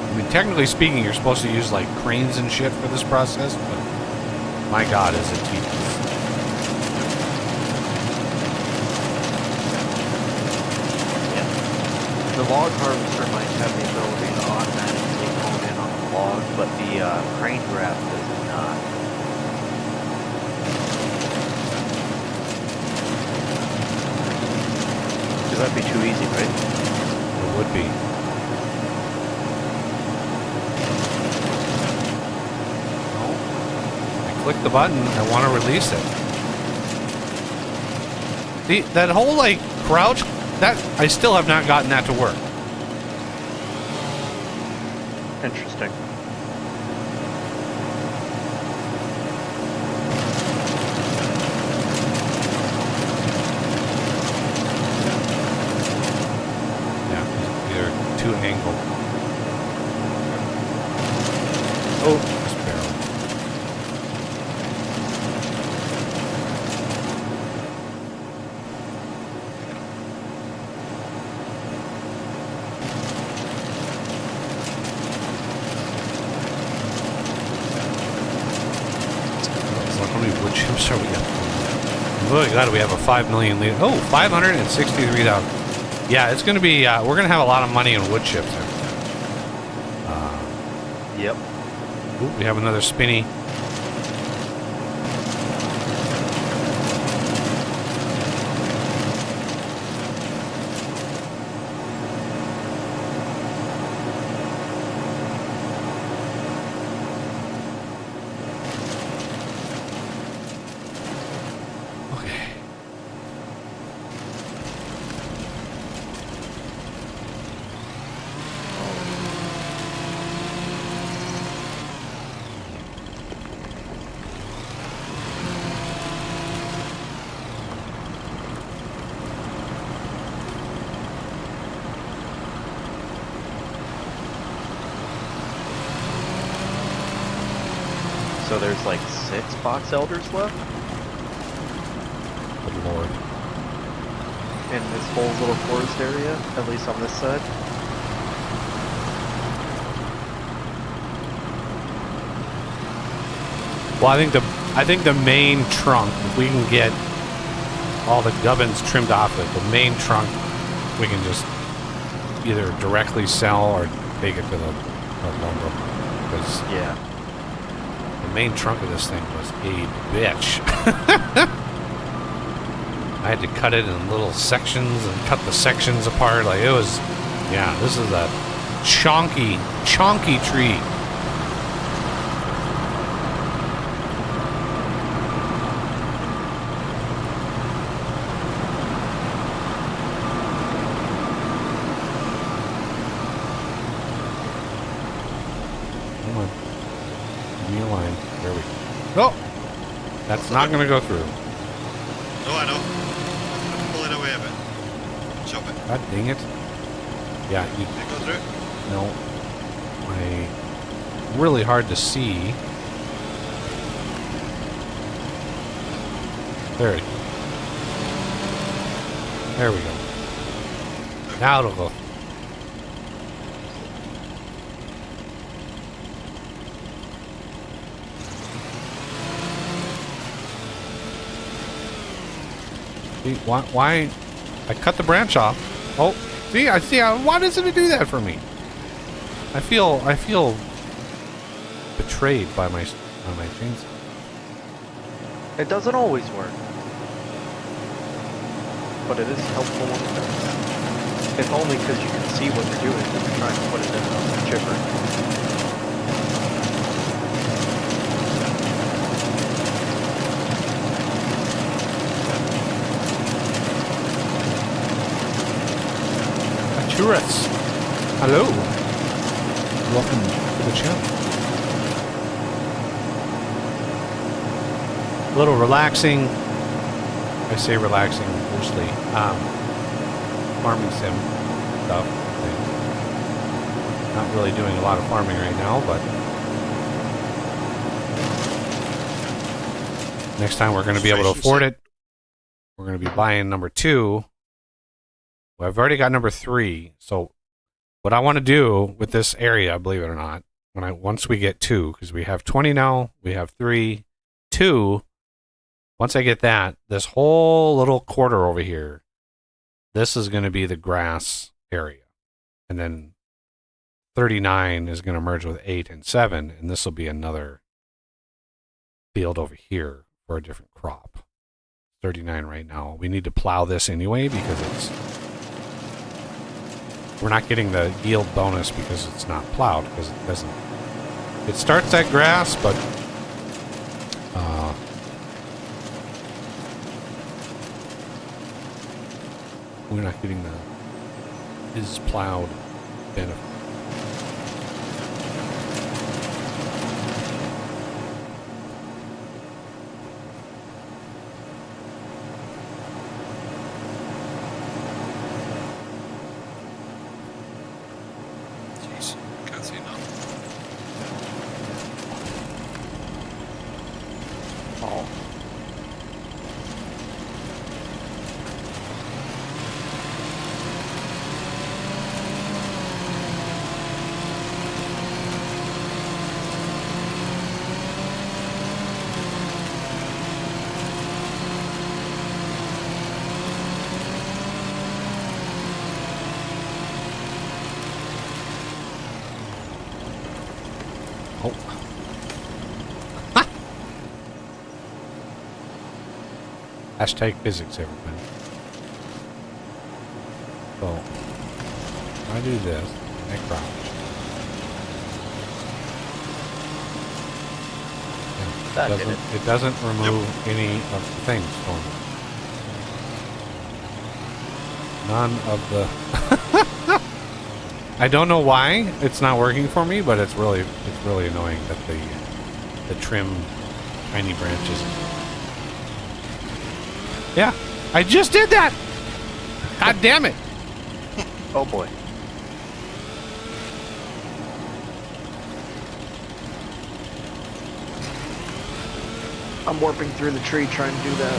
I mean, technically speaking, you're supposed to use like cranes and shit for this process, but my god, is it tedious. The log harvester might have the ability to automatically hone in on the log, but the crane grab does not. Because that'd be too easy, right? It would be. Click the button. I want to release it. That whole like crouch, that I still have not gotten that to work. Interesting. Yeah, either too angled. Oh, just barely. How many wood chips are we at? Oh god, we have a 5 million liter. Oh, 563,000. Yeah, it's going to be, we're going to have a lot of money in wood chips. Yep. Ooh, we have another spinny. So there's like 6 box elders left? Good lord. in this whole little forest area, at least on this side. Well, I think the main trunk, if we can get all the gubbins trimmed off it, the main trunk we can just either directly sell or take it to the lumber. Because Yeah. the main trunk of this thing was a bitch. I had to cut it in little sections and cut the sections apart. Like it was, yeah, this is a chonky tree. Come on. Give me a line. There we go. Oh! That's not going to go through. No, I know. Pull it away a bit. Chop it. God dang it. Yeah, you Did it go through? know, really hard to see. There it. There we go. Now it'll go. See, why? I cut the branch off. Oh, see, I see. Why doesn't it do that for me? I feel betrayed by my chainsaw. It doesn't always work. But it is helpful when it does. If only because you can see what you're doing when you're trying to put it in a chipper. Tourists, hello. Welcome to the channel. A little relaxing. I say relaxing loosely. Farming sim stuff. Not really doing a lot of farming right now, but next time we're going to be able to afford it. We're going to be buying number 2. Well, I've already got number 3. So what I want to do with this area, believe it or not, once we get 2, because we have 20 now, we have 3, 2. Once I get that, this whole little quarter over here, this is going to be the grass area. And then 39 is going to merge with 8 and 7, and this will be another field over here for a different crop. 39 right now. We need to plow this anyway because we're not getting the yield bonus because it's not plowed, because it doesn't. It starts at grass, but we're not getting the is plowed benefit. Jeez, can't see nothing. Oh. Oh. Ha! Hashtag physics, everybody. So, if I do this, I crouch. That did it. It doesn't remove any of the things for me. None of the... I don't know why it's not working for me, but it's really annoying that the trim tiny branches. Yeah, I just did that. God damn it! Oh boy. I'm warping through the tree trying to do that.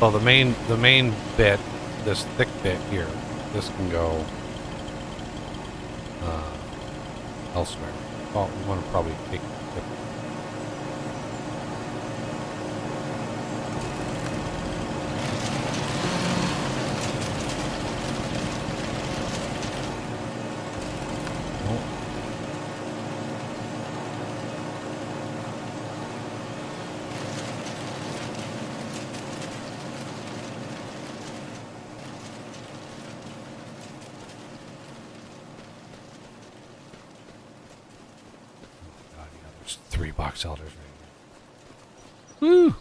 So the main bit, this thick bit here, this can go elsewhere. Well, we want to probably take it. There's 3 box elders right here. Woo!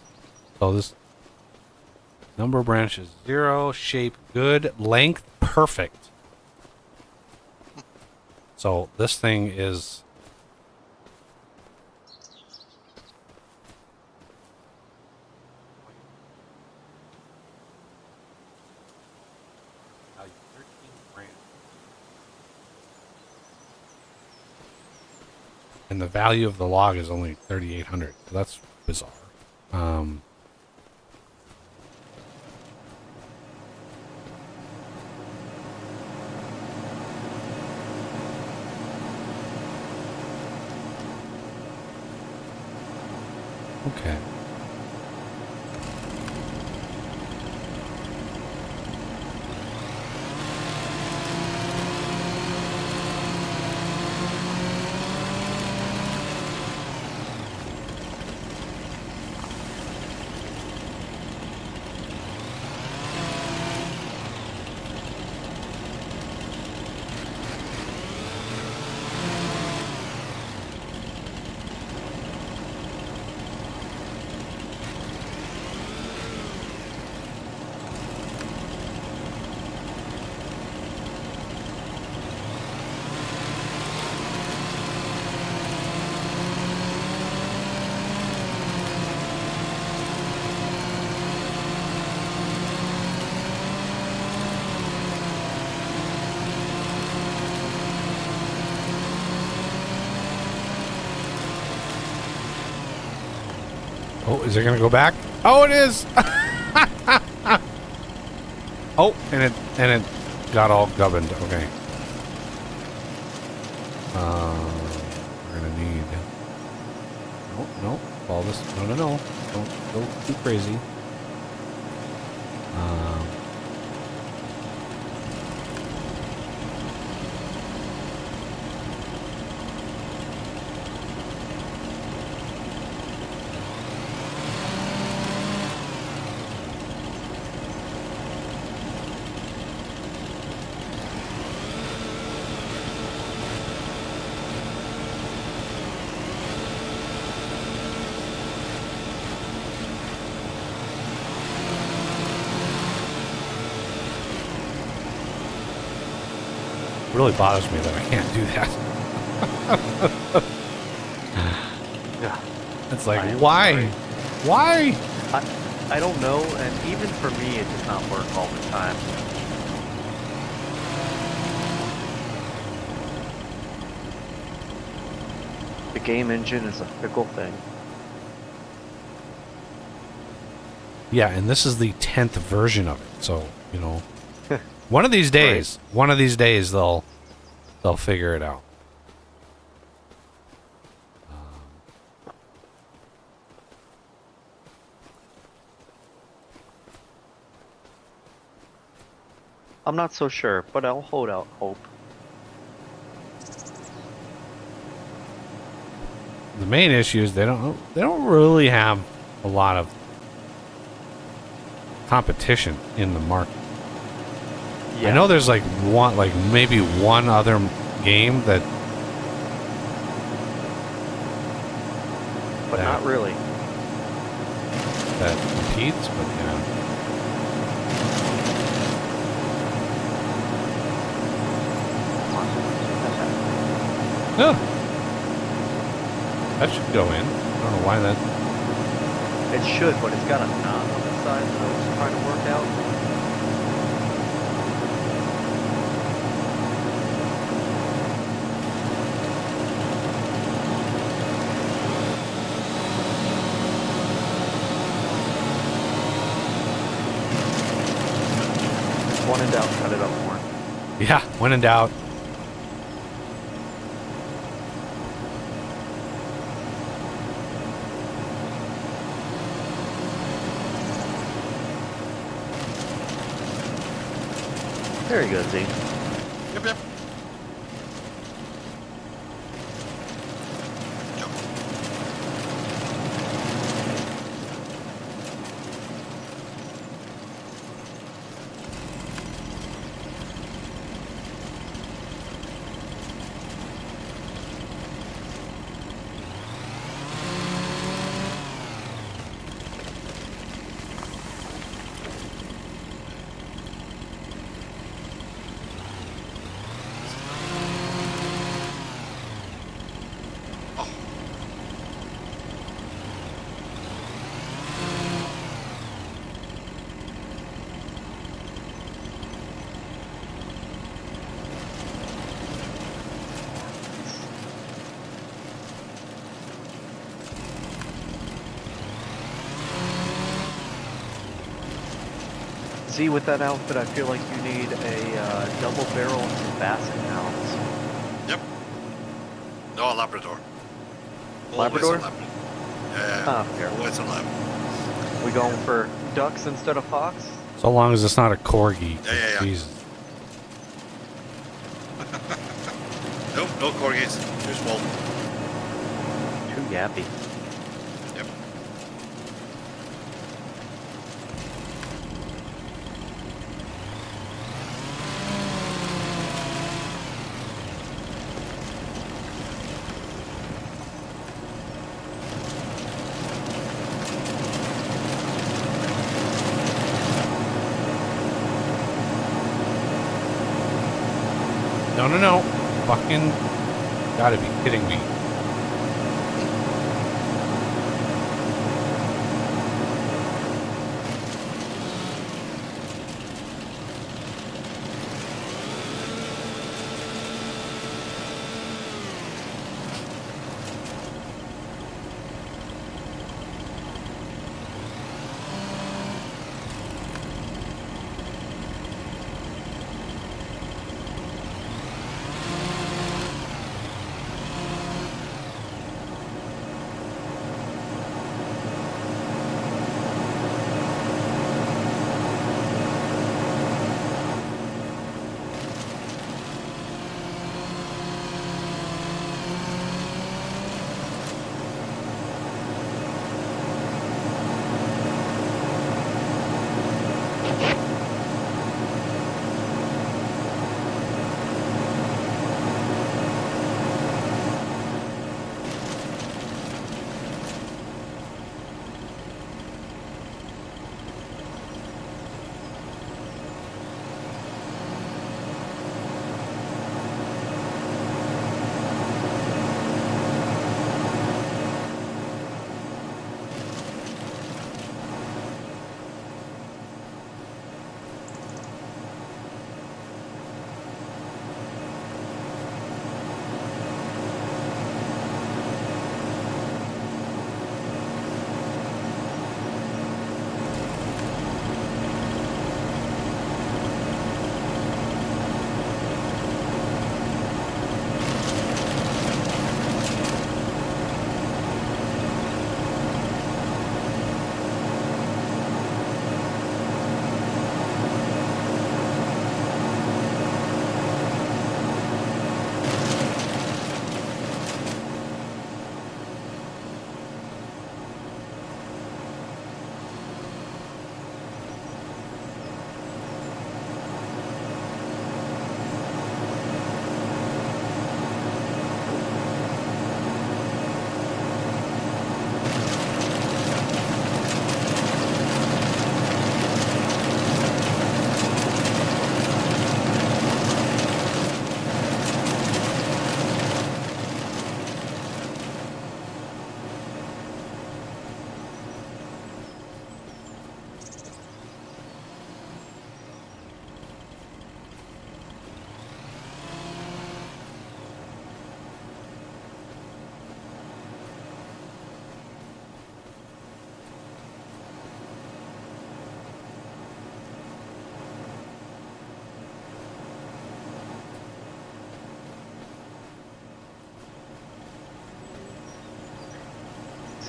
So this number of branches 0, shape good, length perfect. So this thing is and the value of the log is only 3,800. So that's bizarre. Okay. Oh, is it gonna go back? Oh, it is. Oh, and it got all gubbined. Okay. We're gonna need. No, no, follow this. No, no, no. Don't go too crazy. It really bothers me that I can't do that. Yeah. It's like, I am why? sorry. Why? I don't know, and even for me, it does not work all the time. The game engine is a fickle thing. Yeah, and this is the 10th version of it. So, you know, one of these days, they'll figure it out. I'm not so sure, but I'll hold out hope. The main issue is they don't really have a lot of competition in the market. Yeah. I know there's like maybe one other game that but not really. that competes, but yeah. Oh. That should go in. I don't know why that. It should, but it's got a knot on the side that I was trying to work out. One in doubt, cut it up more. Yeah, when in doubt. There you go, Z. Yep, yep. Jump. Oh, Z, with that outfit, I feel like you need a double barrel and some basset hounds. yep. No, a Labrador. Labrador? Always a Labrador. Yeah, Ah, fair. always a Lab. We going for ducks instead of fox? So long as it's not a corgi. Yeah. Jesus. Nope, no corgis. Too small. Too yappy. Yep. No. Fucking gotta be kidding me.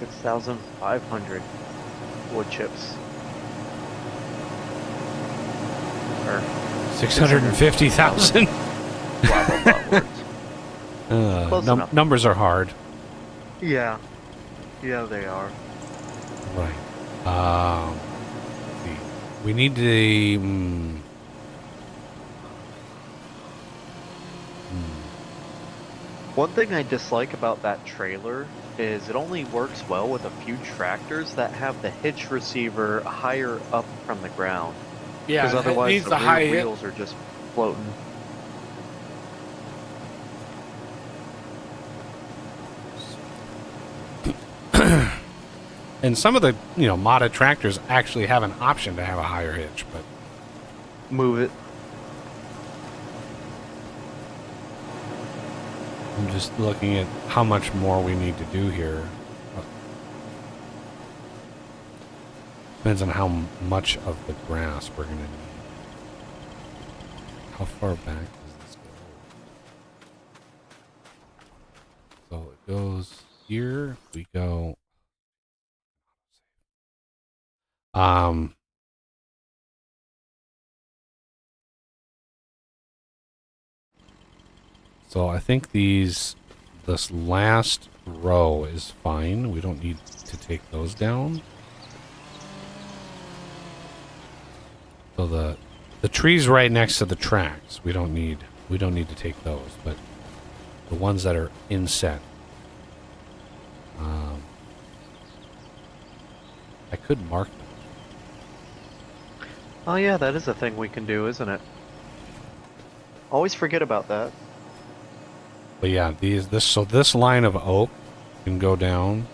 6,500 wood chips. Or 650,000. blah blah blah words. Close enough. Numbers are hard. Yeah. Yeah, they are. Right. We need to. One thing I dislike about that trailer is it only works well with a few tractors that have the hitch receiver higher up from the ground. Yeah, Because otherwise needs the the rear high wheels are just floating. And some of the modded tractors actually have an option to have a higher hitch, but Move it. I'm just looking at how much more we need to do here. Depends on how much of the grass we're going to need. How far back does this go? So it goes here. We go. So I think this last row is fine. We don't need to take those down. So the trees right next to the tracks, we don't need to take those, but the ones that are inset. I could mark them. Oh yeah, that is a thing we can do, isn't it? Always forget about that. But yeah, this line of oak can go down.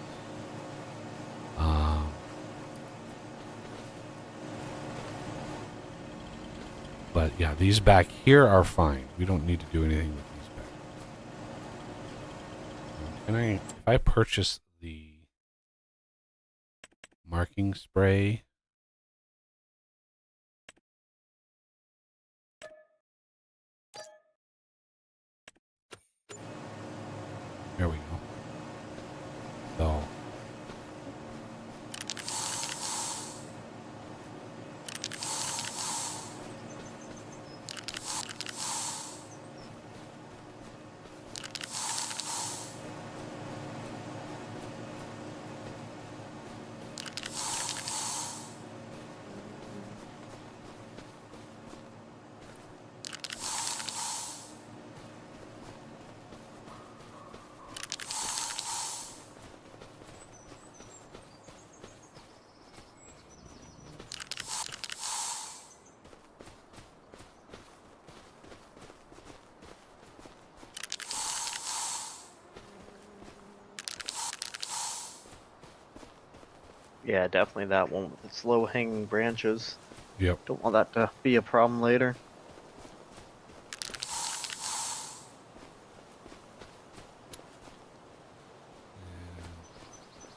But yeah, these back here are fine. We don't need to do anything with these back. Can if I purchase the marking spray? There we go. So. Yeah, definitely that one with its low-hanging branches. Yep. Don't want that to be a problem later.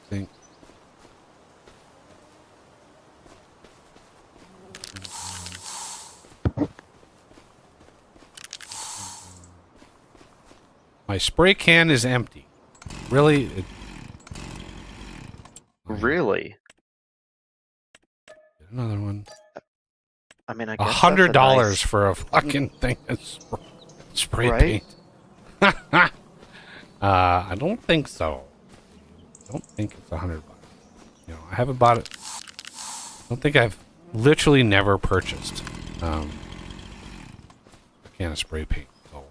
Think. My spray can is empty. Really? Really? Get another one. I mean, I guess $100 nice... for a fucking thing of spray Right? paint. I don't think so. I don't think it's $100. I haven't bought it. I don't think I've literally never purchased a can of spray paint. So.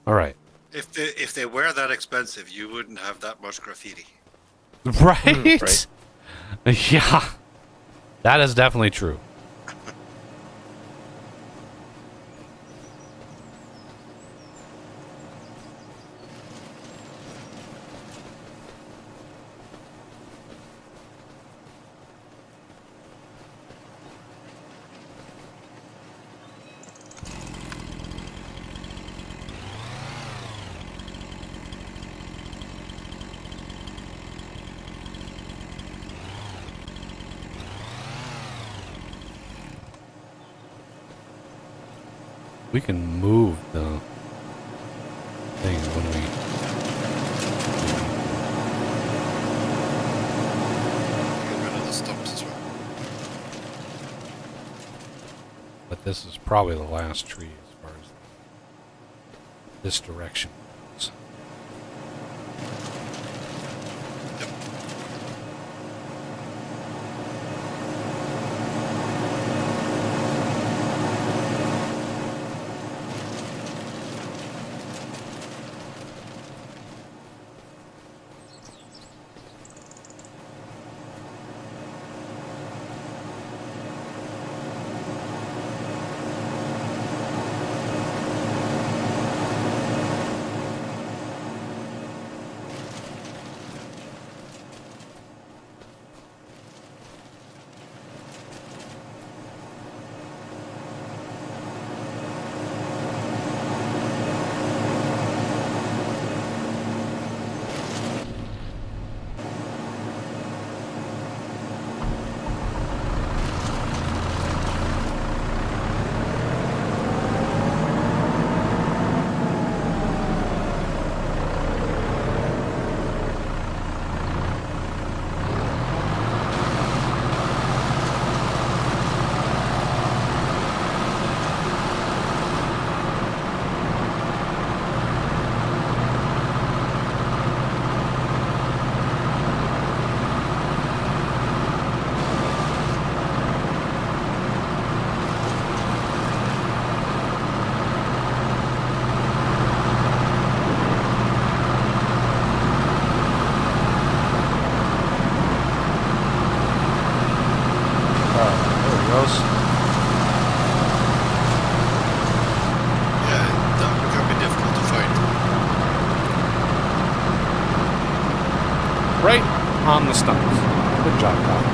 All right. If they were that expensive, you wouldn't have that much graffiti. Right? Right. Yeah. That is definitely true. We can move the thing when we. Get rid of the stumps as well. But this is probably the last tree as far as this direction goes. Yep. There he goes. Yeah, that can be difficult to find. Right on the stumps. Good job, Kyle.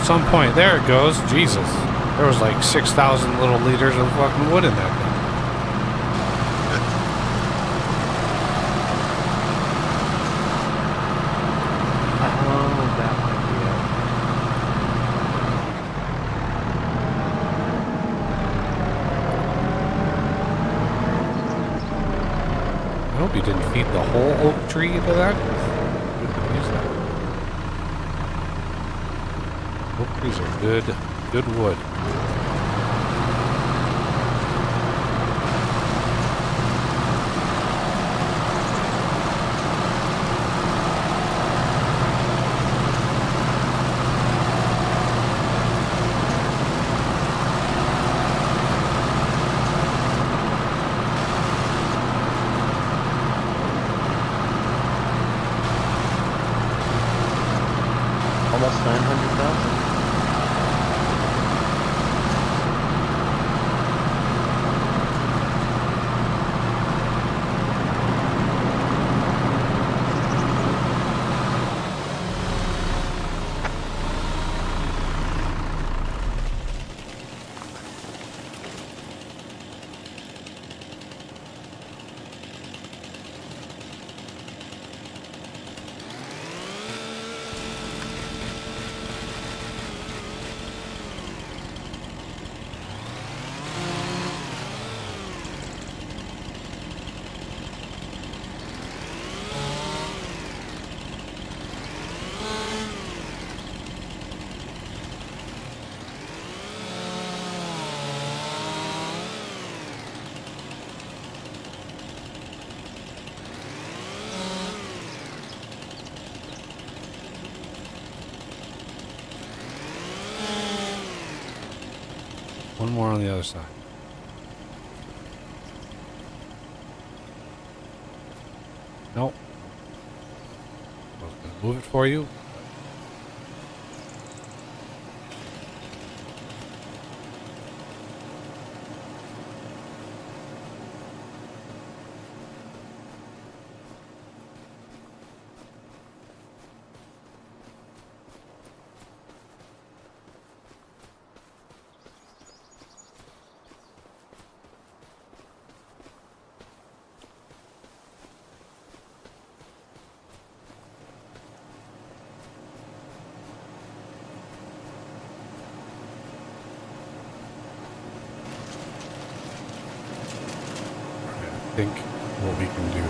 Some point, there it goes. Jesus, there was like 6,000 little liters of fucking wood in that thing. Oh, that might be I hope you didn't feed the whole oak tree into that. We could use that. Oak trees are good wood. almost 900,000. One more on the other side. Nope. I was gonna move it for you. I think what we can do.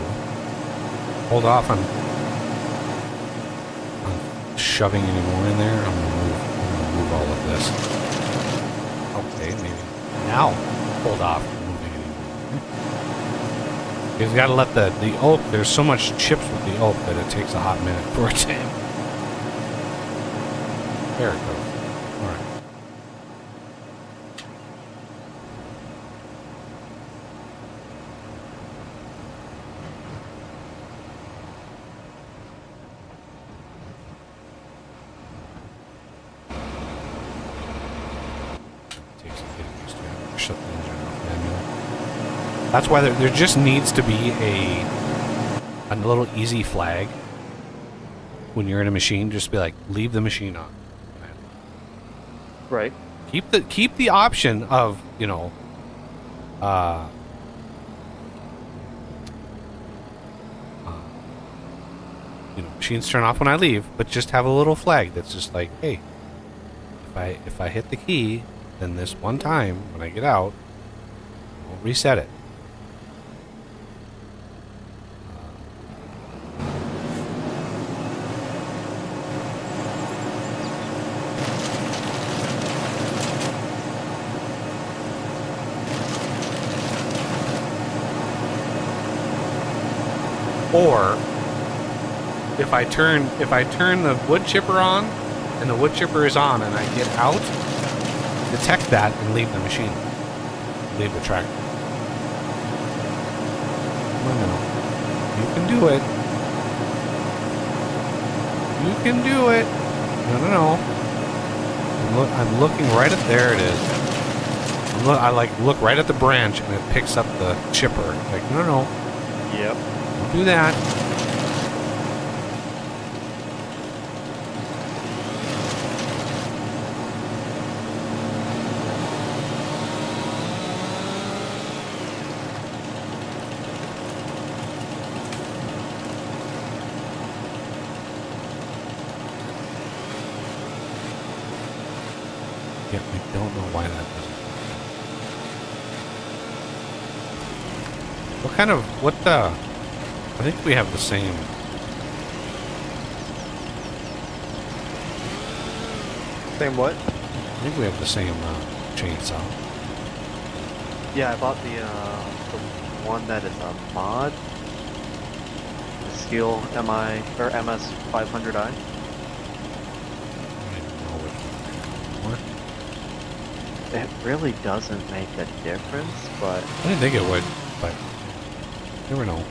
Hold off on shoving any more in there. I'm gonna move all of this. Okay, maybe now hold off on moving any more. You've got to let the oak. There's so much chips with the oak that it takes a hot minute for it to. There it goes. All right. Shut the engine off manually. That's why there just needs to be a little easy flag when you're in a machine. Just be like, leave the machine on. Right. Keep the option of, you know, machines turn off when I leave, but just have a little flag that's just like, hey, if I hit the key, then this one time when I get out, I'll reset it. Or if I turn the wood chipper on and the wood chipper is on and I get out, detect that and leave the machine. Leave the tractor. No. You can do it. You can do it. No. I'm looking right at, there it is. I look right at the branch and it picks up the chipper. Like, no. Yep. Don't do that. Yeah, I don't know why that doesn't. I think we have the same. Same what? I think we have the same chainsaw. Yeah, I bought the one that is a mod. The Steel MI or MS 500i. I don't know which one. It really doesn't make a difference, but I didn't think it would, but you never know.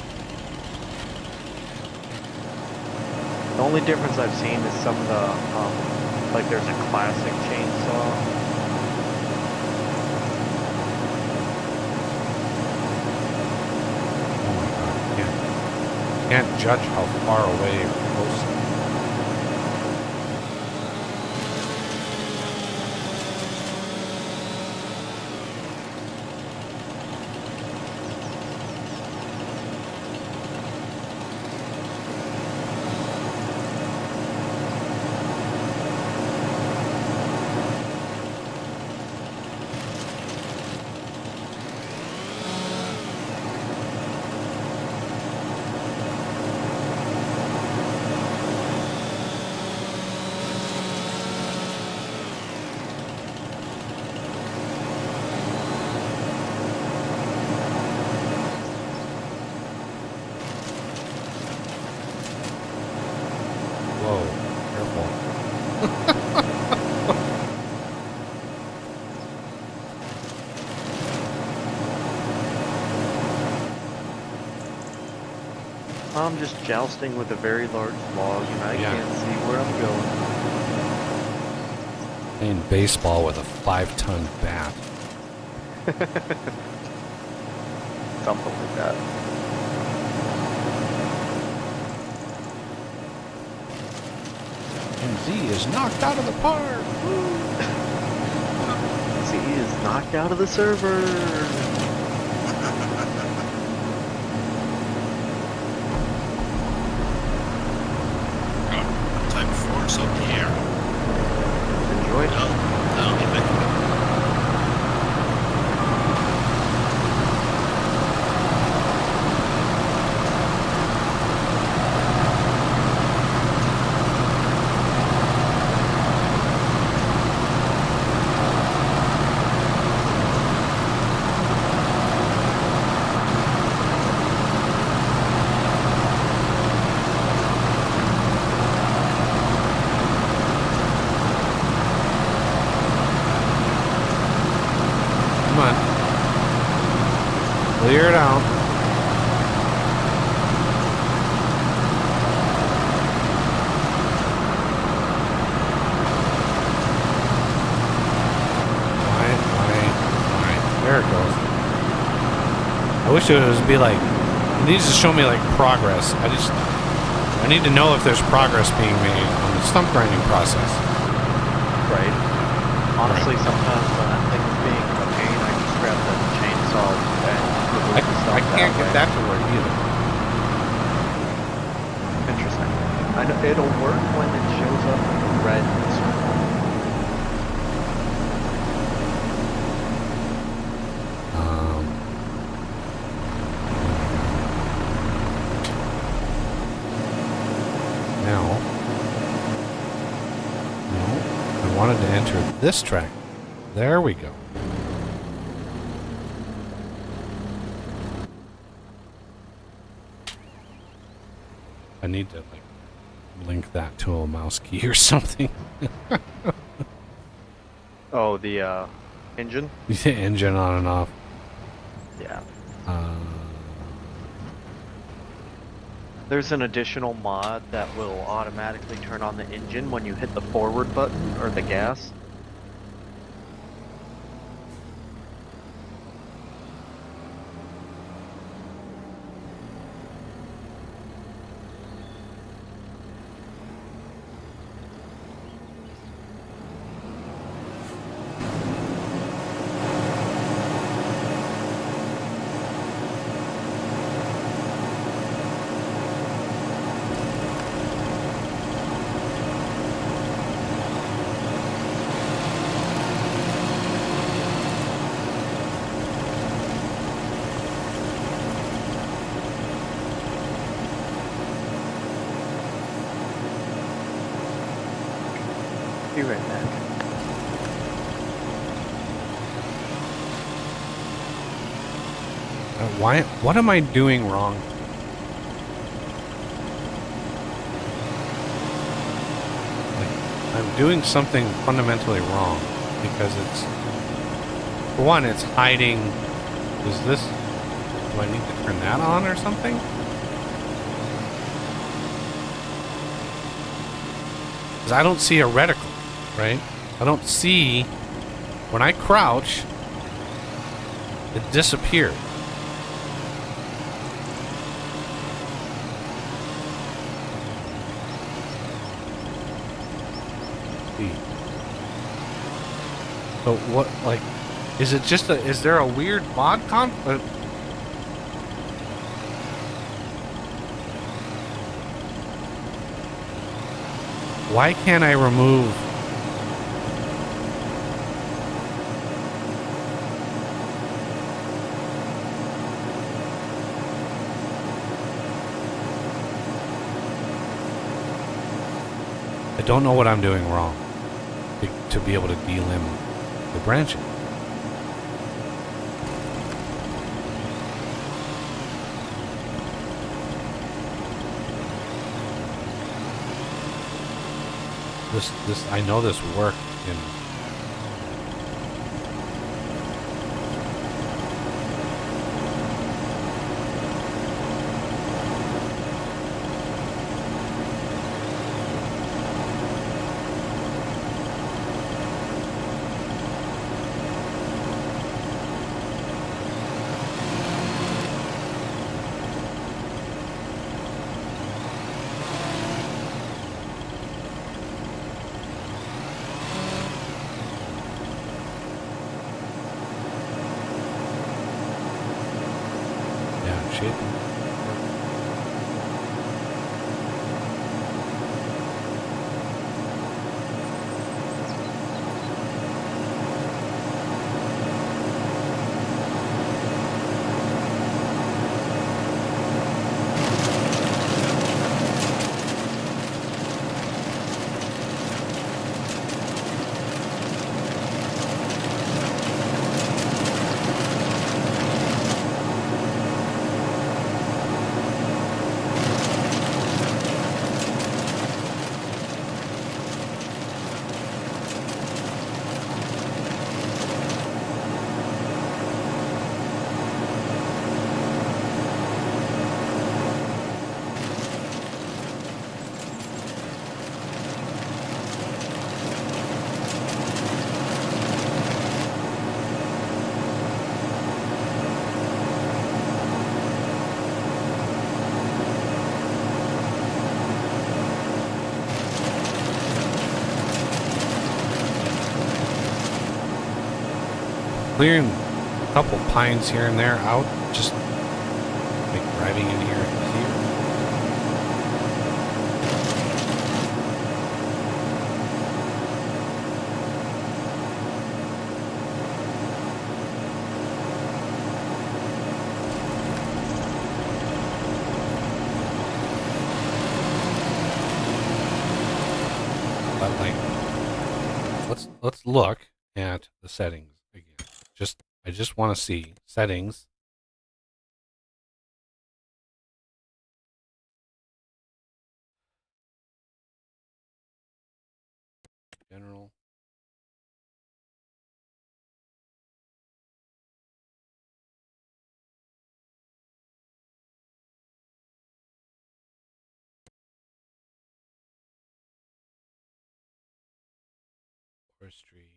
the only difference I've seen is some of the like there's a classic chainsaw. Oh my god, can't judge how far away or close. I'm just jousting with a very large log, and I Yeah. can't see where I'm going. Playing baseball with a 5-ton bat. Something like that. And Z is knocked out of the park. Z is knocked out of the server. Time for some air. Enjoy it. No, get back. Come on. Clear it out. Why? There it goes. I wish it would be like, it needs to show me like progress. I need to know if there's progress being made on the stump grinding process. Right. Honestly, sometimes when that thing is being a pain, I just grab the chainsaw and remove the stump I can't get way. that to work either. Interesting. I know it'll work when it shows up in red. Now, no, I wanted to enter this track. There we go. I need to like link that to a mouse key or something. Oh, the engine? The engine on and off. Yeah. There's There's an additional mod that will automatically turn on the engine when you hit the forward button or the gas. Be right back. why? What am I doing wrong? Like, I'm doing something fundamentally wrong because it's, for one, it's hiding. Is this? Do I need to turn that on or something? Because I don't see a reticle, right? I don't see, when I crouch, it disappeared. So what, like, is it just is there a weird mod why can't I remove? I don't know what I'm doing wrong to be able to delimb the branching. This I know this worked in appreciate them. Clearing a couple pines here and there out, just make driving in here easier. But like, let's look at the settings again. I just want to see settings. General. Forestry.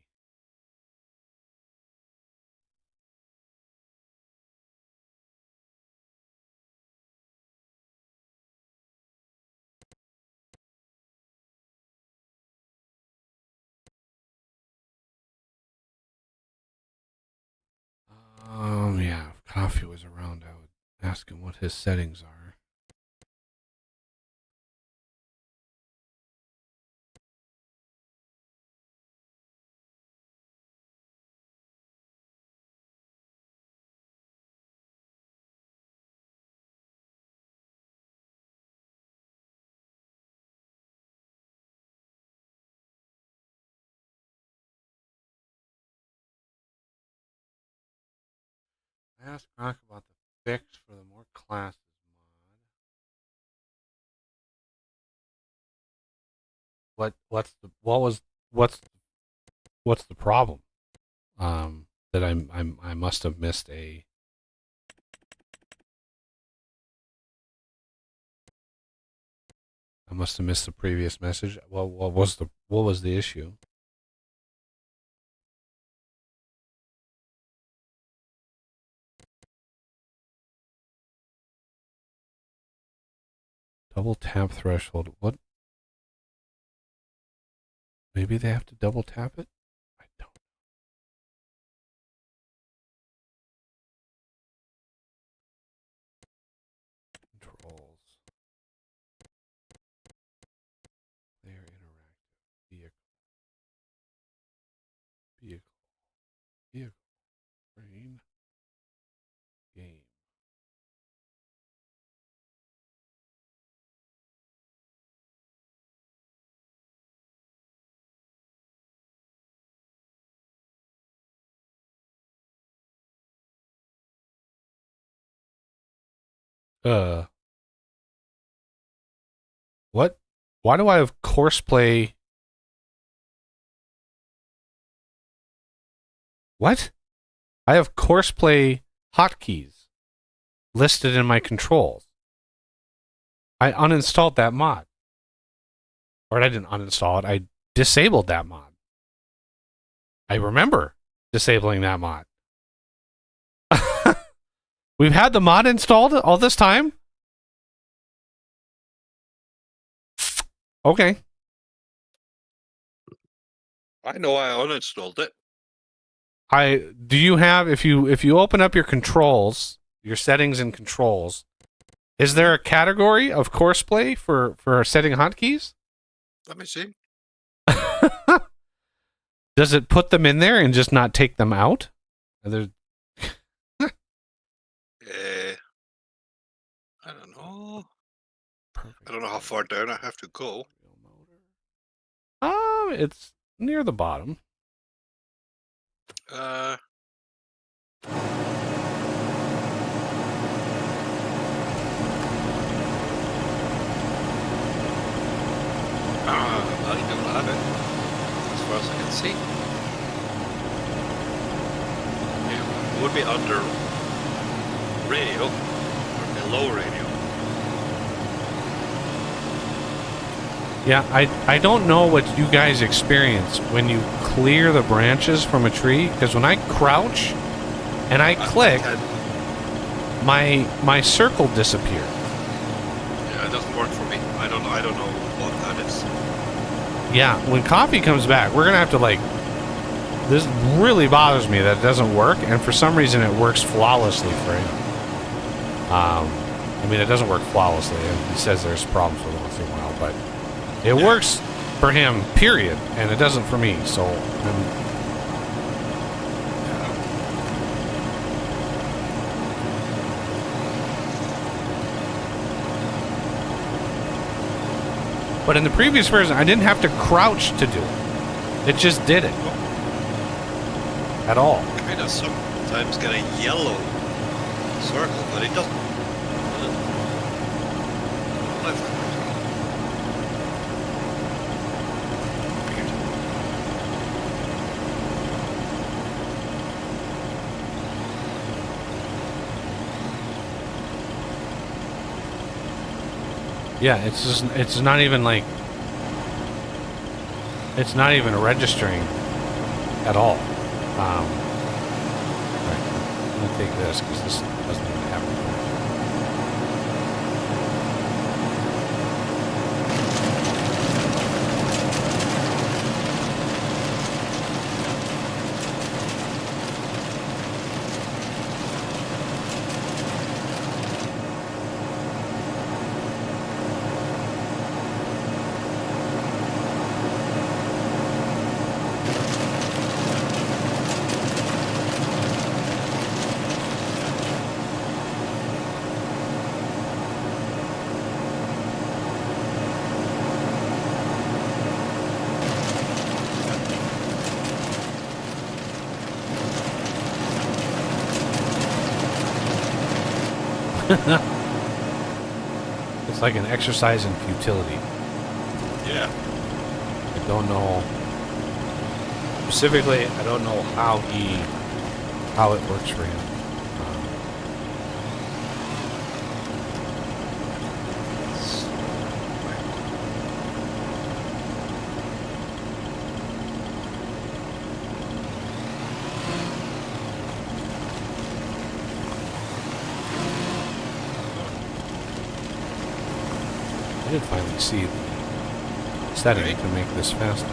Yeah, if Coffee was around, I would ask him what his settings are. I asked Gronk about the fix for the more classes mod. What's the problem? That I must have missed a. I must have missed the previous message. Well, what was the issue? Double tap threshold. What? Maybe they have to double tap it? I don't. Controls. They are interactive. Vehicle. Vehicle. Vehicle. Brain. Game. Uh. What? Why do I have courseplay? What? I have courseplay hotkeys listed in my controls. I uninstalled that mod. Or I didn't uninstall it. I disabled that mod. I remember disabling that mod. We've had the mod installed all this time? Okay. I know I uninstalled it. Do you have if you open up your controls your settings and controls, is there a category of courseplay for setting hotkeys? Let me see. Does it put them in there and just not take them out? Are there... I don't know. Perfect. I don't know how far down I have to go. It's near the bottom. I don't have it, as far as I can see. Yeah, it would be under radio, or below radio. Yeah, I don't know what you guys experience when you clear the branches from a tree, because when I crouch and I click, my circle disappears. Yeah, it doesn't work for me. I don't know what that is. Yeah, when Coffee comes back, we're gonna have to like. This really bothers me that it doesn't work, and for some reason it works flawlessly for him. I mean, it doesn't work flawlessly. He says there's problems with it once in a while, but it works for him, period, and it doesn't for me. So but in the previous version, I didn't have to crouch to do it. It just did it. At all. Kind of sometimes get a yellow circle, but it doesn't. Yeah, it's not even like, it's not even registering at all. Right, I'm gonna take this because this doesn't even happen. It's like an exercise in futility. Yeah. I don't know. Specifically, I don't know how it works for him. I did finally see the setting to make this faster.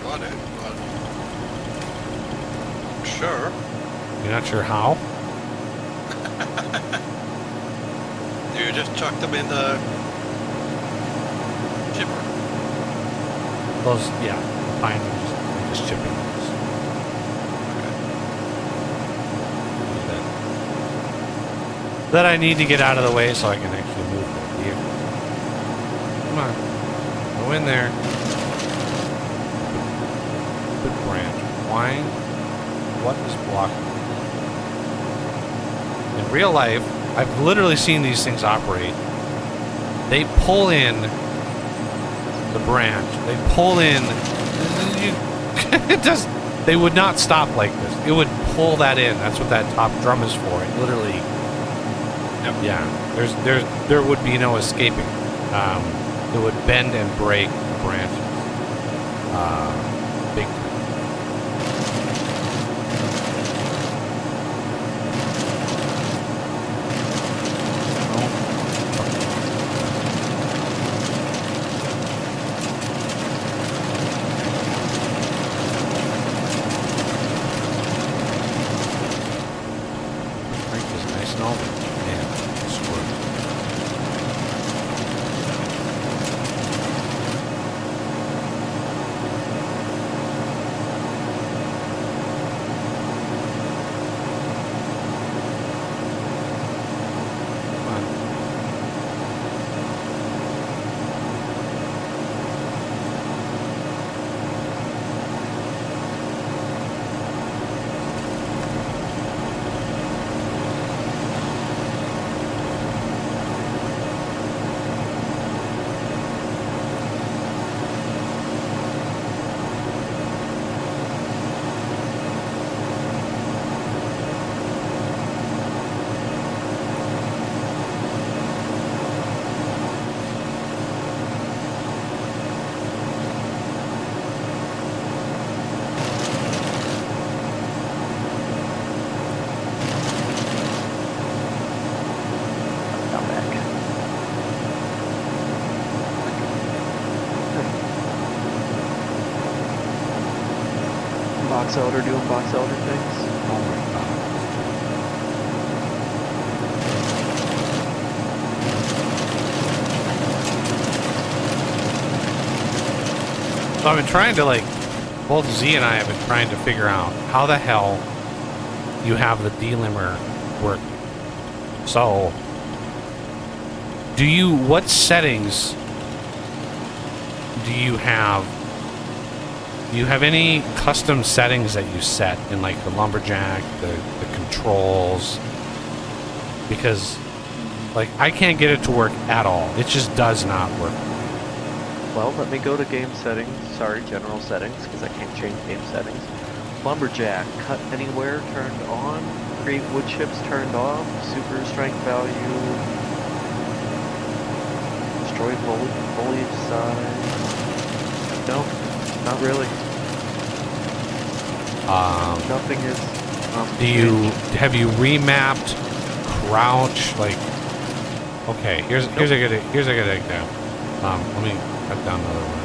Got it, but sure. You're not sure how? You just chuck them in the chipper. Those, yeah, fine. Just chipping those. That I need to get out of the way so I can actually move the vehicle. Come on, go in there. Good branch. Why? What is blocking? In real life, I've literally seen these things operate. They pull in the branch. They pull in. It does. They would not stop like this. It would pull that in. That's what that top drum is for. It literally. Yep. Yeah. There would be no escaping. It would bend and break the branches. Big time. knowledge. Man, screw. Come on. I'm back. Box elder doing box elder things. Oh my god. So I've been trying to, like, both Z and I have been trying to figure out how the hell you have the delimiter work. So, what settings do you have? Do you have any custom settings that you set in, like, the lumberjack, the controls? Because, like, I can't get it to work at all. It just does not work. Well, let me go to game settings. Sorry, general settings, because I can't change game settings. Lumberjack, cut anywhere, turned on. Create wood chips, turned off. Super strength value. Destroy foliage size. No, not really. Nothing is. Have you remapped crouch? Like, okay, here's a good example. Let me cut down another one.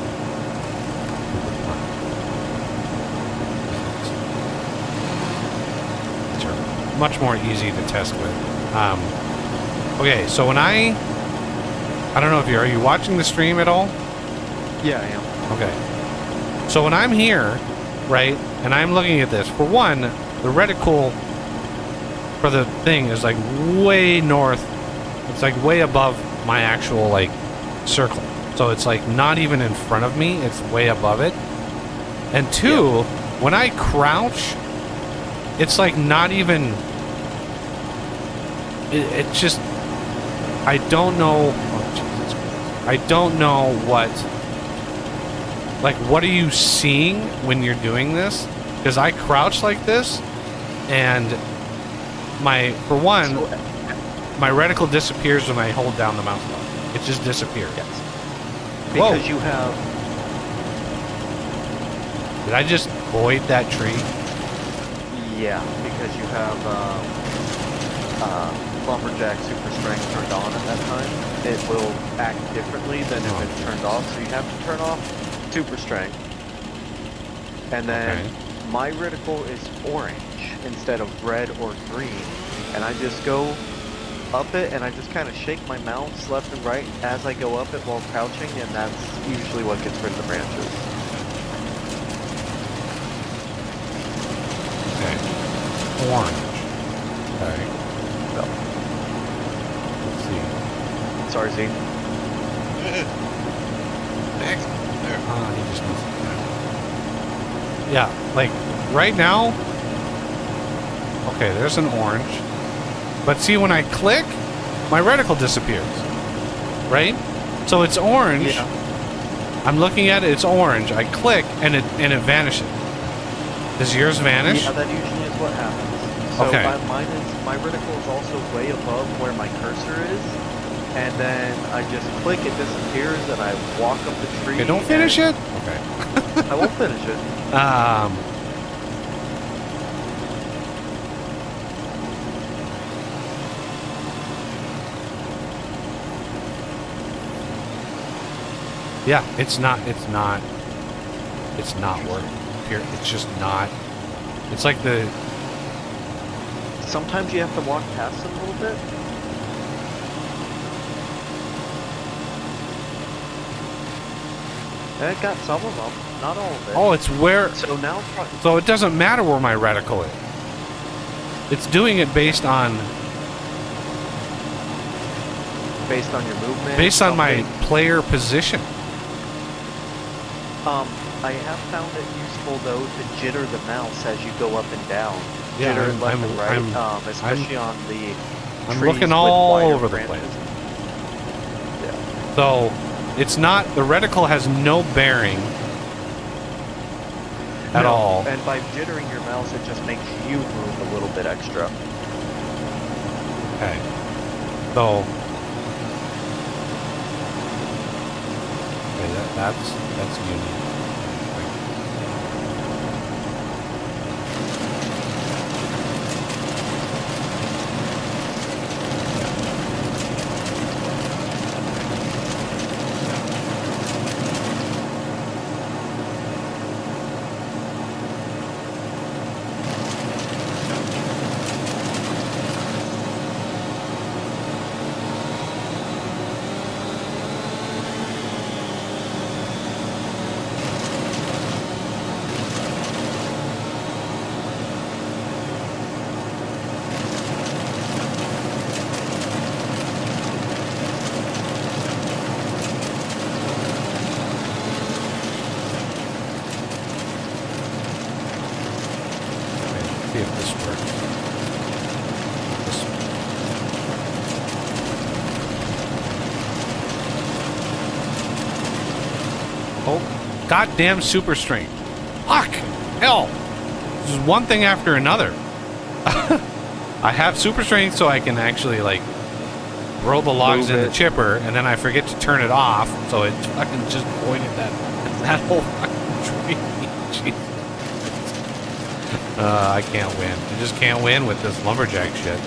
These are much more easy to test with. Okay, so when I don't know if are you watching the stream at all? Yeah, I am. Okay. So when I'm here, right, and I'm looking at this, for one, the reticle for the thing is like way north. It's like way above my actual like circle. So it's like not even in front of me. It's way above it. And two, when I crouch, it's like not even. It just. I don't know. Oh, Jesus Christ. I don't know what. Like, what are you seeing when you're doing this? Because I crouch like this, and my reticle disappears when I hold down the mouse button. It just disappears. Yes. Because you have. Did I just void that tree? Yeah, because you have lumberjack super strength turned on at that time. It will act differently than if it's turned off. So you have to turn off super strength, and then my reticle is orange instead of red or green, and I just go up it and I just kind of shake my mouse left and right as I go up it while crouching, and that's usually what gets rid of the branches. Okay. Orange. Okay. So, Let's see. sorry, Z. Heck, there. He just needs to. Yeah, like right now. Okay, there's an orange. But see, when I click, my reticle disappears. Right? So it's orange. Yeah. I'm looking at it. It's orange. I click, and it vanishes. Does yours vanish? Yeah, that usually is what happens. So Okay. my reticle is also way above where my cursor is, and then I just click, it disappears, and I walk up the tree. Okay, don't finish it. Okay. I won't finish it. Yeah, it's not working. Here, it's just not. It's like the. Sometimes you have to walk past them a little bit. And it got some of them, not all of it. Oh, it's where... So now, So it doesn't matter where my reticle is. It's doing it based on your movement. based on my something. player position. I have found it useful though to jitter the mouse as you go up and down. Yeah, Jitter I'm- left I'm- and right, I'm- especially on the I'm trees looking with all wider over the branches. place. Yeah. So it's not, the reticle has no bearing at No, all. And by jittering your mouse, it just makes you move a little bit extra. Okay. So okay, that's unique. See if this works. This. Oh, goddamn super strength. Fuck! Hell! This is one thing after another. I have super strength so I can actually, like, roll the logs Move in the it. chipper, and then I forget to turn it off, so it fucking just pointed that whole fucking tree. Jeez. I can't win. I just can't win with this lumberjack shit.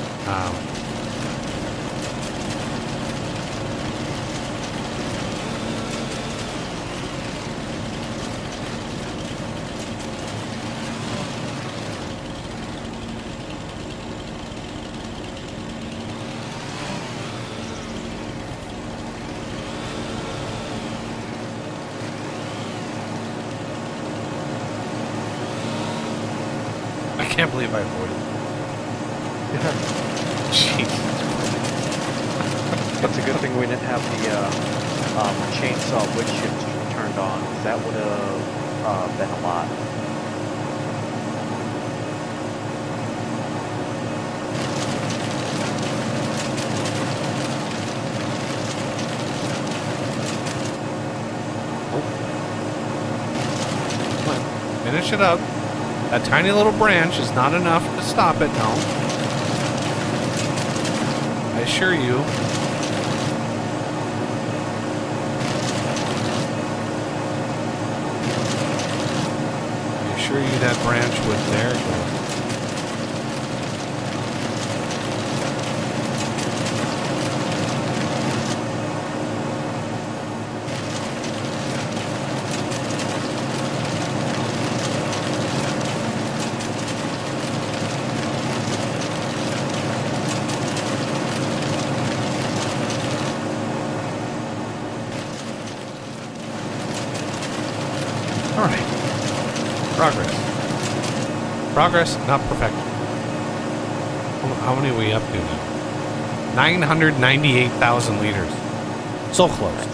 I can't believe I avoided it. Jeez. It's a good thing we didn't have the chainsaw wood chips turned on, 'cause that would have been a lot. Come on, finish it up. That tiny little branch is not enough to stop it, no. I assure you. I assure you that branch would, there it goes. All right. Progress. Progress, not perfection. How many are we up to now? 998,000 liters. So close.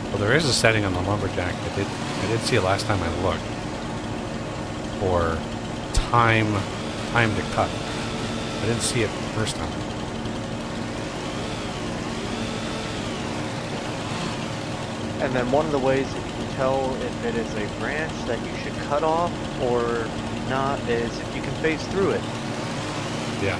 Well, there is a setting on the lumberjack. I did see it last time I looked for time to cut. I didn't see it the first time. And then one of the ways that you can tell if it is a branch that you should cut off or not is if you can phase through it. Yeah.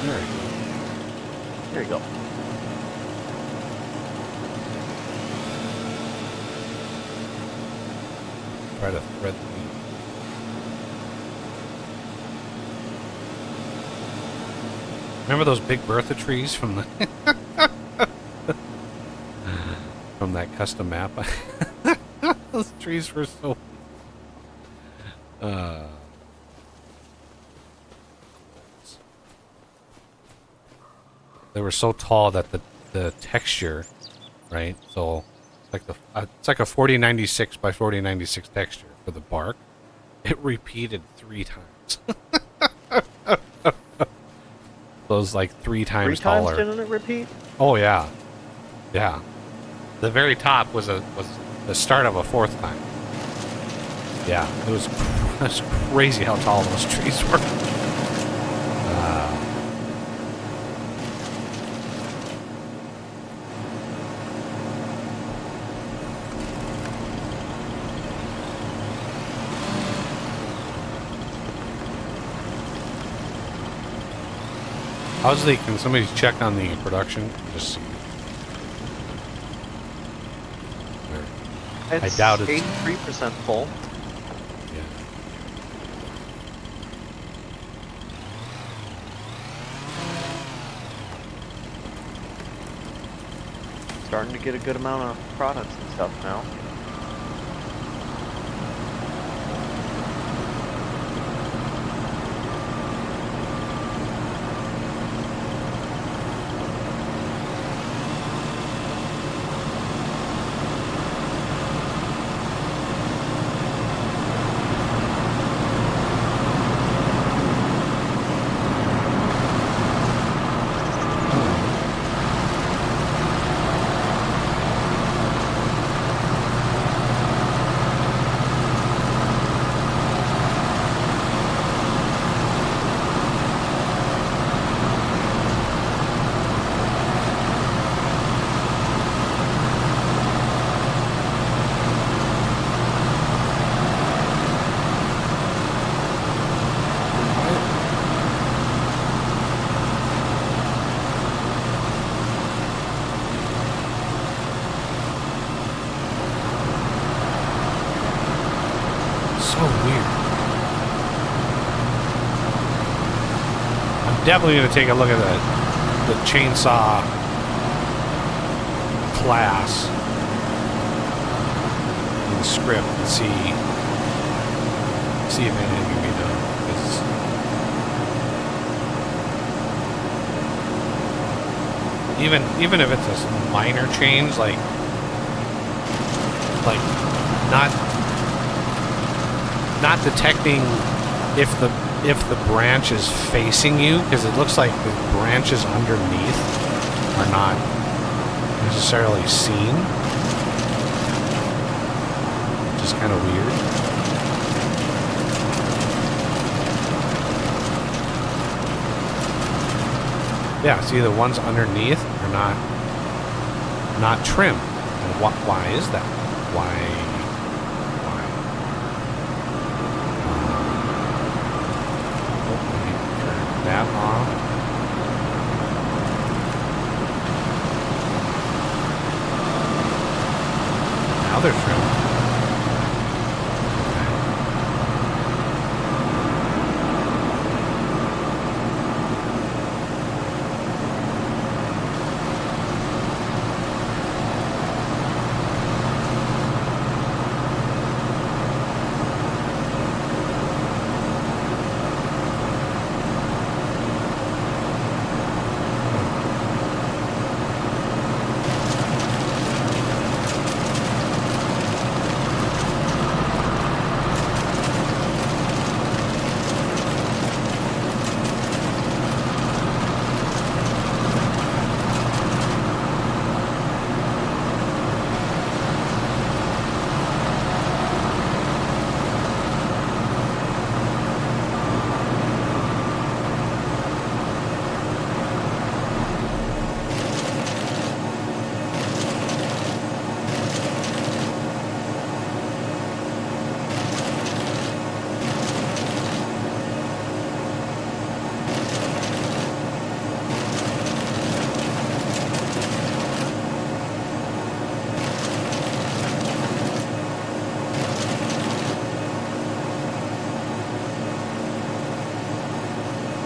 There we go. There you go. Try to thread the needle. Remember those big Bertha trees from the from that custom map? Those trees were so they were so tall that the texture, right? So like it's like a 4096 by 4096 texture for the bark. It repeated 3 times. Those like 3 times 3 times taller. didn't it repeat? Oh yeah, yeah. The very top was the start of a 4th time. Yeah, it was crazy how tall those trees were. Can somebody check on the production? Just see. It's I doubt it's 83% full. Yeah. Starting to get a good amount of products and stuff now. Definitely going to take a look at the chainsaw class in the script and see if anything can be done. 'Cause even if it's a minor change, like not detecting if the branch is facing you, because it looks like the branches underneath are not necessarily seen, which is kind of weird. Yeah, see, the ones underneath are not trimmed. And why is that? Why? That off. Now they're trimmed.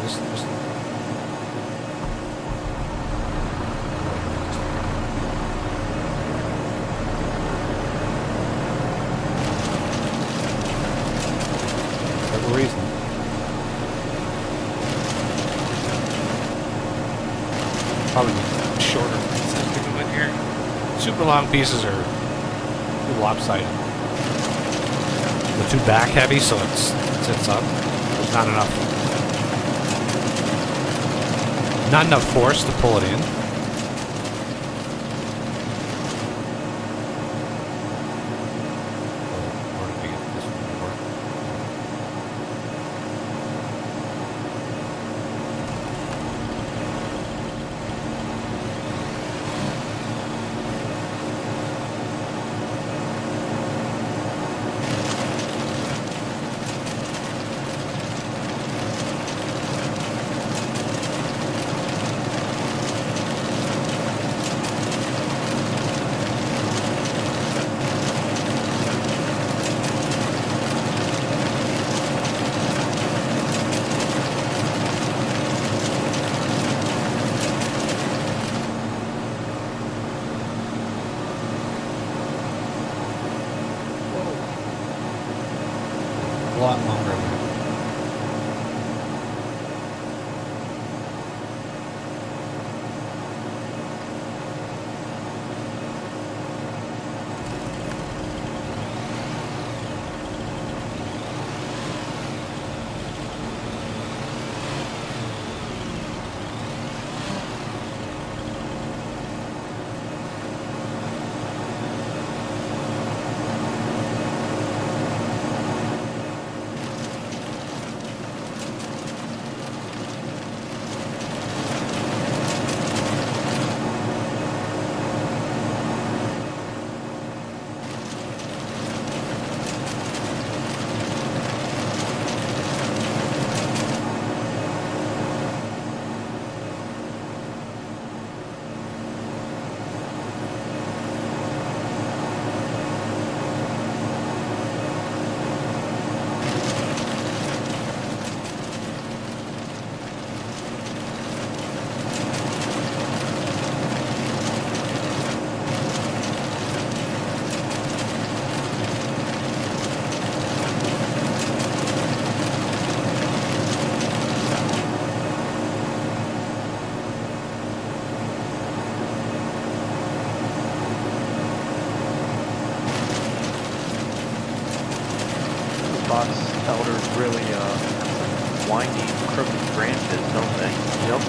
Just whatever reason. Probably shorter pieces to go in here. Super long pieces are too lopsided. They're too back heavy, so it sits up. There's not enough. Not enough force to pull it in. Or to get this one to work. A lot longer. Box elders really windy, crooked branches, don't they? Yep.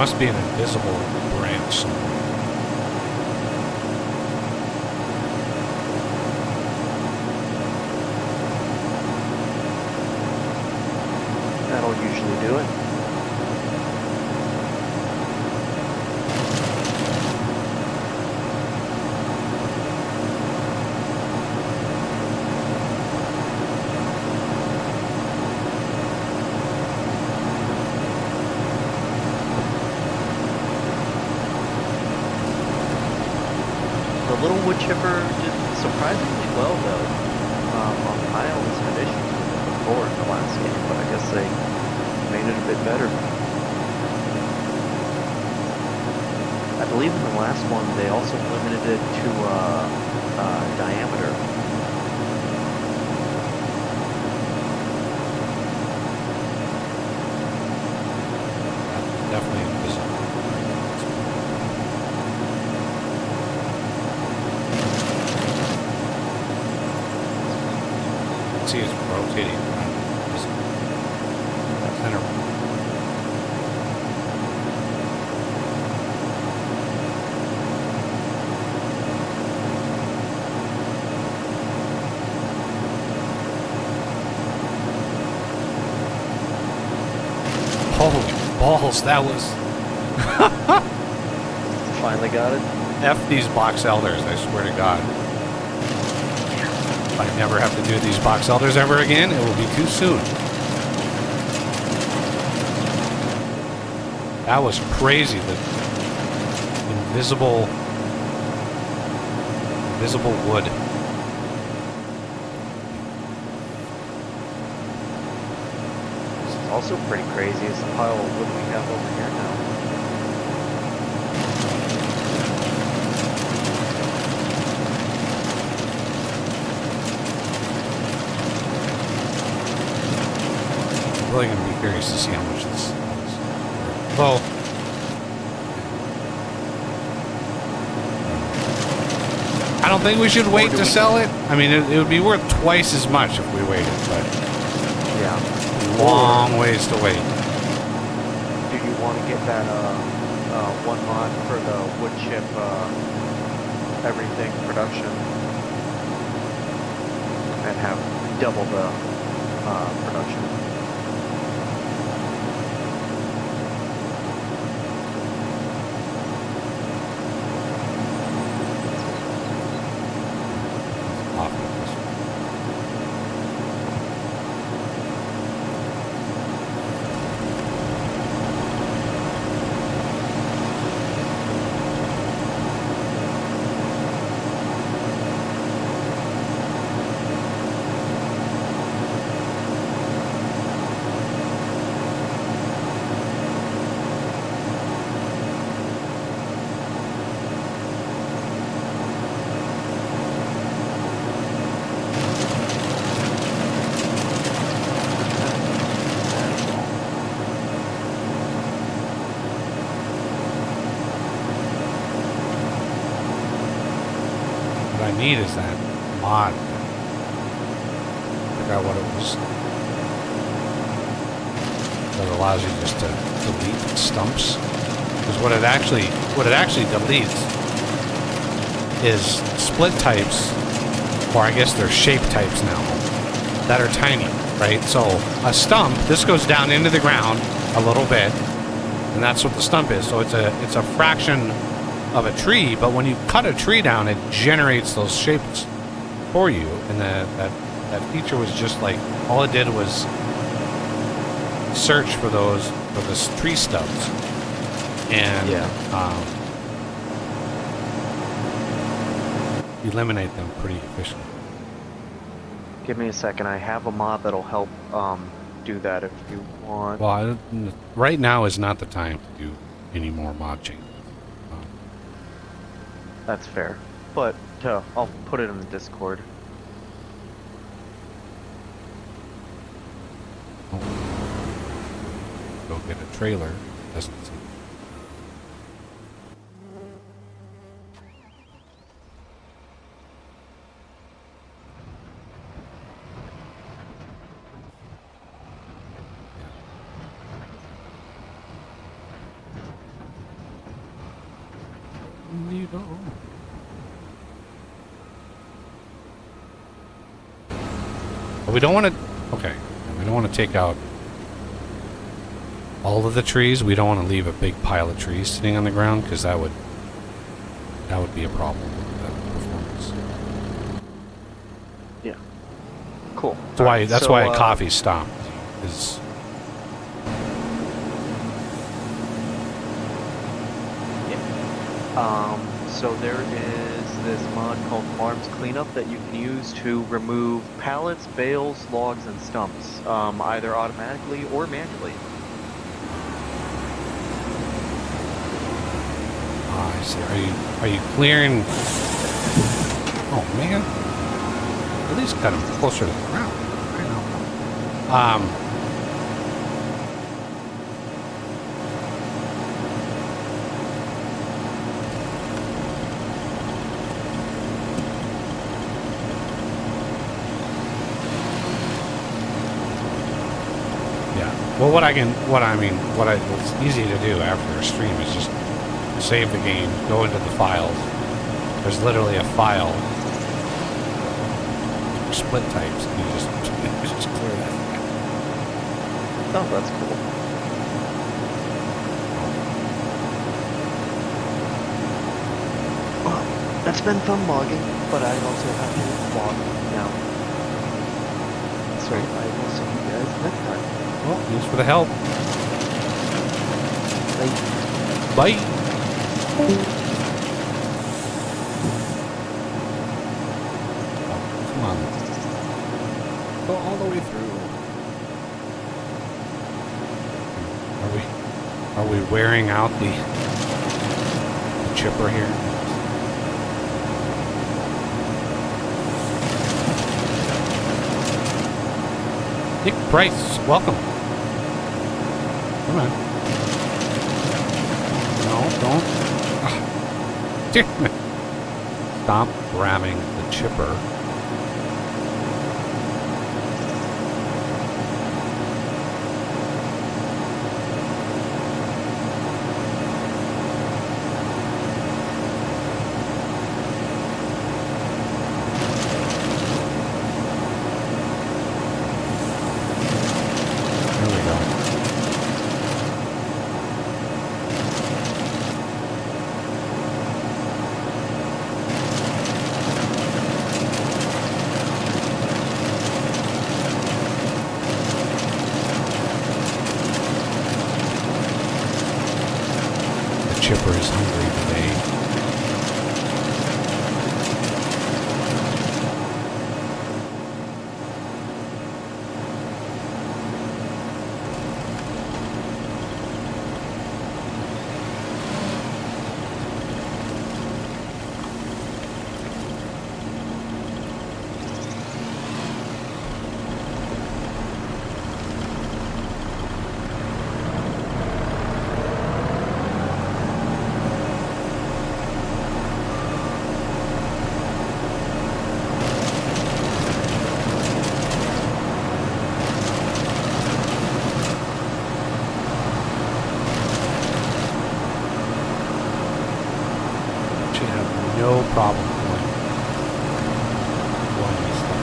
Must be an invisible branch. That'll usually do it. The little wood chipper did surprisingly well, though. I always had issues with it before in the last game, but I guess they made it a bit better. I believe in the last one they also limited it to diameter. Definitely invisible. See, it's rotating. Center. Holy balls, that was... Finally got it. F these box elders, I swear to God. If I never have to do these box elders ever again, it will be too soon. That was crazy, the invisible wood. What's also pretty crazy is the pile of wood we have over here now. I'm really going to be curious to see how much this is. Well, I don't think we should wait to sell it. I mean, it would be worth twice as much if we waited, but Yeah. long ways to wait. Do you want to get that one mod for the wood chip everything production and have double the production? What I need is that mod. I forgot what it was. That allows you just to delete stumps. Because what it actually deletes is split types, or I guess they're shape types now, that are tiny, right? So a stump, this goes down into the ground a little bit, and that's what the stump is. So it's a fraction of a tree, but when you cut a tree down, it generates those shapes for you, and that feature was just like, all it did was search for those tree stubs, and eliminate them pretty efficiently. Give me a second. I have a mod that'll help do that if you want. Well, right now is not the time to do any more mod changes. That's fair. But I'll put it in the Discord. Go get a trailer. Doesn't seem. You don't. But we don't want to. Okay, we don't want to take out all of the trees. We don't want to leave a big pile of trees sitting on the ground because that would be a problem with the performance. Yeah. Cool. That's why coffee stopped. Is So there is this mod called Farms Cleanup that you can use to remove pallets, bales, logs, and stumps, either automatically or manually. I see. Are you clearing? Oh man! At least cut them closer to the ground. I know. Well, what's easy to do after a stream is just save the game, go into the files. There's literally a file for split types, and you just clear that. Oh, that's cool. Well, it's been fun logging, but I also have to log now. So I will see you guys next time. Well, thanks for the help. Bye. Bye. Oh, come on. Go all the way through. Are we wearing out the chipper here? Nick Price, welcome. Come on. No, don't. Damn it. Stop grabbing the chipper. Chipper is hungry today. No problem going this stuff.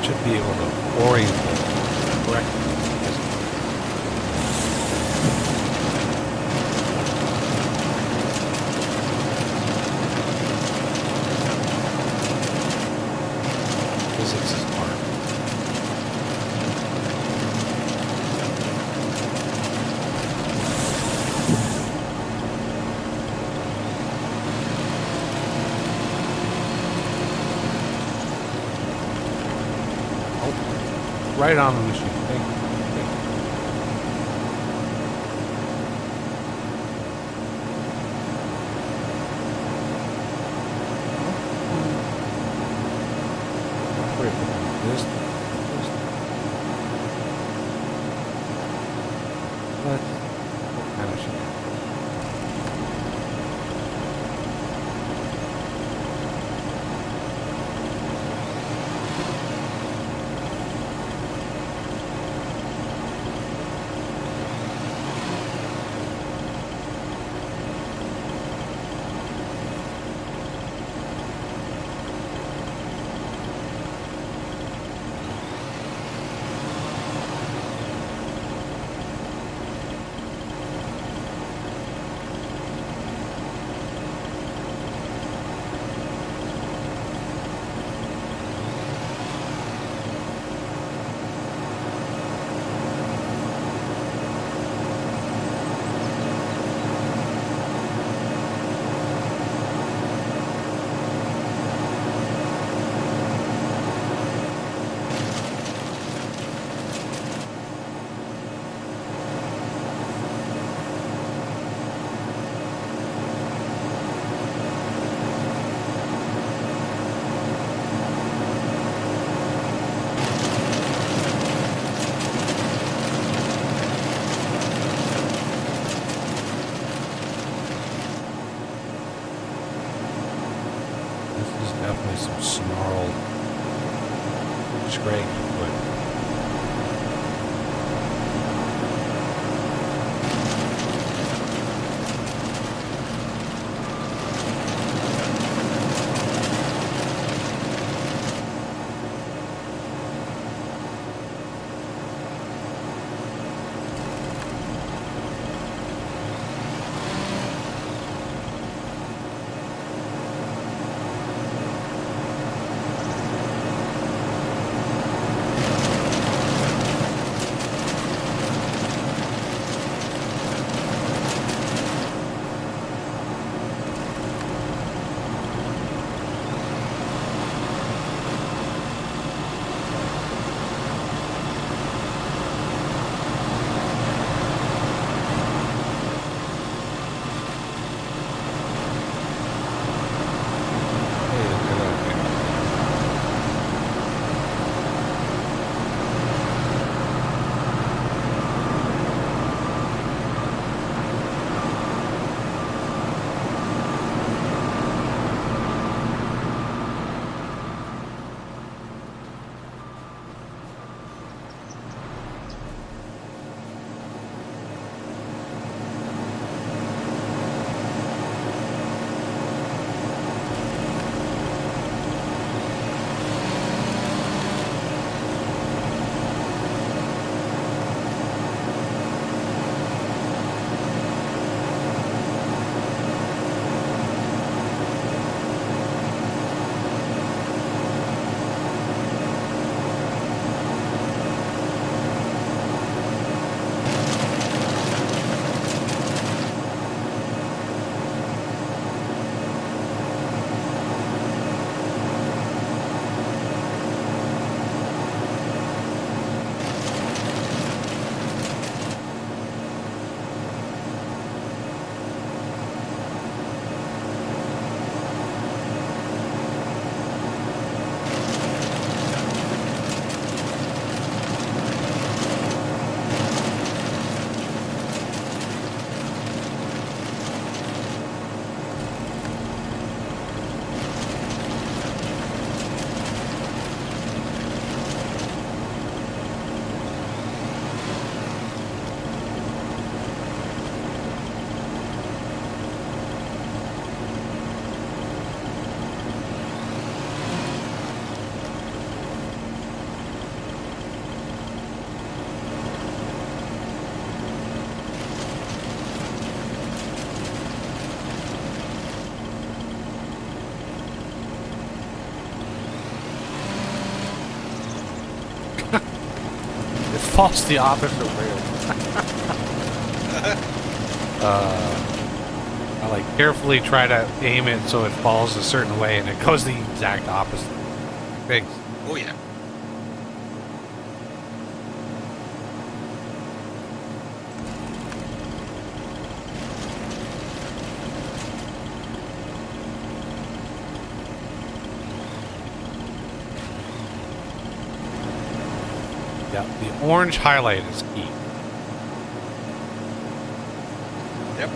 should be able to orient it correctly. Physics is hard. Oh, right on the machine. Thank you. Thank you. Wait, this. What kind of shit? This is definitely some snarled scrape, but falls the opposite way. I like carefully try to aim it so it falls a certain way, and it goes the exact opposite. Thanks. Oh yeah. Yeah, the orange highlight is key. Yep.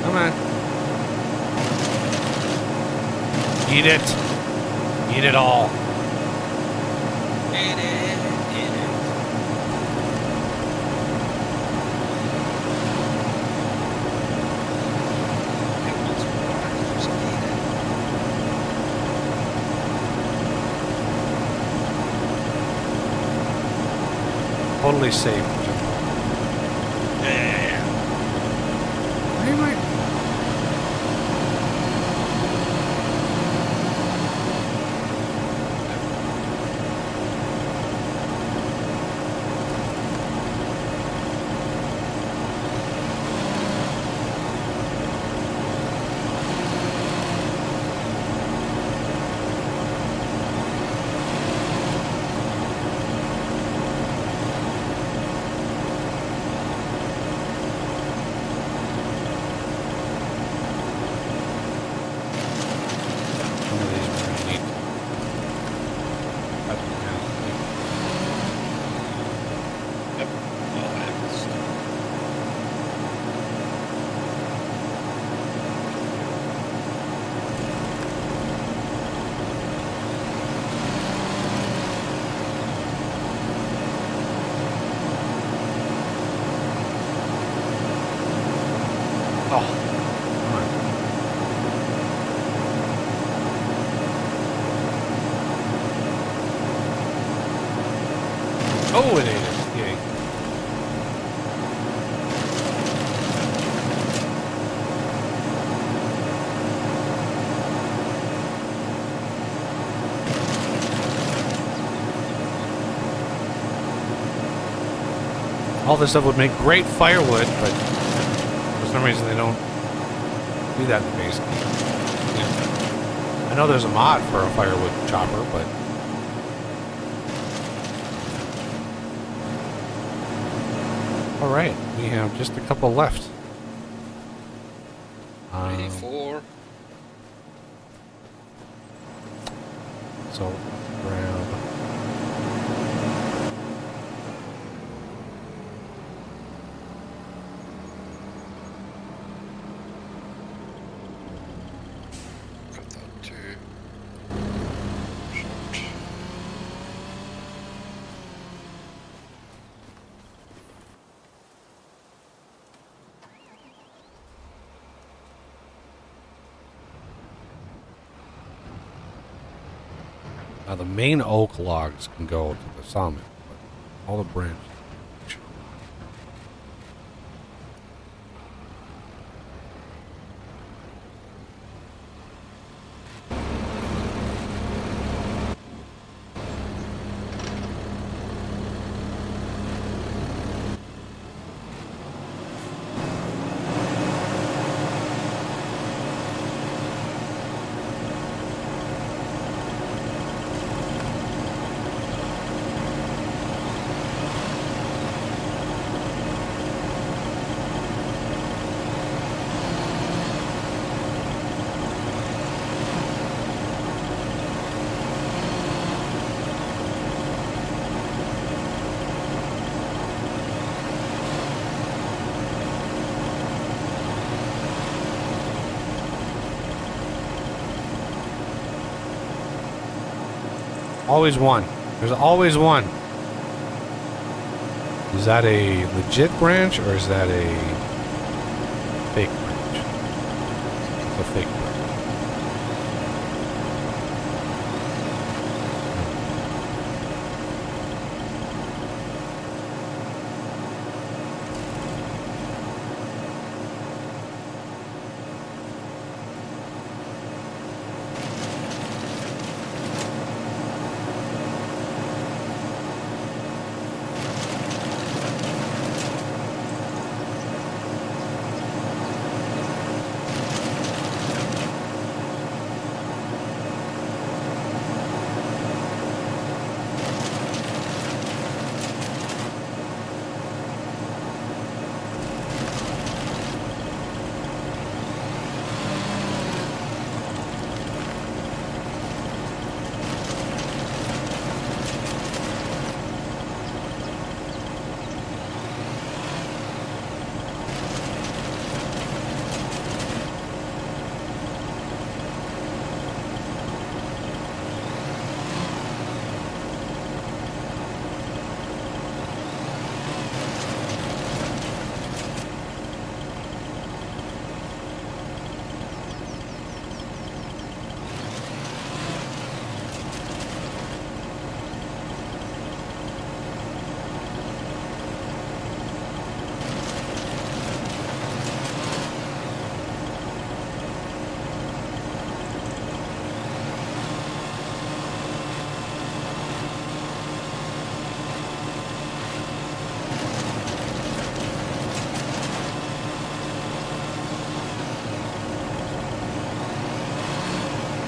Come on. Eat it. Eat it all. Eat it. Eat it. It wants more. Just eat it. Totally safe. Yeah. Why am I? Some of these are pretty neat. Yep. Well, Oh, come on. Oh, it ate it. Yay. All this stuff would make great firewood, but for some reason they don't do that in the base game. Yeah. I know there's a mod for a firewood chopper, but all right, we have just a couple left. 4. So grab. Got that too. Now the main oak logs can go to the sawmill, but all the branches. Always one. There's always one. Is that a legit branch or is that a fake branch? It's a fake branch.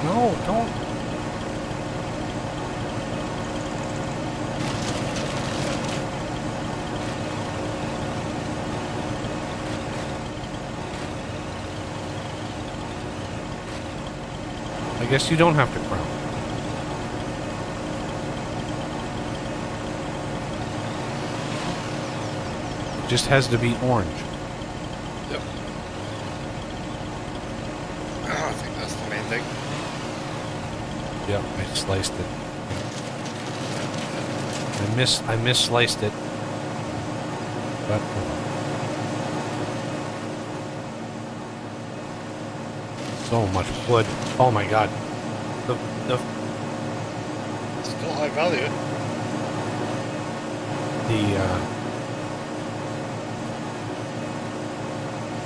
No, don't. I guess you don't have to crown. It just has to be orange. Yep. I think that's the main thing. Yep, I sliced it. I missliced it. But hold on. So much wood. Oh my god. The Still high value.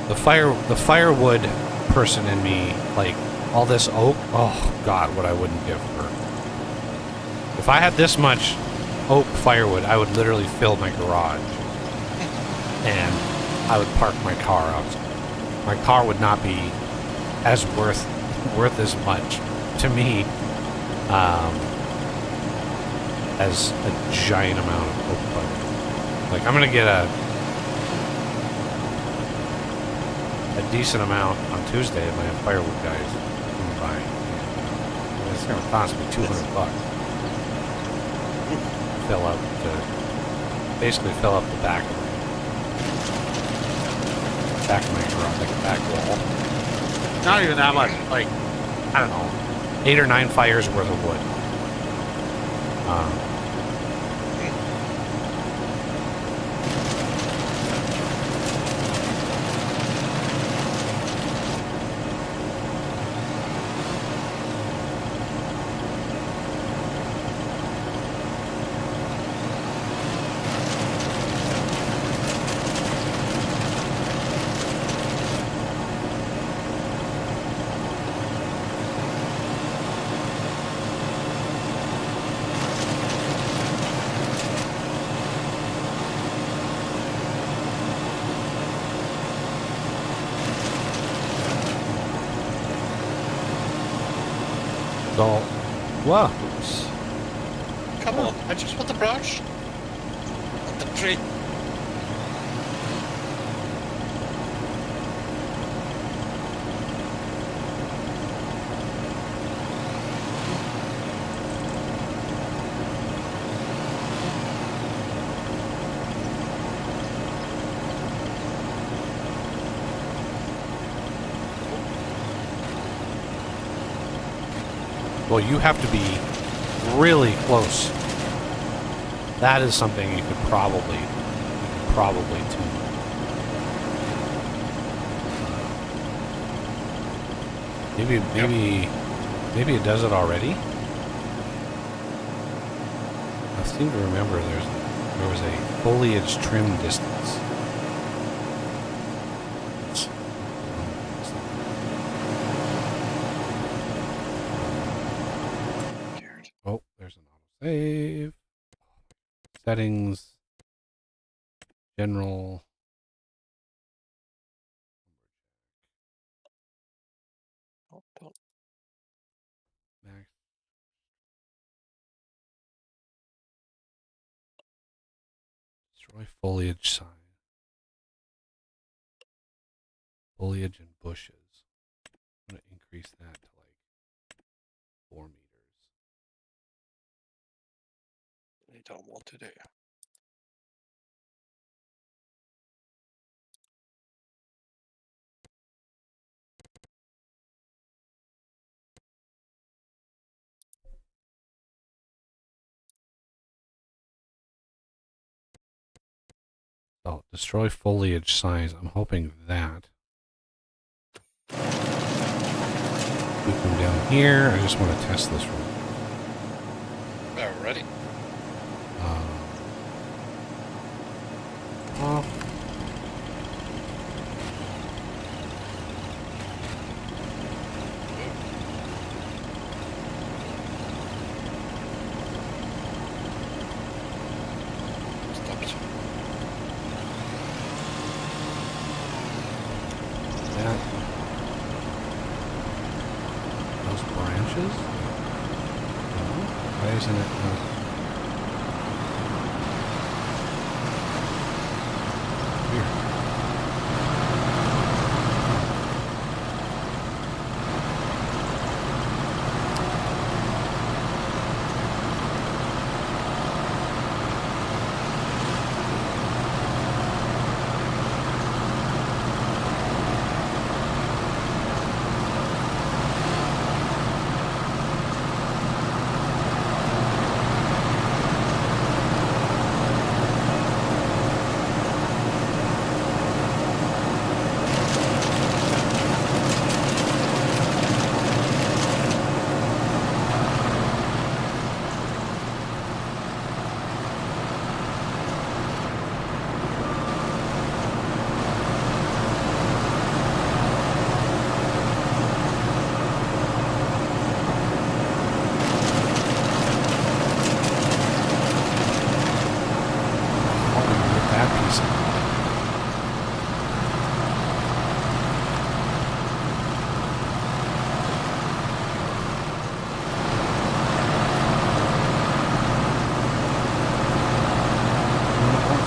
the firewood person in me, like all this oak, oh god, what I wouldn't give for. If I had this much oak firewood, I would literally fill my garage. And I would park my car outside. My car would not be as worth as much to me as a giant amount of oak firewood. Like I'm gonna get a decent amount on Tuesday if my firewood guys come by. And it's gonna cost me $200. Basically fill up the back of my garage, like the back wall. Not even that much, like, I don't know, 8 or 9 fires worth of wood. So, whoa. Oops. Come on, I just want the brush. Not the tree. Well, you have to be really close. That is something you could probably tune. Maybe it does it already. I seem to remember there was a foliage trim distance. Oh, there's an autosave. Settings. General. Oh, don't. Max. Destroy foliage sign. Foliage and bushes. I'm going to increase that to like 4 meters. You don't want to do. So, destroy foliage signs. I'm hoping that. We come down here. I just want to test this one. Yeah, we're ready. Well, Stopped. that. Those branches? No. Why isn't it? Weird.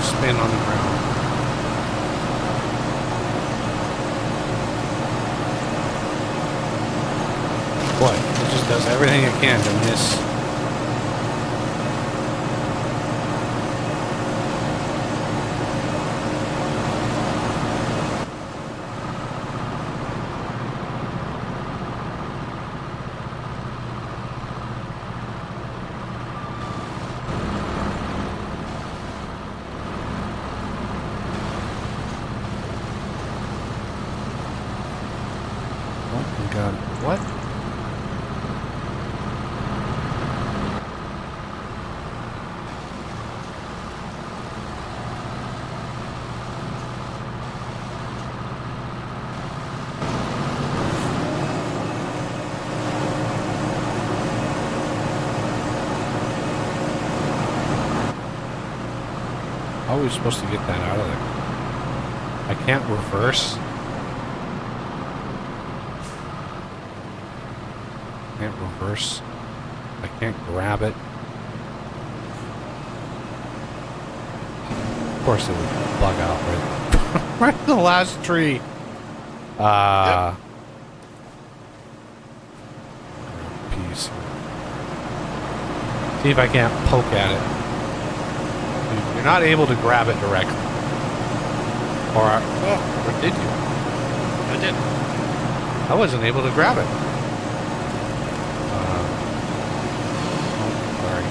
Spin on the ground. Boy, it just does everything it can to miss. Oh my god, what? How are we supposed to get that out of there? I can't reverse. Can't reverse. I can't grab it. Of course it would bug out right, right in the last tree. Yep. Piece. See if I can't poke at it. You're not able to grab it directly. Or did you? I did. I wasn't able to grab it. Sorry.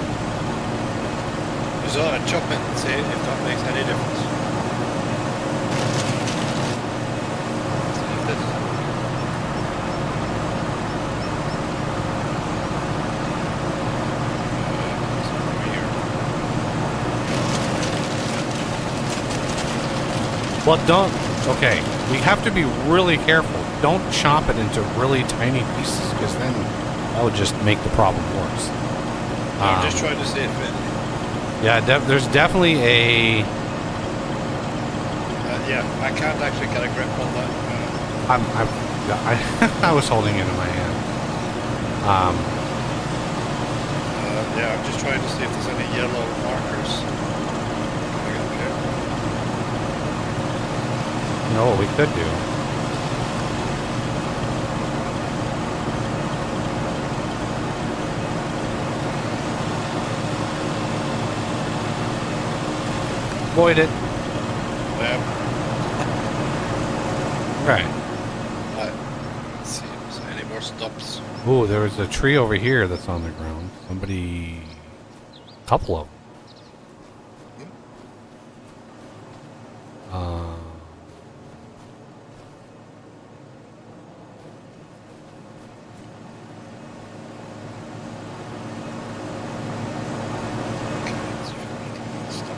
Just ought to chop it and see if that makes any difference. See if this. It's over here. Well, don't. Okay, we have to be really careful. Don't chop it into really tiny pieces, because then that would just make the problem worse. I'm just trying to see if it. Yeah, there's definitely a. Yeah, I can't actually get a grip on that. I was holding it in my hand. Yeah, I'm just trying to see if there's any yellow markers coming up here. You know what we could do? Avoid it. Okay. Let's see if there's any more stops. Ooh, there was a tree over here that's on the ground. Somebody... couple of them. Okay, let's see if we can stop.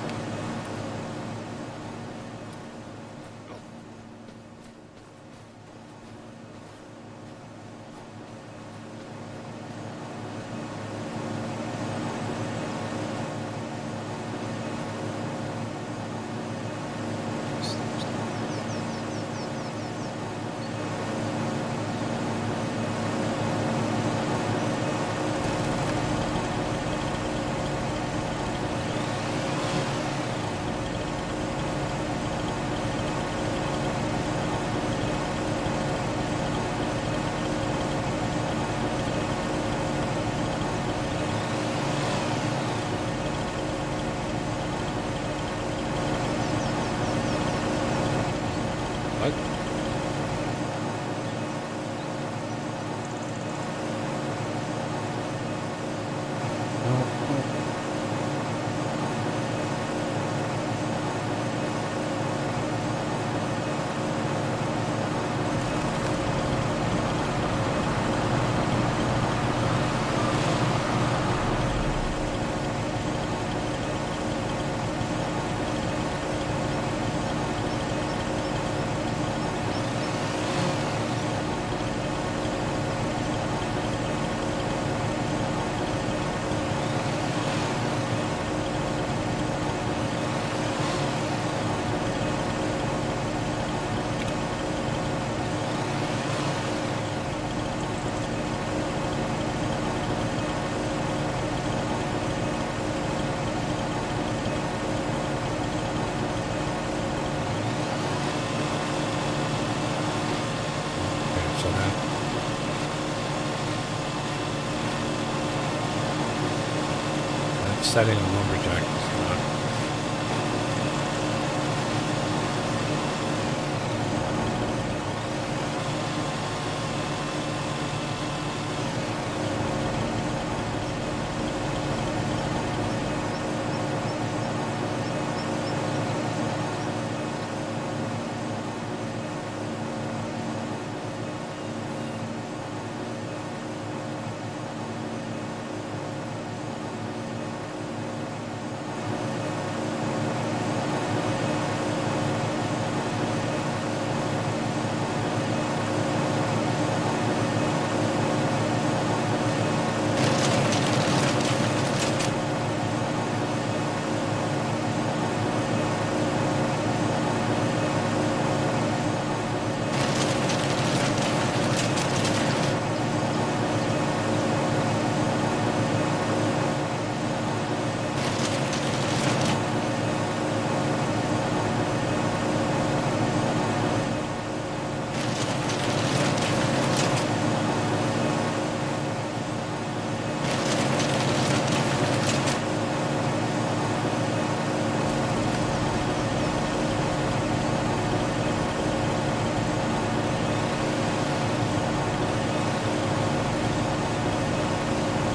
for that. That setting on lumberjack is not.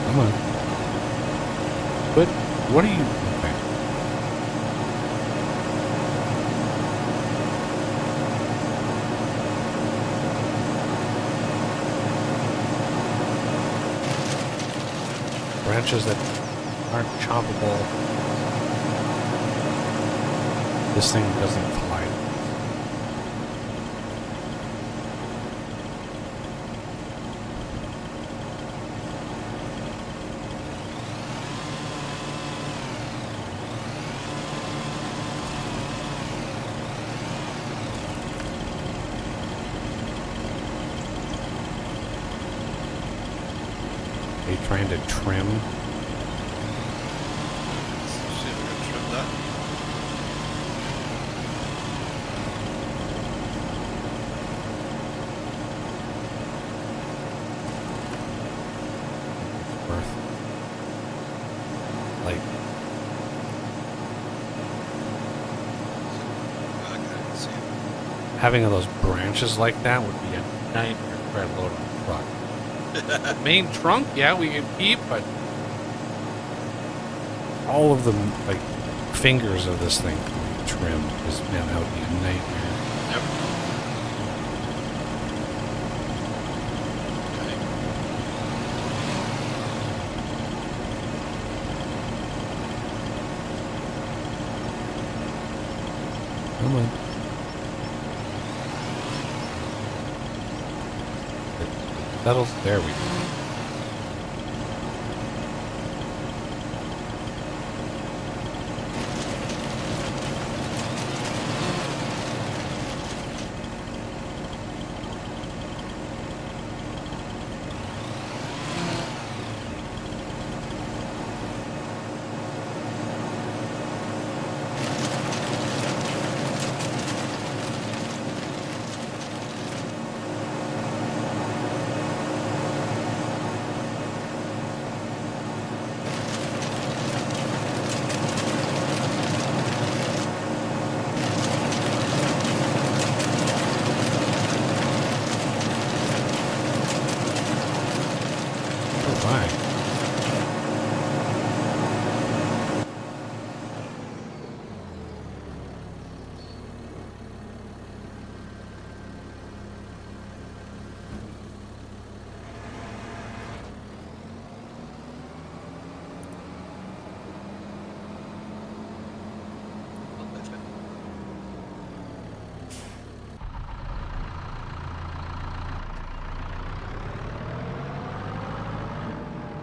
Come on. What are you... Okay. Branches that aren't choppable. This thing doesn't collide. Are you trying to trim? See if we can trim that. Worth. Like, Okay, see it. having those branches like that would be a nightmare to try to load on a truck. The main trunk, yeah, we can keep, but all of the like fingers of this thing can be trimmed. Because man, that would be a nightmare. Yep. Okay. Come on. Settles. There we go. Oh my.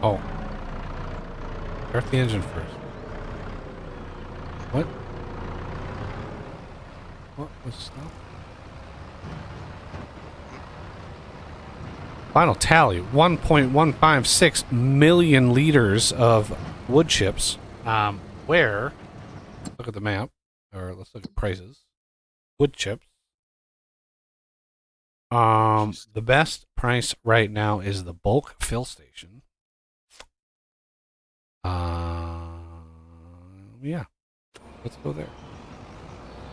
Oh. Start the engine first. What? What was stop? Final tally, 1.156 million liters of wood chips. Where, look at the map, or let's look at prices. Wood chips The best price right now is the bulk fill station. Yeah, let's go there.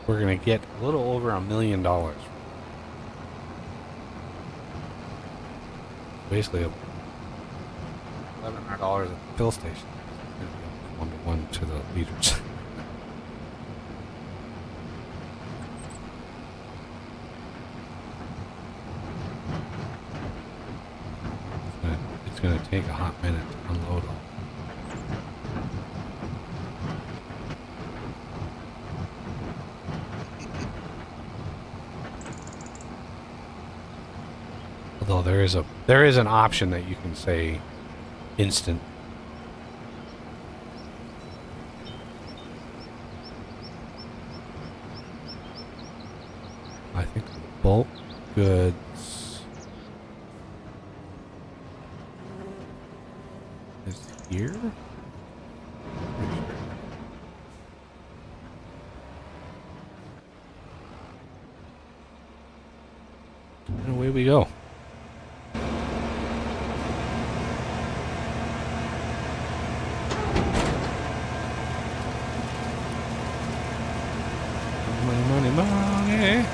We're gonna get a little over $1 million. Basically, $1,100 at the fill station. It's gonna be 1-to-1 to the liters. It's gonna take a hot minute to unload all. Although there is an option that you can say instant. I think the bulk goods is here. Pretty sure. And away we go. Money, money, money.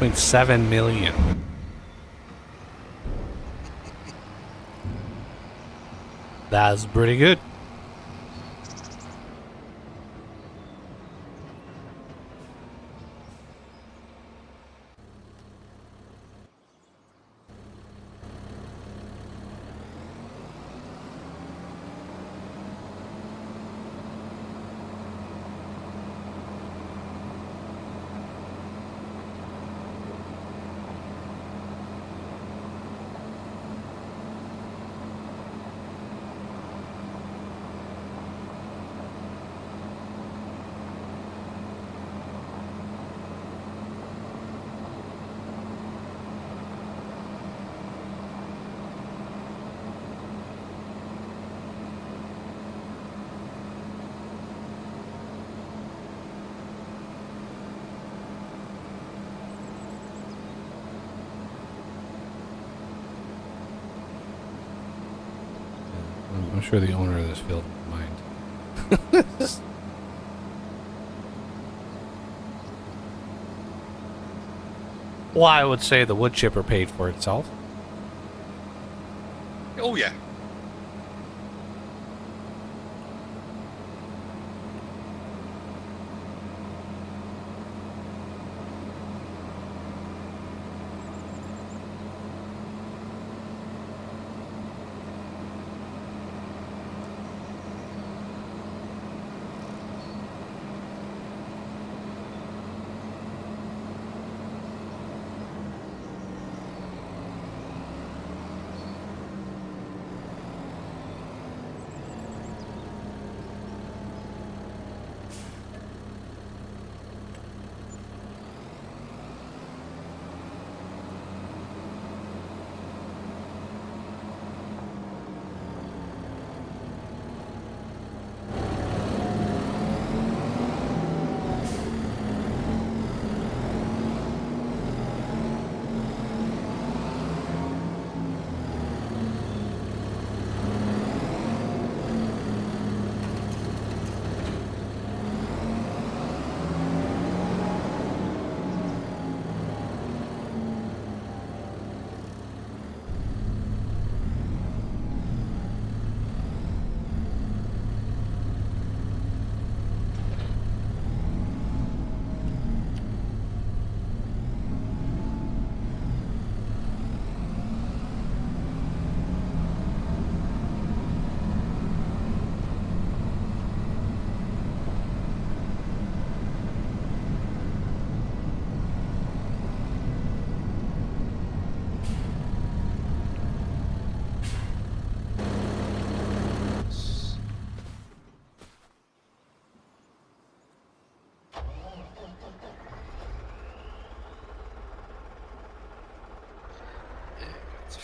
$1.7 million. That's pretty good. I'm sure the owner of this field won't mind. Well, I would say the wood chipper paid for itself. Oh yeah.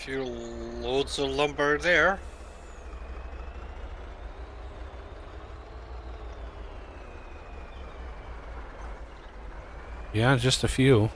few loads of lumber there. Yeah, just a few.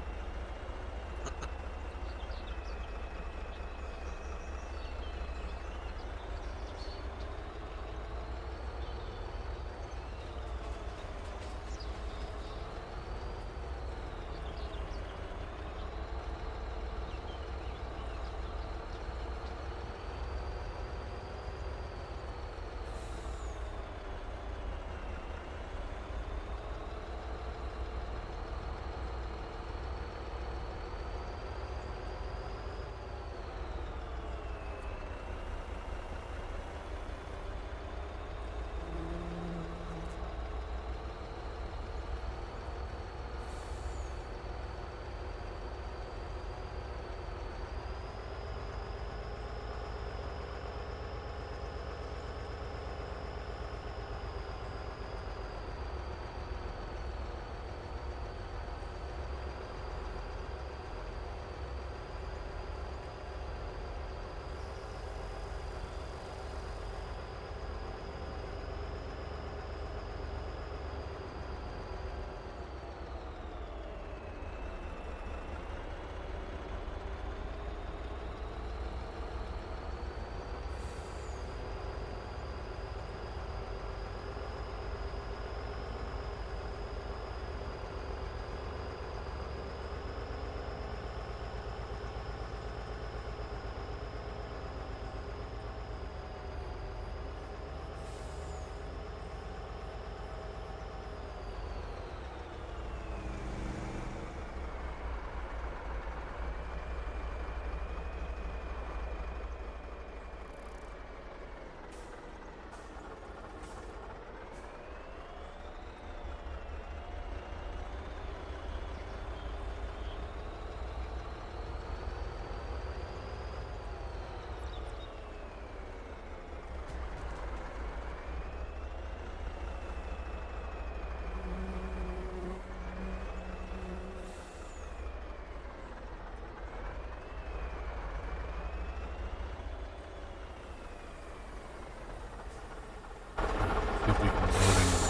See if we can load anything.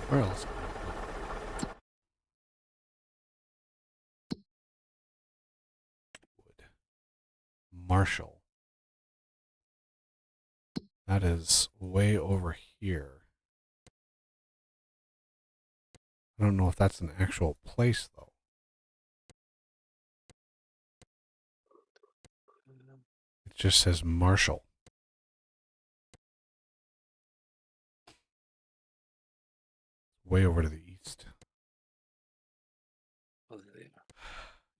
Where else? Wood. Marshall. That is way over here. I don't know if that's an actual place, though. It just says Marshall. Way over to the east.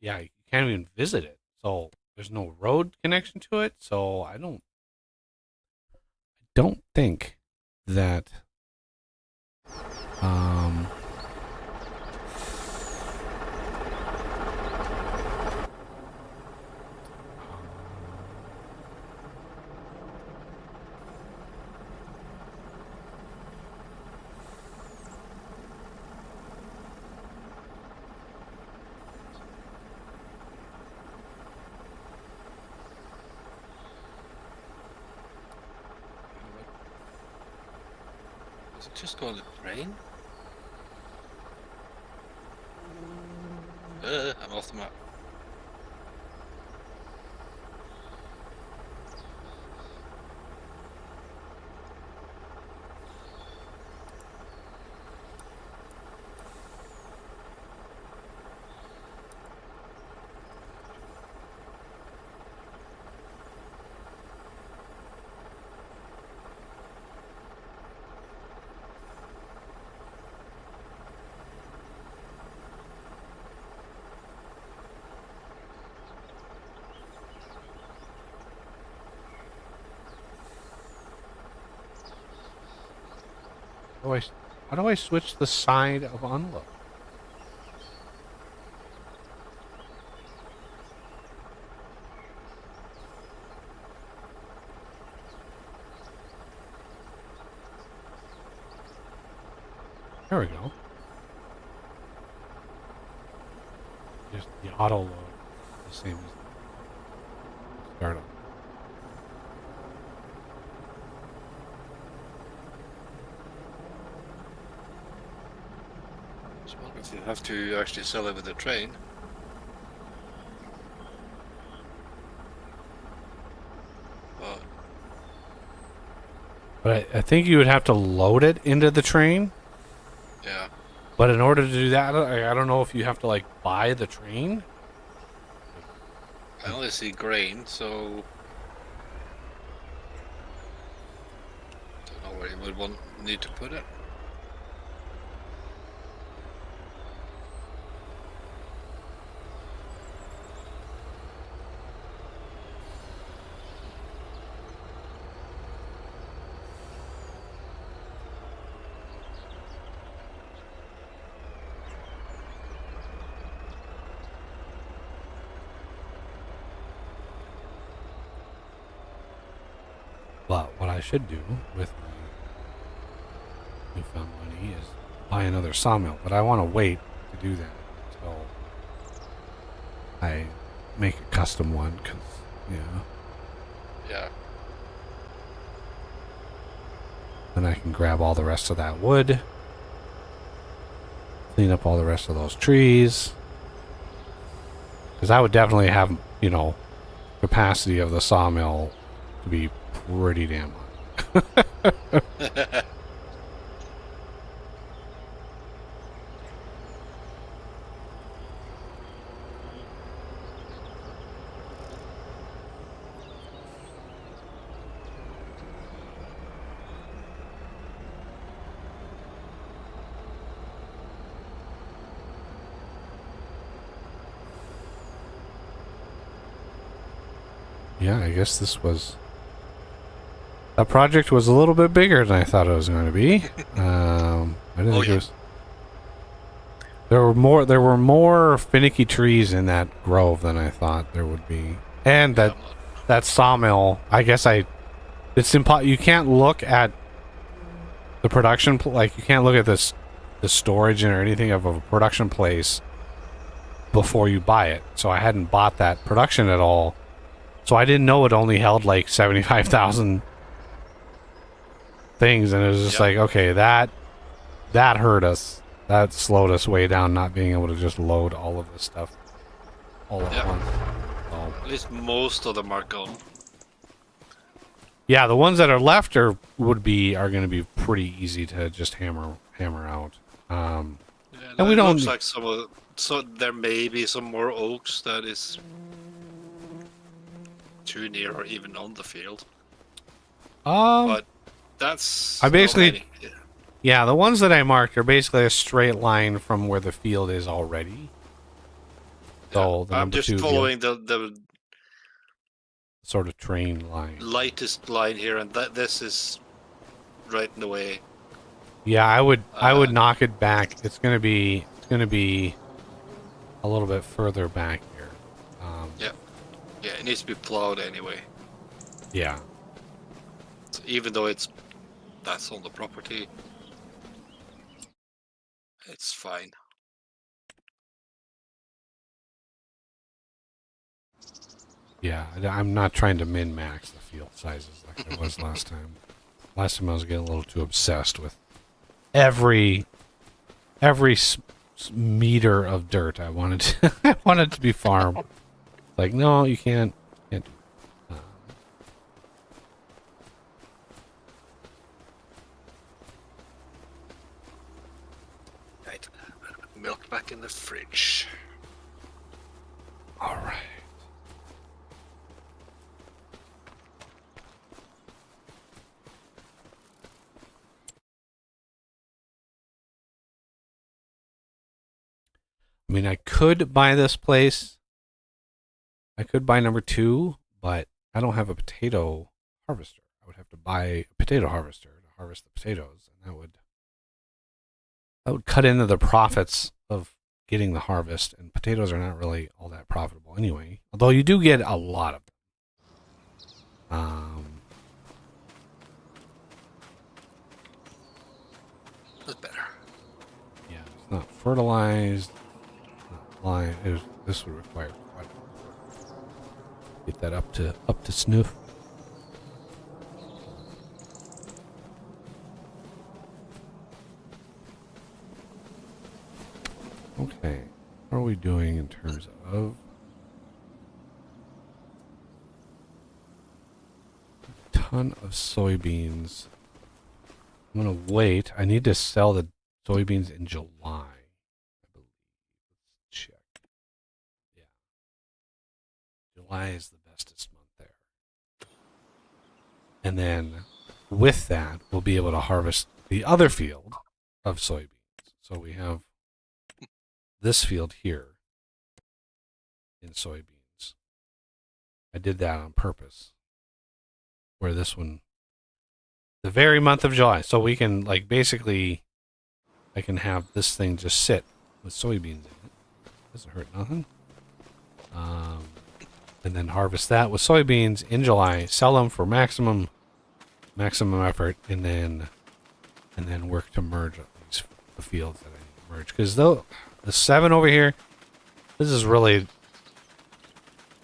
Yeah, you can't even visit it. So there's no road connection to it. So I don't think that um Is it just going to rain? I'm off the map. How do I switch the side of unload? There we go. Just the auto load, the same as startup. So what if you have to actually sell it with the train? But But I think you would have to load it into the train. yeah, But in order to do that, I don't know if you have to like buy the train. I only see grain, so don't know where you would need to put it. But what I should do with my newfound money is buy another sawmill. But I want to wait to do that until I make a custom one, because Yeah. then I can grab all the rest of that wood, clean up all the rest of those trees. Because I would definitely have, capacity of the sawmill to be pretty damn high. Yeah, I guess that project was a little bit bigger than I thought it was going to be. I didn't think it was. There were more finicky trees in that grove than I thought there would be, and that sawmill. I guess you can't look at the production like you can't look at the storage or anything of a production place before you buy it. So I hadn't bought that production at all. So I didn't know it only held like 75,000 things, and it was just like, okay, that hurt us. That slowed us way down, not being able to just load all of this stuff all at once. So, At least most of them are gone. yeah, the ones that are left are going to be pretty easy to just hammer out. Yeah, And we it don't. looks like so there may be some more oaks that is too near or even on the field. But that's I basically- not many. Yeah, the ones that I marked are basically a straight line from where the field is already. So the I'm number just 2 following the sort of train line. lightest line here, and this is right in the way. Yeah, I would knock it back. It's gonna be a little bit further back here. Yeah, it needs to be plowed anyway. Yeah. So even though that's on the property, it's fine. Yeah, I'm not trying to min-max the field sizes like I was last time. Last time I was getting a little too obsessed with every meter of dirt I wanted to, I wanted to be farmed. Like, no, you can't do it. Right, milk back in the fridge. All right. I mean, I could buy this place. I could buy number 2, but I don't have a potato harvester. I would have to buy a potato harvester to harvest the potatoes, and that would that would cut into the profits of getting the harvest, and potatoes are not really all that profitable anyway. Although you do get a lot of them. That's better. Yeah, it's not fertilized. Not lined. This would require quite a get that up to snuff. Okay, what are we doing in terms of a ton of soybeans? I'm gonna wait. I need to sell the soybeans in July, I believe. Let's check. Yeah, July is the bestest month there. And then with that, we'll be able to harvest the other field of soybeans. So we have this field here in soybeans. I did that on purpose. Where this one, the very month of July. So we can, like, basically, I can have this thing just sit with soybeans in it. Doesn't hurt nothing. And then harvest that with soybeans in July, sell them for maximum effort, and then work to merge the fields that I need to merge. Because though the 7 over here, this is really, I'm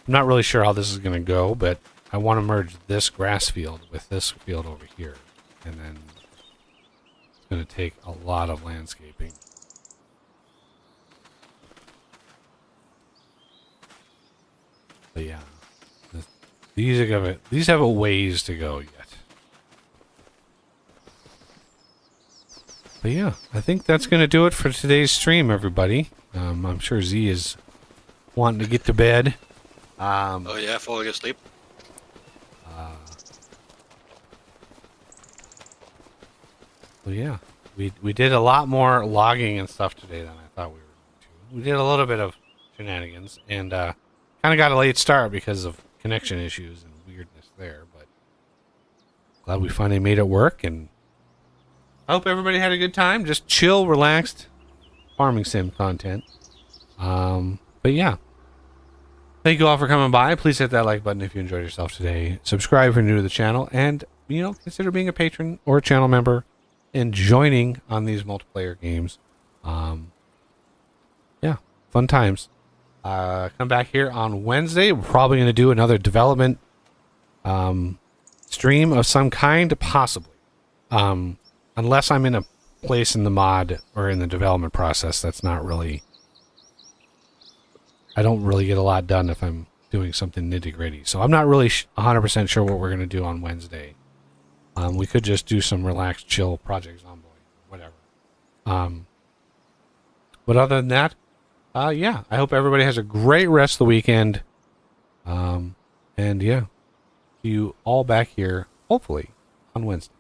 not really sure how this is going to go, but I want to merge this grass field with this field over here, and then it's going to take a lot of landscaping. But yeah, these have a ways to go yet. But yeah, I think that's going to do it for today's stream, everybody. I'm sure Z is wanting to get to bed. Oh yeah, falling asleep. Well, yeah, we did a lot more logging and stuff today than I thought we were going to. We did a little bit of shenanigans, and kind of got a late start because of connection issues and weirdness there, but glad we finally made it work, and I hope everybody had a good time. Just chill, relaxed, farming sim content. But yeah, thank you all for coming by. Please hit that like button if you enjoyed yourself today. Subscribe if you're new to the channel, and consider being a patron or a channel member and joining on these multiplayer games. Yeah, fun times. Come back here on Wednesday. We're probably going to do another development stream of some kind, possibly. Unless I'm in a place in the mod or in the development process, that's not really... I don't really get a lot done if I'm doing something nitty-gritty. So I'm not really 100% sure what we're going to do on Wednesday. We could just do some relaxed, chill projects on board, whatever. But other than that, yeah, I hope everybody has a great rest of the weekend. And yeah, see you all back here, hopefully, on Wednesday.